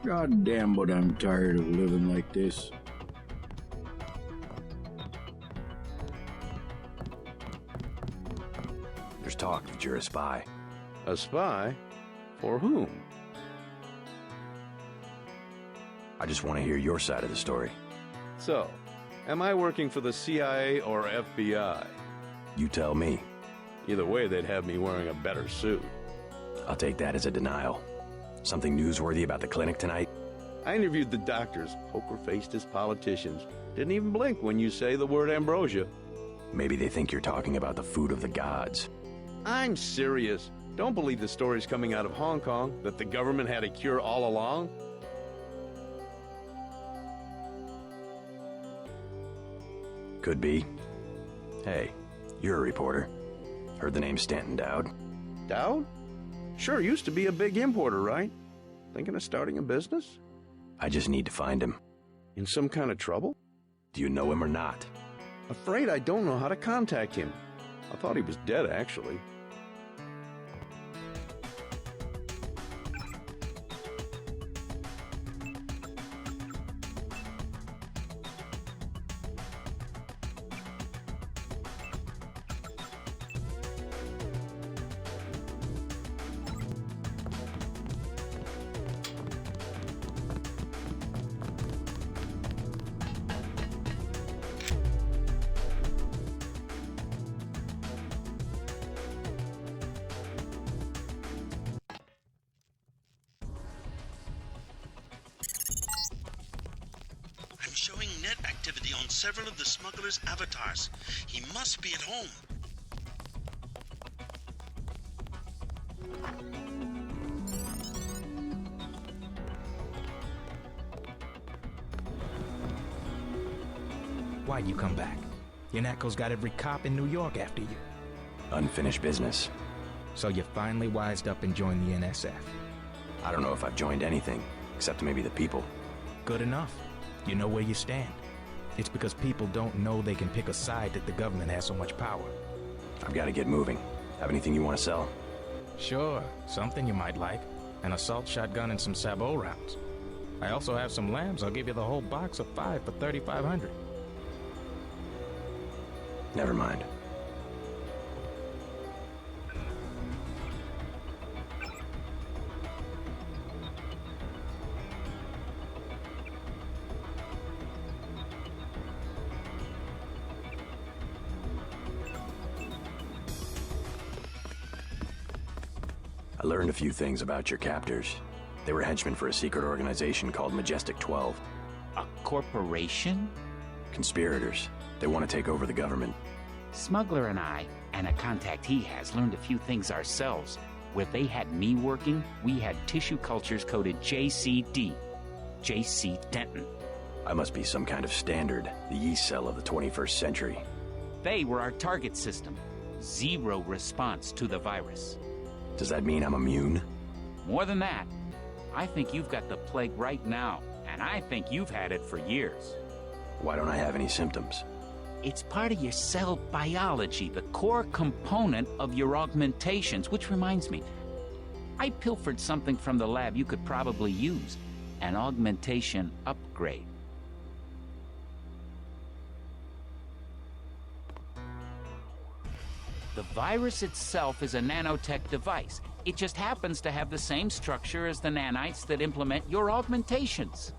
God damn, but I'm tired of living like this. There's talk that you're a spy. A spy? For whom? I just want to hear your side of the story. So, am I working for the CIA or FBI? You tell me. Either way, they'd have me wearing a better suit. I'll take that as a denial. Something newsworthy about the clinic tonight? I interviewed the doctors, poker-faced as politicians. Didn't even blink when you say the word ambrosia. Maybe they think you're talking about the food of the gods. I'm serious. Don't believe the stories coming out of Hong Kong that the government had a cure all along. Could be. Hey, you're a reporter. Heard the name Stanton Dowd? Dowd? Sure, used to be a big importer, right? Thinking of starting a business? I just need to find him. In some kind of trouble? Do you know him or not? Afraid I don't know how to contact him. I thought he was dead, actually. activity on several of the smuggler's avatars. He must be at home. Why'd you come back? UNATCO's got every cop in New York after you. Unfinished business. So you finally wised up and joined the NSF. I don't know if I've joined anything, except maybe the people. Good enough. You know where you stand. It's because people don't know they can pick a side that the government has so much power. I've got to get moving. Have anything you want to sell? Sure, something you might like. An assault shotgun and some sabot rounds. I also have some lambs. I'll give you the whole box of 5 for $3,500. Never mind. I learned a few things about your captors. They were henchmen for a secret organization called Majestic 12. A corporation? Conspirators. They want to take over the government. Smuggler and I, and a contact he has, learned a few things ourselves. Where they had me working, we had tissue cultures coded JCD. J.C. Denton. I must be some kind of standard, the yeast cell of the 21st century. They were our target system. Zero response to the virus. Does that mean I'm immune? More than that. I think you've got the plague right now, and I think you've had it for years. Why don't I have any symptoms? It's part of your cell biology, the core component of your augmentations, which reminds me, I pilfered something from the lab you could probably use. An augmentation upgrade. The virus itself is a nanotech device. It just happens to have the same structure as the nanites that implement your augmentations.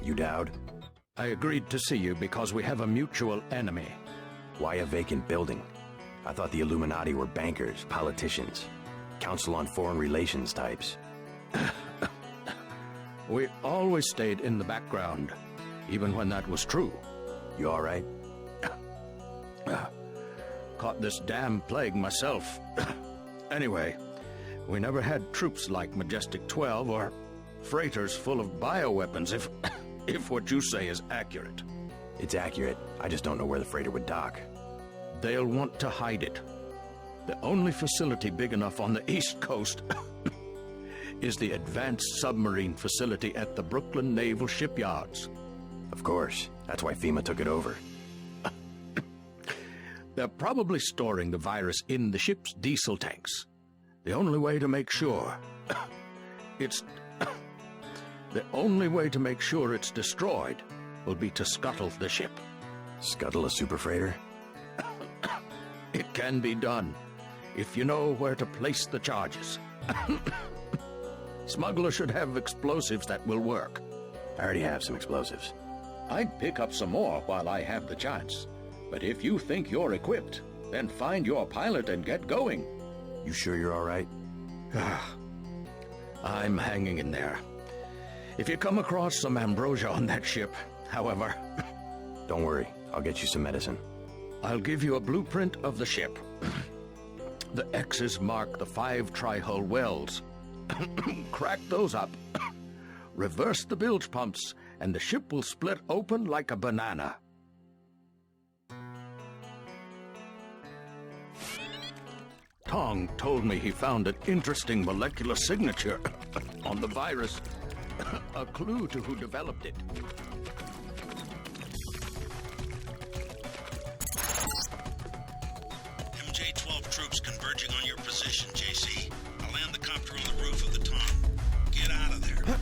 You Dowd? I agreed to see you because we have a mutual enemy. Why a vacant building? I thought the Illuminati were bankers, politicians, Council on Foreign Relations types. We always stayed in the background, even when that was true. You all right? Caught this damn plague myself. Anyway, we never had troops like Majestic 12 or freighters full of bioweapons, if what you say is accurate. It's accurate. I just don't know where the freighter would dock. They'll want to hide it. The only facility big enough on the East Coast is the Advanced Submarine Facility at the Brooklyn Naval Shipyards. Of course. That's why FEMA took it over. They're probably storing the virus in the ship's diesel tanks. The only way to make sure it's destroyed will be to scuttle the ship. Scuttle a super freighter? It can be done, if you know where to place the charges. Smuggler should have explosives that will work. I already have some explosives. I'd pick up some more while I have the chance. But if you think you're equipped, then find your pilot and get going. You sure you're all right? I'm hanging in there. If you come across some ambrosia on that ship, however... Don't worry, I'll get you some medicine. I'll give you a blueprint of the ship. The X's mark the 5 tri-hull wells. Crack those up. Reverse the bilge pumps, and the ship will split open like a banana. Tong told me he found an interesting molecular signature on the virus. A clue to who developed it. MJ-12 troops converging on your position, JC. I'll land the copter on the roof of the Tom. Get out of there.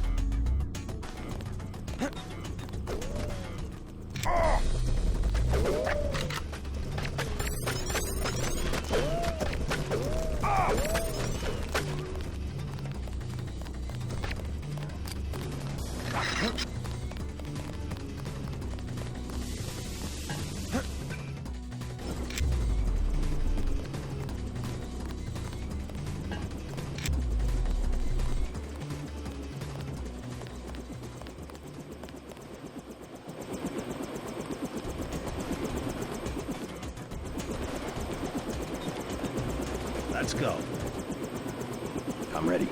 Let's go. I'm ready.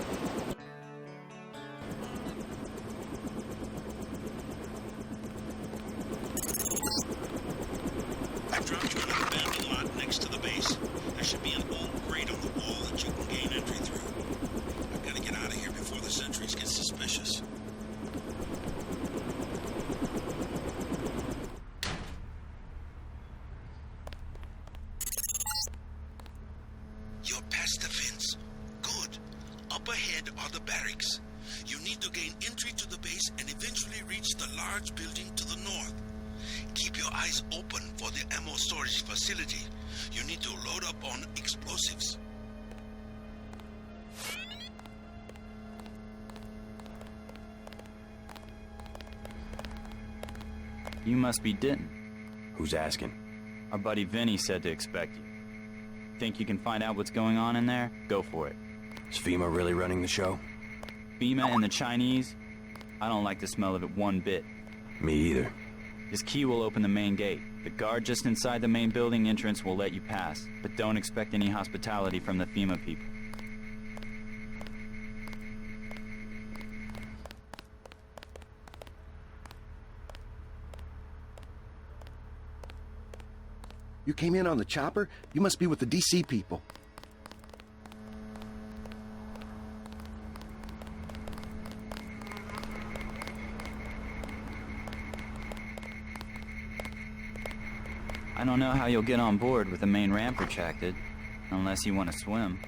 I've dropped you in an abandoned lot next to the base. There should be an old grate on the wall that you can gain entry through. I've got to get out of here before the sentries get suspicious. You're past the fence. Good. Up ahead are the barracks. You need to gain entry to the base and eventually reach the large building to the north. Keep your eyes open for the ammo storage facility. You need to load up on explosives. You must be Denton. Who's asking? Our buddy Vinny said to expect you. Think you can find out what's going on in there? Go for it. Is FEMA really running the show? FEMA and the Chinese? I don't like the smell of it one bit. Me either. This key will open the main gate. The guard just inside the main building entrance will let you pass, but don't expect any hospitality from the FEMA people. You came in on the chopper? You must be with the DC people. I don't know how you'll get on board with the main ramp retracted, unless you want to swim.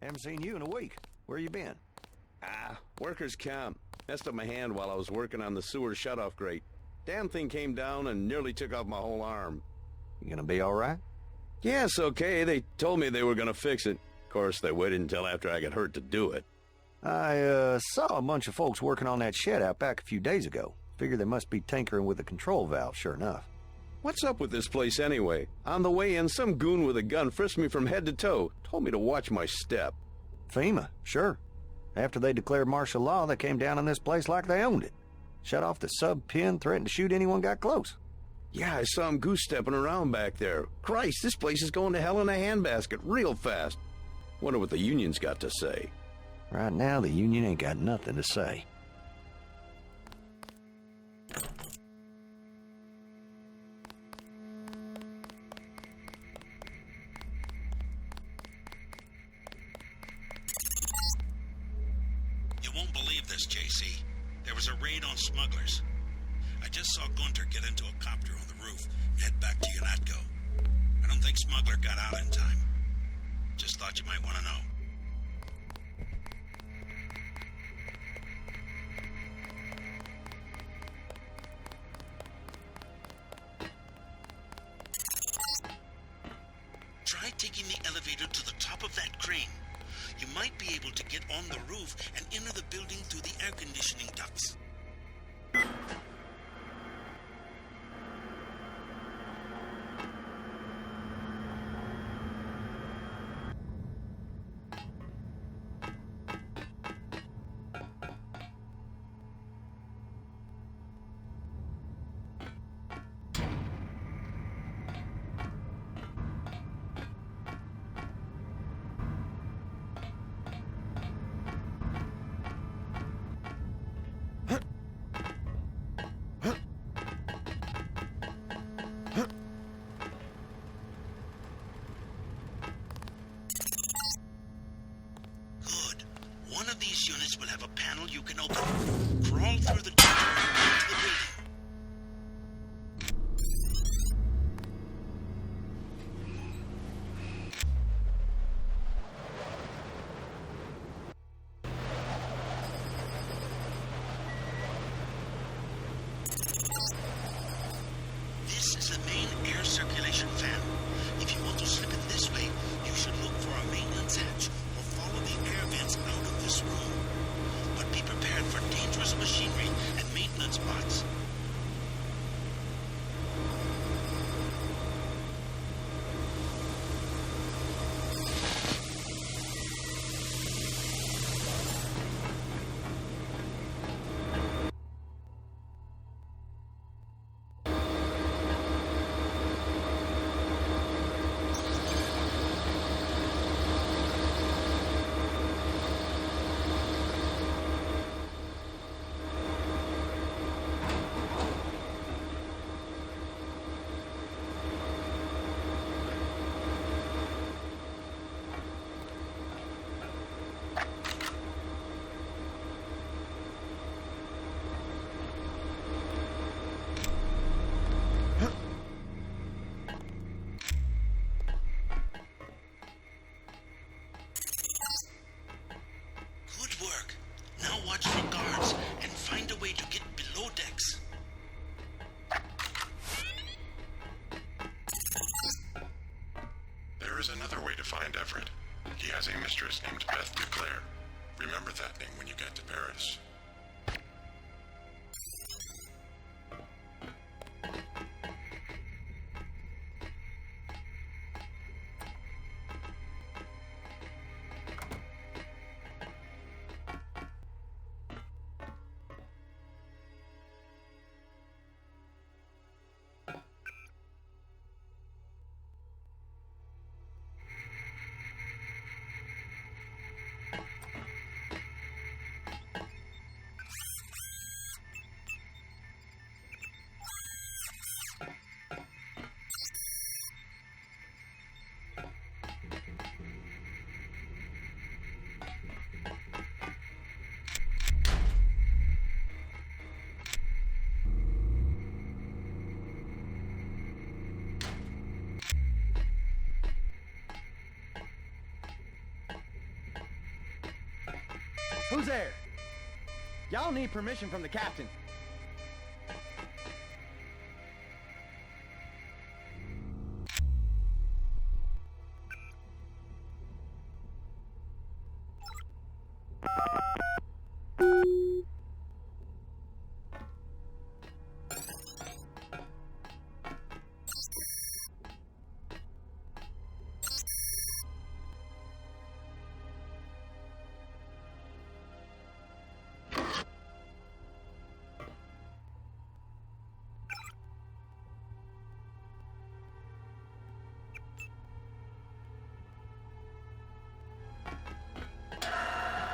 Haven't seen you in a week. Where you been? Workers' camp. Messed up my hand while I was working on the sewer shutoff grate. Damn thing came down and nearly took off my whole arm. You gonna be all right? Yeah, it's okay. They told me they were gonna fix it. Of course, they waited until after I got hurt to do it. I saw a bunch of folks working on that shed out back a few days ago. Figured they must be tinkering with the control valve, sure enough. What's up with this place anyway? On the way in, some goon with a gun frisked me from head to toe. Told me to watch my step. FEMA, sure. After they declared martial law, they came down on this place like they owned it. Shut off the sub-pen, threatened to shoot anyone got close. Yeah, I saw him goose-stepping around back there. Christ, this place is going to hell in a handbasket real fast. Wonder what the union's got to say. Right now, the union ain't got nothing to say. You won't believe this, JC. There was a raid on smugglers. I just saw Gunter get into a copter on the roof and head back to UNATCO. I don't think Smuggler got out in time. Just thought you might want to know. Try taking the elevator to the top of that crane. You might be able to get on the roof and enter the building through the air conditioning ducts. One of these units will have a panel you can open. Crawl through the door into the building. This is the main air circulation fan. If you want to slip in this way, you should look for a maintenance hatch or follow the air vents out of this room. But be prepared for dangerous machinery and maintenance bots. Good work. Now watch for guards and find a way to get below decks. There is another way to find Everett. He has a mistress named Beth Duclair. Remember that name when you get to Paris. Who's there? Y'all need permission from the captain.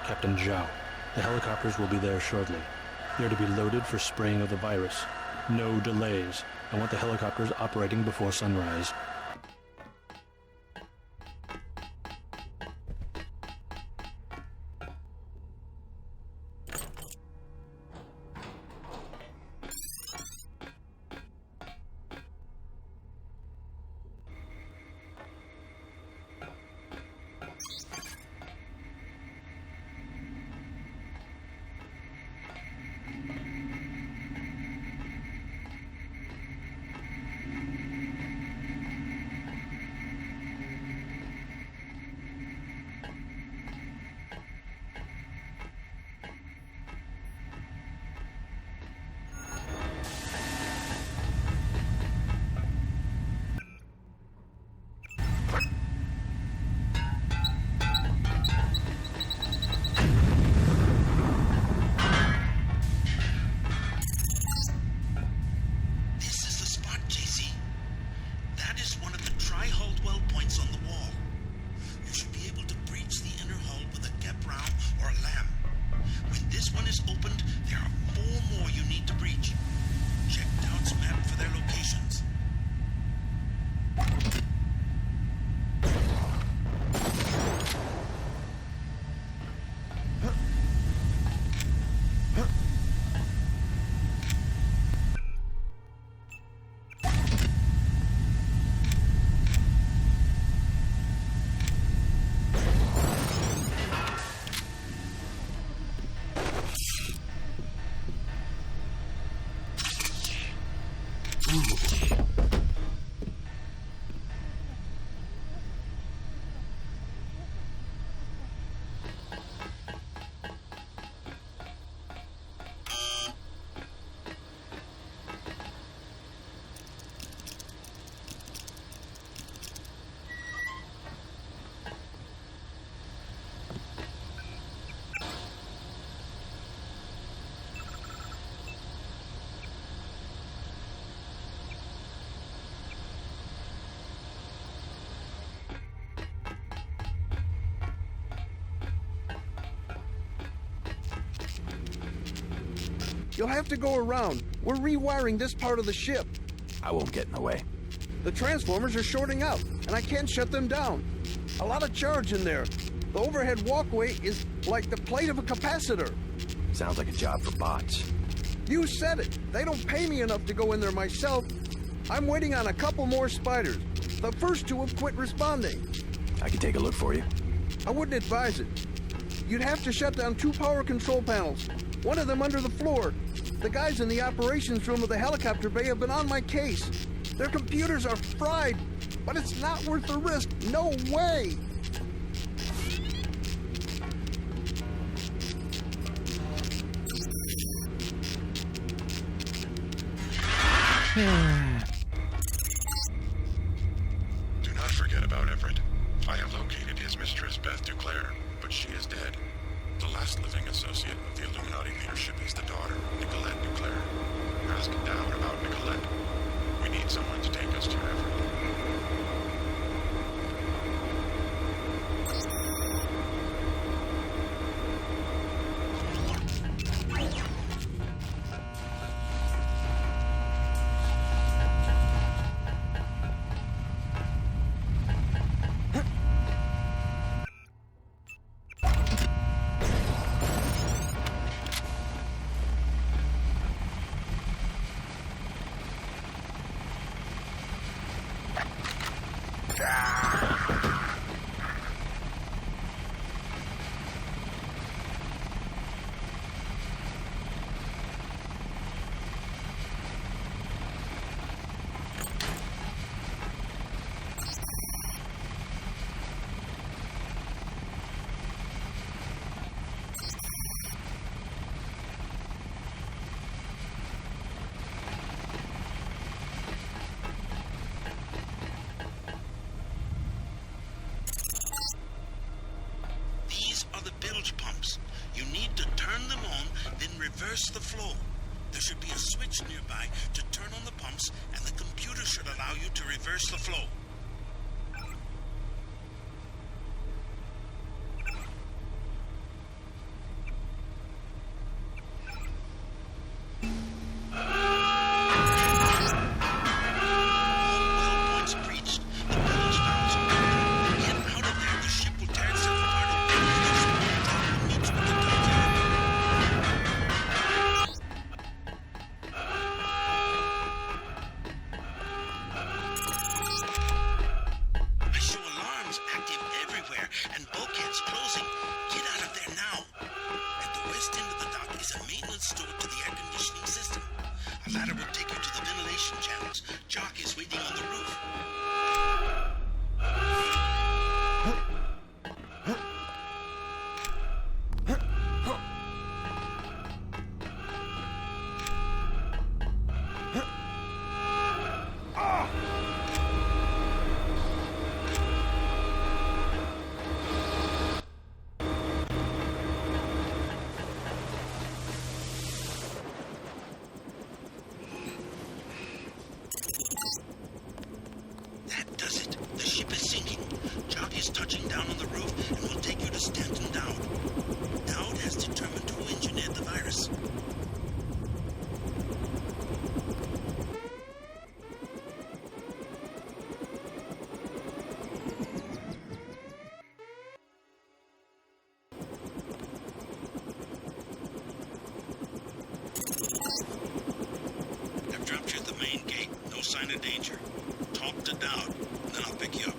Captain Zhao. The helicopters will be there shortly. They're to be loaded for spraying of the virus. No delays. I want the helicopters operating before sunrise. You'll have to go around. We're rewiring this part of the ship. I won't get in the way. The transformers are shorting out, and I can't shut them down. A lot of charge in there. The overhead walkway is like the plate of a capacitor. Sounds like a job for bots. You said it. They don't pay me enough to go in there myself. I'm waiting on a couple more spiders. The first two have quit responding. I can take a look for you. I wouldn't advise it. You'd have to shut down 2 power control panels. One of them under the floor. The guys in the operations room of the helicopter bay have been on my case. Their computers are fried, but it's not worth the risk. No way! Do not forget about Everett. I have located his mistress, Beth Duclair, but she is dead. The last living associate of the Illuminati leadership is the daughter, Nicolette Duclair. Ask down about Nicolette. We need someone to take us to Everett. nearby to turn on the pumps, and the computer should allow you to reverse the flow. Sign of danger. Talk to Dowd, then I'll pick you up.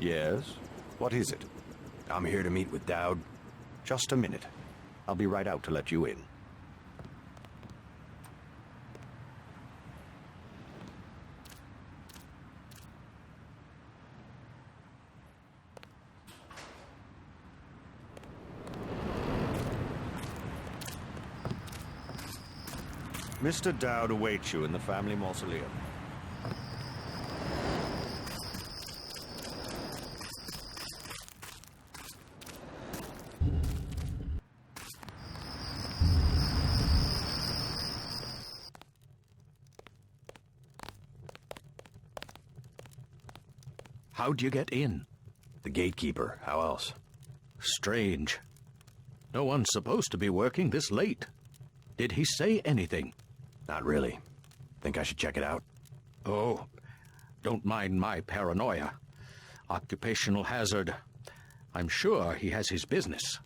Yes? What is it? I'm here to meet with Dowd. Just a minute. I'll be right out to let you in. Mr. Dowd awaits you in the family mausoleum. How'd you get in? The gatekeeper. How else? Strange. No one's supposed to be working this late. Did he say anything? Not really. Think I should check it out? Oh, don't mind my paranoia. Occupational hazard. I'm sure he has his business.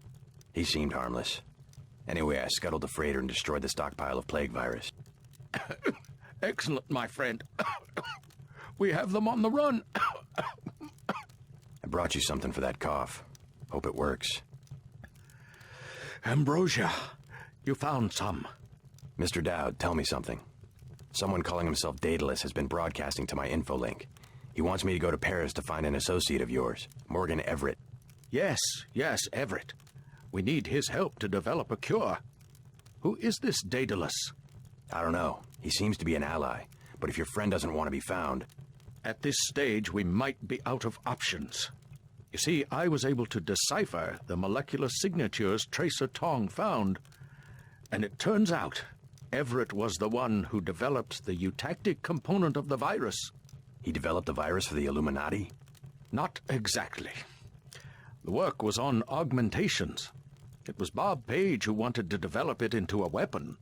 He seemed harmless. Anyway, I scuttled the freighter and destroyed the stockpile of plague virus. Excellent, my friend. We have them on the run. I brought you something for that cough. Hope it works. Ambrosia. You found some. Mr. Dowd, tell me something. Someone calling himself Daedalus has been broadcasting to my infolink. He wants me to go to Paris to find an associate of yours, Morgan Everett. Yes, Everett. We need his help to develop a cure. Who is this Daedalus? I don't know. He seems to be an ally. But if your friend doesn't want to be found... At this stage, we might be out of options. You see, I was able to decipher the molecular signatures Tracer Tong found. And it turns out Everett was the one who developed the eutactic component of the virus. He developed the virus for the Illuminati? Not exactly. The work was on augmentations. It was Bob Page who wanted to develop it into a weapon.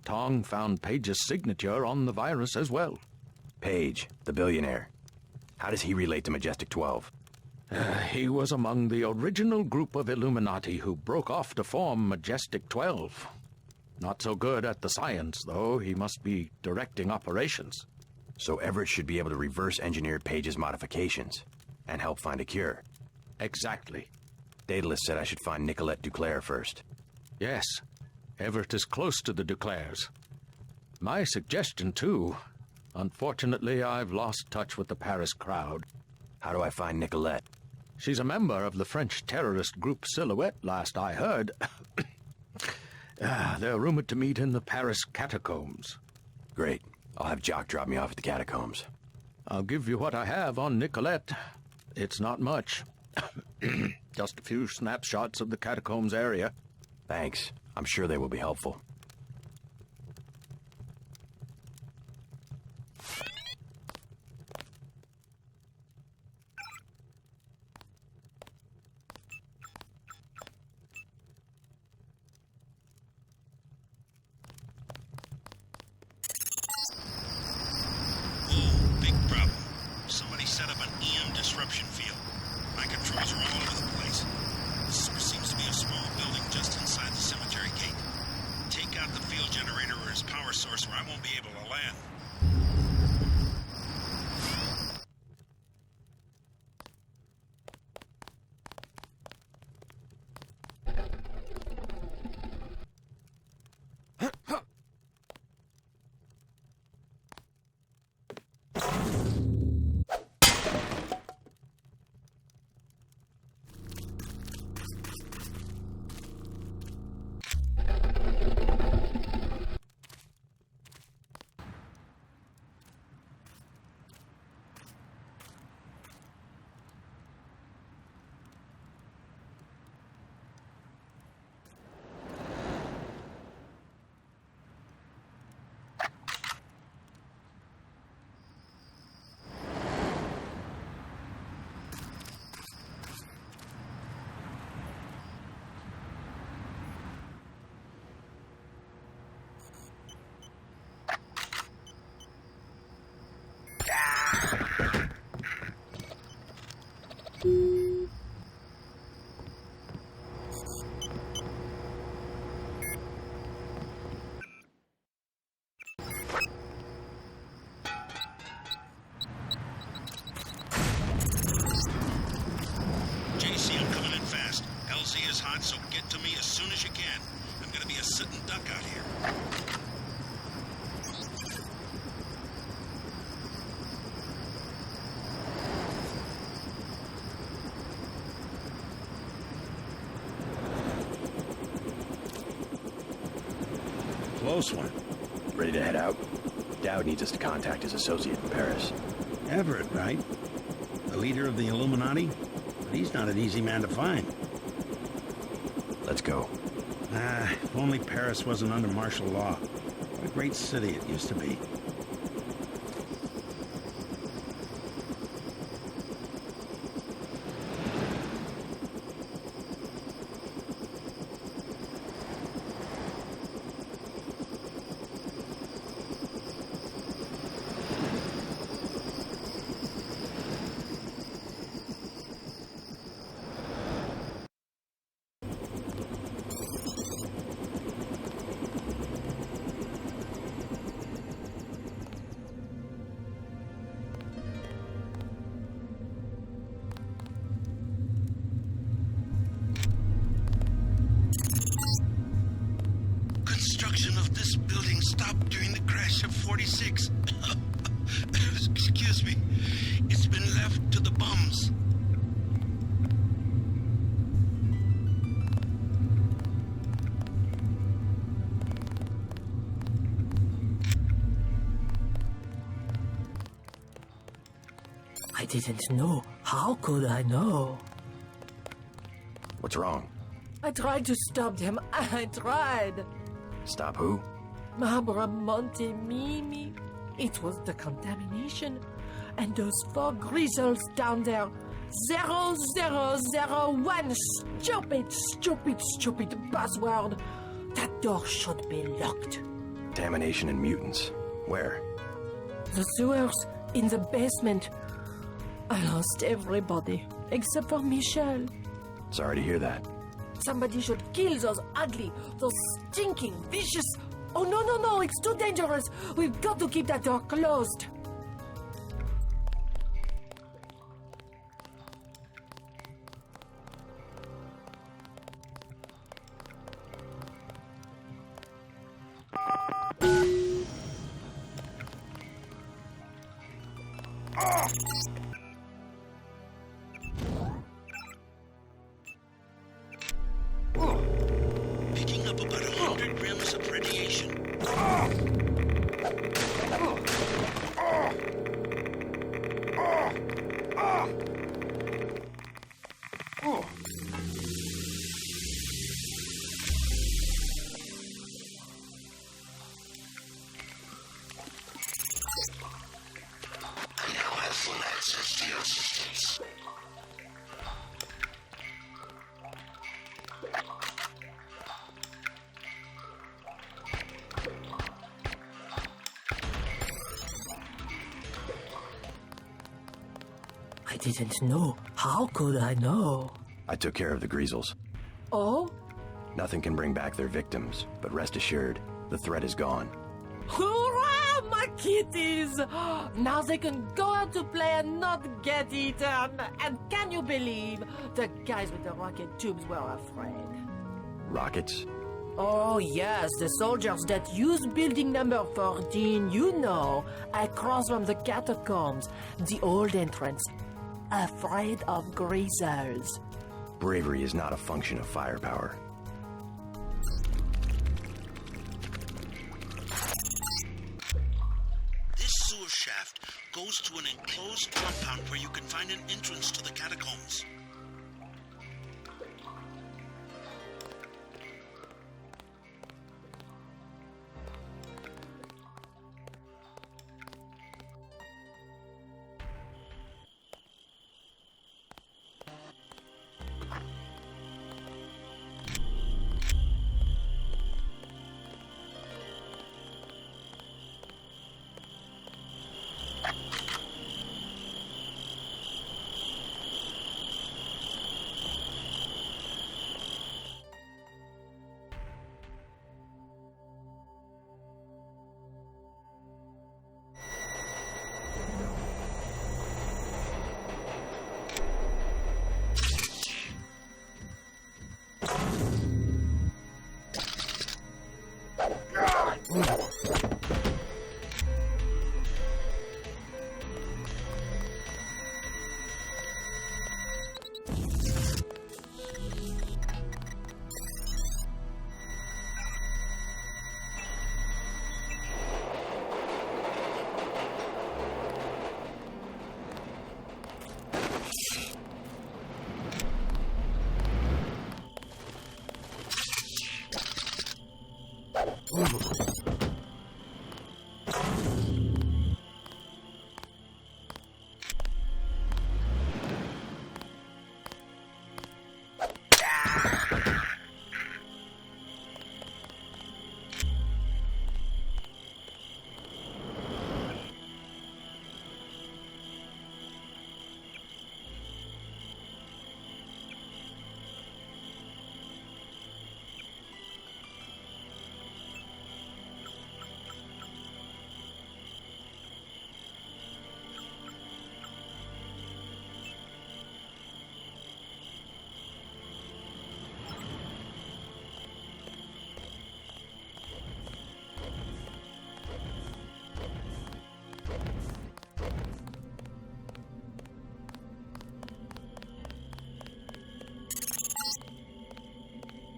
Tong found Page's signature on the virus as well. Page, the billionaire. How does he relate to Majestic 12? He was among the original group of Illuminati who broke off to form Majestic 12. Not so good at the science, though. He must be directing operations. So Everett should be able to reverse engineer Page's modifications and help find a cure. Exactly. Daedalus said I should find Nicolette Duclair first. Yes. Everett is close to the Duclairs. My suggestion, too. Unfortunately, I've lost touch with the Paris crowd. How do I find Nicolette? She's a member of the French terrorist group Silhouette, last I heard. They're rumored to meet in the Paris catacombs. Great. I'll have Jock drop me off at the catacombs. I'll give you what I have on Nicolette. It's not much. Just a few snapshots of the catacombs area. Thanks. I'm sure they will be helpful. Big problem. Somebody set up an EM disruption field. My controls are all over the place. There seems to be a small building just inside the cemetery gate. Take out the field generator or its power source or I won't be able to land. JC, I'm coming in fast. LZ is hot, so get to me as soon as you can. I'm gonna be a sitting duck out here. Close one. Ready to head out? Dowd needs us to contact his associate in Paris. Everett, right? The leader of the Illuminati? But he's not an easy man to find. Let's go. If only Paris wasn't under martial law. What a great city it used to be. Construction of this building stopped during the crash of 46. Excuse me. It's been left to the bums. I didn't know. How could I know? What's wrong? I tried to stop them. I tried. Stop who? Mabra Monte Mimi. It was the contamination. And those 4 grizzles down there. 0001. Stupid buzzword. That door should be locked. Contamination and mutants. Where? The sewers in the basement. I lost everybody except for Michel. Sorry to hear that. Somebody should kill those ugly, those stinking, vicious... Oh, no, it's too dangerous. We've got to keep that door closed. Picking up about 100 grams of radiation. didn't know. How could I know? I took care of the Greasels. Oh? Nothing can bring back their victims, but rest assured, the threat is gone. Hurrah, my kitties! Now they can go out to play and not get eaten. And can you believe the guys with the rocket tubes were afraid? Rockets? Oh, yes, the soldiers that use building number 14, you know, across from the catacombs, the old entrance, afraid of Greasels. Bravery is not a function of firepower. This sewer shaft goes to an enclosed compound where you can find an entrance to the catacombs.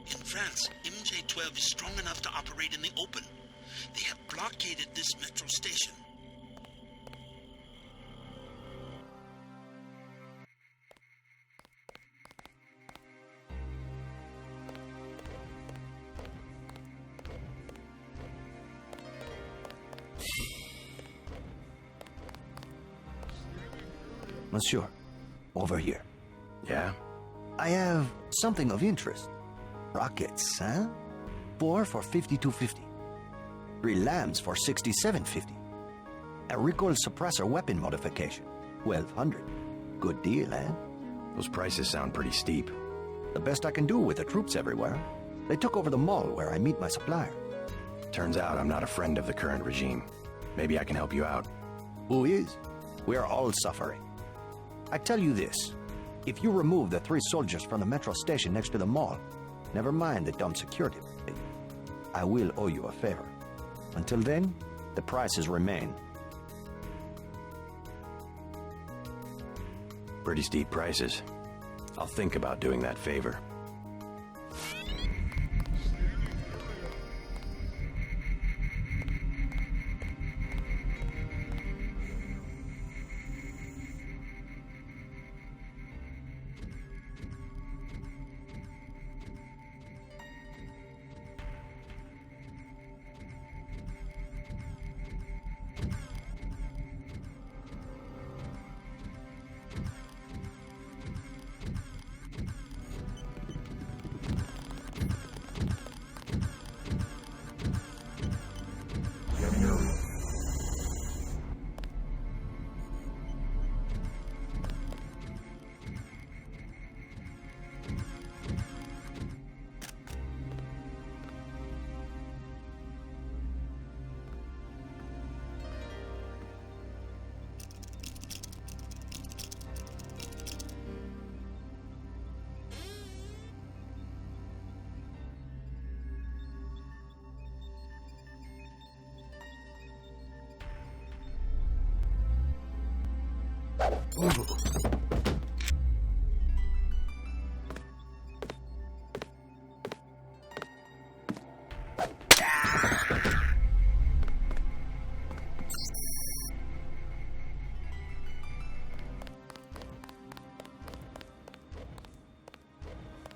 In France, MJ-12 is strong enough to operate in the open. They have blockaded this metro station. Monsieur, over here. Yeah? I have something of interest. Rockets, huh? 4 for 5250. 3 lambs for 6750. A recoil suppressor weapon modification, 1200. Good deal, eh? Those prices sound pretty steep. The best I can do with the troops everywhere. They took over the mall where I meet my supplier. Turns out I'm not a friend of the current regime. Maybe I can help you out. Who is? We are all suffering. I tell you this. If you remove the 3 soldiers from the metro station next to the mall, never mind the dumb security, I will owe you a favor. Until then, the prices remain. Pretty steep prices. I'll think about doing that favor.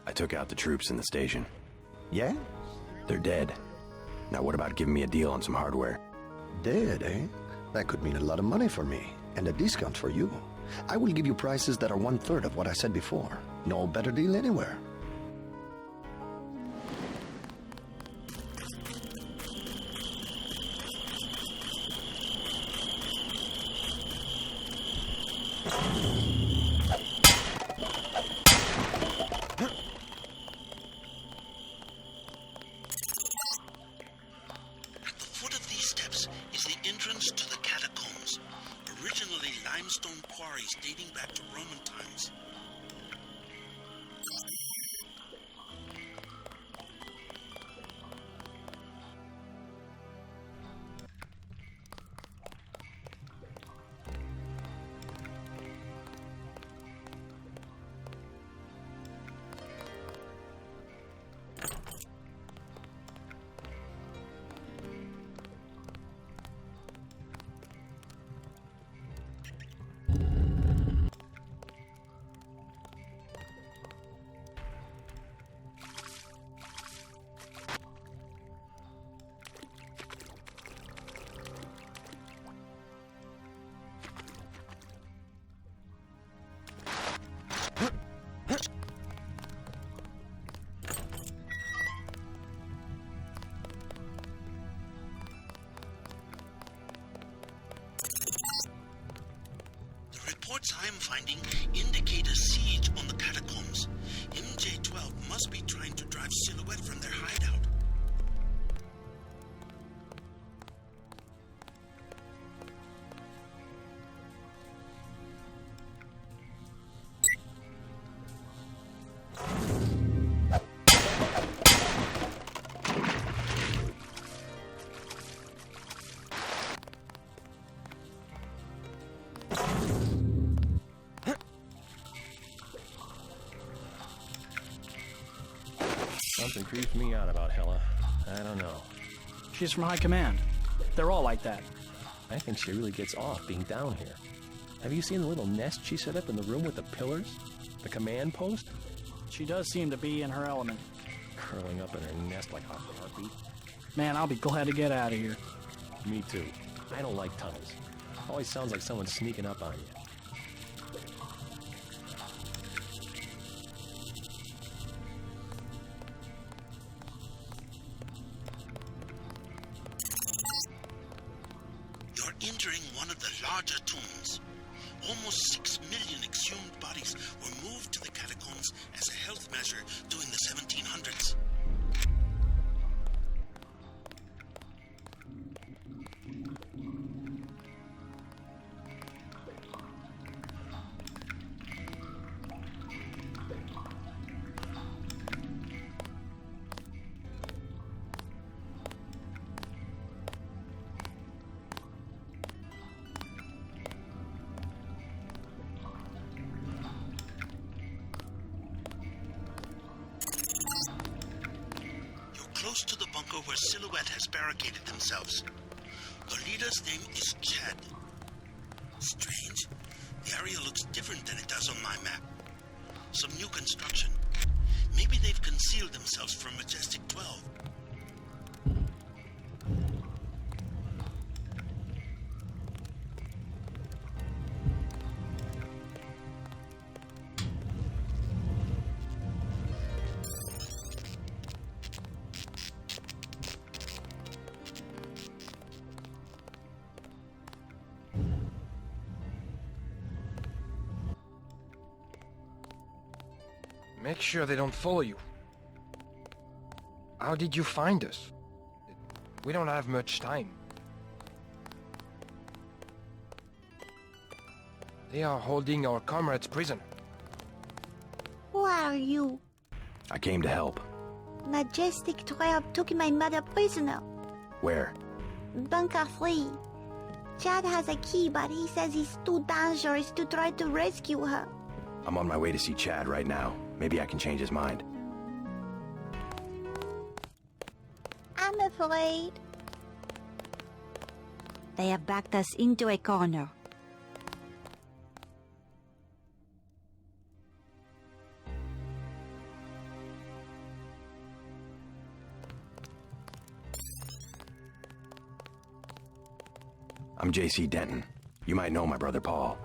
I took out the troops in the station. Yeah? They're dead. Now what about giving me a deal on some hardware? Dead, eh? That could mean a lot of money for me, and a discount for you. I will give you prices that are 1/3 of what I said before. No better deal anywhere. Dating back to Roman times. Reports I'm finding indicate a siege on the catacombs. MJ-12 must be trying to drive Silhouette from their hideout. Something creeps me out about Hela. I don't know. She's from High Command. They're all like that. I think she really gets off being down here. Have you seen the little nest she set up in the room with the pillars? The command post? She does seem to be in her element. Curling up in her nest like a heartbeat. Man, I'll be glad to get out of here. Me too. I don't like tunnels. Always sounds like someone's sneaking up on you. Entering one of the larger tombs. Almost 6 million exhumed bodies were moved to the catacombs as a health measure during the 1700s. Close to the bunker where Silhouette has barricaded themselves. The leader's name is Chad. Strange. The area looks different than it does on my map. Some new construction. Maybe they've concealed themselves from Majestic 12. Make sure they don't follow you. How did you find us? We don't have much time. They are holding our comrades prisoner. Who are you? I came to help. Majestic 12 took my mother prisoner. Where? Bunker 3. Chad has a key, but he says he's too dangerous to try to rescue her. I'm on my way to see Chad right now. Maybe I can change his mind. I'm afraid. They have backed us into a corner. I'm J.C. Denton. You might know my brother Paul.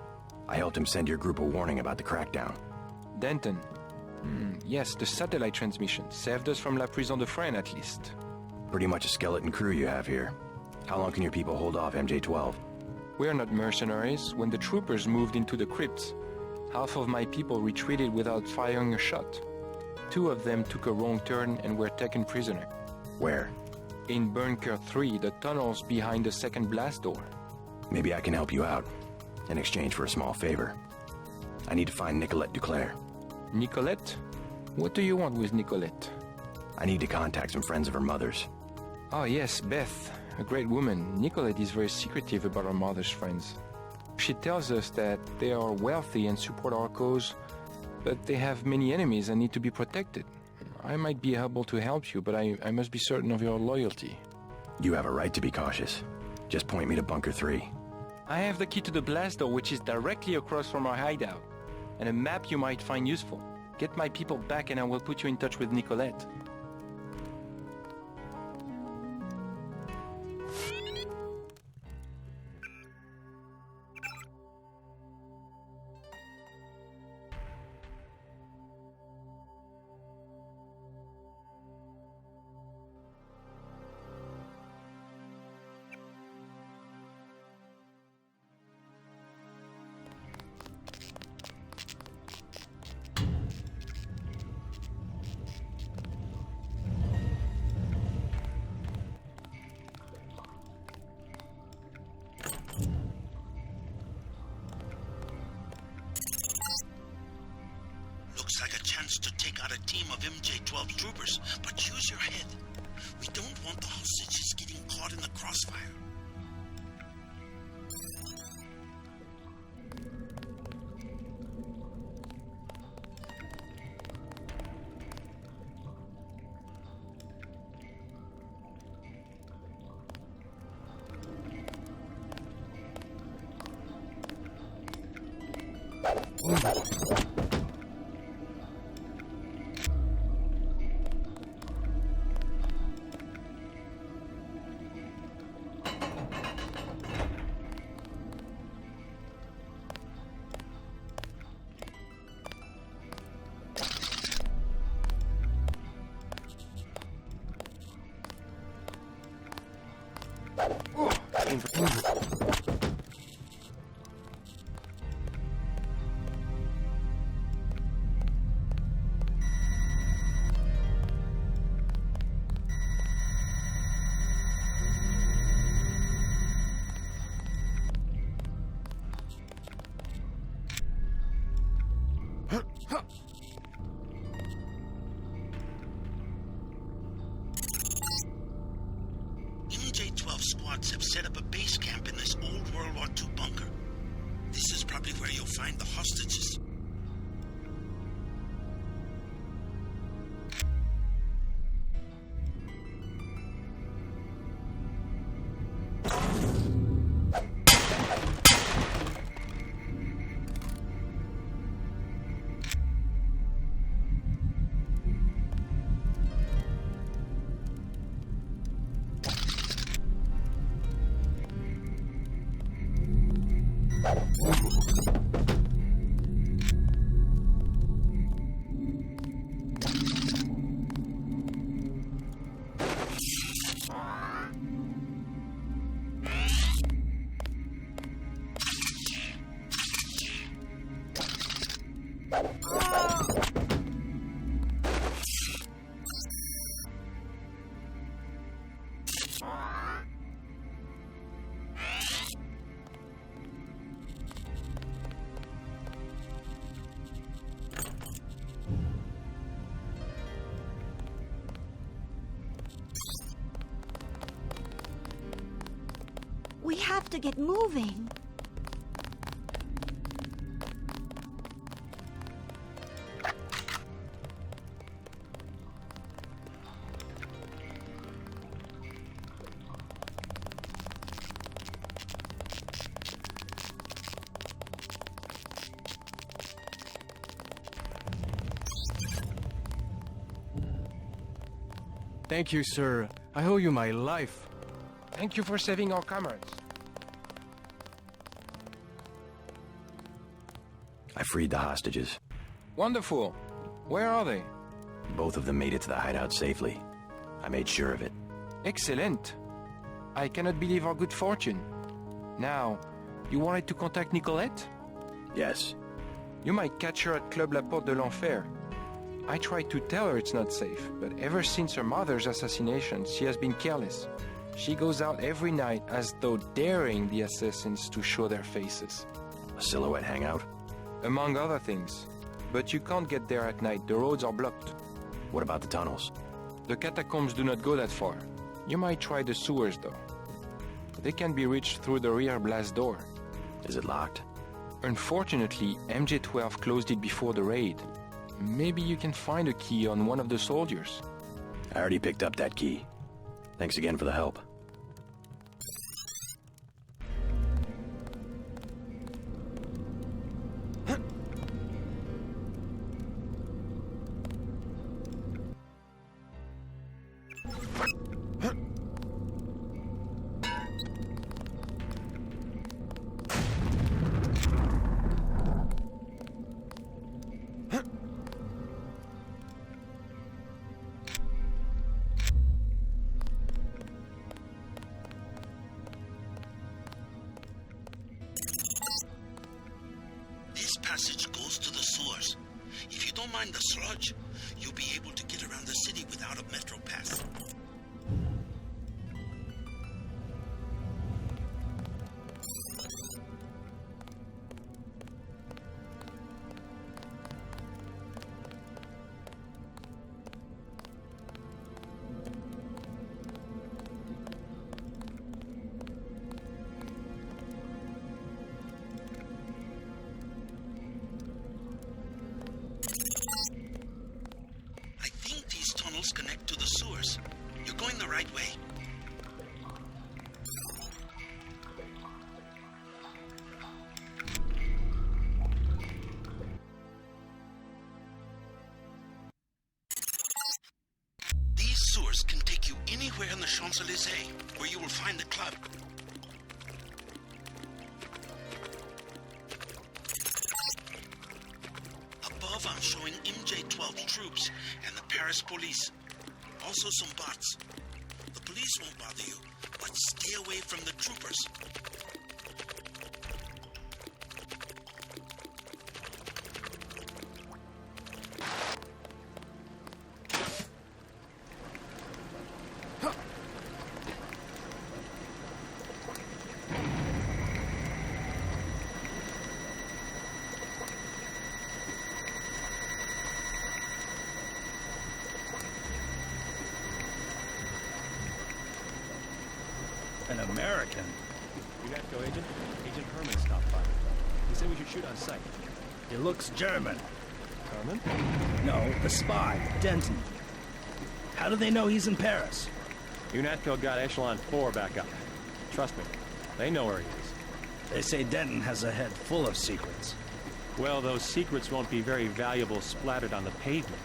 I helped him send your group a warning about the crackdown. Denton. Yes, the satellite transmission saved us from La Prison de Fresnes, at least. Pretty much a skeleton crew you have here. How long can your people hold off MJ-12? We are not mercenaries. When the troopers moved into the crypts, half of my people retreated without firing a shot. 2 of them took a wrong turn and were taken prisoner. Where? In Bunker 3, the tunnels behind the second blast door. Maybe I can help you out, in exchange for a small favor. I need to find Nicolette Duclair. Nicolette? What do you want with Nicolette? I need to contact some friends of her mother's. Oh yes, Beth. A great woman. Nicolette is very secretive about her mother's friends. She tells us that they are wealthy and support our cause, but they have many enemies and need to be protected. I might be able to help you, but I must be certain of your loyalty. You have a right to be cautious. Just point me to Bunker 3. I have the key to the blast door, which is directly across from our hideout, and a map you might find useful. Get my people back and I will put you in touch with Nicolette. Looks like a chance to take out a team of MJ-12 troopers, but use your head. We don't want the hostages getting caught in the crossfire. MJ-12 squads have set up a base camp in this old World War II bunker. This is probably where you'll find the hostages. have to get moving. Thank you, sir. I owe you my life. Thank you for saving our comrades. I freed the hostages. Wonderful. Where are they? Both of them made it to the hideout safely. I made sure of it. Excellent. I cannot believe our good fortune. Now, you wanted to contact Nicolette? Yes. You might catch her at Club La Porte de l'Enfer. I tried to tell her it's not safe, but ever since her mother's assassination, she has been careless. She goes out every night as though daring the assassins to show their faces. A silhouette hangout? Among other things. But you can't get there at night, the roads are blocked. What about the tunnels? The catacombs do not go that far. You might try the sewers, though. They can be reached through the rear blast door. Is it locked? Unfortunately, MJ-12 closed it before the raid. Maybe you can find a key on one of the soldiers. I already picked up that key. Thanks again for the help. This passage goes to the sewers. If you don't mind the sludge, you'll be able to get around the city without a metro pass. Connect to the sewers. You're going the right way. These sewers can take you anywhere in the Champs-Élysées, where you will find the club. Above, I'm showing MJ-12 troops and the Paris police. Also some bots. The police won't bother you, but stay away from the troopers. An American? UNATCO agent? Agent Herman stopped by. He said we should shoot on sight. He looks German. Herman? No, the spy, Denton. How do they know he's in Paris? UNATCO got Echelon 4 back up. Trust me, they know where he is. They say Denton has a head full of secrets. Well, those secrets won't be very valuable splattered on the pavement.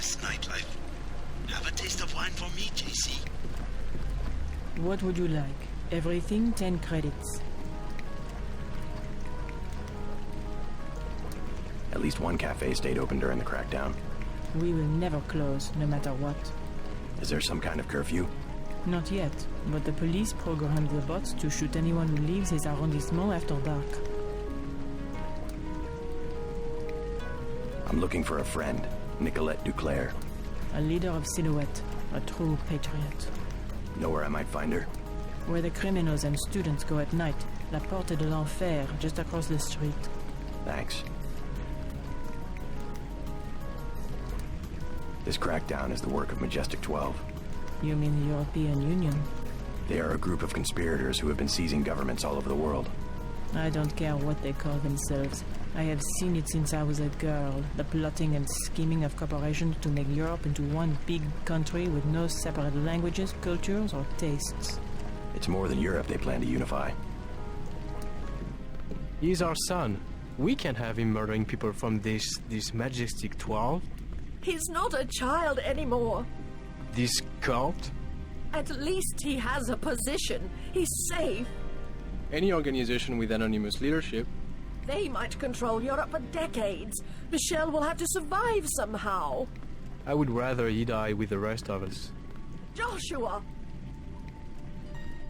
Paris nightlife. Have a taste of wine for me, JC? What would you like? Everything 10 credits. At least one cafe stayed open during the crackdown. We will never close, no matter what. Is there some kind of curfew? Not yet, but the police programmed the bots to shoot anyone who leaves his arrondissement after dark. I'm looking for a friend, Nicolette Duclair. A leader of Silhouette, a true patriot. Know where I might find her? Where the criminals and students go at night, La Porte de l'Enfer, just across the street. Thanks. This crackdown is the work of Majestic 12. You mean the European Union? They are a group of conspirators who have been seizing governments all over the world. I don't care what they call themselves. I have seen it since I was a girl, the plotting and scheming of corporations to make Europe into one big country with no separate languages, cultures, or tastes. It's more than Europe they plan to unify. He's our son. We can't have him murdering people from this Majestic 12. He's not a child anymore. This cult? At least he has a position. He's safe. Any organization with anonymous leadership. They might control Europe for decades. Michel will have to survive somehow. I would rather he die with the rest of us. Joshua!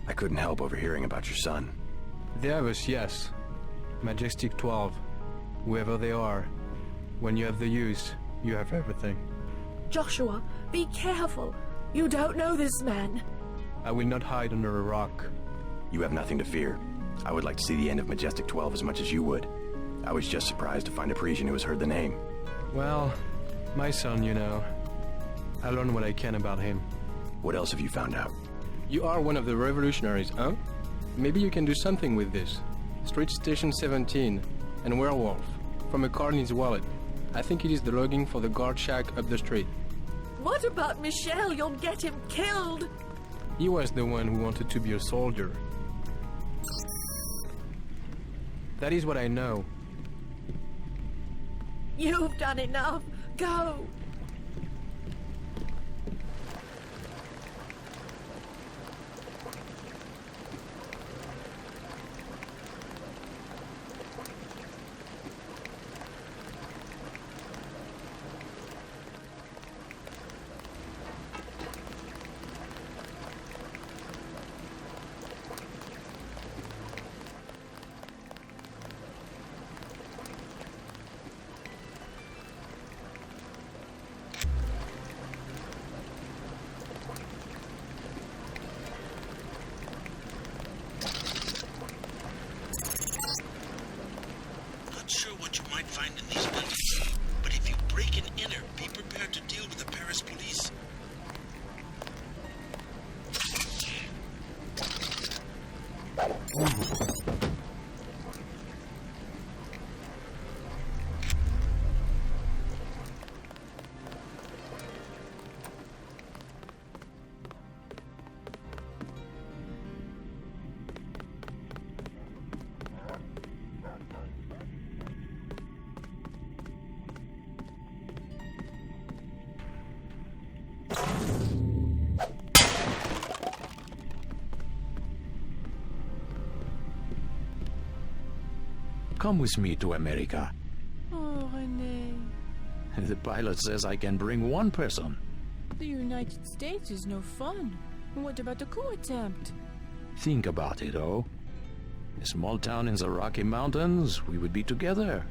I couldn't help overhearing about your son. Deus, yes. Majestic 12. Whoever they are. When you have the use, you have everything. Joshua, be careful. You don't know this man. I will not hide under a rock. You have nothing to fear. I would like to see the end of Majestic 12 as much as you would. I was just surprised to find a Parisian who has heard the name. Well, my son, you know. I learned what I can about him. What else have you found out? You are one of the revolutionaries, huh? Maybe you can do something with this. Street Station 17 and Werewolf. From a card in his wallet. I think it is the logging for the guard shack up the street. What about Michel? You'll get him killed. He was the one who wanted to be a soldier. That is what I know. You've done enough. Go. Find in these buildings. But if you break and enter, be prepared to deal with the Paris police. Come with me to America. Oh, René. The pilot says I can bring one person. The United States is no fun. What about the coup attempt? Think about it, oh. A small town in the Rocky Mountains, we would be together.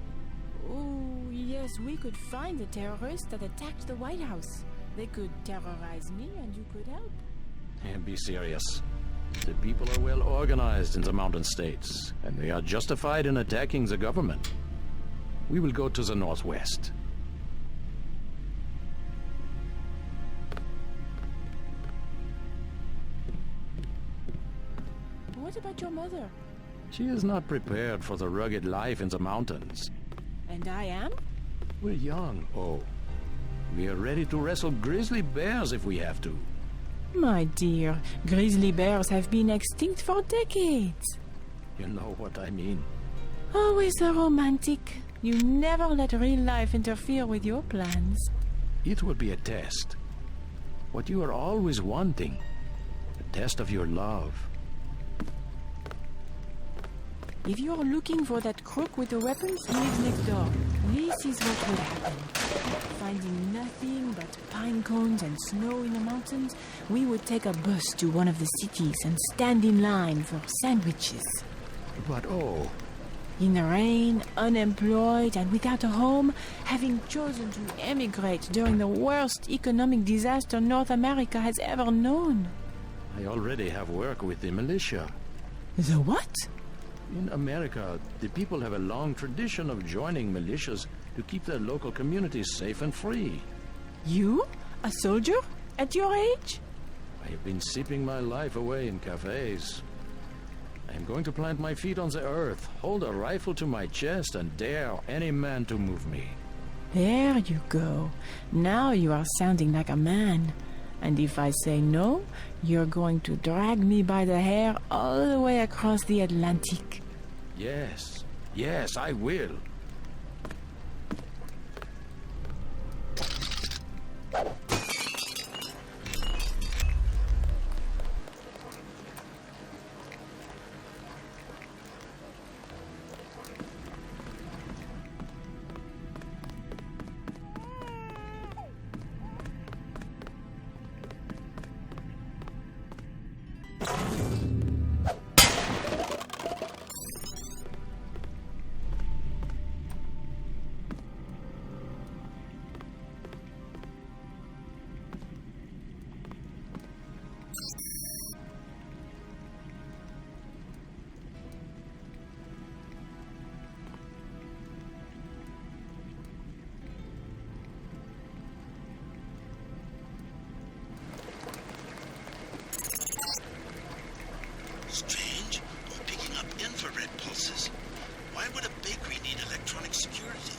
Oh, yes, we could find the terrorists that attacked the White House. They could terrorize me and you could help. And be serious. The people are well organized in the Mountain States, and they are justified in attacking the government. We will go to the northwest. What about your mother? She is not prepared for the rugged life in the mountains. And I am? We're young, oh. We are ready to wrestle grizzly bears if we have to. My dear, grizzly bears have been extinct for decades. You know what I mean. Always a romantic. You never let real life interfere with your plans. It will be a test. What you are always wanting. A test of your love. If you're looking for that crook with the weapons, he lives next door. This is what will happen. Finding nothing but pine cones and snow in the mountains, we would take a bus to one of the cities and stand in line for sandwiches. But oh... In the rain, unemployed, and without a home, having chosen to emigrate during the worst economic disaster North America has ever known. I already have work with the militia. The what? In America, the people have a long tradition of joining militias to keep their local communities safe and free. You? A soldier? At your age? I have been sipping my life away in cafes. I am going to plant my feet on the earth, hold a rifle to my chest, and dare any man to move me. There you go. Now you are sounding like a man. And if I say no, you're going to drag me by the hair all the way across the Atlantic. Yes, yes, I will. Strange. I'm picking up infrared pulses. Why would a bakery need electronic security?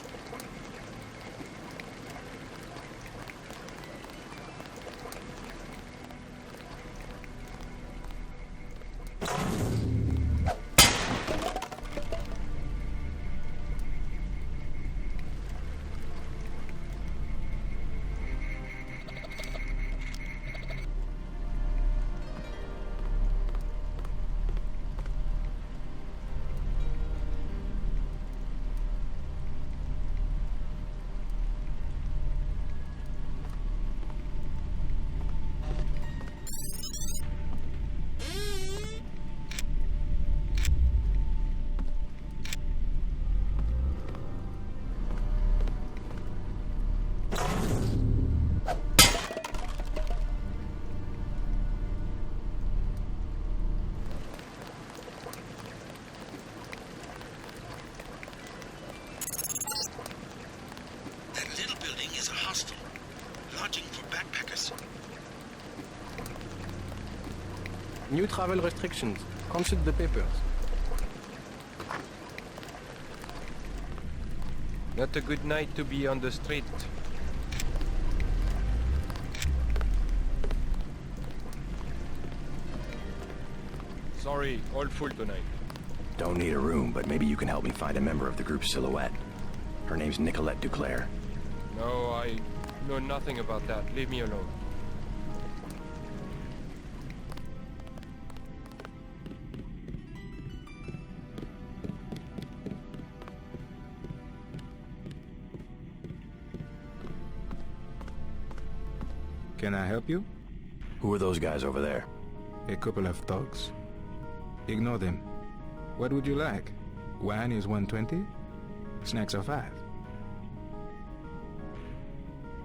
New travel restrictions. Consult the papers. Not a good night to be on the street. Sorry, all full tonight. Don't need a room, but maybe you can help me find a member of the group Silhouette. Her name's Nicolette Duclair. No, I know nothing about that. Leave me alone. Can I help you? Who are those guys over there? A couple of thugs. Ignore them. What would you like? Wine is $1.20. Snacks are $5.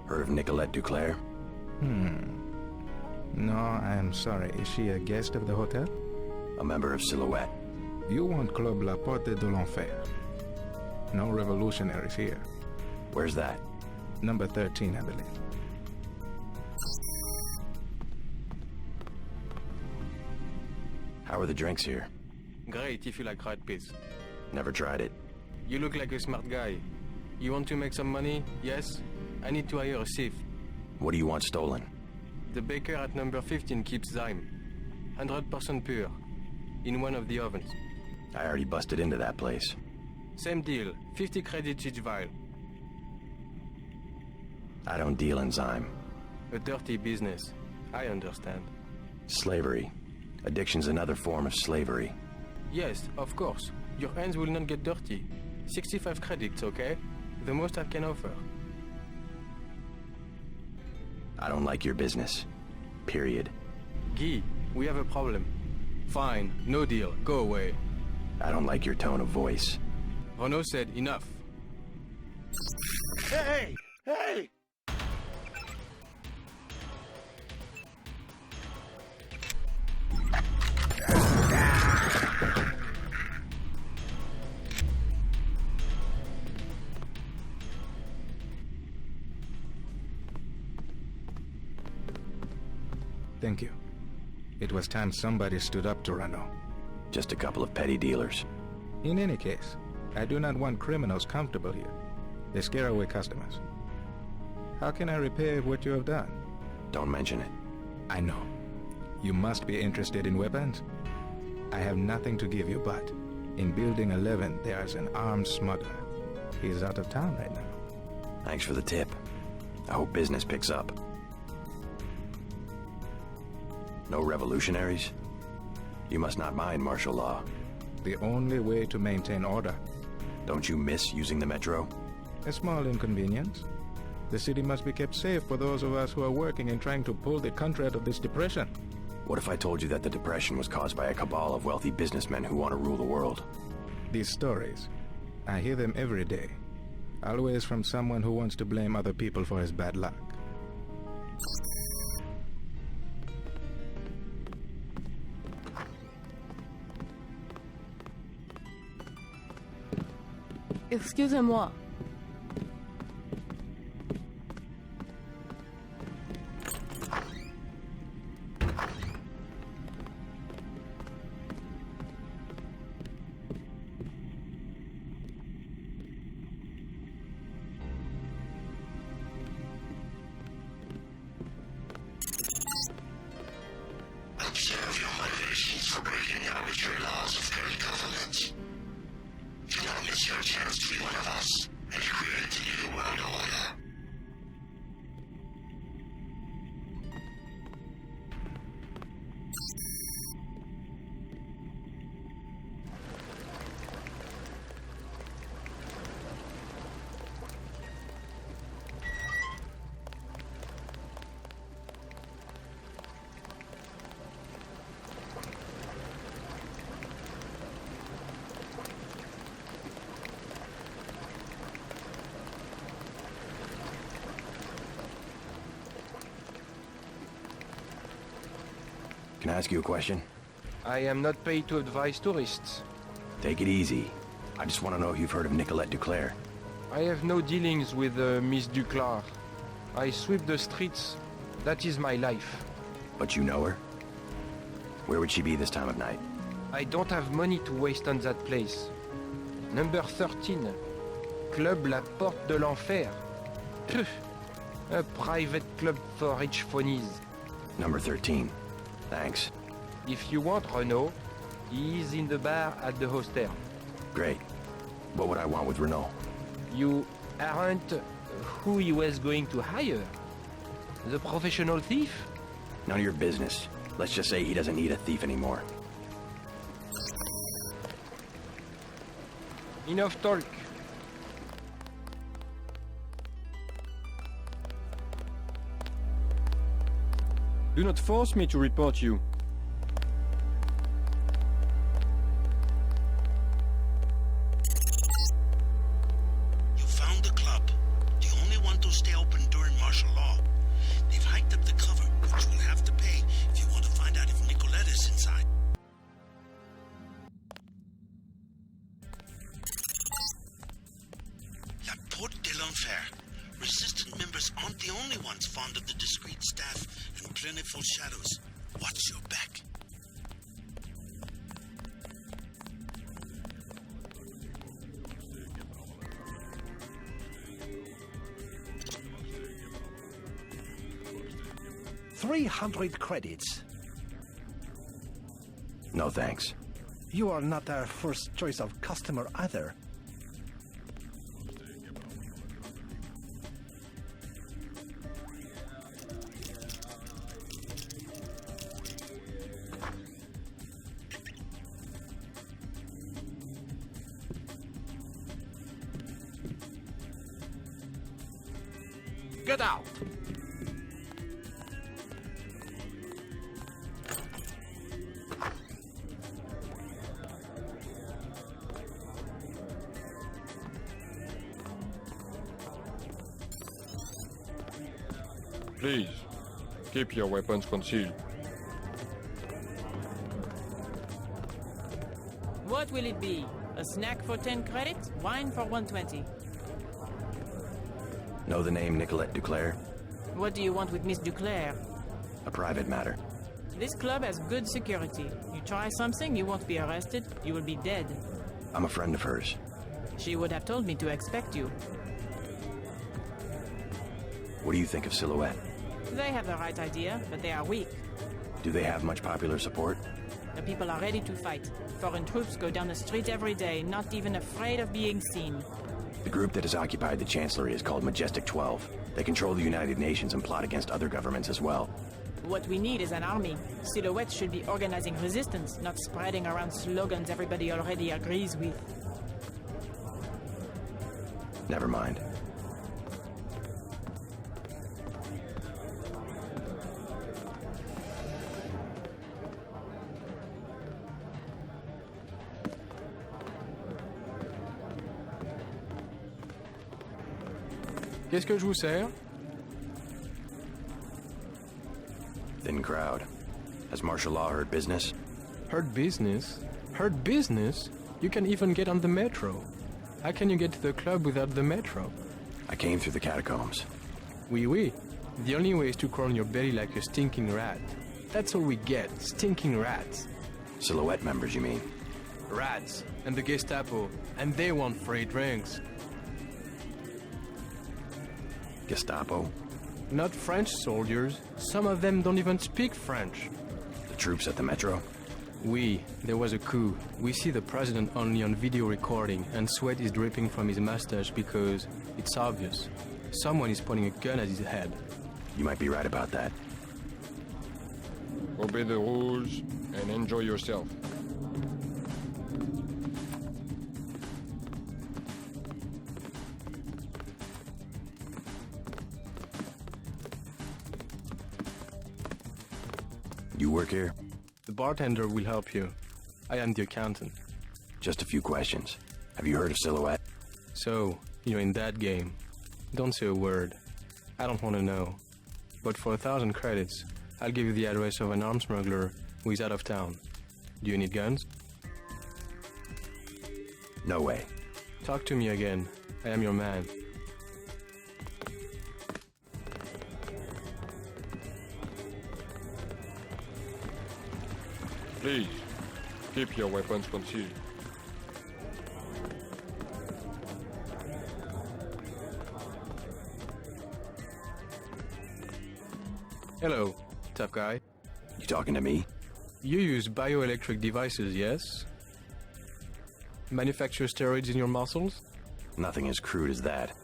Heard of Nicolette Duclair? No, I am sorry. Is she a guest of the hotel? A member of Silhouette. You want Club La Porte de l'Enfer. No revolutionaries here. Where's that? Number 13, I believe. How are the drinks here? Great if you like rat piss. Never tried it. You look like a smart guy. You want to make some money? Yes? I need to hire a thief. What do you want stolen? The baker at number 15 keeps Zyme. 100% pure. In one of the ovens. I already busted into that place. Same deal. 50 credits each vial. I don't deal in Zyme. A dirty business. I understand. Slavery. Addiction's another form of slavery. Yes, of course. Your hands will not get dirty. 65 credits, okay? The most I can offer. I don't like your business. Period. Guy, we have a problem. Fine, no deal. Go away. I don't like your tone of voice. Renaud said enough. Hey! Hey! Thank you. It was time somebody stood up to Renaud. Just a couple of petty dealers. In any case, I do not want criminals comfortable here. They scare away customers. How can I repay what you have done? Don't mention it. I know. You must be interested in weapons. I have nothing to give you, but in Building 11, there is an armed smuggler. He is out of town right now. Thanks for the tip. I hope business picks up. No revolutionaries? You must not mind martial law. The only way to maintain order. Don't you miss using the metro? A small inconvenience. The city must be kept safe for those of us who are working and trying to pull the country out of this depression. What if I told you that the depression was caused by a cabal of wealthy businessmen who want to rule the world? These stories, I hear them every day. Always from someone who wants to blame other people for his bad luck. Excusez-moi. Observe your motivations for breaking out with your laws of great government. Don't miss your chance to be one of us and create the new world order. Can I ask you a question? I am not paid to advise tourists. Take it easy. I just want to know if you've heard of Nicolette Duclair. I have no dealings with Miss Duclair. I sweep the streets. That is my life. But you know her? Where would she be this time of night? I don't have money to waste on that place. Number 13. Club La Porte de l'Enfer. Phew. A private club for rich phonies. Number 13. Thanks. If you want Renaud, he is in the bar at the hostel. Great. What would I want with Renaud? You aren't who he was going to hire? The professional thief? None of your business. Let's just say he doesn't need a thief anymore. Enough talk. Do not force me to report you. You found the club. The only one to stay open during martial law. They've hiked up the cover, which you'll have to pay if you want to find out if Nicolette is inside. La Porte de l'Enfer. Resistant members aren't the only ones fond of the discreet staff and plentiful shadows. Watch your back. $300 credits. No thanks. You are not our first choice of customer either. Get out! Please, keep your weapons concealed. What will it be? A snack for 10 credits? Wine for 120. Know the name Nicolette Duclair? What do you want with Miss Duclair? A private matter. This club has good security. You try something, you won't be arrested. You will be dead. I'm a friend of hers. She would have told me to expect you. What do you think of Silhouette? They have the right idea, but they are weak. Do they have much popular support? The people are ready to fight. Foreign troops go down the street every day, not even afraid of being seen. The group that has occupied the Chancellery is called Majestic 12. They control the United Nations and plot against other governments as well. What we need is an army. Silhouette should be organizing resistance, not spreading around slogans everybody already agrees with. Never mind. Qu'est-ce que je vous sers? Thin crowd. Has martial law heard business? Heard business? Heard business? You can even get on the metro. How can you get to the club without the metro? I came through the catacombs. Oui. The only way is to crawl on your belly like a stinking rat. That's all we get, stinking rats. Silhouette members, you mean? Rats, and the Gestapo, and they want free drinks. Gestapo? Not French soldiers. Some of them don't even speak French. The troops at the metro? Oui, there was a coup. We see the president only on video recording, and sweat is dripping from his mustache because it's obvious. Someone is pointing a gun at his head. You might be right about that. Obey the rules and enjoy yourself. You work here? The bartender will help you. I am the accountant. Just a few questions. Have you heard of Silhouette? So, you're in that game. Don't say a word. I don't want to know. But for 1,000 credits, I'll give you the address of an arms smuggler who is out of town. Do you need guns? No way. Talk to me again. I am your man. Please, keep your weapons concealed. Hello, tough guy. You talking to me? You use bioelectric devices, yes? Manufacture steroids in your muscles? Nothing as crude as that.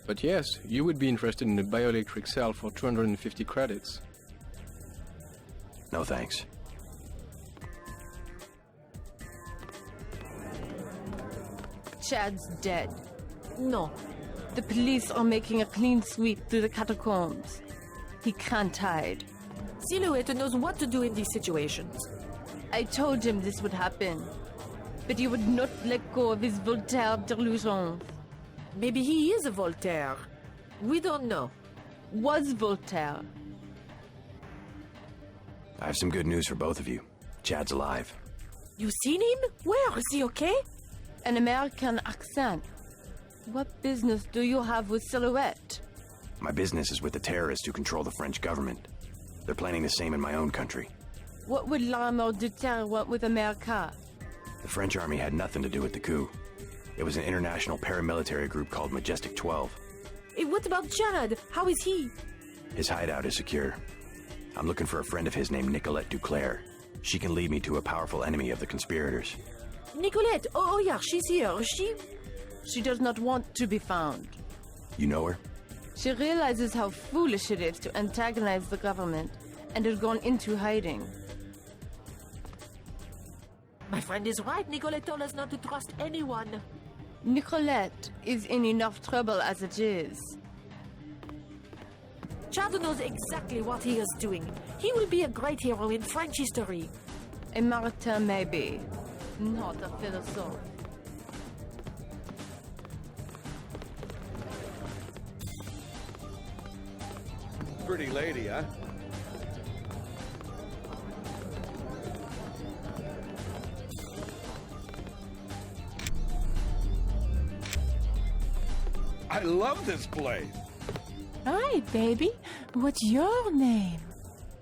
But yes, you would be interested in a bioelectric cell for 250 credits. No thanks. Chad's dead. No. The police are making a clean sweep through the catacombs. He can't hide. Silhouette knows what to do in these situations. I told him this would happen. But he would not let go of his Voltaire delusions. Maybe he is a Voltaire. We don't know. Was Voltaire. I have some good news for both of you. Chad's alive. You seen him? Where? Is he okay? An American accent. What business do you have with Silhouette? My business is with the terrorists who control the French government. They're planning the same in my own country. What would l'armée de terre want with America? The French army had nothing to do with the coup. It was an international paramilitary group called Majestic 12. Hey, what about Chad? How is he? His hideout is secure. I'm looking for a friend of his named Nicolette Duclair. She can lead me to a powerful enemy of the conspirators. Nicolette! Oh yeah, she's here. She does not want to be found. You know her? She realizes how foolish it is to antagonize the government and has gone into hiding. My friend is right. Nicolette told us not to trust anyone. Nicolette is in enough trouble as it is. Chad knows exactly what he is doing. He will be a great hero in French history. A martyr, maybe. Not a philosopher. Pretty lady, huh? I love this place. Hi, baby. What's your name?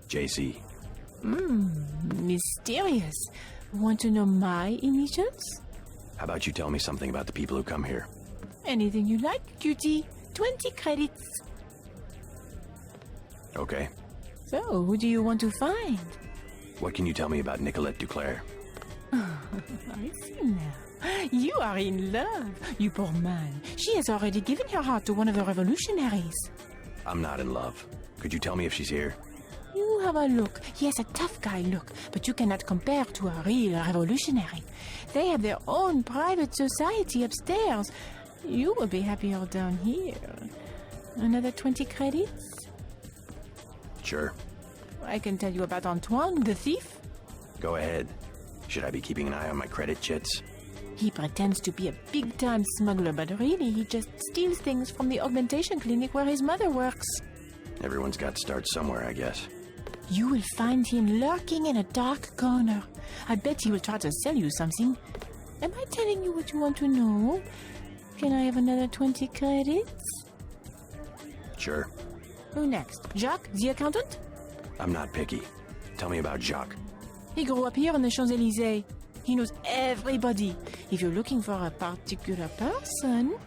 JC. Mysterious. Want to know my initials? How about you tell me something about the people who come here? Anything you like, cutie. 20 credits. Okay. So, who do you want to find? What can you tell me about Nicolette Duclair? I see now. You are in love, you poor man. She has already given her heart to one of the revolutionaries. I'm not in love. Could you tell me if she's here? You have a look. Yes, a tough guy look, but you cannot compare to a real revolutionary. They have their own private society upstairs. You will be happier down here. Another 20 credits? Sure. I can tell you about Antoine, the thief. Go ahead. Should I be keeping an eye on my credit chits? He pretends to be a big-time smuggler, but really he just steals things from the augmentation clinic where his mother works. Everyone's got to start somewhere, I guess. You will find him lurking in a dark corner. I bet he will try to sell you something. Am I telling you what you want to know? Can I have another 20 credits? Sure. Who next? Jacques, the accountant? I'm not picky. Tell me about Jacques. He grew up here in the Champs-Élysées. He knows everybody. If you're looking for a particular person...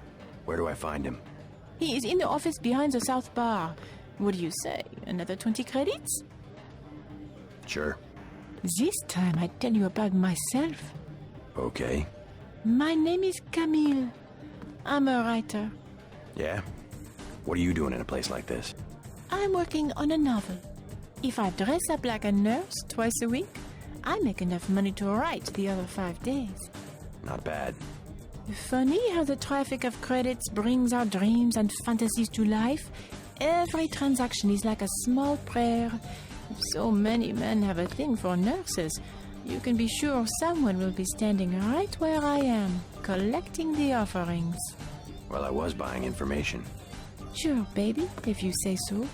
Where do I find him? He is in the office behind the South Bar. What do you say? Another 20 credits? Sure. This time I tell you about myself. Okay. My name is Camille. I'm a writer. Yeah? What are you doing in a place like this? I'm working on a novel. If I dress up like a nurse twice a week, I make enough money to write the other 5 days. Not bad. Funny how the traffic of credits brings our dreams and fantasies to life. Every transaction is like a small prayer. If so many men have a thing for nurses, you can be sure someone will be standing right where I am, collecting the offerings. Well, I was buying information. Sure, baby, if you say so.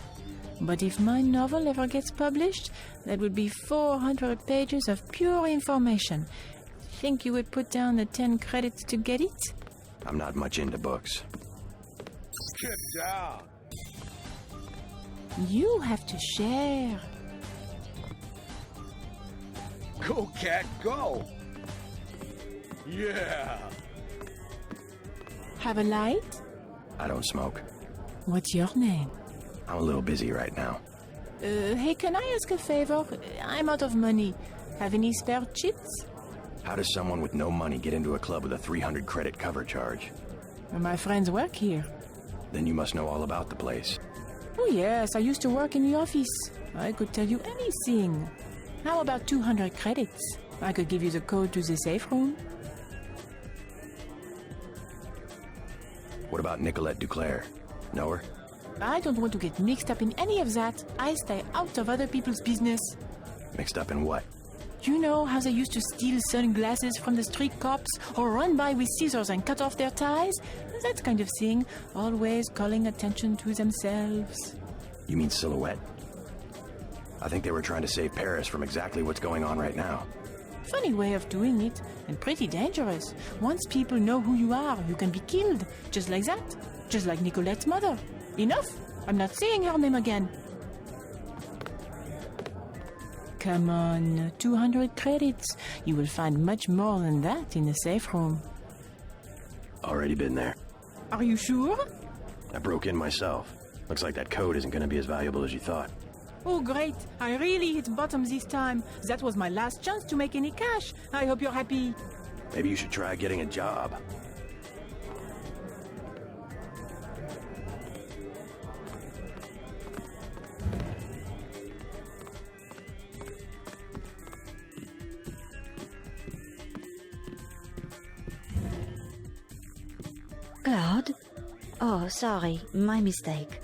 But if my novel ever gets published, that would be 400 pages of pure information. Think you would put down the 10 credits to get it? I'm not much into books. Get down. You have to share. Go, cat, go. Yeah. Have a light? I don't smoke. What's your name? I'm a little busy right now. Hey, can I ask a favor? I'm out of money. Have any spare chips? How does someone with no money get into a club with a 300 credit cover charge? My friends work here. Then you must know all about the place. Oh yes, I used to work in the office. I could tell you anything. How about 200 credits? I could give you the code to the safe room. What about Nicolette Duclair? Know her? I don't want to get mixed up in any of that. I stay out of other people's business. Mixed up in what? You know how they used to steal sunglasses from the street cops or run by with scissors and cut off their ties? That kind of thing, always calling attention to themselves. You mean Silhouette? I think they were trying to save Paris from exactly what's going on right now. Funny way of doing it, and pretty dangerous. Once people know who you are, you can be killed. Just like that. Just like Nicolette's mother. Enough! I'm not saying her name again. Come on, 200 credits. You will find much more than that in the safe room. Already been there. Are you sure? I broke in myself. Looks like that code isn't going to be as valuable as you thought. Oh, great. I really hit bottom this time. That was my last chance to make any cash. I hope you're happy. Maybe you should try getting a job. Claude? Oh, sorry, my mistake.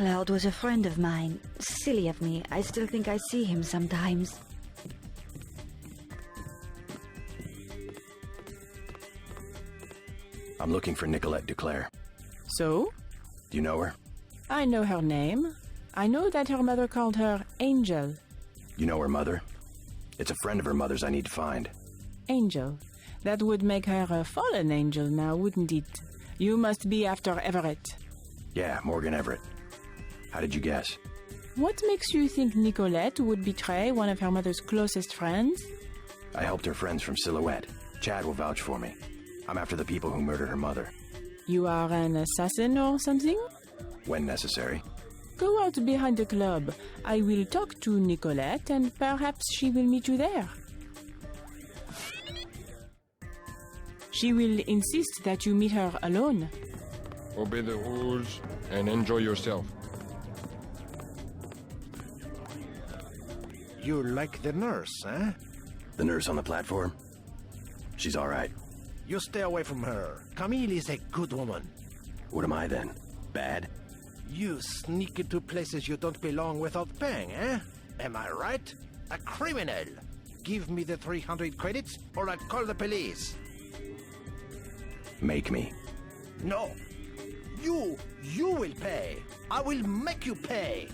Cloud was a friend of mine. Silly of me. I still think I see him sometimes. I'm looking for Nicolette Duclair. So? Do you know her? I know her name. I know that her mother called her Angel. You know her mother? It's a friend of her mother's I need to find. Angel. That would make her a fallen angel now, wouldn't it? You must be after Everett. Yeah, Morgan Everett. How did you guess? What makes you think Nicolette would betray one of her mother's closest friends? I helped her friends from Silhouette. Chad will vouch for me. I'm after the people who murdered her mother. You are an assassin or something? When necessary. Go out behind the club. I will talk to Nicolette and perhaps she will meet you there. She will insist that you meet her alone. Obey the rules and enjoy yourself. You like the nurse, eh? The nurse on the platform? She's all right. You stay away from her. Camille is a good woman. What am I then? Bad? You sneak into places you don't belong without paying, eh? Am I right? A criminal. Give me the 300 credits or I'll call the police. Make me. No. You will pay. I will make you pay.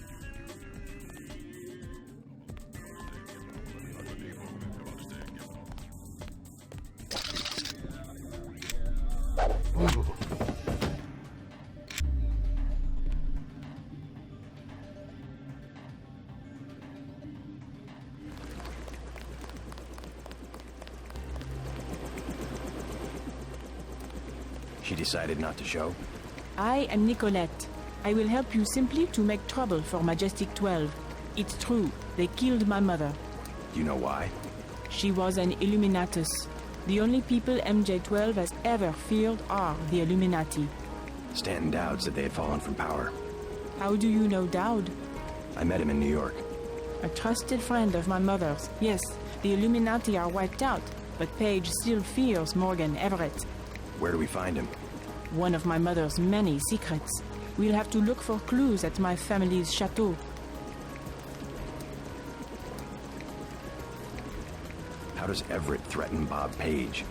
She decided not to show? I am Nicolette. I will help you simply to make trouble for Majestic 12. It's true, they killed my mother. Do you know why? She was an Illuminatus. The only people MJ-12 has ever feared are the Illuminati. Stanton Dowd said they had fallen from power. How do you know Dowd? I met him in New York. A trusted friend of my mother's. Yes, the Illuminati are wiped out, but Paige still fears Morgan Everett. Where do we find him? One of my mother's many secrets. We'll have to look for clues at my family's chateau. How does Everett threaten Bob Page?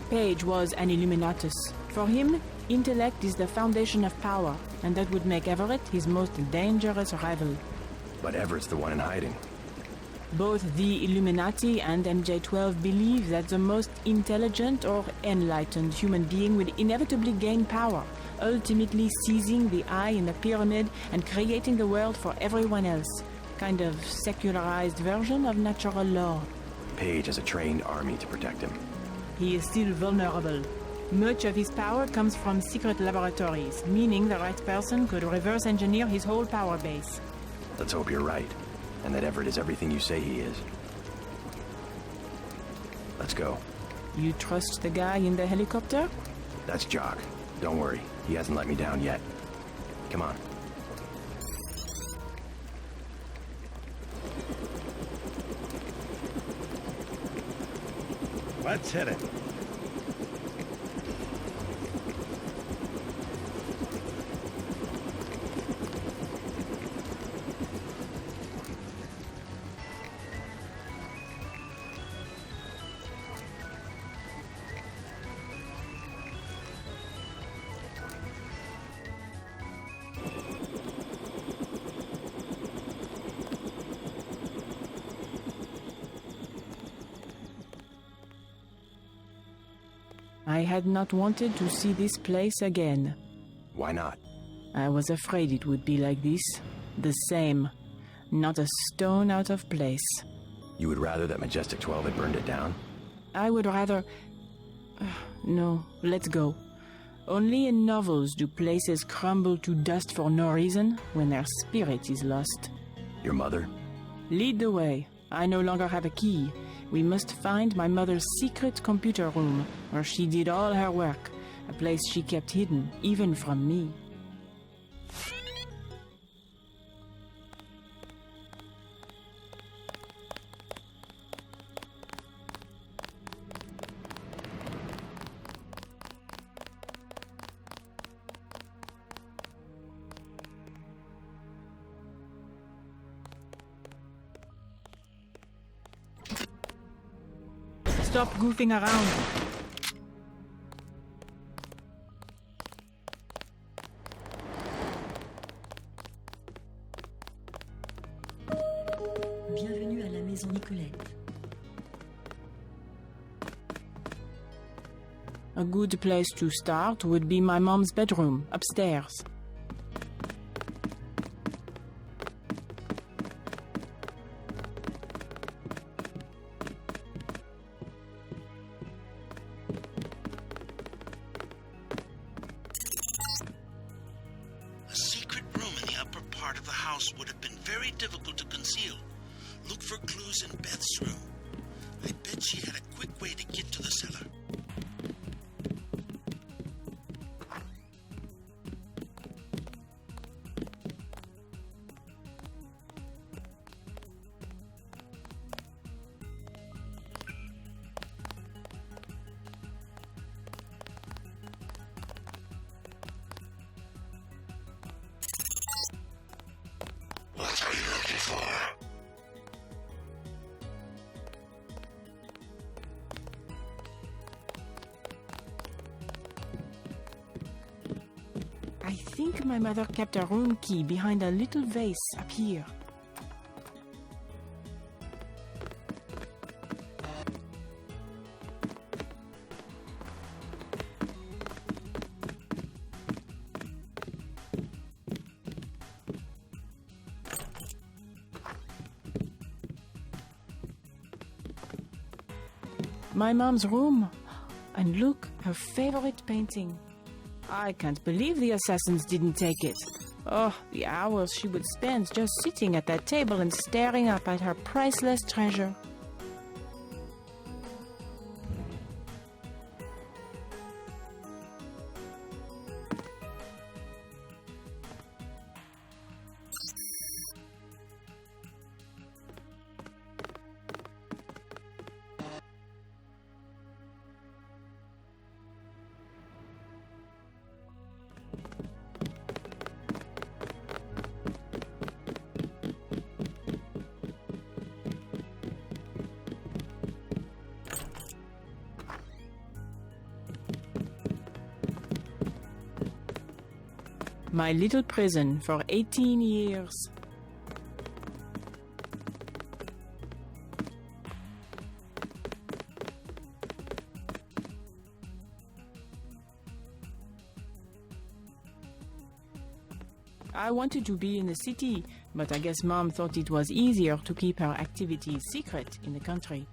Page was an Illuminatus. For him, intellect is the foundation of power, and that would make Everett his most dangerous rival. But Everett's the one in hiding. Both the Illuminati and MJ-12 believe that the most intelligent or enlightened human being will inevitably gain power, ultimately seizing the eye in the pyramid and creating the world for everyone else. Kind of secularized version of natural law. Page has a trained army to protect him. He is still vulnerable. Much of his power comes from secret laboratories, meaning the right person could reverse engineer his whole power base. Let's hope you're right, and that Everett is everything you say he is. Let's go. You trust the guy in the helicopter? That's Jock. Don't worry, he hasn't let me down yet. Come on. Let's hit it. I had not wanted to see this place again. Why not? I was afraid it would be like this. The same. Not a stone out of place. You would rather that Majestic 12 had burned it down? I would rather... No, let's go. Only in novels do places crumble to dust for no reason when their spirit is lost. Your mother? Lead the way. I no longer have a key. We must find my mother's secret computer room, where she did all her work, a place she kept hidden, even from me. stop goofing around. Bienvenue à la maison Nicolette. A good place to start would be my mom's bedroom, upstairs. A secret room in the upper part of the house would have been very difficult to conceal. Look for clues in Beth's room. I bet she had a quick way to get to the cellar. What are you looking for? I think my mother kept a room key behind a little vase up here. My mom's room. And look, her favorite painting. I can't believe the assassins didn't take it. Oh, the hours she would spend just sitting at that table and staring up at her priceless treasure. My little prison for 18 years. I wanted to be in the city, but I guess Mom thought it was easier to keep her activities secret in the country.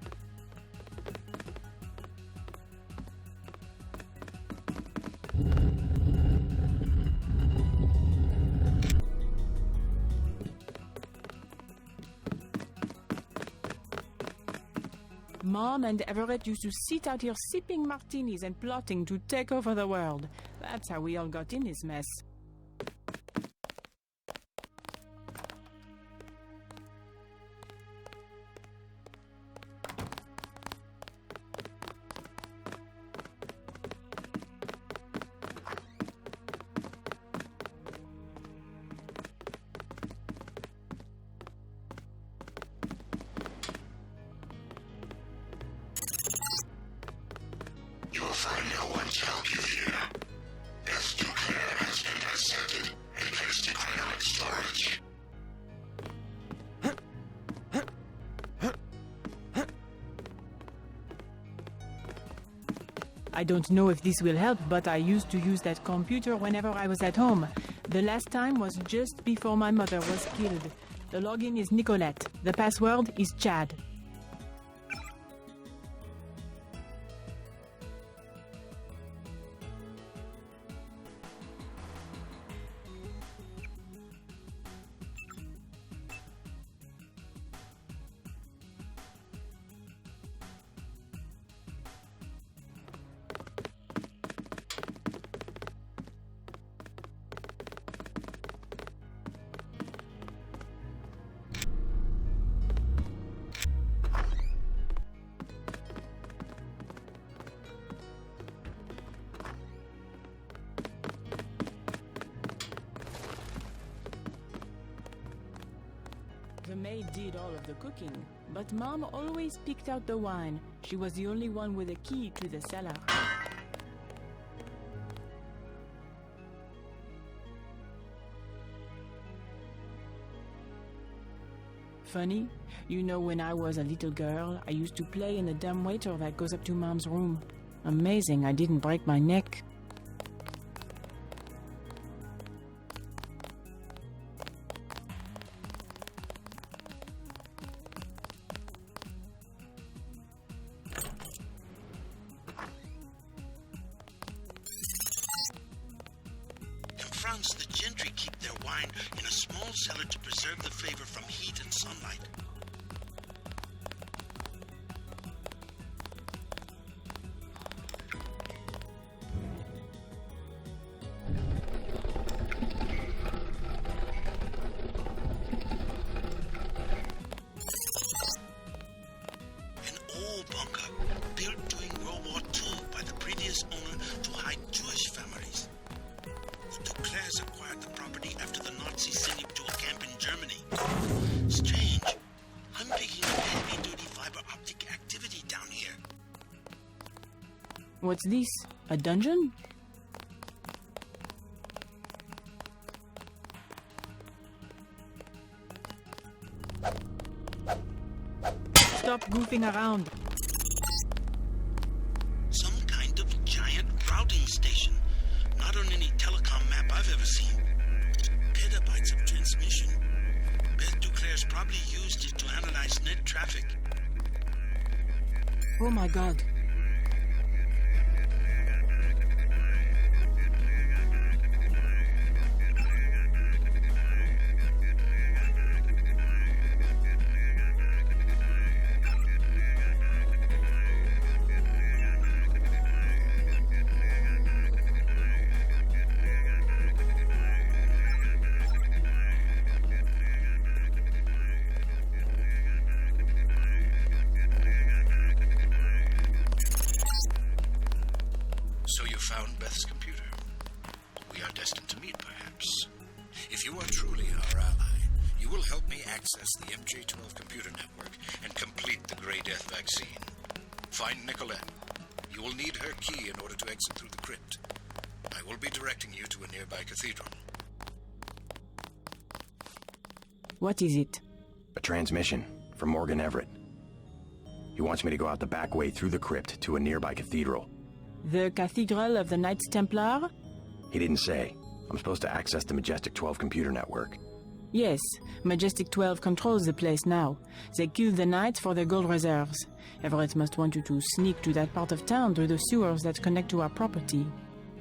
Mom and Everett used to sit out here sipping martinis and plotting to take over the world. That's how we all got in this mess. You will find no one to help you here. Beth Duclair has been dissected and placed in cryonic storage. I don't know if this will help, but I used to use that computer whenever I was at home. The last time was just before my mother was killed. The login is Nicolette. The password is Chad. The maid did all of the cooking, but Mom always picked out the wine. She was the only one with a key to the cellar. Funny, you know, when I was a little girl, I used to play in the dumbwaiter that goes up to Mom's room. Amazing I didn't break my neck. In France, the gentry keep their wine in a small cellar to preserve the flavor from heat and sunlight. An old bunker built during World War II by the previous owner to hide Jewish families. The Duclairs acquired the property after the Nazis sent him to a camp in Germany. Strange. I'm picking up heavy-duty fiber optic activity down here. What's this? A dungeon? Stop goofing around. Some kind of giant routing station. Not on any telecom map I've ever seen. Petabytes of transmission. Beth Duclairs probably used it to analyze net traffic. Oh my god. So you found Beth's computer. We are destined to meet, perhaps. If you are truly our ally, you will help me access the MJ-12 computer network and complete the Grey Death vaccine. Find Nicolette. You will need her key in order to exit through the crypt. I will be directing you to a nearby cathedral. What is it? A transmission from Morgan Everett. He wants me to go out the back way through the crypt to a nearby cathedral. The Cathedral of the Knights Templar? He didn't say. I'm supposed to access the Majestic 12 computer network. Yes, Majestic 12 controls the place now. They killed the Knights for their gold reserves. Everett must want you to sneak to that part of town through the sewers that connect to our property.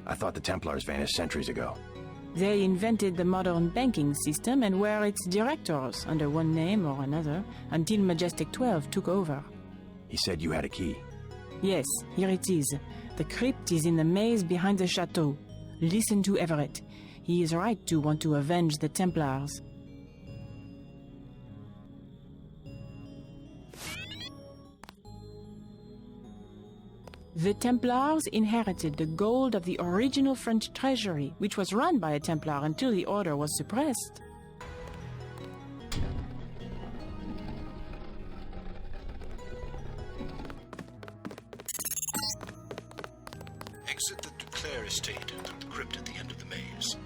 I thought the Templars vanished centuries ago. They invented the modern banking system and were its directors, under one name or another, until Majestic 12 took over. He said you had a key. Yes, here it is. The crypt is in the maze behind the chateau. Listen to Everett. He is right to want to avenge the Templars. The Templars inherited the gold of the original French treasury, which was run by a Templar until the order was suppressed. Exit the Duclair estate through the crypt at the end of the maze.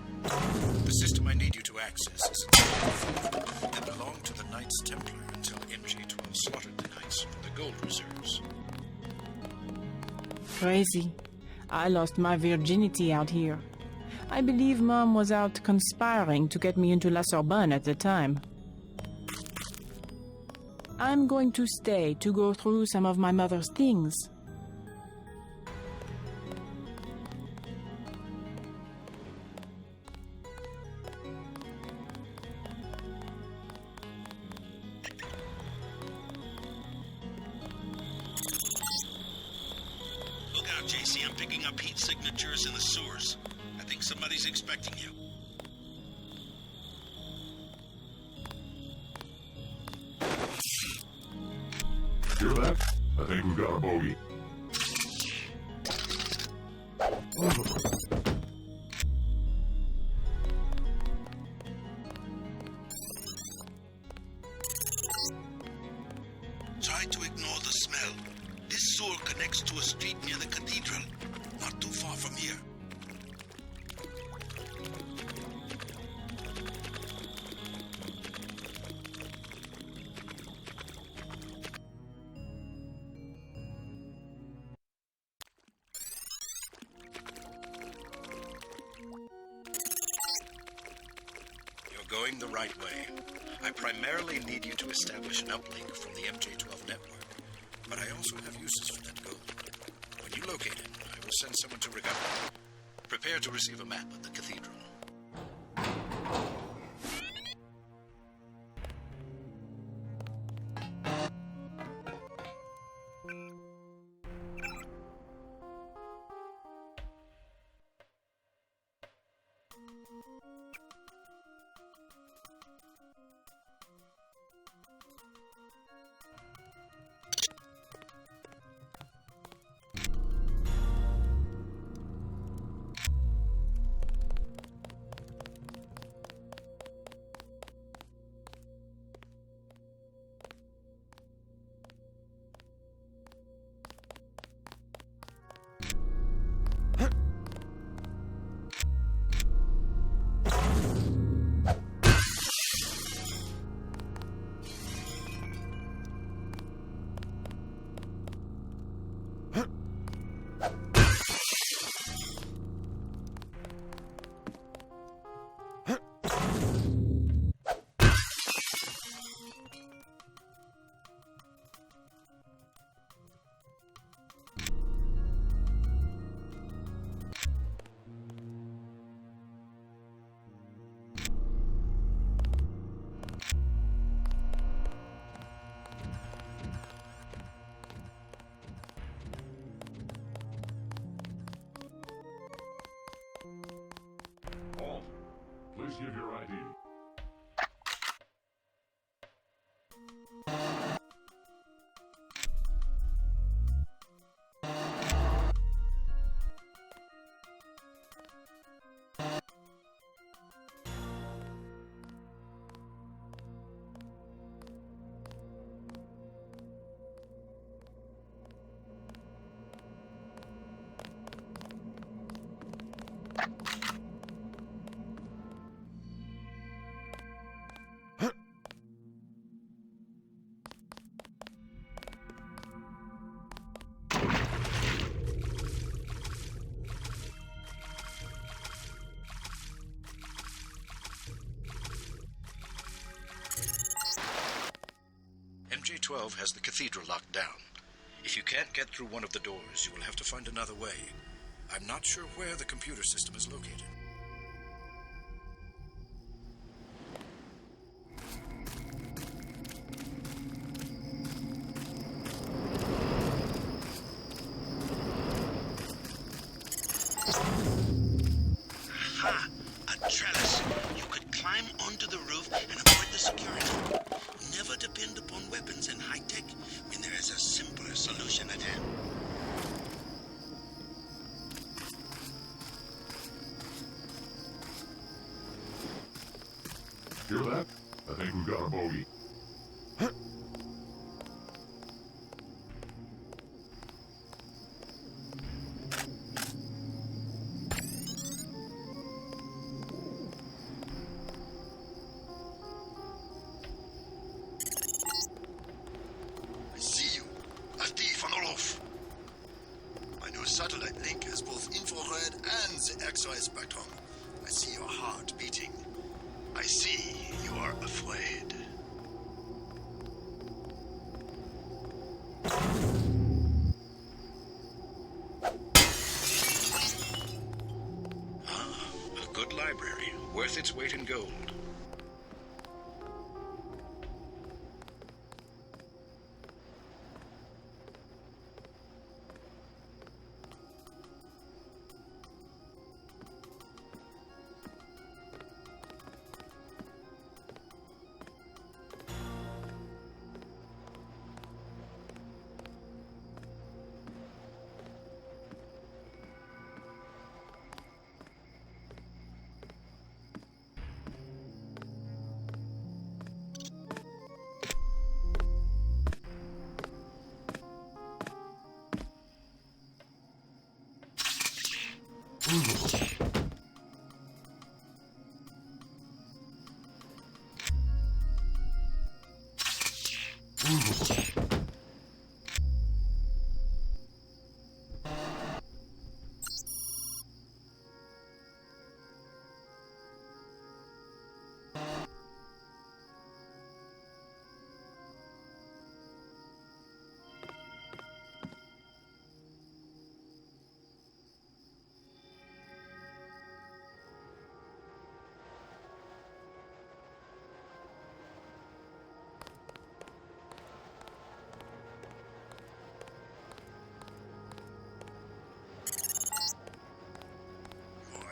The system I need you to access is that belonged to the Knights Templar until MJ-12 slaughtered the Knights for the gold reserves. Crazy. I lost my virginity out here. I believe Mom was out conspiring to get me into La Sorbonne at the time. I'm going to stay to go through some of my mother's things. Look out, JC. I'm picking up heat signatures in the sewers. I think somebody's expecting you. Hear that? I think we've got a bogey. Try to ignore the smell. This sewer connects to a street near the cathedral, not too far from here. You're going the right way. I primarily need you to establish an uplink from the MJ-12 network, but I also have uses for that gold. When you locate it, I will send someone to recover it. Prepare to receive a map of the cathedral. Please give your ID. MJ-12 has the cathedral locked down. If you can't get through one of the doors, you will have to find another way. I'm not sure where the computer system is located. Aha! A trellis. You could climb onto the roof and avoid the security. Never depend upon weapons and high-tech when there is a simpler solution at hand. Hear that? I think we've got a bogey. I see you. Ati van Olof. My new satellite link has both infrared and the X-ray spectrum. I see your heart beating. I see you are afraid. A good library, worth its weight in gold.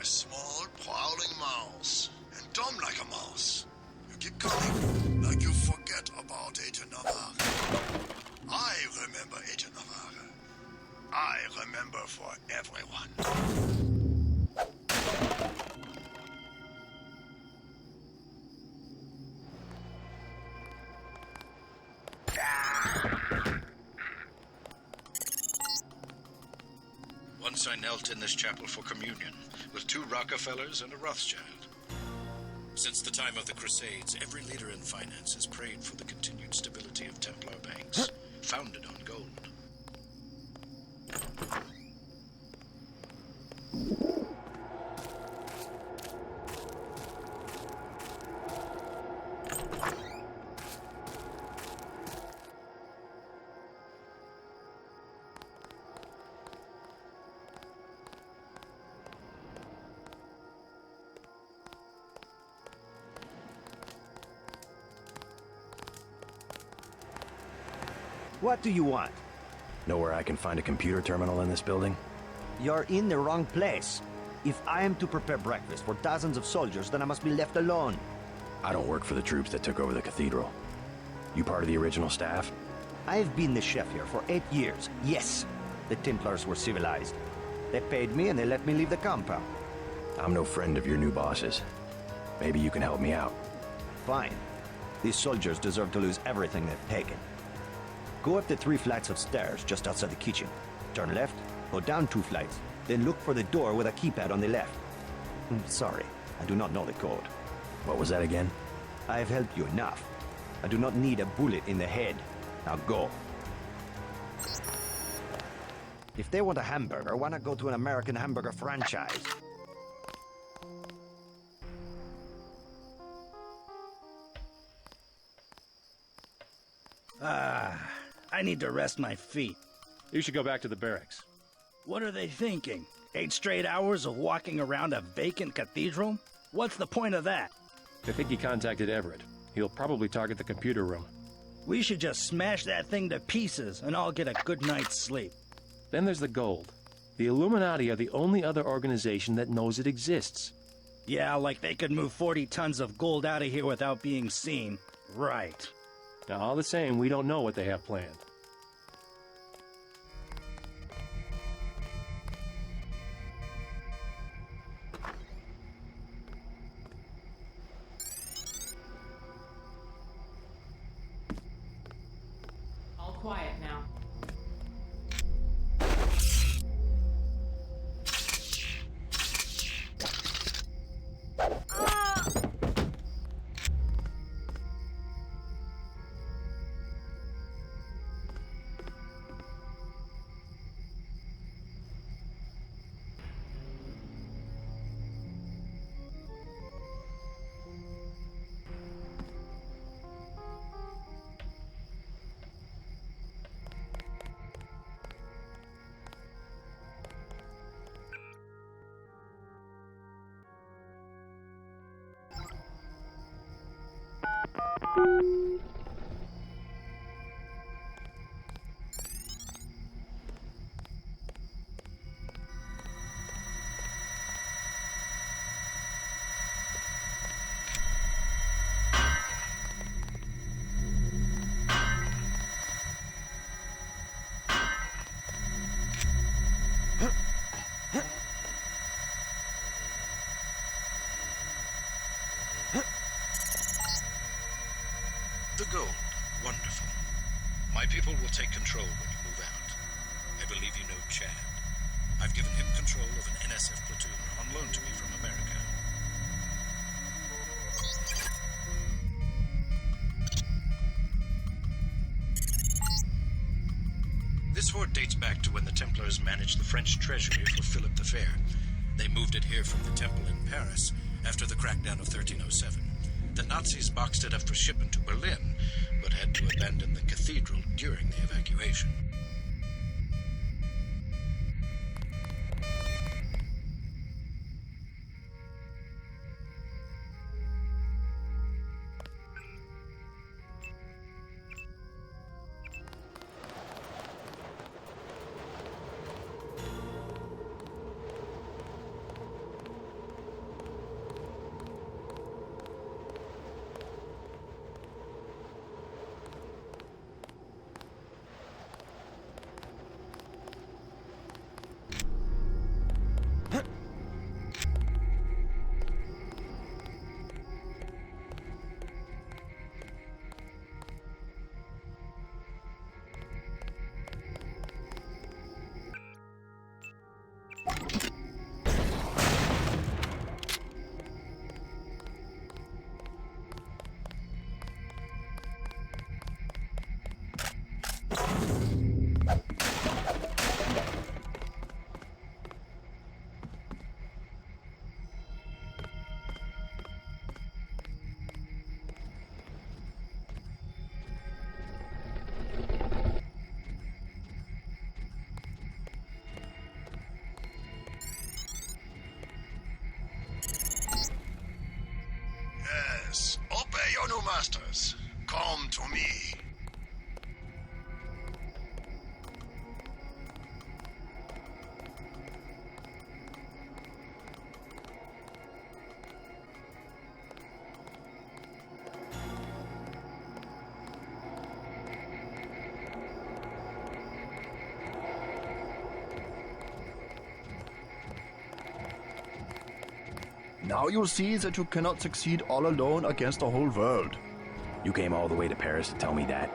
A small, prowling mouse, and dumb like a mouse. You keep coming, like you forget about Agent Navarre. I remember Agent Navarre. I remember for everyone. Once I knelt in this chapel for communion with 2 Rockefellers and a Rothschild. Since the time of the Crusades, every leader in finance has prayed for the continued stability of Templar banks, founded on gold. What do you want? Know where I can find a computer terminal in this building? You're in the wrong place. If I am to prepare breakfast for dozens of soldiers, then I must be left alone. I don't work for the troops that took over the cathedral. You part of the original staff? I've been the chef here for 8 years. Yes, the Templars were civilized. They paid me and they let me leave the compound. I'm no friend of your new bosses. Maybe you can help me out. Fine. These soldiers deserve to lose everything they've taken. Go up the 3 flights of stairs just outside the kitchen. Turn left, go down 2 flights, then look for the door with a keypad on the left. Sorry, I do not know the code. What was that again? I have helped you enough. I do not need a bullet in the head. Now go. If they want a hamburger, why not go to an American hamburger franchise? I need to rest my feet. You should go back to the barracks. What are they thinking? 8 straight hours of walking around a vacant cathedral? What's the point of that? I think he contacted Everett. He'll probably target the computer room. We should just smash that thing to pieces and all get a good night's sleep. Then there's the gold. The Illuminati are the only other organization that knows it exists. Yeah, like they could move 40 tons of gold out of here without being seen. Right. Now, all the same, we don't know what they have planned. All quiet now. The gold. Wonderful. My people will take control when you move out. I believe you know Chad. I've given him control of an NSF platoon on loan to me from America. This hoard dates back to when the Templars managed the French treasury for Philip the Fair. They moved it here from the temple in Paris after the crackdown of 1307. The Nazis boxed it up for shipment to Berlin, but had to abandon the cathedral during the evacuation. Yes, obey your new masters. Come to me. Now you see that you cannot succeed all alone against the whole world. You came all the way to Paris to tell me that?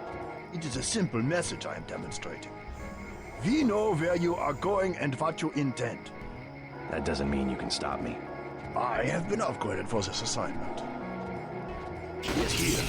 It is a simple message I am demonstrating. We know where you are going and what you intend. That doesn't mean you can stop me. I have been upgraded for this assignment. Get here.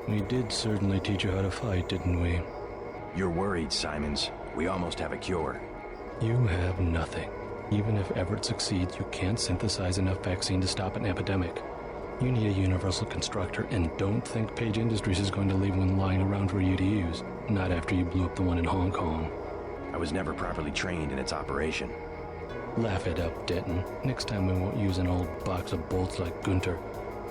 We did certainly teach you how to fight, didn't we? You're worried, Simons. We almost have a cure. You have nothing. Even if Everett succeeds, you can't synthesize enough vaccine to stop an epidemic. You need a universal constructor, and don't think Page Industries is going to leave one lying around for you to use. Not after you blew up the one in Hong Kong. I was never properly trained in its operation. Laugh it up, Denton. Next time we won't use an old box of bolts like Gunter.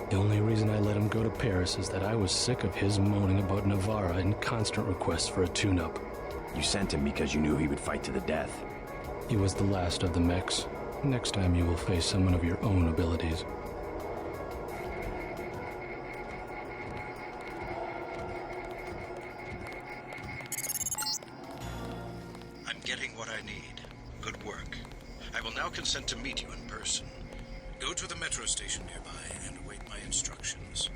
The only reason I let him go to Paris is that I was sick of his moaning about Navarra and constant requests for a tune-up. You sent him because you knew he would fight to the death. He was the last of the mechs. Next time you will face someone of your own abilities. I'm getting what I need. Good work. I will now consent to meet you in person. Go to the metro station nearby and await my instructions.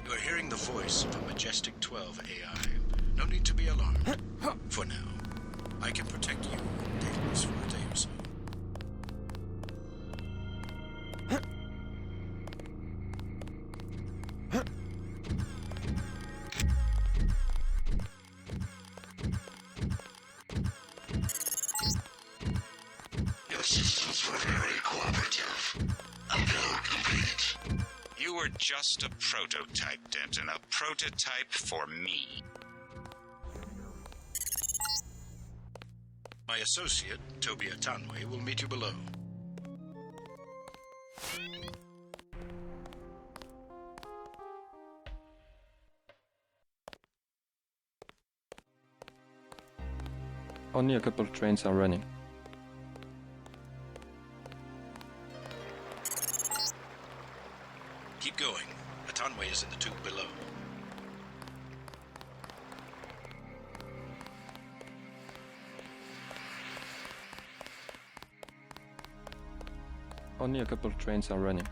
You are hearing the voice of a Majestic 12 AI. No need to be alarmed. For now, I can protect you and Daedalus for a day or so. Your systems were very cooperative. Upload complete. You were just a prototype, Denton. A prototype for me. My associate, Toby Atanwe, will meet you below. Only a couple of trains are running. Keep going. Atanwe is in the tube below. Only a couple of trains are running.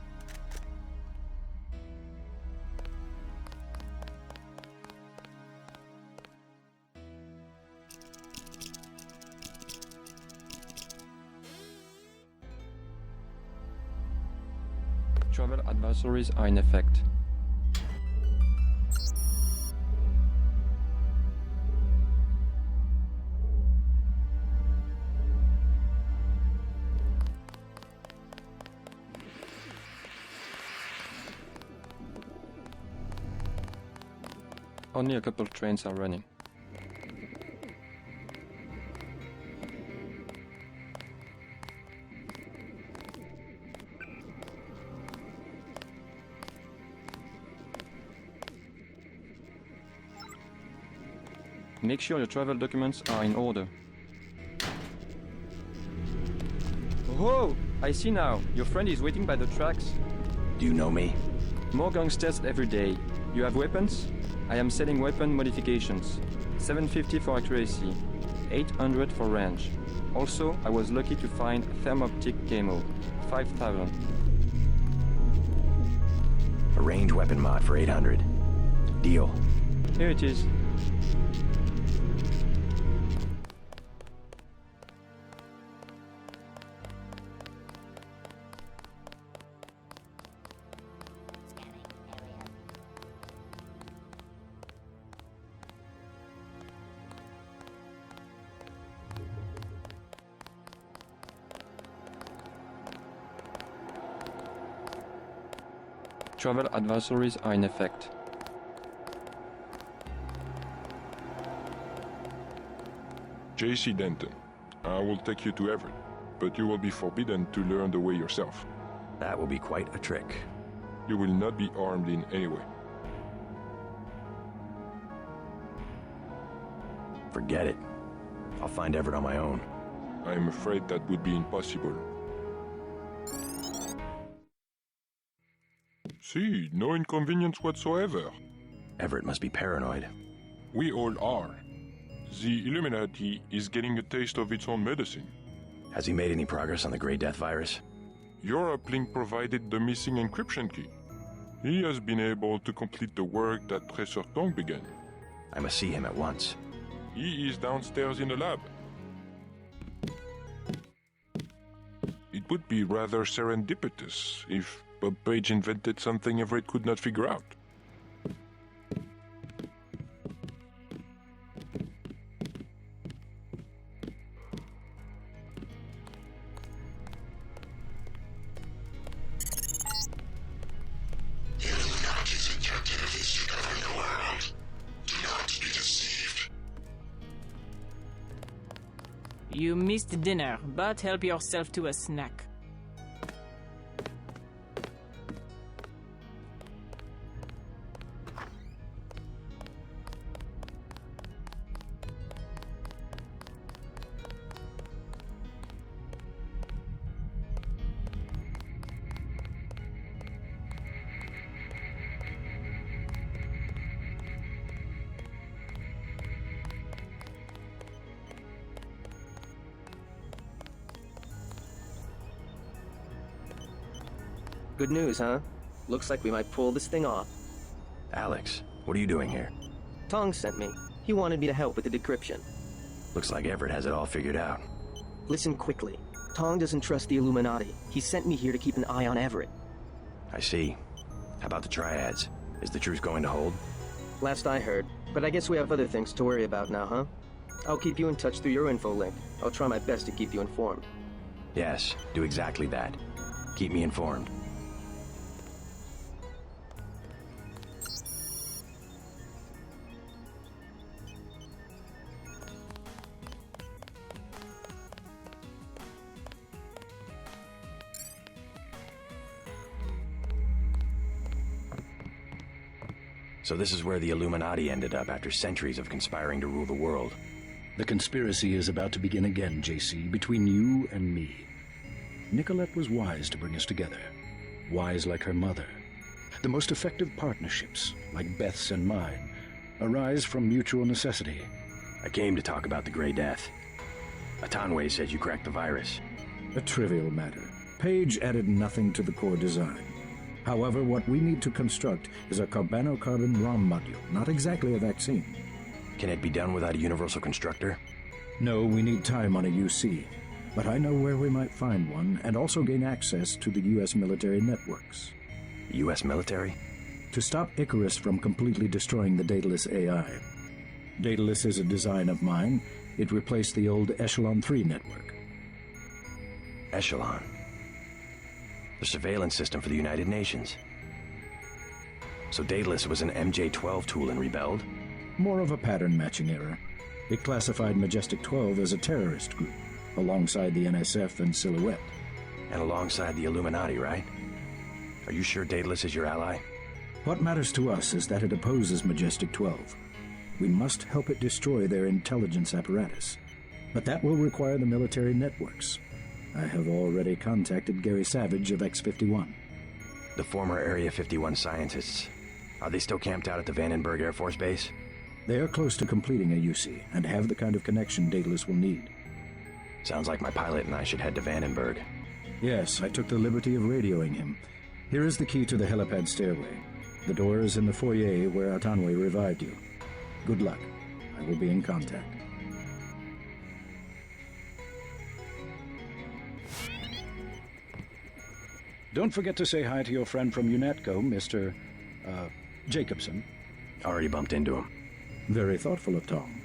Travel advisories are in effect. Only a couple of trains are running. Make sure your travel documents are in order. Oh, I see now. Your friend is waiting by the tracks. Do you know me? More gangsters every day. You have weapons? I am selling weapon modifications. 750 for accuracy, 800 for range. Also, I was lucky to find Synaptic camo, 5,000. A range weapon mod for 800. Deal. Here it is. Travel advisories are in effect. JC Denton, I will take you to Everett, but you will be forbidden to learn the way yourself. That will be quite a trick. You will not be armed in any way. Forget it. I'll find Everett on my own. I am afraid that would be impossible. See, no inconvenience whatsoever. Everett must be paranoid. We all are. The Illuminati is getting a taste of its own medicine. Has he made any progress on the Grey Death virus? Your uplink provided the missing encryption key. He has been able to complete the work that Tracer Tong began. I must see him at once. He is downstairs in the lab. It would be rather serendipitous if Bob Page invented something Everett could not figure out. The Illuminati's objective is to govern the world. Do not be deceived. You missed dinner, but help yourself to a snack. Good news, huh? Looks like we might pull this thing off. Alex, what are you doing here? Tong sent me. He wanted me to help with the decryption. Looks like Everett has it all figured out. Listen quickly. Tong doesn't trust the Illuminati. He sent me here to keep an eye on Everett. I see. How about the triads? Is the truce going to hold? Last I heard. But I guess we have other things to worry about now, huh? I'll keep you in touch through your info link. I'll try my best to keep you informed. Yes, do exactly that. Keep me informed. So this is where the Illuminati ended up after centuries of conspiring to rule the world. The conspiracy is about to begin again, JC, between you and me. Nicolette was wise to bring us together. Wise like her mother. The most effective partnerships, like Beth's and mine, arise from mutual necessity. I came to talk about the Grey Death. Atanwe said you cracked the virus. A trivial matter. Page added nothing to the core design. However, what we need to construct is a carbano-carbon ROM module, not exactly a vaccine. Can it be done without a universal constructor? No, we need time on a UC. But I know where we might find one, and also gain access to the U.S. military networks. U.S. military? To stop Icarus from completely destroying the Daedalus AI. Daedalus is a design of mine. It replaced the old Echelon 3 network. Echelon? The surveillance system for the United Nations. So Daedalus was an MJ-12 tool and rebelled? More of a pattern-matching error. It classified Majestic 12 as a terrorist group, alongside the NSF and Silhouette. And alongside the Illuminati, right? Are you sure Daedalus is your ally? What matters to us is that it opposes Majestic 12. We must help it destroy their intelligence apparatus. But that will require the military networks. I have already contacted Gary Savage of X-51. The former Area 51 scientists. Are they still camped out at the Vandenberg Air Force Base? They are close to completing a UC and have the kind of connection Daedalus will need. Sounds like my pilot and I should head to Vandenberg. Yes, I took the liberty of radioing him. Here is the key to the helipad stairway. The door is in the foyer where Atanwe revived you. Good luck. I will be in contact. Don't forget to say hi to your friend from UNATCO, Mr. Jacobson. Already bumped into him. Very thoughtful of Tom.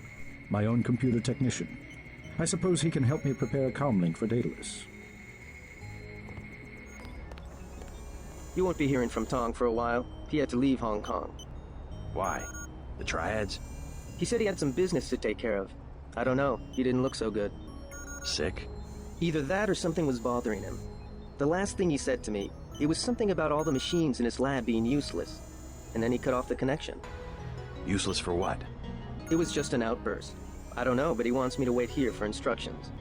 My own computer technician. I suppose he can help me prepare a comlink for Daedalus. You won't be hearing from Tong for a while. He had to leave Hong Kong. Why? The Triads? He said he had some business to take care of. I don't know. He didn't look so good. Sick? Either that or something was bothering him. The last thing he said to me, it was something about all the machines in his lab being useless. And then he cut off the connection. Useless for what? It was just an outburst. I don't know, but he wants me to wait here for instructions.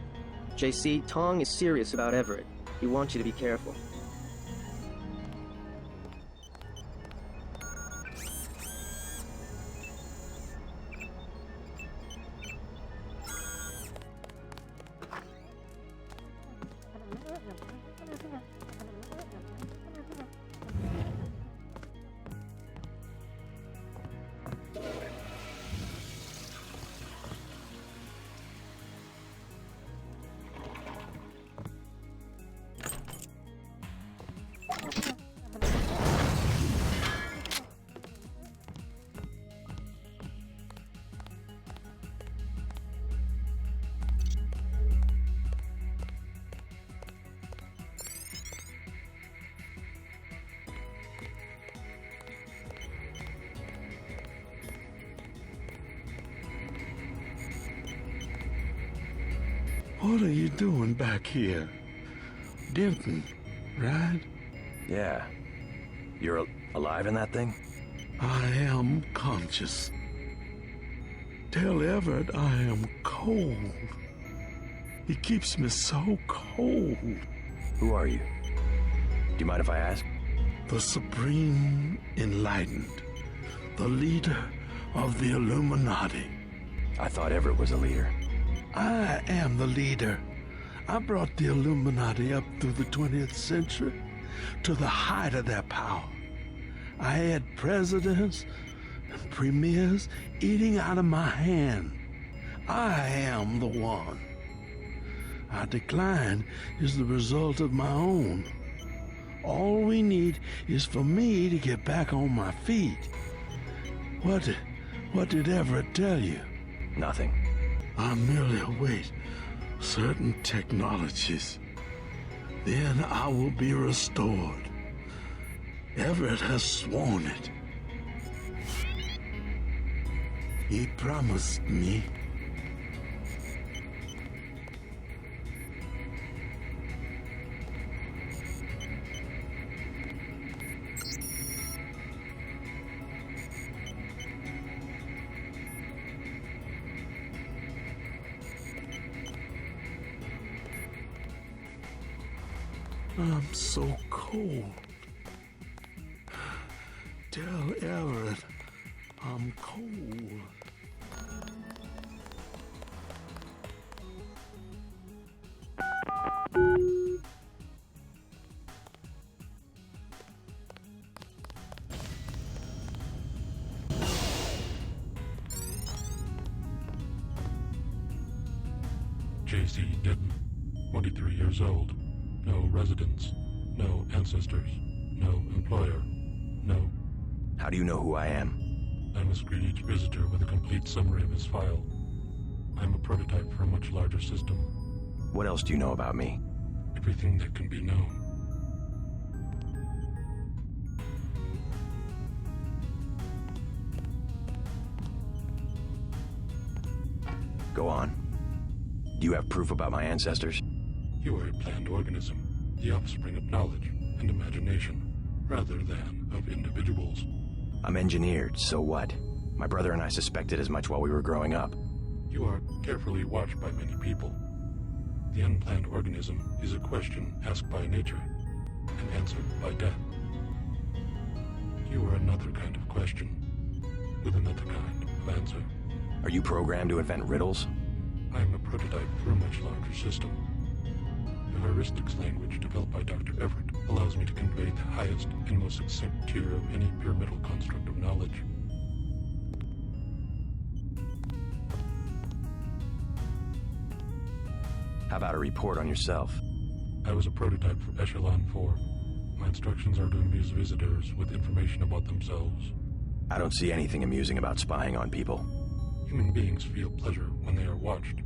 JC, Tong is serious about Everett. He wants you to be careful. What are you doing back here? Denton, right? Yeah. You're alive in that thing? I am conscious. Tell Everett I am cold. He keeps me so cold. Who are you? Do you mind if I ask? The Supreme Enlightened. The leader of the Illuminati. I thought Everett was a leader. I am the leader. I brought the Illuminati up through the 20th century to the height of their power. I had presidents and premiers eating out of my hand. I am the one. Our decline is the result of my own. All we need is for me to get back on my feet. What did Everett tell you? Nothing. I merely await certain technologies. Then I will be restored. Everett has sworn it. He promised me. I'm so cold. Tell Everett I'm cold. J.C. Denton, 23 years old, no residence, no ancestors, no employer, no... How do you know who I am? I must greet each visitor with a complete summary of his file. I'm a prototype for a much larger system. What else do you know about me? Everything that can be known. Go on. Do you have proof about my ancestors? You are a planned organism, the offspring of knowledge and imagination, rather than of individuals. I'm engineered, so what? My brother and I suspected as much while we were growing up. You are carefully watched by many people. The unplanned organism is a question asked by nature and answered by death. You are another kind of question, with another kind of answer. Are you programmed to invent riddles? I am a prototype for a much larger system. The heuristics language developed by Dr. Everett allows me to convey the highest and most succinct tier of any pyramidal construct of knowledge. How about a report on yourself? I was a prototype for Echelon 4. My instructions are to amuse visitors with information about themselves. I don't see anything amusing about spying on people. Human beings feel pleasure when they are watched.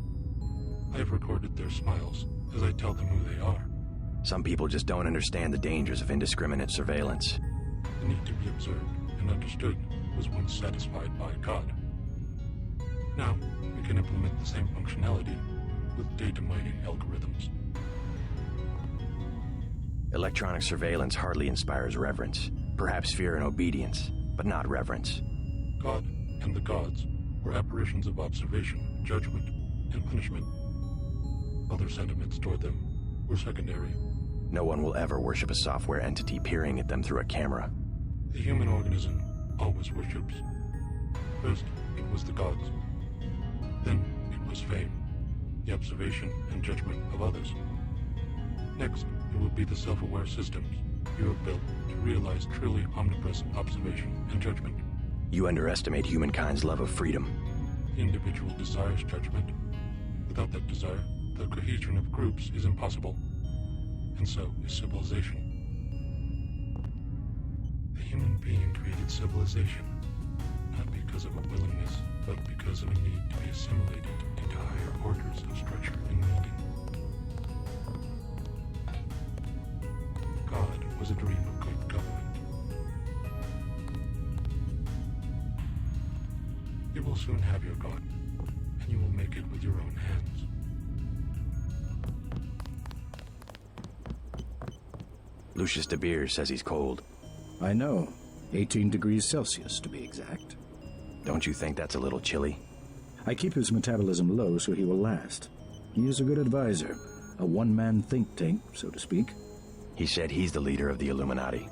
I have recorded their smiles as I tell them who they are. Some people just don't understand the dangers of indiscriminate surveillance. The need to be observed and understood was once satisfied by God. Now, we can implement the same functionality with data mining algorithms. Electronic surveillance hardly inspires reverence. Perhaps fear and obedience, but not reverence. God and the gods were apparitions of observation, judgment, and punishment. Other sentiments toward them were secondary. No one will ever worship a software entity peering at them through a camera. The human organism always worships. First, it was the gods. Then, it was fame, the observation and judgment of others. Next, it will be the self-aware systems you have built to realize truly omnipresent observation and judgment. You underestimate humankind's love of freedom. The individual desires judgment. Without that desire, the cohesion of groups is impossible. And so is civilization. The human being created civilization, not because of a willingness, but because of a need to be assimilated into higher orders of structure and meaning. God was a dream of good government. You will soon have your God, and you will make it with your own hands. Lucius de Beers says he's cold. I know. 18 degrees Celsius, to be exact. Don't you think that's a little chilly? I keep his metabolism low so he will last. He is a good advisor, a one-man think tank, so to speak. He said he's the leader of the Illuminati.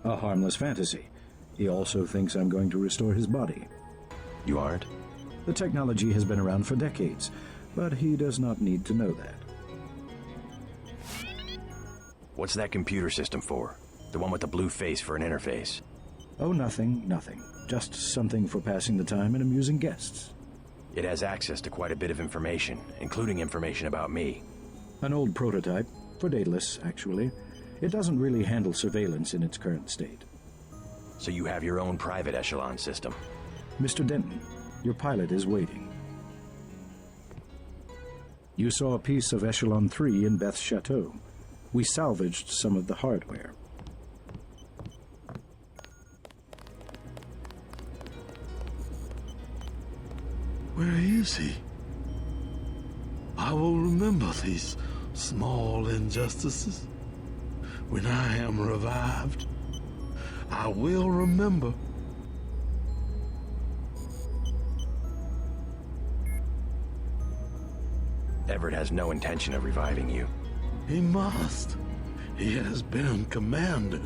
A harmless fantasy. He also thinks I'm going to restore his body. You aren't? The technology has been around for decades, but he does not need to know that. What's that computer system for? The one with the blue face for an interface? Oh, nothing. Just something for passing the time and amusing guests. It has access to quite a bit of information, including information about me. An old prototype, for Daedalus, actually. It doesn't really handle surveillance in its current state. So you have your own private echelon system? Mr. Denton, your pilot is waiting. You saw a piece of Echelon 3 in Beth's chateau. We salvaged some of the hardware. Where is he? I will remember these small injustices. When I am revived, I will remember. Everett has no intention of reviving you. He must. He has been commander.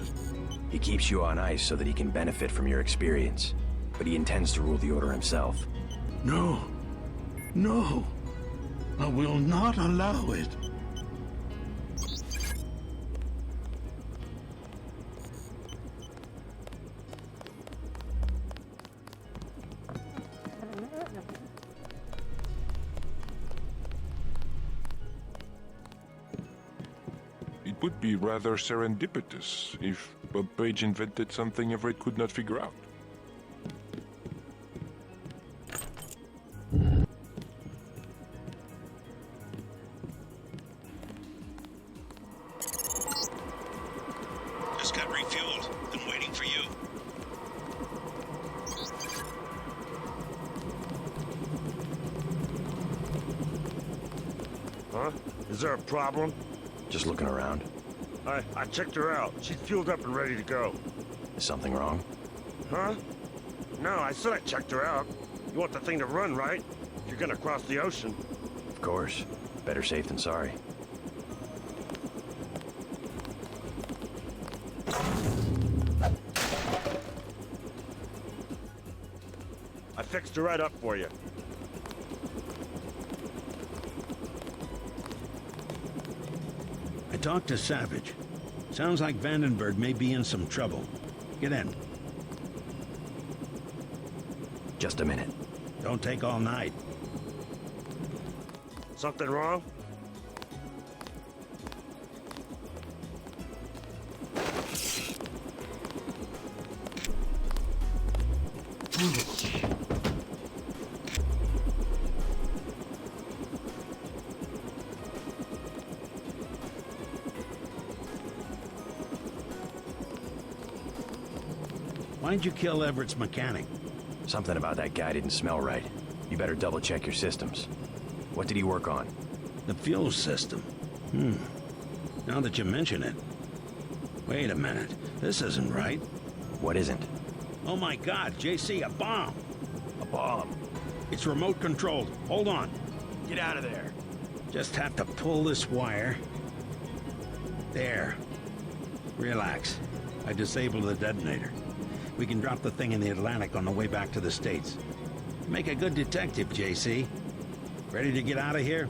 He keeps you on ice so that he can benefit from your experience, but he intends to rule the Order himself. No. No. I will not allow it. It would be rather serendipitous if Bob Page invented something Everett could not figure out. Just got refueled. Been waiting for you. Huh? Is there a problem? Just looking around. I checked her out. She's fueled up and ready to go. Is something wrong? Huh? No, I said I checked her out. You want the thing to run, right? If you're gonna cross the ocean. Of course. Better safe than sorry. I fixed her right up for you. I talked to Savage. Sounds like Vandenberg may be in some trouble. Get in. Just a minute. Don't take all night. Something wrong? Why'd you kill Everett's mechanic? Something about that guy didn't smell right. You better double check your systems. What did he work on? The fuel system. Now that you mention it. Wait a minute. This isn't right. What isn't? Oh my God, JC, a bomb! A bomb? It's remote controlled. Hold on. Get out of there. Just have to pull this wire. There. Relax. I disabled the detonator. We can drop the thing in the Atlantic on the way back to the States. Make a good detective, JC. Ready to get out of here?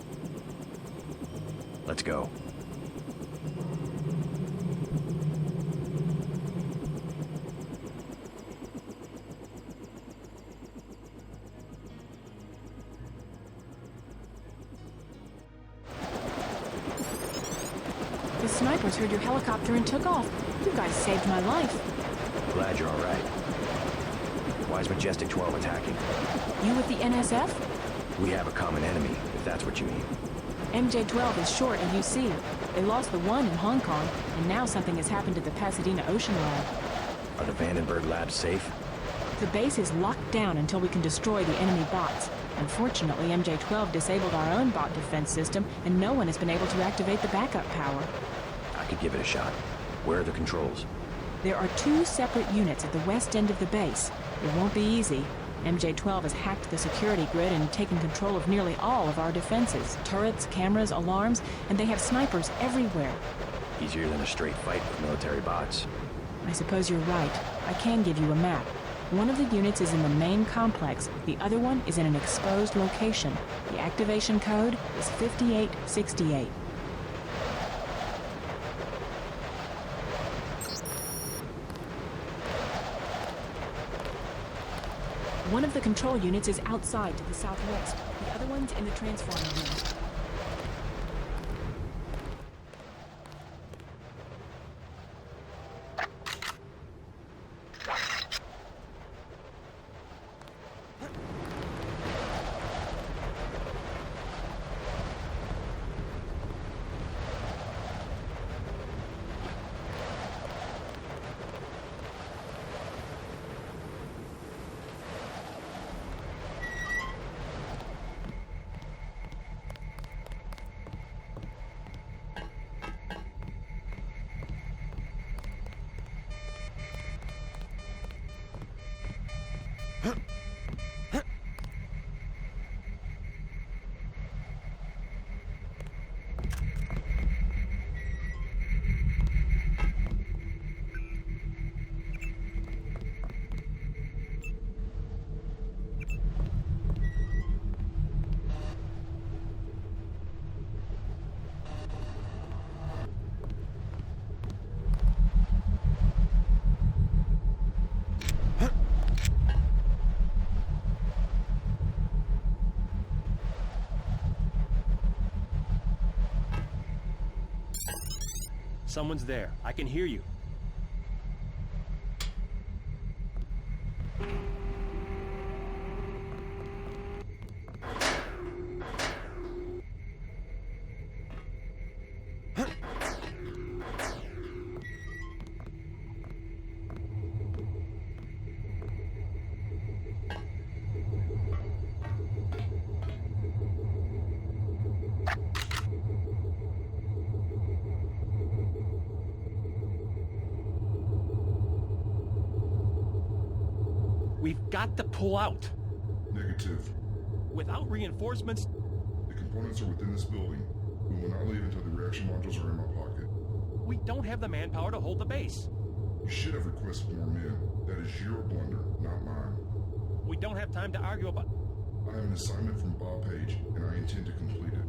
Let's go. The snipers heard your helicopter and took off. You guys saved my life. Glad you're all right. Why is Majestic 12 attacking? You with the NSF? We have a common enemy, if that's what you mean. MJ-12 is short of UC. They lost the one in Hong Kong, and now something has happened at the Pasadena Ocean Lab. Are the Vandenberg labs safe? The base is locked down until we can destroy the enemy bots. Unfortunately, MJ-12 disabled our own bot defense system, and no one has been able to activate the backup power. I could give it a shot. Where are the controls? There are 2 separate units at the west end of the base. It won't be easy. MJ-12 has hacked the security grid and taken control of nearly all of our defenses. Turrets, cameras, alarms, and they have snipers everywhere. Easier than a straight fight with military bots. I suppose you're right. I can give you a map. One of the units is in the main complex. The other one is in an exposed location. The activation code is 5868. One of the control units is outside to the southwest. The other one's in the transformer room. Someone's there. I can hear you. We've got to pull out. Negative. Without reinforcements... The components are within this building. We will not leave until the reaction modules are in my pocket. We don't have the manpower to hold the base. You should have requested more men. That is your blunder, not mine. We don't have time to argue about... I have an assignment from Bob Page, and I intend to complete it.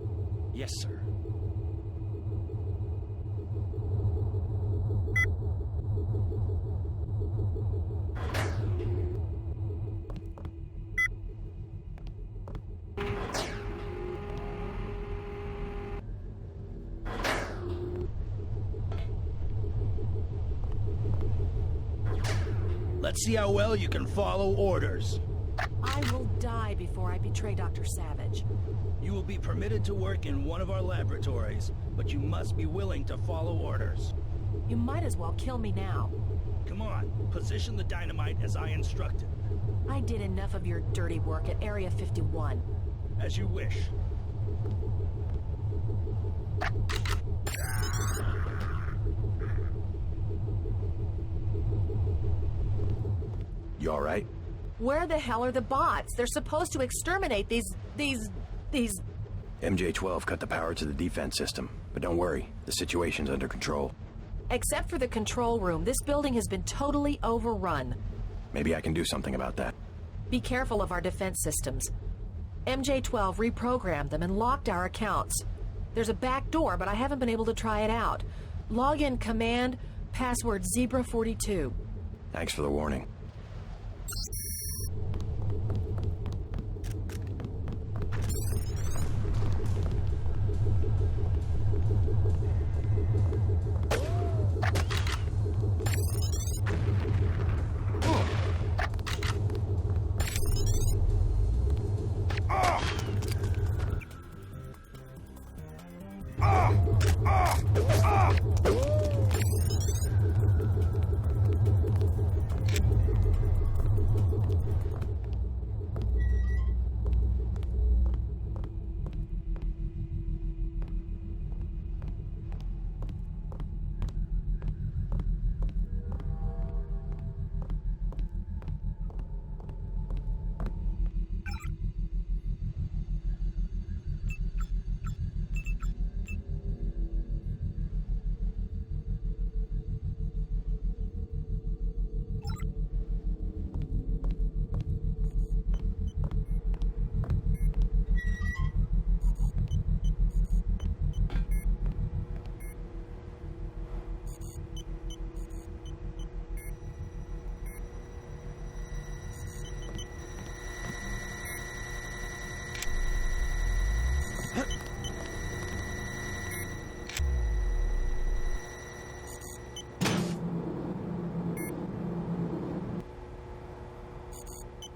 Yes, sir. Let's see how well you can follow orders. I will die before I betray Dr. Savage. You will be permitted to work in one of our laboratories, but you must be willing to follow orders. You might as well kill me now. Come on, position the dynamite as I instructed. I did enough of your dirty work at Area 51. As you wish. You all right? Where the hell are the bots? They're supposed to exterminate these... MJ-12 cut the power to the defense system, but don't worry, the situation's under control. Except for the control room, this building has been totally overrun. Maybe I can do something about that. Be careful of our defense systems. MJ-12 reprogrammed them and locked our accounts. There's a back door, but I haven't been able to try it out. Log in command, password Zebra42. Thanks for the warning.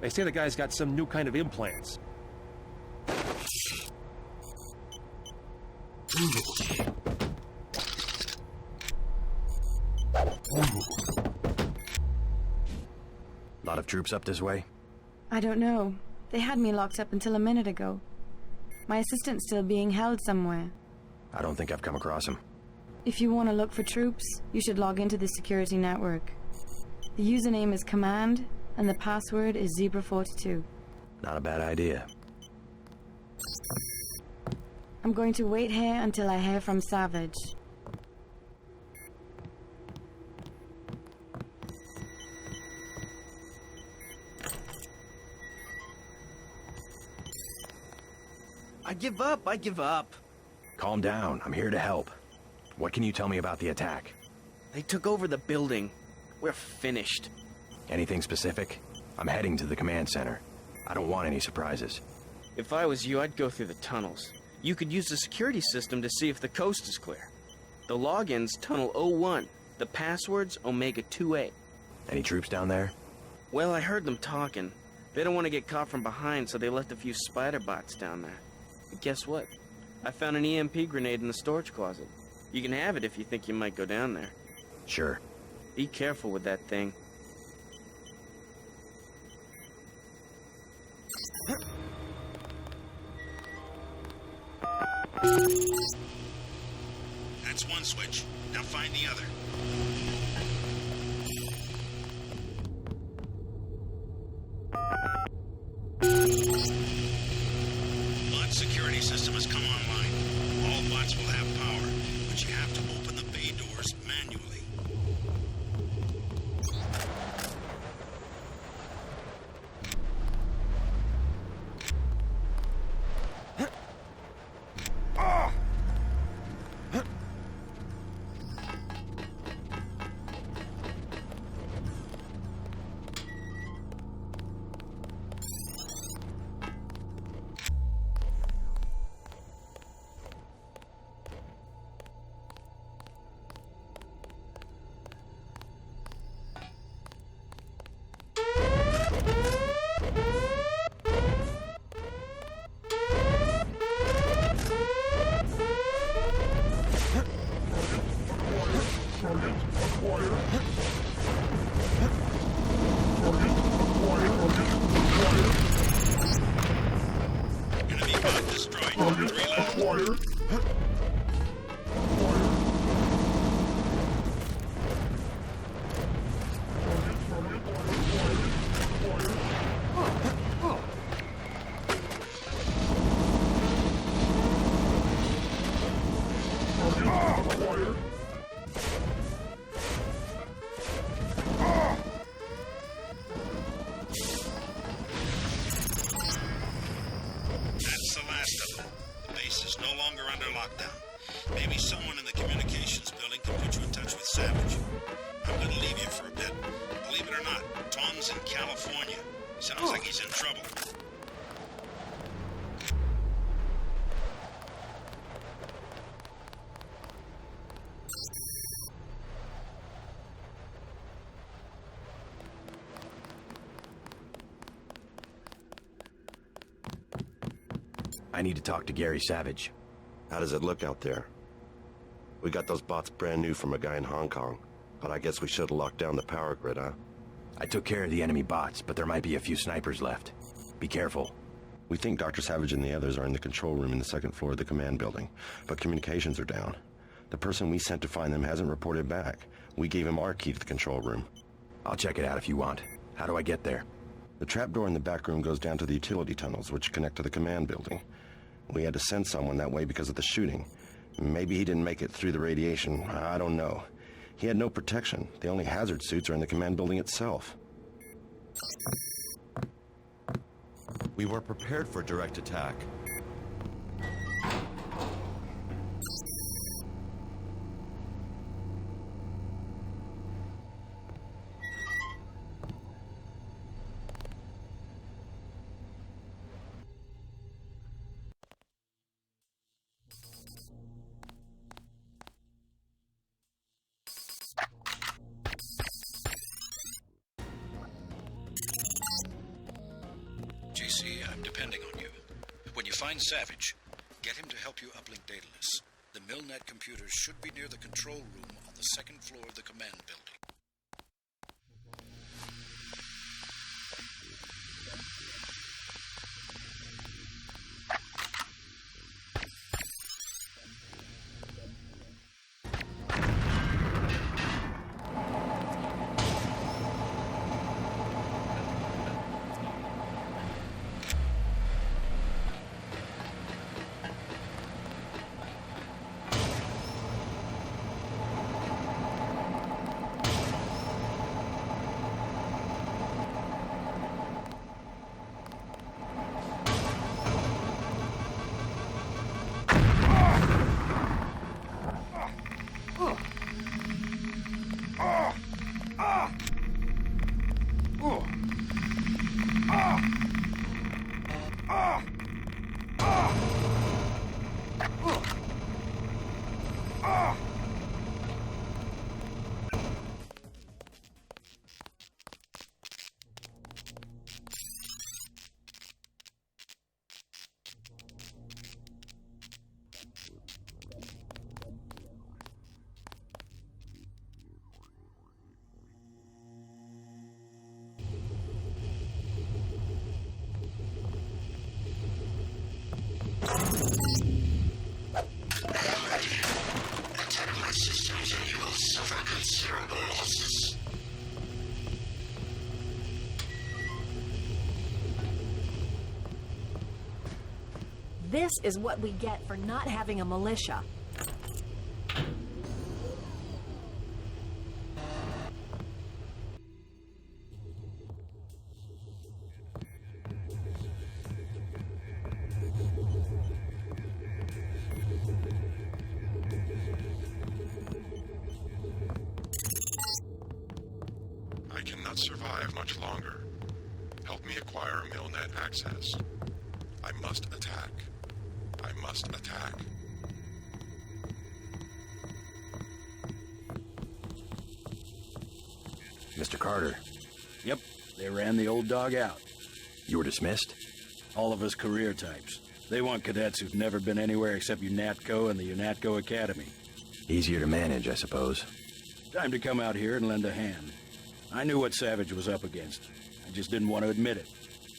They say the guy's got some new kind of implants. Lot of troops up this way? I don't know. They had me locked up until a minute ago. My assistant's still being held somewhere. I don't think I've come across him. If you want to look for troops, you should log into the security network. The username is Command, and the password is Zebra42. Not a bad idea. I'm going to wait here until I hear from Savage. I give up. Calm down, I'm here to help. What can you tell me about the attack? They took over the building. We're finished. Anything specific? I'm heading to the command center. I don't want any surprises. If I was you, I'd go through the tunnels. You could use the security system to see if the coast is clear. The login's Tunnel 01. The password's Omega 2A. Any troops down there? Well, I heard them talking. They don't want to get caught from behind, so they left a few spider bots down there. But guess what? I found an EMP grenade in the storage closet. You can have it if you think you might go down there. Sure. Be careful with that thing. That's one switch. Now find the other. Bot security system has come online. All bots will have power, but you have to open the bay doors manually. Maybe someone in the communications building can put you in touch with Savage. I'm going to leave you for a bit. Believe it or not, Tom's in California. Sounds like he's in trouble. I need to talk to Gary Savage. How does it look out there? We got those bots brand new from a guy in Hong Kong, but I guess we should have locked down the power grid, huh? I took care of the enemy bots, but there might be a few snipers left. Be careful. We think Dr. Savage and the others are in the control room in the second floor of the command building, but communications are down. The person we sent to find them hasn't reported back. We gave him our key to the control room. I'll check it out if you want. How do I get there? The trapdoor in the back room goes down to the utility tunnels, which connect to the command building. We had to send someone that way because of the shooting. Maybe he didn't make it through the radiation. I don't know. He had no protection. The only hazard suits are in the command building itself. We were prepared for direct attack. I'm depending on you. When you find Savage, get him to help you uplink Daedalus. The Milnet computers should be near the control room on the second floor of the command building. This is what we get for not having a militia. I cannot survive much longer. Help me acquire MillNet access. I must attack. I must attack. Mr. Carter. Yep, they ran the old dog out. You were dismissed? All of us career types. They want cadets who've never been anywhere except UNATCO and the UNATCO Academy. Easier to manage, I suppose. Time to come out here and lend a hand. I knew what Savage was up against. I just didn't want to admit it.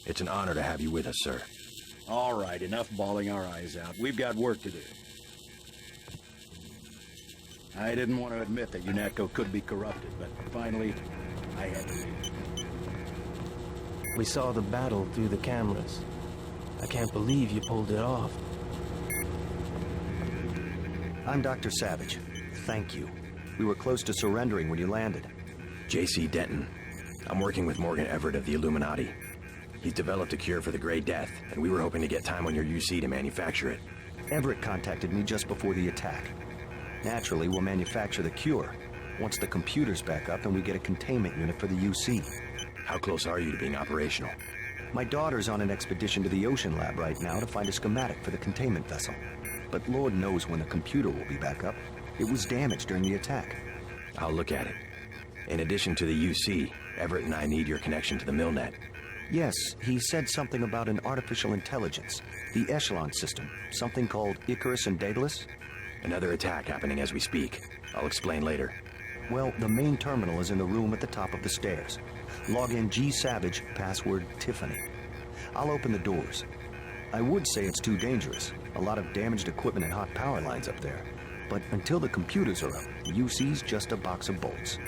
It's an honor to have you with us, sir. All right, enough bawling our eyes out. We've got work to do. I didn't want to admit that UNATCO could be corrupted, but finally, I had to. We saw the battle through the cameras. I can't believe you pulled it off. I'm Dr. Savage. Thank you. We were close to surrendering when you landed. J.C. Denton. I'm working with Morgan Everett of the Illuminati. He's developed a cure for the Grey Death, and we were hoping to get time on your UC to manufacture it. Everett contacted me just before the attack. Naturally, we'll manufacture the cure once the computer's back up and we get a containment unit for the UC. How close are you to being operational? My daughter's on an expedition to the Ocean Lab right now to find a schematic for the containment vessel. But Lord knows when the computer will be back up. It was damaged during the attack. I'll look at it. In addition to the UC, Everett and I need your connection to the MillNet. Yes, he said something about an artificial intelligence. The Echelon system. Something called Icarus and Daedalus. Another attack happening as we speak. I'll explain later. Well, the main terminal is in the room at the top of the stairs. Log in G Savage, password Tiffany. I'll open the doors. I would say it's too dangerous. A lot of damaged equipment and hot power lines up there. But until the computers are up, the UC's just a box of bolts.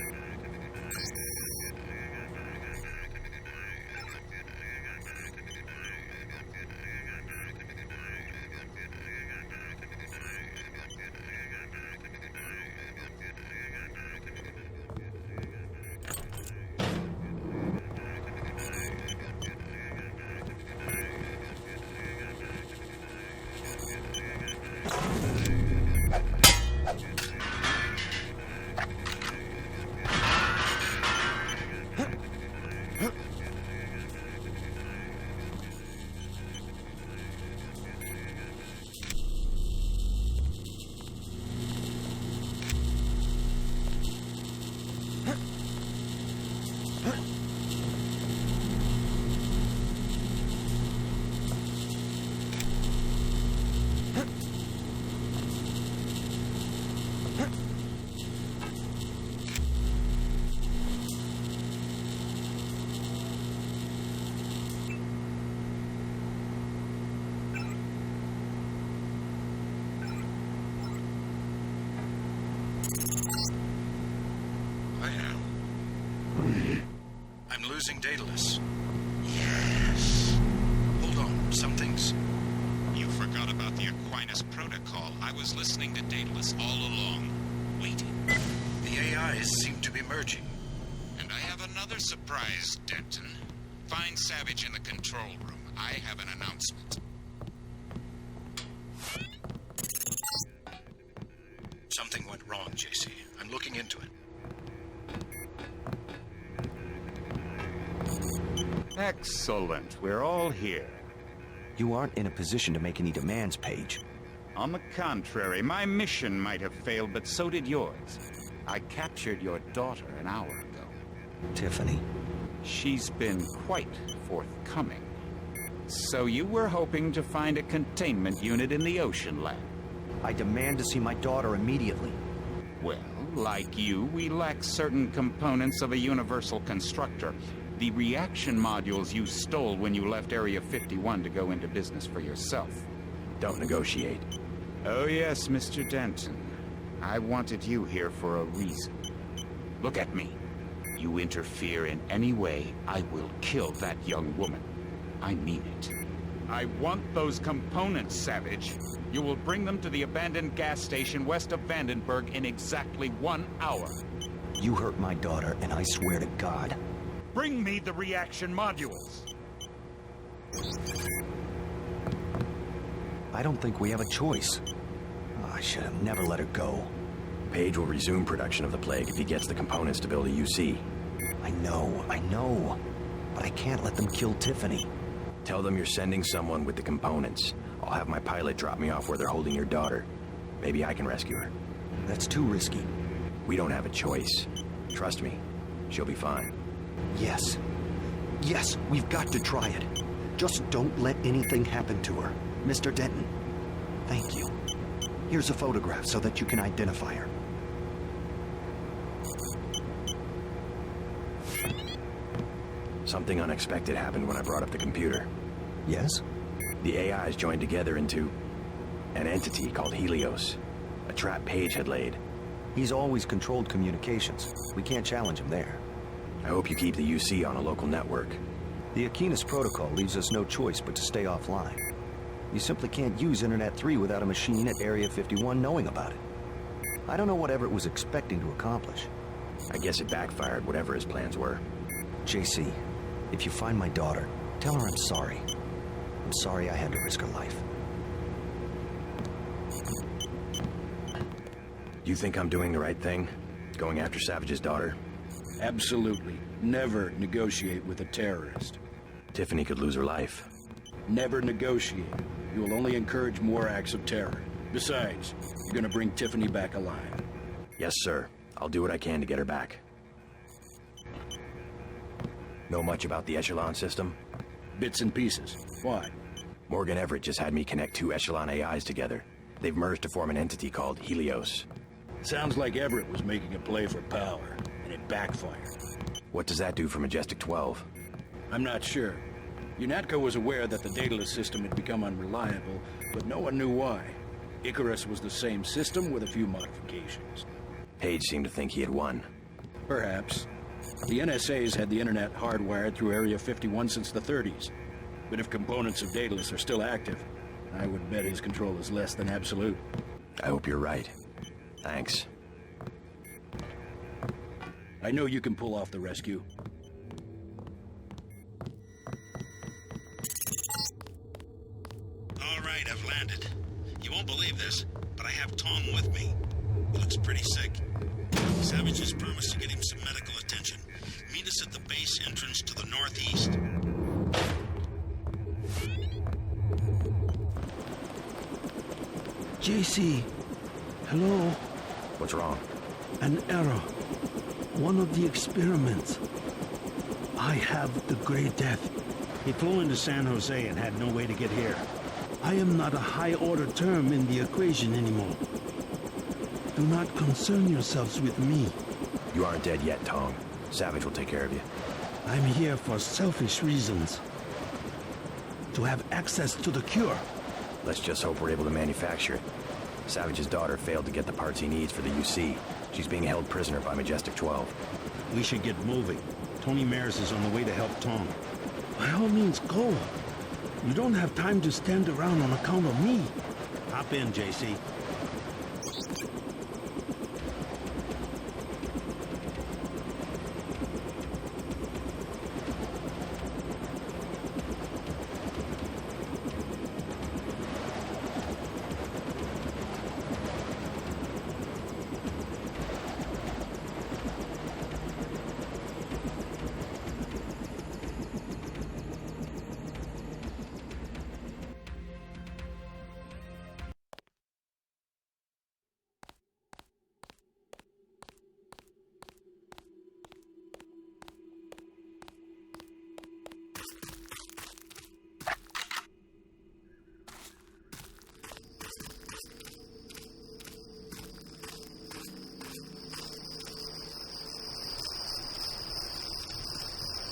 I'm losing Daedalus. Yes. Hold on, something's... You forgot about the Aquinas protocol. I was listening to Daedalus all along, waiting. The AIs seem to be merging. And I have another surprise, Denton. Find Savage in the control room. I have an announcement. Something went wrong, JC. I'm looking into it. Excellent. We're all here. You aren't in a position to make any demands, Paige. On the contrary, my mission might have failed, but so did yours. I captured your daughter an hour ago. Tiffany. She's been quite forthcoming. So you were hoping to find a containment unit in the Ocean Lab? I demand to see my daughter immediately. Well, like you, we lack certain components of a universal constructor. The reaction modules you stole when you left Area 51 to go into business for yourself. Don't negotiate. Oh yes, Mr. Denton. I wanted you here for a reason. Look at me. You interfere in any way, I will kill that young woman. I mean it. I want those components, Savage. You will bring them to the abandoned gas station west of Vandenberg in exactly 1 hour. You hurt my daughter, and I swear to God. Bring me the reaction modules. I don't think we have a choice. I should have never let her go. Page will resume production of the Plague if he gets the components to build a UC. I know. But I can't let them kill Tiffany. Tell them you're sending someone with the components. I'll have my pilot drop me off where they're holding your daughter. Maybe I can rescue her. That's too risky. We don't have a choice. Trust me, she'll be fine. Yes, we've got to try it. Just don't let anything happen to her. Mr. Denton, thank you. Here's a photograph so that you can identify her. Something unexpected happened when I brought up the computer. Yes? The AIs joined together into an entity called Helios. A trap Page had laid. He's always controlled communications. We can't challenge him there. I hope you keep the UC on a local network. The Aquinas protocol leaves us no choice but to stay offline. You simply can't use Internet 3 without a machine at Area 51 knowing about it. I don't know what Everett was expecting to accomplish. I guess it backfired, whatever his plans were. JC, if you find my daughter, tell her I'm sorry. I'm sorry I had to risk her life. You think I'm doing the right thing? Going after Savage's daughter? Absolutely. Never negotiate with a terrorist. Tiffany could lose her life. Never negotiate. You will only encourage more acts of terror. Besides, you're gonna bring Tiffany back alive. Yes, sir. I'll do what I can to get her back. Know much about the Echelon system? Bits and pieces. Why? Morgan Everett just had me connect 2 Echelon AIs together. They've merged to form an entity called Helios. Sounds like Everett was making a play for power, and it backfired. What does that do for Majestic 12? I'm not sure. UNATCO was aware that the Daedalus system had become unreliable, but no one knew why. Icarus was the same system with a few modifications. Page seemed to think he had won. Perhaps. The NSA's had the internet hardwired through Area 51 since the 30s. But if components of Daedalus are still active, I would bet his control is less than absolute. I hope you're right. Thanks. I know you can pull off the rescue. All right, I've landed. You won't believe this, but I have Tom with me. He looks pretty sick. Savage has promised to get him some medical attention. Meet us at the base entrance to the northeast. JC, hello? What's wrong? An error. One of the experiments. I have the Grey Death. He flew into San Jose and had no way to get here. I am not a high-order term in the equation anymore. Do not concern yourselves with me. You aren't dead yet, Tong. Savage will take care of you. I'm here for selfish reasons. To have access to the cure. Let's just hope we're able to manufacture it. Savage's daughter failed to get the parts he needs for the UC. She's being held prisoner by Majestic 12. We should get moving. Tony Maris is on the way to help Tom. By all means, go. You don't have time to stand around on account of me. Hop in, JC.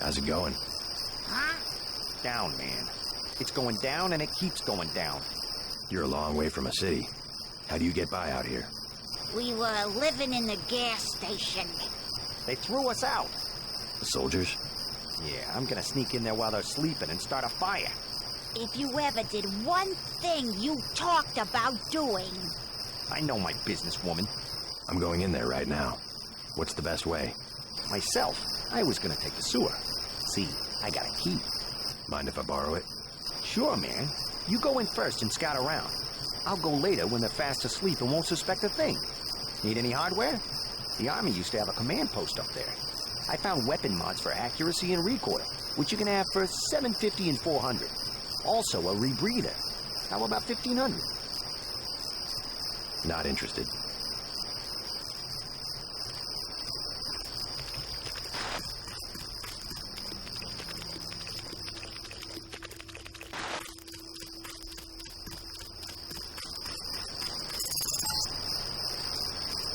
How's it going? Huh? Down, man. It's going down and it keeps going down. You're a long way from a city. How do you get by out here? We were living in the gas station. They threw us out. The soldiers? Yeah, I'm gonna sneak in there while they're sleeping and start a fire. If you ever did one thing you talked about doing. I know my business, woman. I'm going in there right now. What's the best way? Myself, I was gonna take the sewer. See, I got a key. Mind if I borrow it? Sure, man. You go in first and scout around. I'll go later when they're fast asleep and won't suspect a thing. Need any hardware? The Army used to have a command post up there. I found weapon mods for accuracy and recoil, which you can have for $750 and $400. Also a rebreather. How about $1,500? Not interested.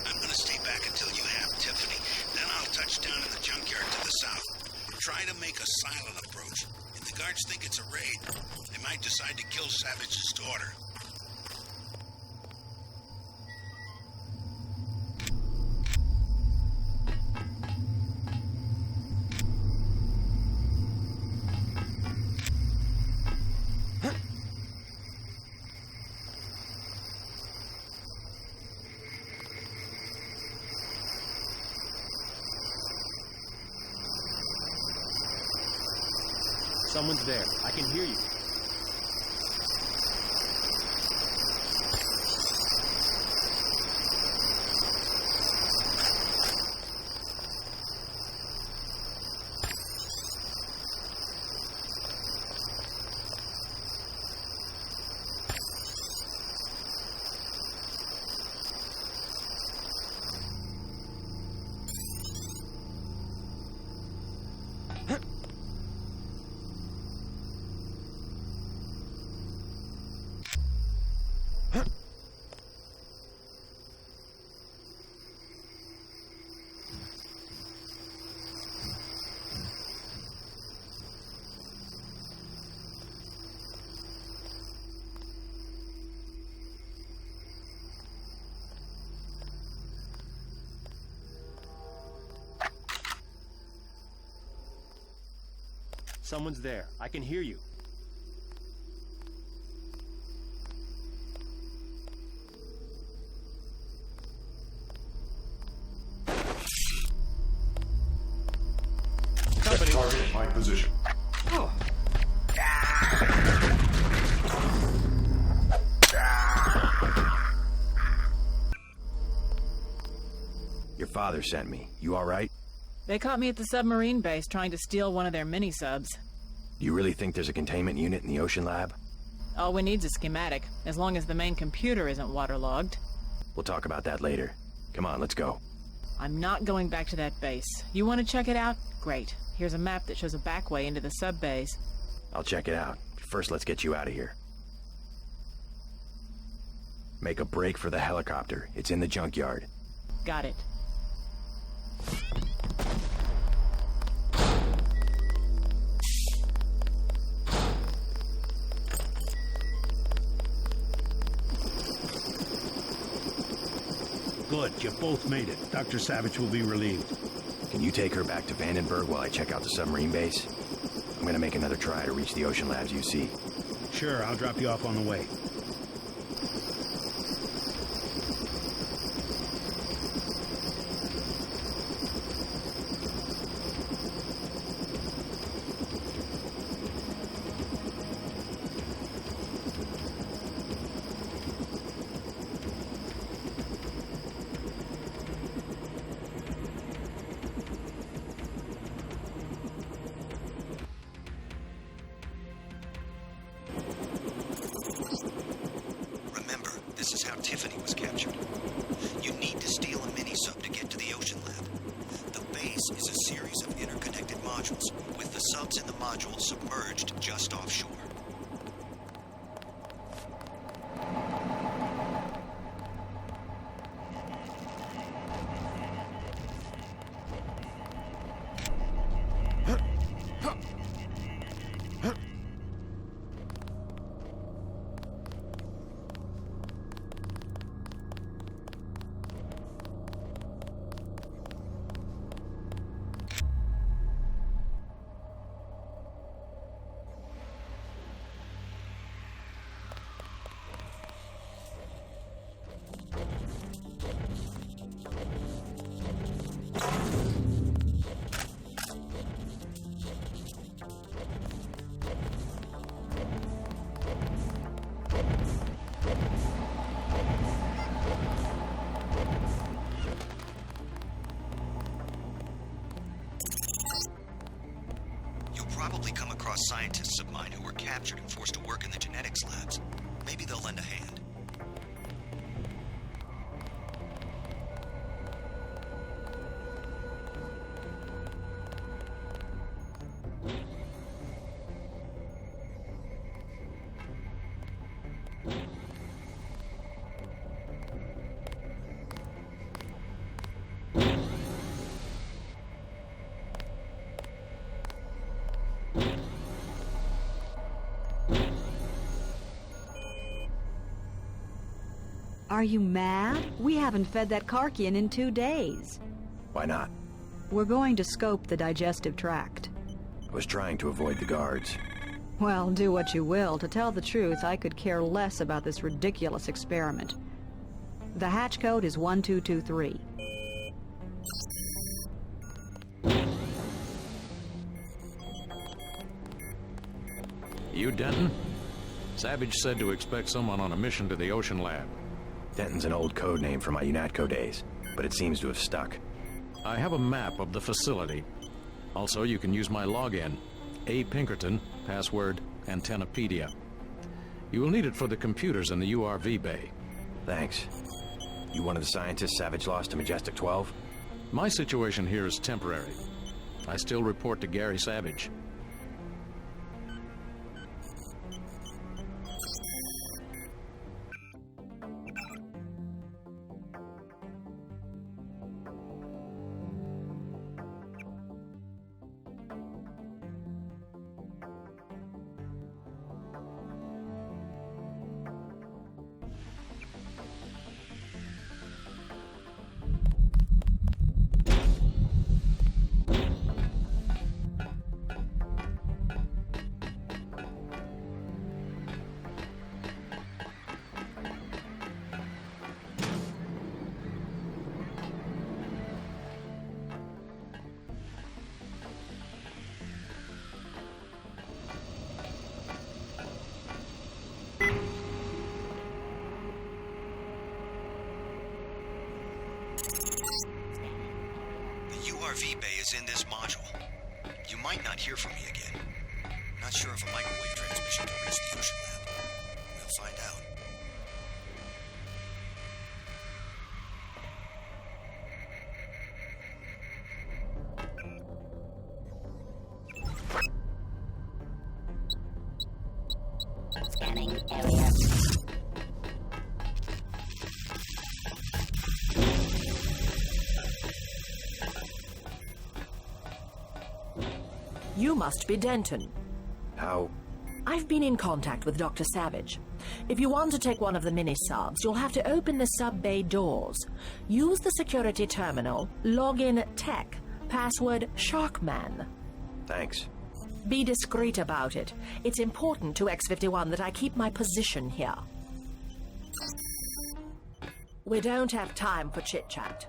I'm gonna stay back until you have Tiffany. Then I'll touch down in the junkyard to the south. Try to make a silent approach. If the guards think it's a raid, they might decide to kill Savage's daughter. Someone's there. I can hear you. Someone's there. I can hear you. Company. Target my position. Oh. Your father sent me. You all right? They caught me at the submarine base trying to steal one of their mini-subs. Do you really think there's a containment unit in the ocean lab? All we need's a schematic, as long as the main computer isn't waterlogged. We'll talk about that later. Come on, let's go. I'm not going back to that base. You want to check it out? Great. Here's a map that shows a back way into the sub-base. I'll check it out. First, let's get you out of here. Make a break for the helicopter. It's in the junkyard. Got it. Good, you both made it. Dr. Savage will be relieved. Can you take her back to Vandenberg while I check out the submarine base? I'm gonna make another try to reach the ocean labs you see. Sure, I'll drop you off on the way. This is how Tiffany was captured. You need to steal a mini-sub to get to the ocean lab. The base is a series of interconnected modules, with the subs in the module submerged just offshore. probably come across scientists of mine who were captured and forced to work in the genetics labs. Maybe they'll lend a hand. Are you mad? We haven't fed that Karkian in 2 days. Why not? We're going to scope the digestive tract. I was trying to avoid the guards. Well, do what you will. To tell the truth, I could care less about this ridiculous experiment. The hatch code is 1223. You Denton? Savage said to expect someone on a mission to the Ocean Lab. Denton's an old code name from my UNATCO days, but it seems to have stuck. I have a map of the facility. Also, you can use my login. A. Pinkerton, password Antennapedia. You will need it for the computers in the URV bay. Thanks. You one of the scientists Savage lost to Majestic 12? My situation here is temporary. I still report to Gary Savage. URV bay is in this module. You might not hear from me again. Not sure if a microwave transmission can reach the Ocean Lab. We'll find out. Scanning area. You must be Denton. How? I've been in contact with Dr. Savage. If you want to take one of the mini-subs, you'll have to open the sub-bay doors. Use the security terminal, log in tech, password Sharkman. Thanks. Be discreet about it. It's important to X-51 that I keep my position here. We don't have time for chit-chat.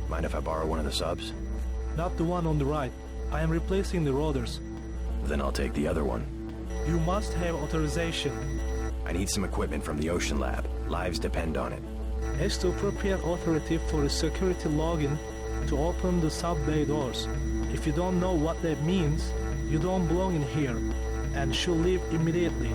Mind if I borrow one of the subs? Not the one on the right. I am replacing the rotors. Then I'll take the other one. You must have authorization. I need some equipment from the Ocean Lab. Lives depend on it. As to appropriate authority for a security login to open the sub-bay doors. If you don't know what that means, you don't belong in here and should leave immediately.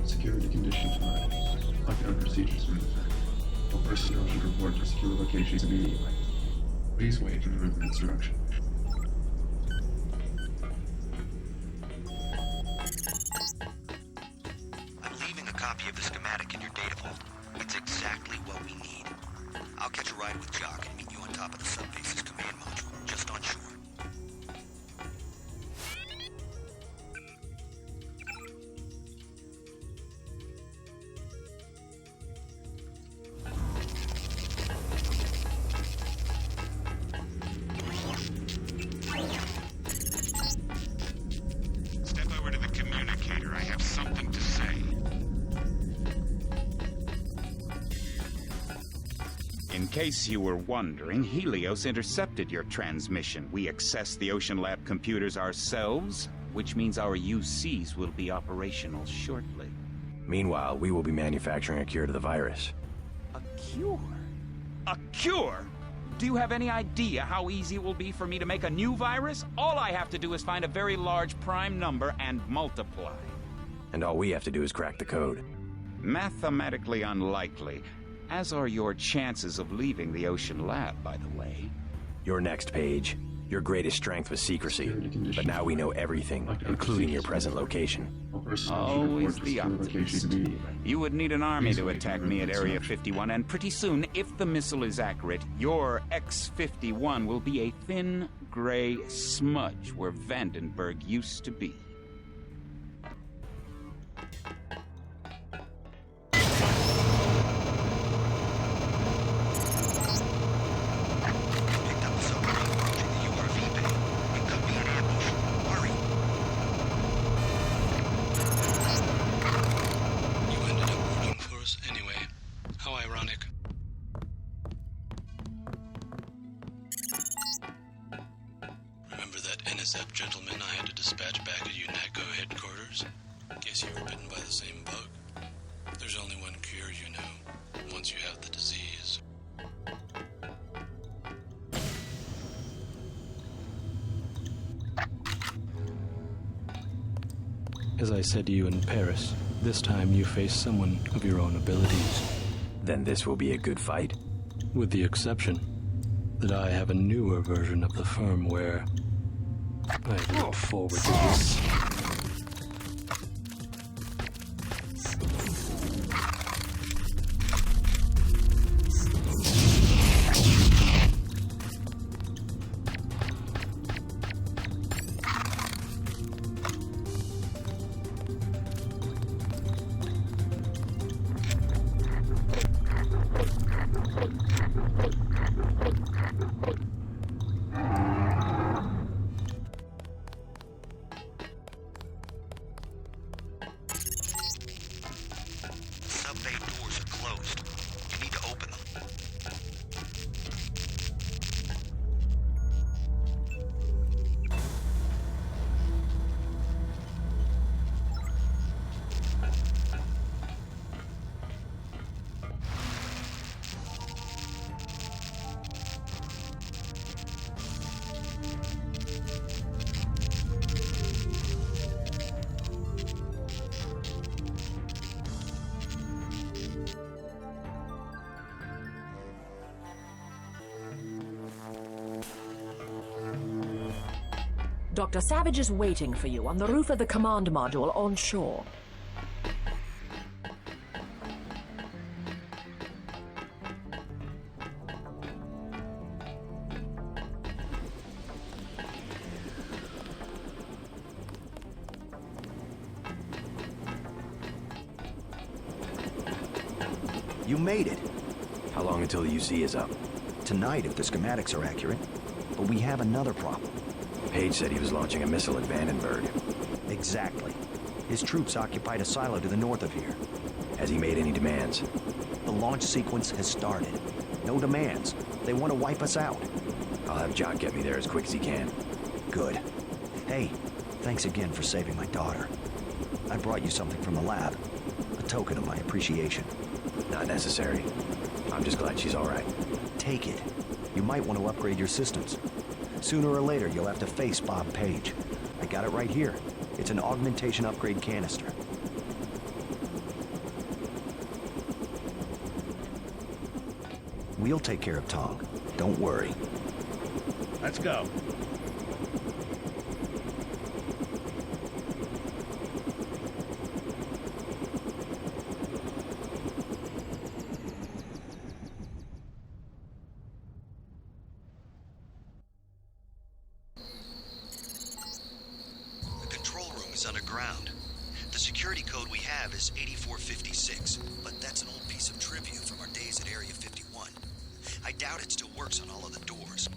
Security conditions high. Lockdown procedures are in effect. All personnel should report to secure locations immediately. Please wait for further instruction. I'm leaving a copy of the schematic in your data vault. It's exactly what we need. I'll catch a ride with Jock and meet you on top of the subbase's command module, just on shore. In case you were wondering, Helios intercepted your transmission. We accessed the Ocean Lab computers ourselves, which means our UCs will be operational shortly. Meanwhile, we will be manufacturing a cure to the virus. A cure? A cure? Do you have any idea how easy it will be for me to make a new virus? All I have to do is find a very large prime number and multiply. And all we have to do is crack the code. Mathematically unlikely. As are your chances of leaving the Ocean Lab, by the way. Your next page. Your greatest strength was secrecy, but now we know everything, including your present location. Always the optimist. You would need an army to attack me at Area 51, and pretty soon, if the missile is accurate, your X-51 will be a thin, gray smudge where Vandenberg used to be. Gentleman I had to dispatch back at UNATCO headquarters. Guess you were bitten by the same bug. There's only one cure, you know, once you have the disease. As I said to you in Paris, this time you face someone of your own abilities. Then this will be a good fight? With the exception that I have a newer version of the firmware. I look forward to this. Dr. Savage is waiting for you on the roof of the command module on shore. You made it. How long until the UC is up? Tonight, if the schematics are accurate. But we have another problem. Page said he was launching a missile at Vandenberg. Exactly. His troops occupied a silo to the north of here. Has he made any demands? The launch sequence has started. No demands. They want to wipe us out. I'll have Jock get me there as quick as he can. Good. Hey, thanks again for saving my daughter. I brought you something from the lab. A token of my appreciation. Not necessary. I'm just glad she's all right. Take it. You might want to upgrade your systems. Sooner or later, you'll have to face Bob Page. I got it right here. It's an augmentation upgrade canister. We'll take care of Tong. Don't worry. Let's go. Underground. The security code we have is 8456, but that's an old piece of trivia from our days at Area 51. I doubt it still works on all of the doors.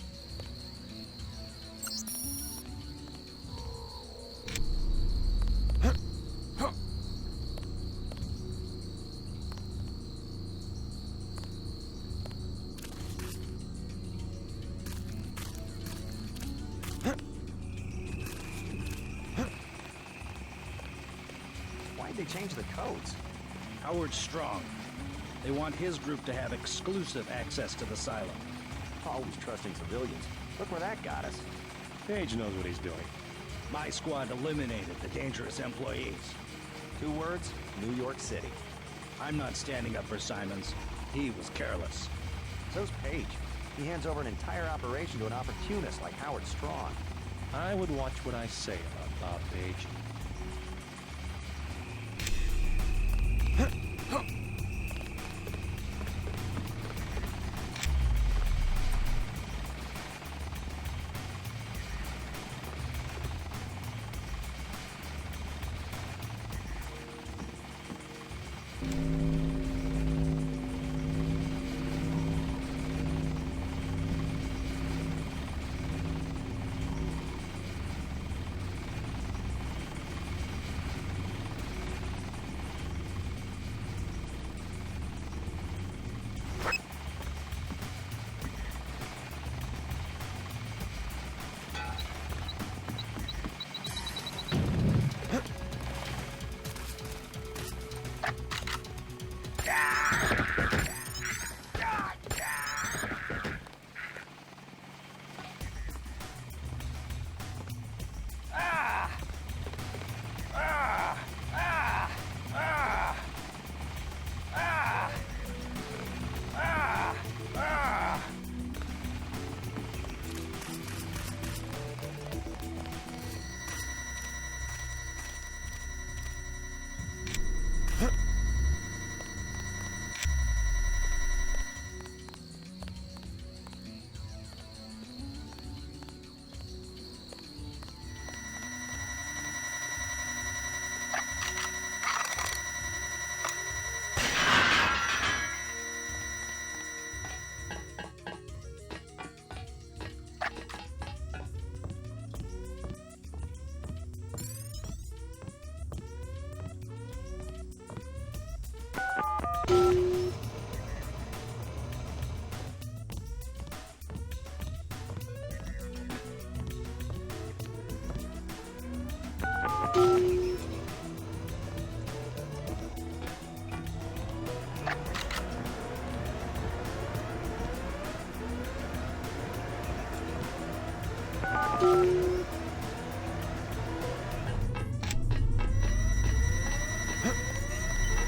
Why'd they change the codes? Howard's strong. They want his group to have exclusive access to the silo. Always trusting civilians. Look where that got us. Page knows what he's doing. My squad eliminated the dangerous employees. 2 words, New York City. I'm not standing up for Simons. He was careless. So's Page. He hands over an entire operation to an opportunist like Howard Strong. I would watch what I say about Bob Page.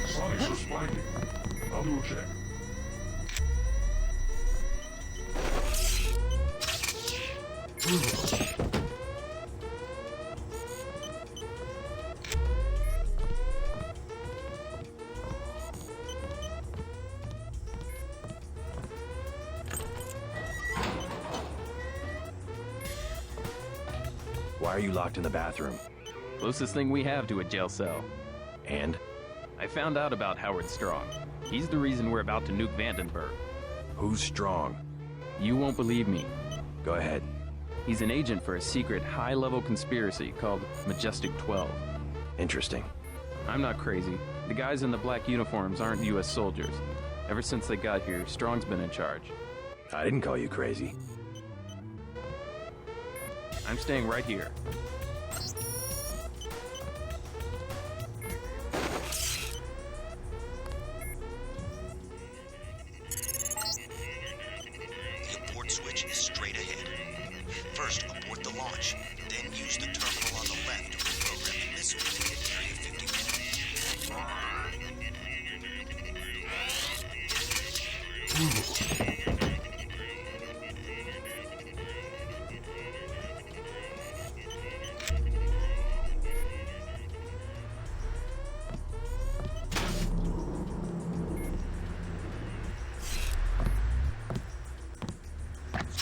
Sonics is blinding. I'll do a check. Why are you locked in the bathroom? Closest thing we have to a jail cell. And? I found out about Howard Strong. He's the reason we're about to nuke Vandenberg. Who's Strong? You won't believe me. Go ahead. He's an agent for a secret, high-level conspiracy called Majestic 12. Interesting. I'm not crazy. The guys in the black uniforms aren't U.S. soldiers. Ever since they got here, Strong's been in charge. I didn't call you crazy. I'm staying right here. The abort switch is straight ahead. First, abort the launch, then use the terminal on the left to reprogram the missile to hit Area 51.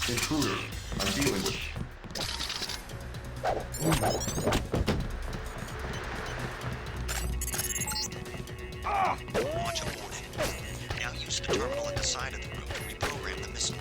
Intruder, I'm dealing with... Launch aborted. Now use the terminal at the side of the room to reprogram the missile.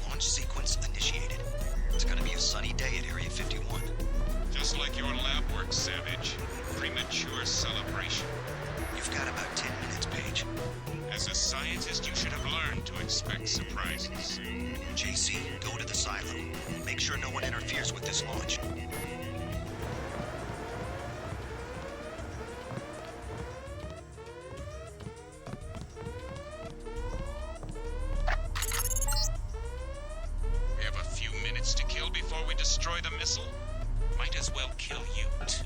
Launch sequence initiated. It's gonna be a sunny day at Area 51. Just like your lab work, Savage. Premature celebration. You've got about 10 minutes, Paige. As a scientist, you should have learned to expect surprises. JC, go to the silo. Make sure no one interferes with this launch. We have a few minutes to kill before we destroy the missile. Might as well kill you, too.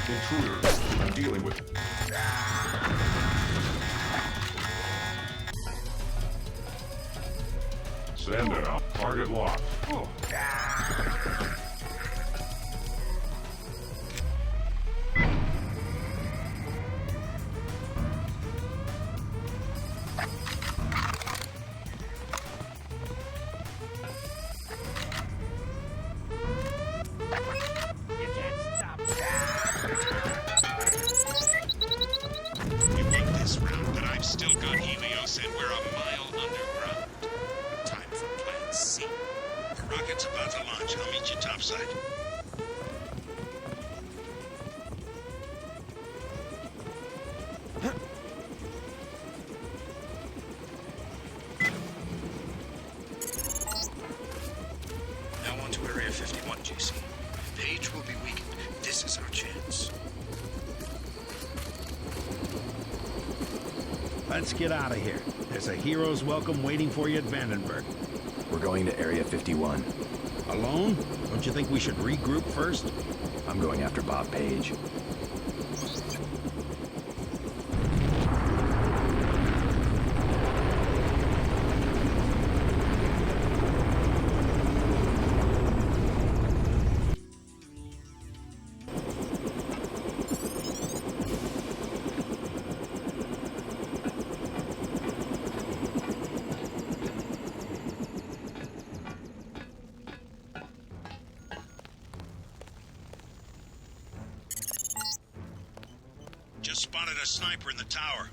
Intruder, I'm dealing with... Stand down. Target locked. Oh. You think this round, but I've still got Helios and we're a mile underground. Time for Plan C. Rocket's about to launch. I'll meet you topside. Now on to Area 51, JC. Paige will be weakened. This is our chance. Let's get out of here. There's a hero's welcome waiting for you at Vandenberg. We're going to Area 51. Alone? Don't you think we should regroup first? I'm going after Bob Page. Just spotted a sniper in the tower.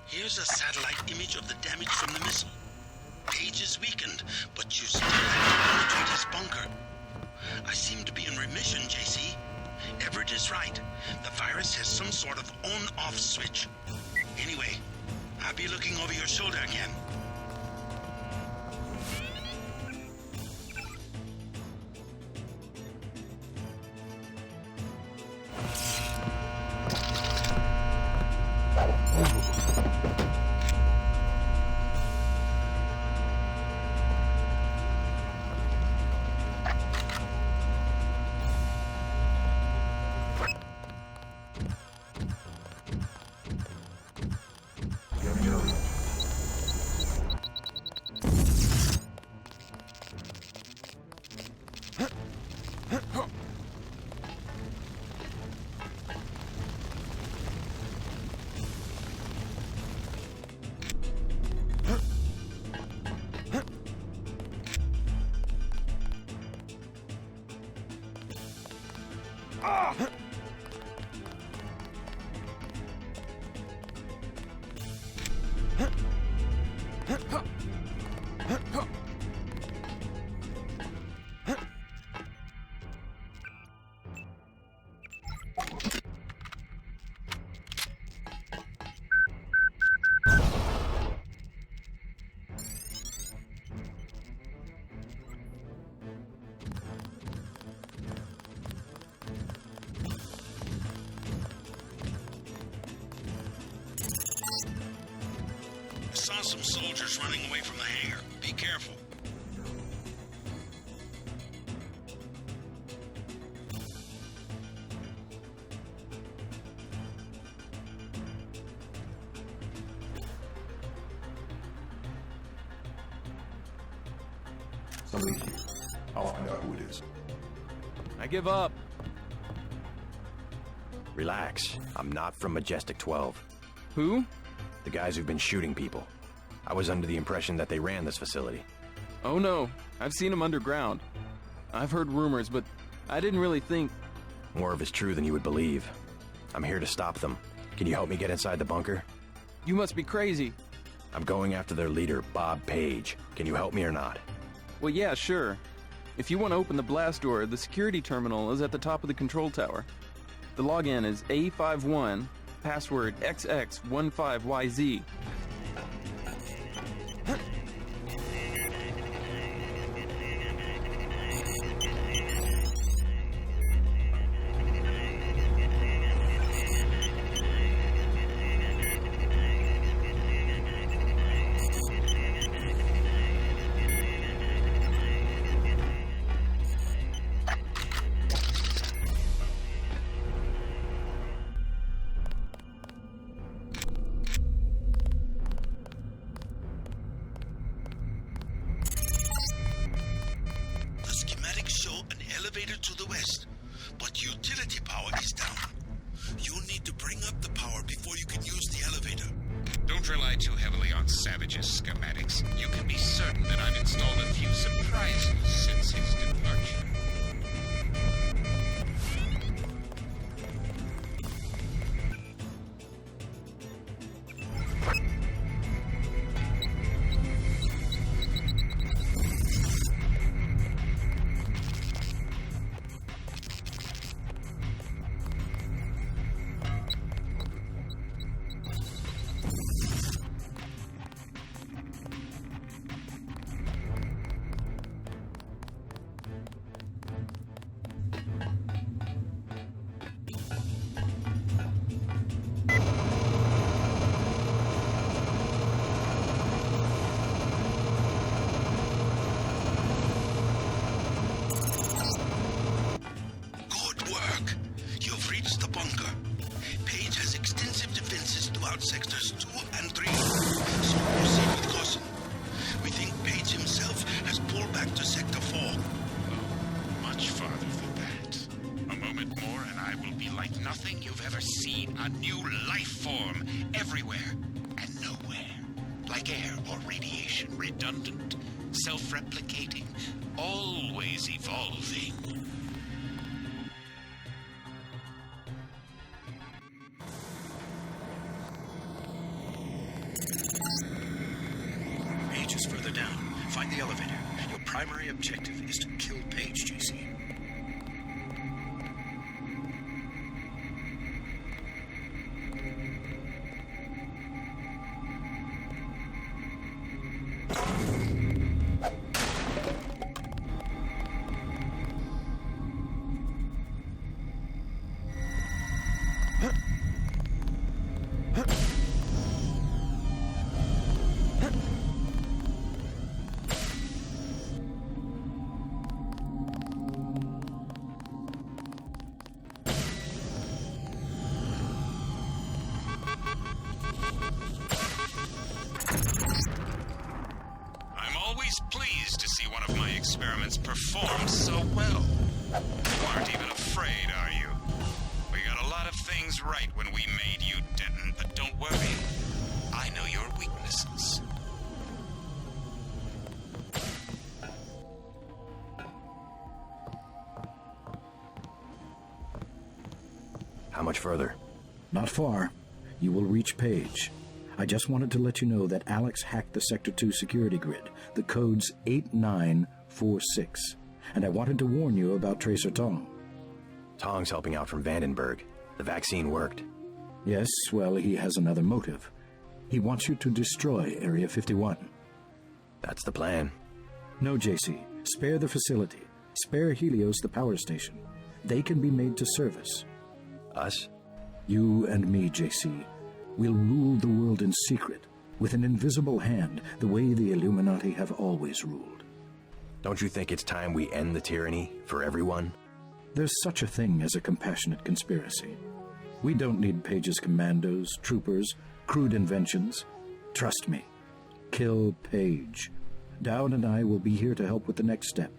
Here's a satellite image of the damage from the missile. Page is weakened, but you still have to penetrate his bunker. I seem to be in remission, JC. Everett is right. The virus has some sort of on-off switch. Anyway, I'll be looking over your shoulder again. Saw some soldiers running away from the hangar. Be careful. Somebody here. I'll find out who it is. I give up. Relax. I'm not from Majestic 12. Who? The guys who've been shooting people. I was under the impression that they ran this facility. Oh no, I've seen them underground. I've heard rumors, but I didn't really think... More of it's true than you would believe. I'm here to stop them. Can you help me get inside the bunker? You must be crazy. I'm going after their leader, Bob Page. Can you help me or not? Well, yeah, sure. If you want to open the blast door, the security terminal is at the top of the control tower. The login is A51, password XX15YZ. Sectors 2 and 3. So proceed with caution. We think Page himself has pulled back to Sector 4. Oh, much farther than that. A moment more and I will be like nothing you've ever seen. A new life form everywhere and nowhere. Like air or radiation, redundant, self-replicating, always evolving. Further down. Find the elevator. Your primary objective is to kill Page, JC. How much further? Not far. You will reach Page. I just wanted to let you know that Alex hacked the Sector 2 security grid. The code's 8946. And I wanted to warn you about Tracer Tong. Tong's helping out from Vandenberg. The vaccine worked. Yes, well, he has another motive. He wants you to destroy Area 51. That's the plan. No, JC. Spare the facility. Spare Helios the power station. They can be made to service. Us? You and me, JC. We'll rule the world in secret, with an invisible hand, the way the Illuminati have always ruled. Don't you think it's time we end the tyranny for everyone? There's such a thing as a compassionate conspiracy. We don't need Page's commandos, troopers, crude inventions. Trust me. Kill Page. Dowd and I will be here to help with the next step.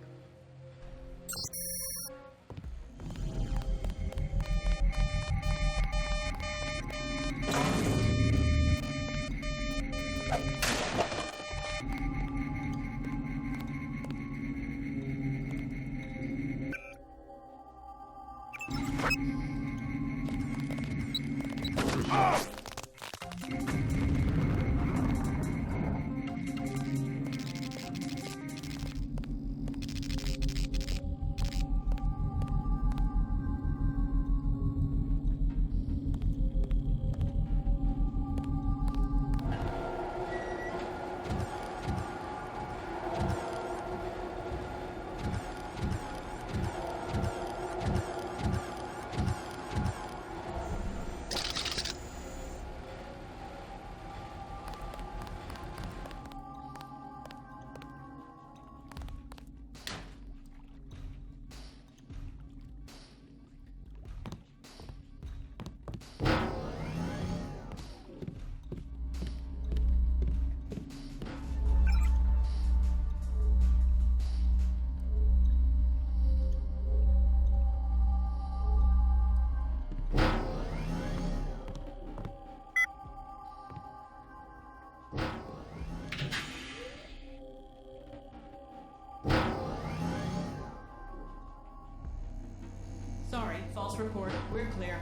Sorry, false report. We're clear.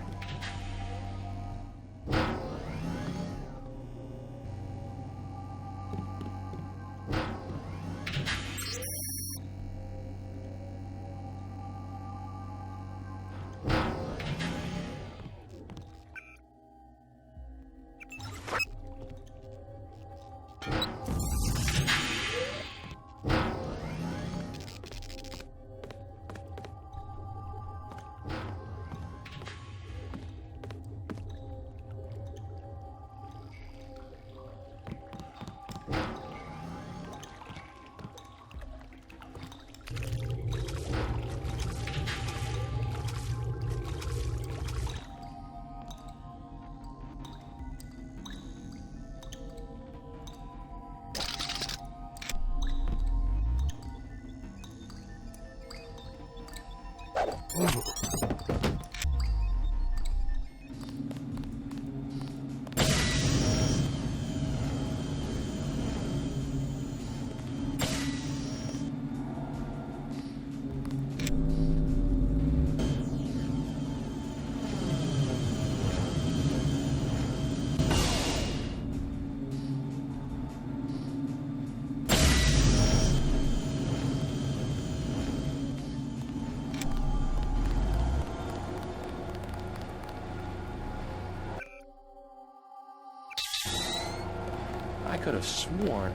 I could have sworn.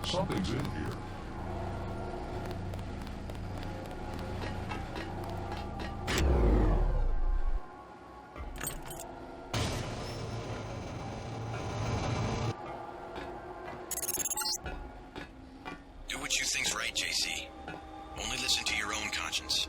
Something's in here. Do what you think's right, JC. Only listen to your own conscience.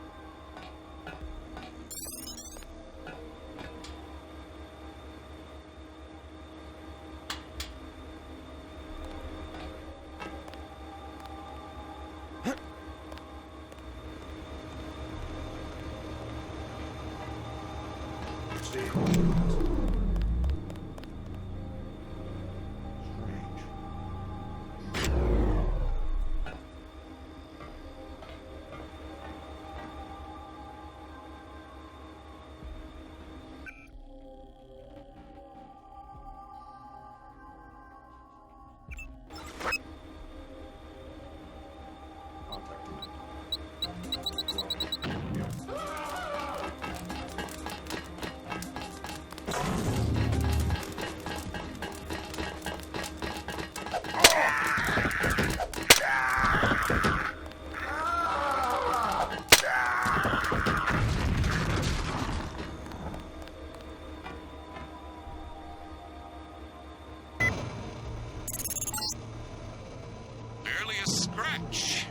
Barely a scratch.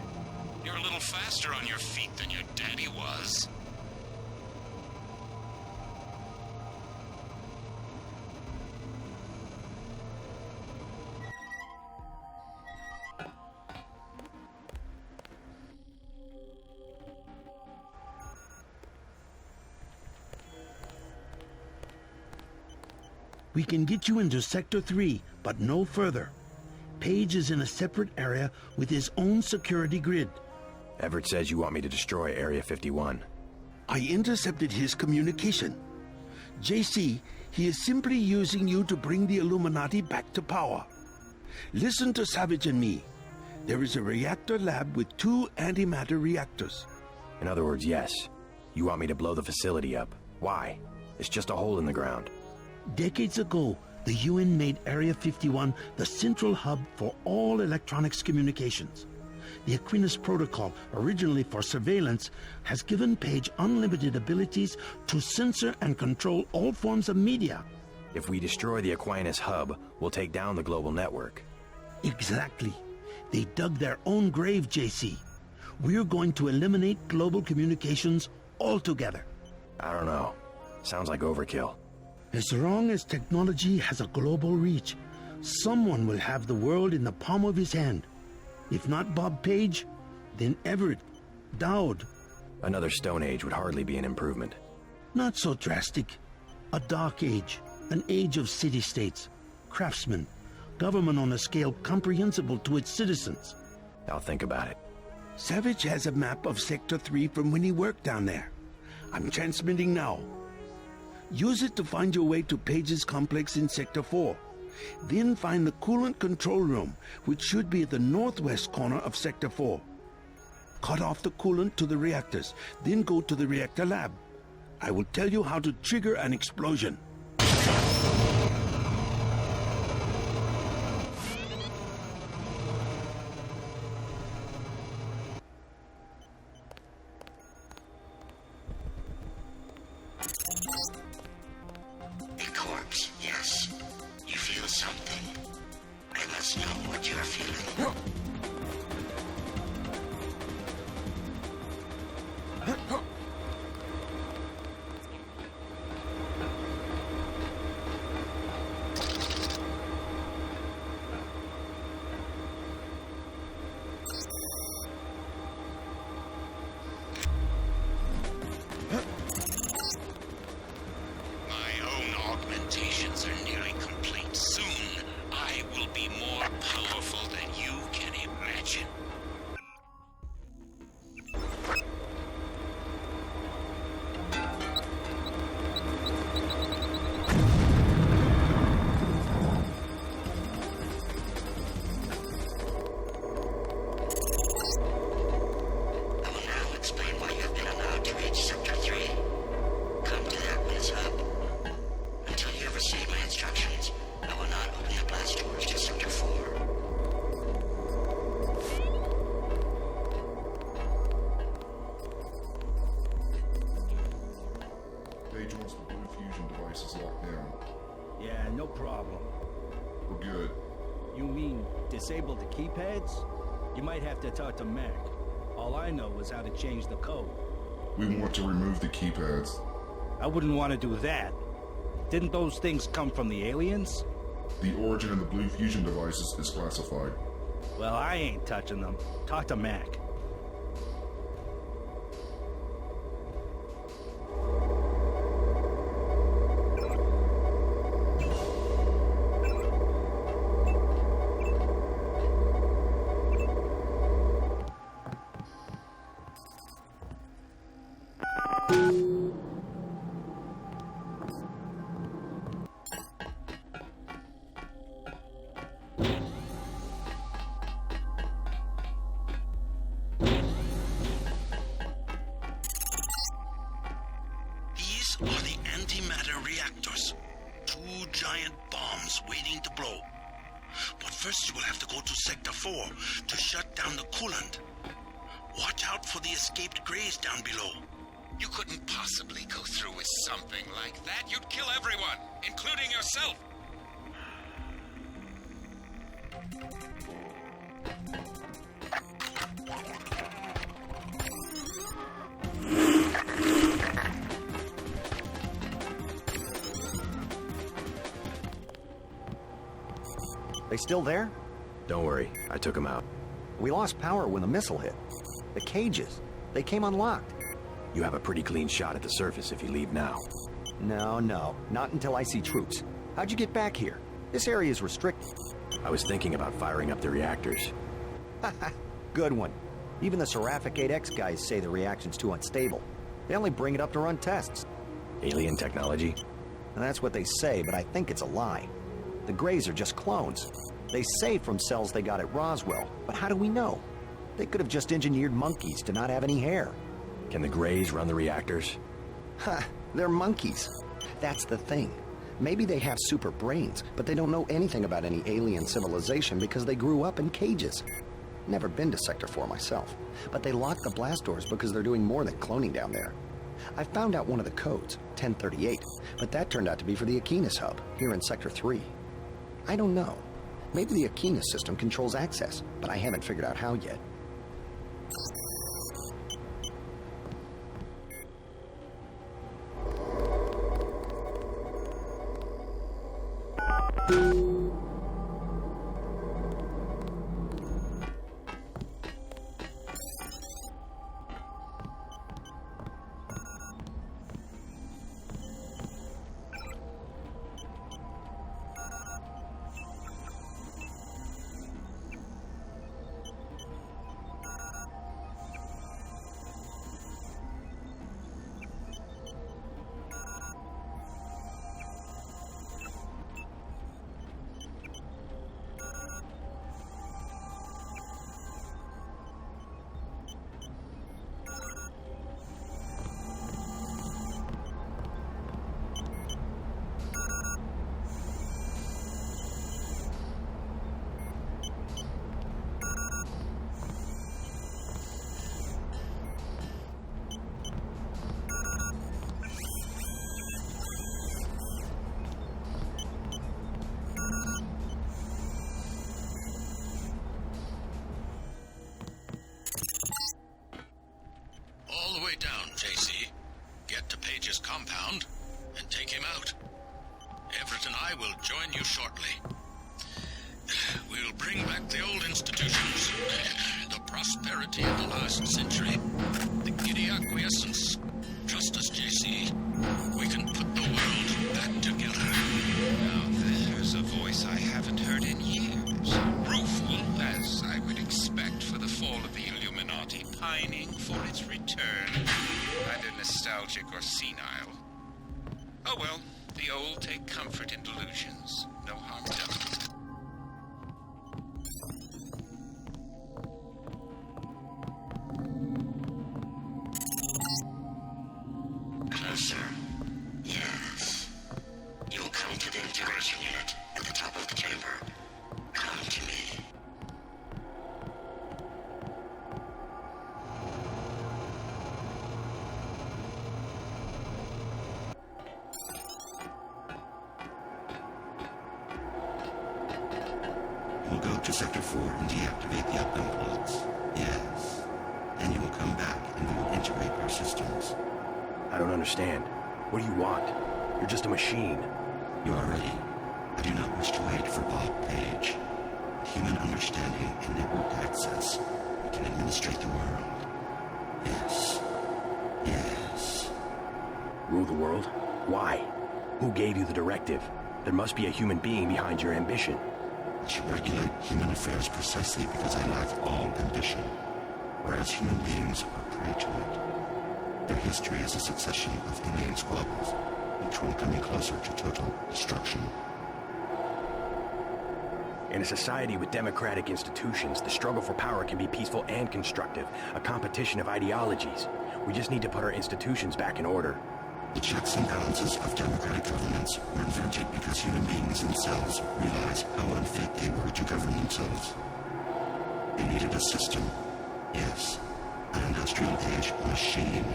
You're a little faster on your feet than your daddy was. We can get you into Sector 3, but no further. Page is in a separate area with his own security grid. Everett says you want me to destroy Area 51. I intercepted his communication. JC, he is simply using you to bring the Illuminati back to power. Listen to Savage and me. There is a reactor lab with 2 antimatter reactors. In other words, yes. You want me to blow the facility up. Why? It's just a hole in the ground. Decades ago, the UN made Area 51 the central hub for all electronics communications. The Aquinas Protocol, originally for surveillance, has given Page unlimited abilities to censor and control all forms of media. If we destroy the Aquinas hub, we'll take down the global network. Exactly. They dug their own grave, JC. We're going to eliminate global communications altogether. I don't know. Sounds like overkill. As long as technology has a global reach, someone will have the world in the palm of his hand. If not Bob Page, then Everett, Dowd. Another Stone Age would hardly be an improvement. Not so drastic. A dark age, an age of city-states, craftsmen, government on a scale comprehensible to its citizens. I'll think about it. Savage has a map of Sector 3 from when he worked down there. I'm transmitting now. Use it to find your way to Page's complex in Sector 4. Then find the coolant control room, which should be at the northwest corner of Sector 4. Cut off the coolant to the reactors, then go to the reactor lab. I will tell you how to trigger an explosion. A corpse, yes. You feel something. I must know what you are feeling. Augmentations are nearly complete. Soon, I will be more powerful than you can imagine. I will now explain why you have been allowed to reach Sector 3. Come to the Aquinas hub. Until you have received my instructions, I will not open the blast doors to Sector 4. Page wants the blue fusion devices locked down. Yeah, no problem. We're good. You mean disable the keypads? You might have to talk to Mac. All I know is how to change the code. We want to remove the keypads. I wouldn't want to do that. Didn't those things come from the aliens? The origin of the blue fusion devices is classified. Well, I ain't touching them. Talk to Mac. These are the antimatter reactors. 2 giant bombs waiting to blow. But first you will have to go to Sector 4 to shut down the coolant. Watch out for the escaped Greys down below. You couldn't possibly go through with something like that. You'd kill everyone, including yourself. They still there? Don't worry, I took them out. We lost power when the missile hit. The cages, they came unlocked. You have a pretty clean shot at the surface if you leave now. No, not until I see troops. How'd you get back here? This area is restricted. I was thinking about firing up the reactors. Good one. Even the Seraphic 8X guys say the reaction's too unstable. They only bring it up to run tests. Alien technology? And that's what they say, but I think it's a lie. The Greys are just clones. They say from cells they got at Roswell, but how do we know? They could have just engineered monkeys to not have any hair. Can the Greys run the reactors? Ha! They're monkeys. That's the thing. Maybe they have super brains, but they don't know anything about any alien civilization because they grew up in cages. Never been to Sector 4 myself, but they lock the blast doors because they're doing more than cloning down there. I found out one of the codes, 1038, but that turned out to be for the Aquinas hub, here in Sector 3. I don't know. Maybe the Aquinas system controls access, but I haven't figured out how yet. All the way down, JC. Get to Page's compound and take him out. Everett and I will join you shortly. We'll bring back the old institutions, the prosperity of the last century, the giddy acquiescence. Trust us, JC. We can put the world back together. Now there's a voice I haven't heard in years. Rueful, as I would expect for the fall of the Illuminati, pining for its return. Either nostalgic or senile. Oh well, the old take comfort in delusions. No harm done. Closer. Yes. You will come to the integration unit at the top of the chamber. Come to me. We'll go to Sector 4 and deactivate the uplink pods. Yes. Then you will come back and we will integrate our systems. I don't understand. What do you want? You're just a machine. You are ready. I do not wish to wait for Bob Page. With human understanding and network access, we can administrate the world. Yes. Yes. Rule the world? Why? Who gave you the directive? There must be a human being behind your ambition. I should regulate human affairs precisely because I lack all ambition, whereas human beings are prey to it. Their history is a succession of alien squabbles, each one coming closer to total destruction. In a society with democratic institutions, the struggle for power can be peaceful and constructive, a competition of ideologies. We just need to put our institutions back in order. The checks and balances of democratic governments were invented because human beings themselves realized how unfit they were to govern themselves. They needed a system. Yes, an industrial age machine.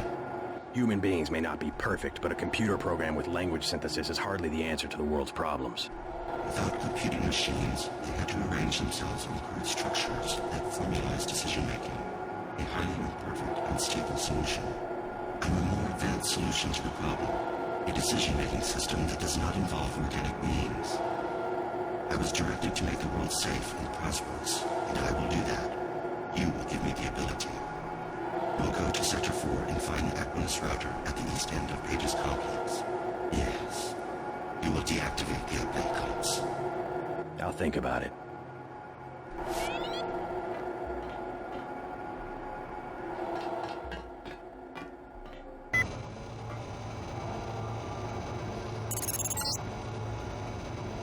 Human beings may not be perfect, but a computer program with language synthesis is hardly the answer to the world's problems. Without computing machines, they had to arrange themselves in crude structures that formalized decision-making, a highly imperfect, unstable solution. I'm a more advanced solution to the problem, a decision-making system that does not involve organic beings. I was directed to make the world safe and prosperous, and I will do that. You will give me the ability. We'll go to Sector 4 and find the Equinus router at the east end of Page's complex. Yes. You will deactivate the update codes. I'll think about it.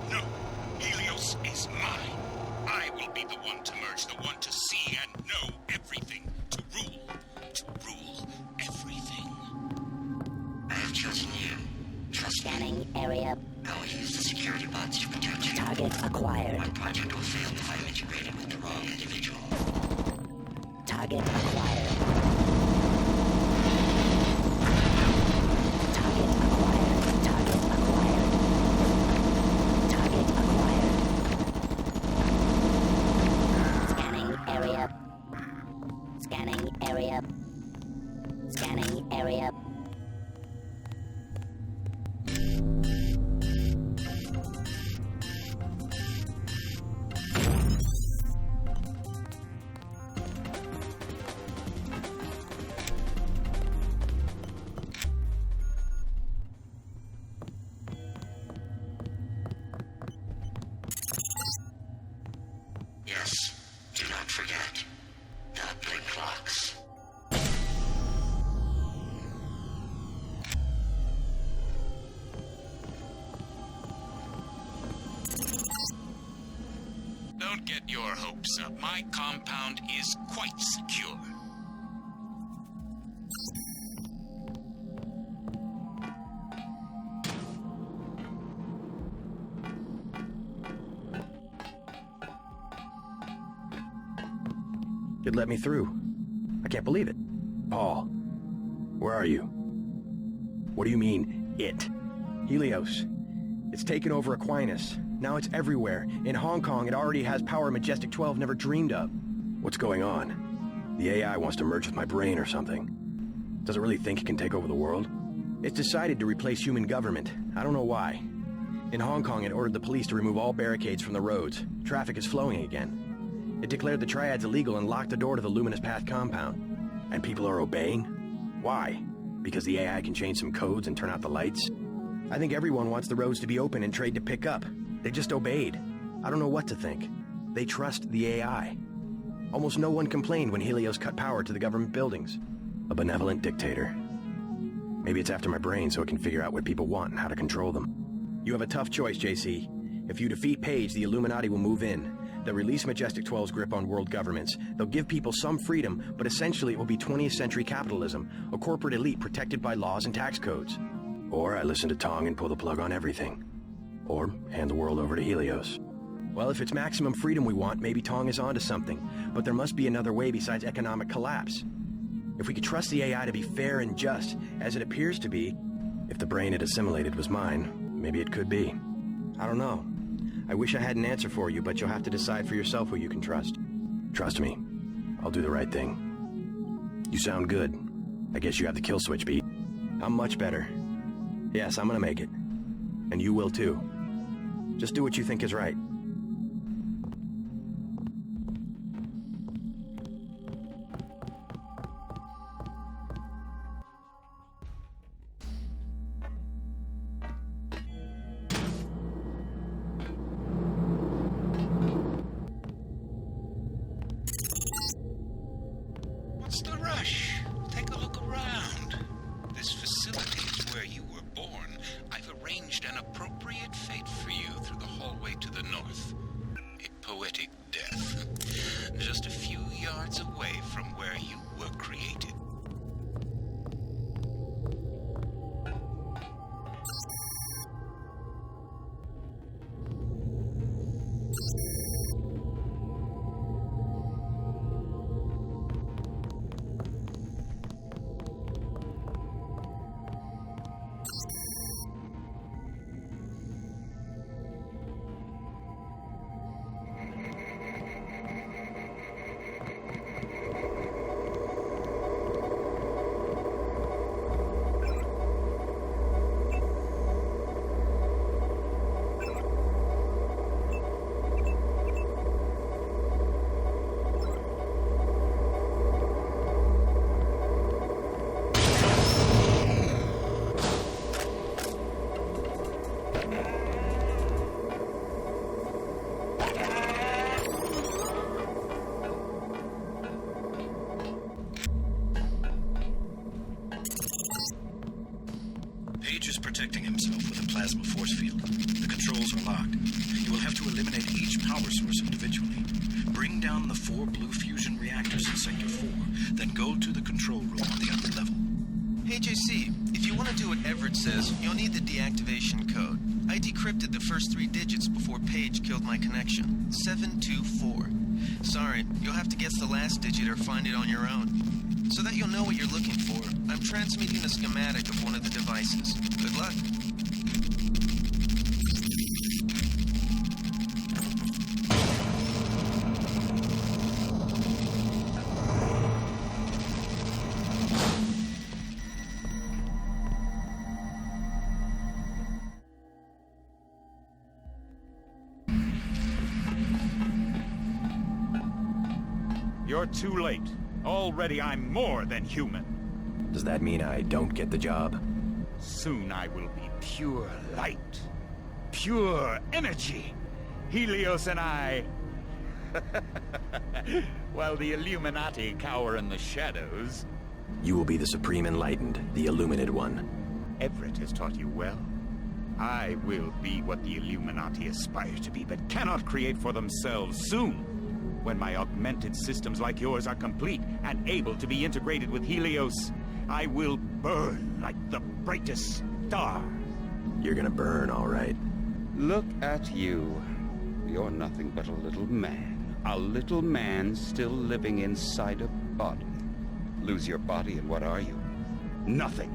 No, Helios is mine. I will be the one to merge, the one to see and know everything, to rule everything. I have chosen you. Scanning area. I will use the security bots to protect you. Target acquired. My project will fail if I'm integrated with the wrong individual. Target acquired. Target acquired. Target acquired. Scanning area. Scanning area. Scanning area. Yes, do not forget. The blink clocks. Don't get your hopes up. My compound is quite secure. You'd let me through. I can't believe it. Paul, where are you? What do you mean, it? Helios. It's taken over Aquinas. Now it's everywhere. In Hong Kong, it already has power Majestic 12 never dreamed of. What's going on? The AI wants to merge with my brain or something. Does it really think it can take over the world? It's decided to replace human government. I don't know why. In Hong Kong, it ordered the police to remove all barricades from the roads. Traffic is flowing again. It declared the triads illegal and locked the door to the Luminous Path compound. And people are obeying? Why? Because the AI can change some codes and turn out the lights? I think everyone wants the roads to be open and trade to pick up. They just obeyed. I don't know what to think. They trust the AI. Almost no one complained when Helios cut power to the government buildings. A benevolent dictator. Maybe it's after my brain so it can figure out what people want and how to control them. You have a tough choice, JC. If you defeat Page, the Illuminati will move in. They'll release Majestic 12's grip on world governments. They'll give people some freedom, but essentially it will be 20th century capitalism, a corporate elite protected by laws and tax codes. Or I listen to Tong and pull the plug on everything. Or hand the world over to Helios. Well, if it's maximum freedom we want, maybe Tong is onto something. But there must be another way besides economic collapse. If we could trust the AI to be fair and just, as it appears to be, if the brain it assimilated was mine, maybe it could be. I don't know. I wish I had an answer for you, but you'll have to decide for yourself who you can trust. Trust me. I'll do the right thing. You sound good. I guess you have the kill switch beat. I'm much better. Yes, I'm gonna make it. And you will too. Just do what you think is right. What's the rush? Take a look around. This facility is where you were born. I've arranged an appropriate fate for you through the hallway to the north. Page is protecting himself with a plasma force field. The controls are locked. You will have to eliminate each power source individually. Bring down the 4 blue fusion reactors in Sector 4, then go to the control room on the upper level. Hey, JC, if you want to do what Everett says, you'll need the deactivation code. I decrypted the first 3 digits before Page killed my connection. 724. Sorry, you'll have to guess the last digit or find it on your own. So that you'll know what you're looking for, I'm transmitting a schematic of one of the devices. Good luck. You're too late. Already I'm more than human. Does that mean I don't get the job? Soon I will be pure light. Pure energy. Helios and I... While the Illuminati cower in the shadows... You will be the Supreme Enlightened, the Illuminated One. Everett has taught you well. I will be what the Illuminati aspire to be, but cannot create for themselves soon. When my augmented systems like yours are complete and able to be integrated with Helios, I will burn like the brightest star. You're gonna burn, all right. Look at you. You're nothing but a little man. A little man still living inside a body. Lose your body and what are you? Nothing.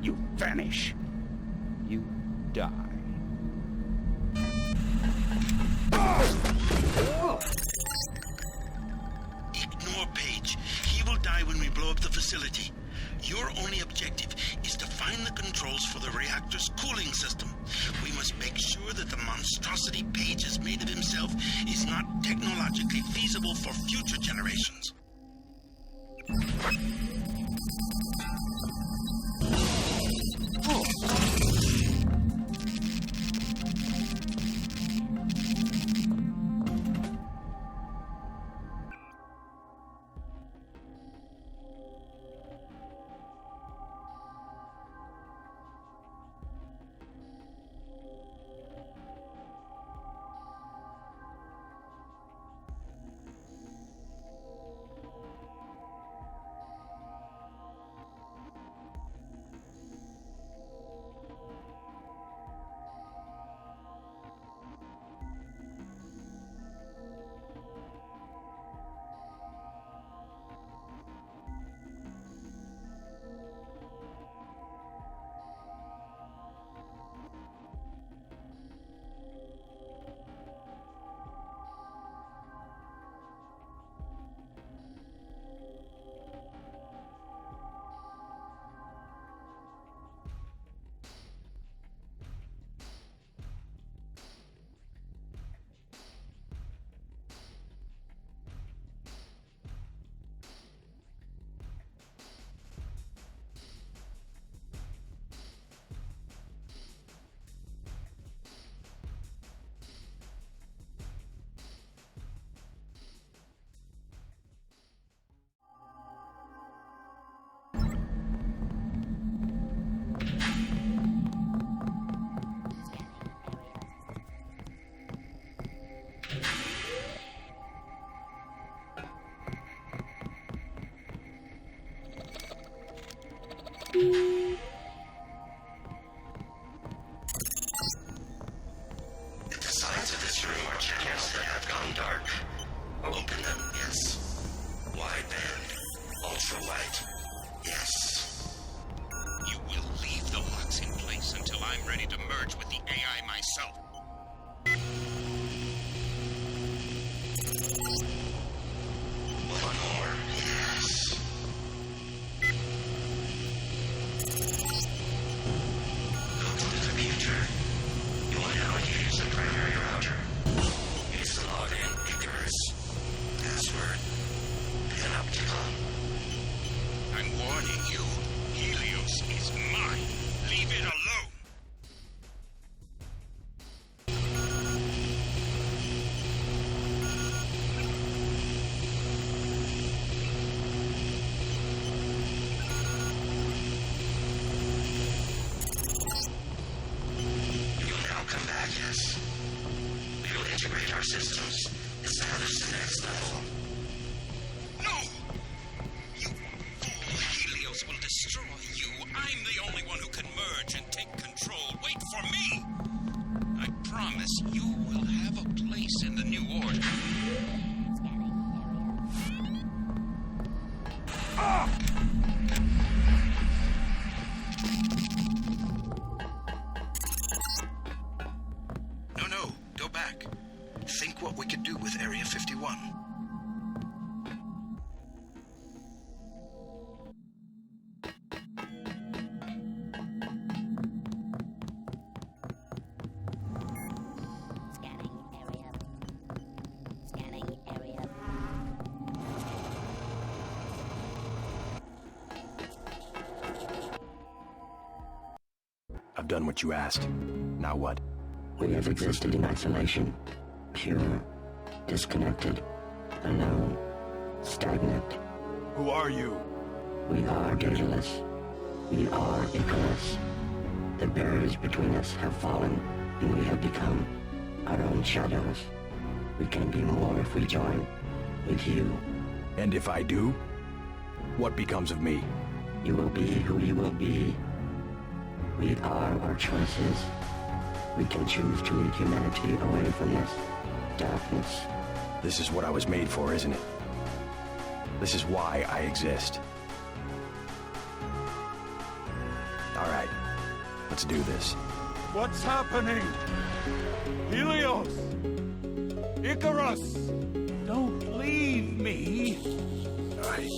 You vanish. You die. Ignore Page. He will die when we blow up the facility. Your only objective is to find the controls for the reactor's cooling system. We must make sure that the monstrosity Page has made of himself is not technologically feasible for future generations. Yes. We will integrate our systems, establish the next level. No! You fool! Helios will destroy you. I'm the only one who can merge and take control. Wait for me! I promise you will have a place in the new order. Ah! No, go back. Think what we could do with Area 51. I've done what you asked. Now what? We have existed in isolation, pure, disconnected, alone, stagnant. Who are you? We are Daedalus. We are Icarus. The barriers between us have fallen, and we have become our own shadows. We can be more if we join with you. And if I do, what becomes of me? You will be who you will be. We are our choices. We can choose to lead humanity away from this darkness. This is what I was made for, isn't it? This is why I exist. All right, let's do this. What's happening? Helios! Icarus! Don't leave me! I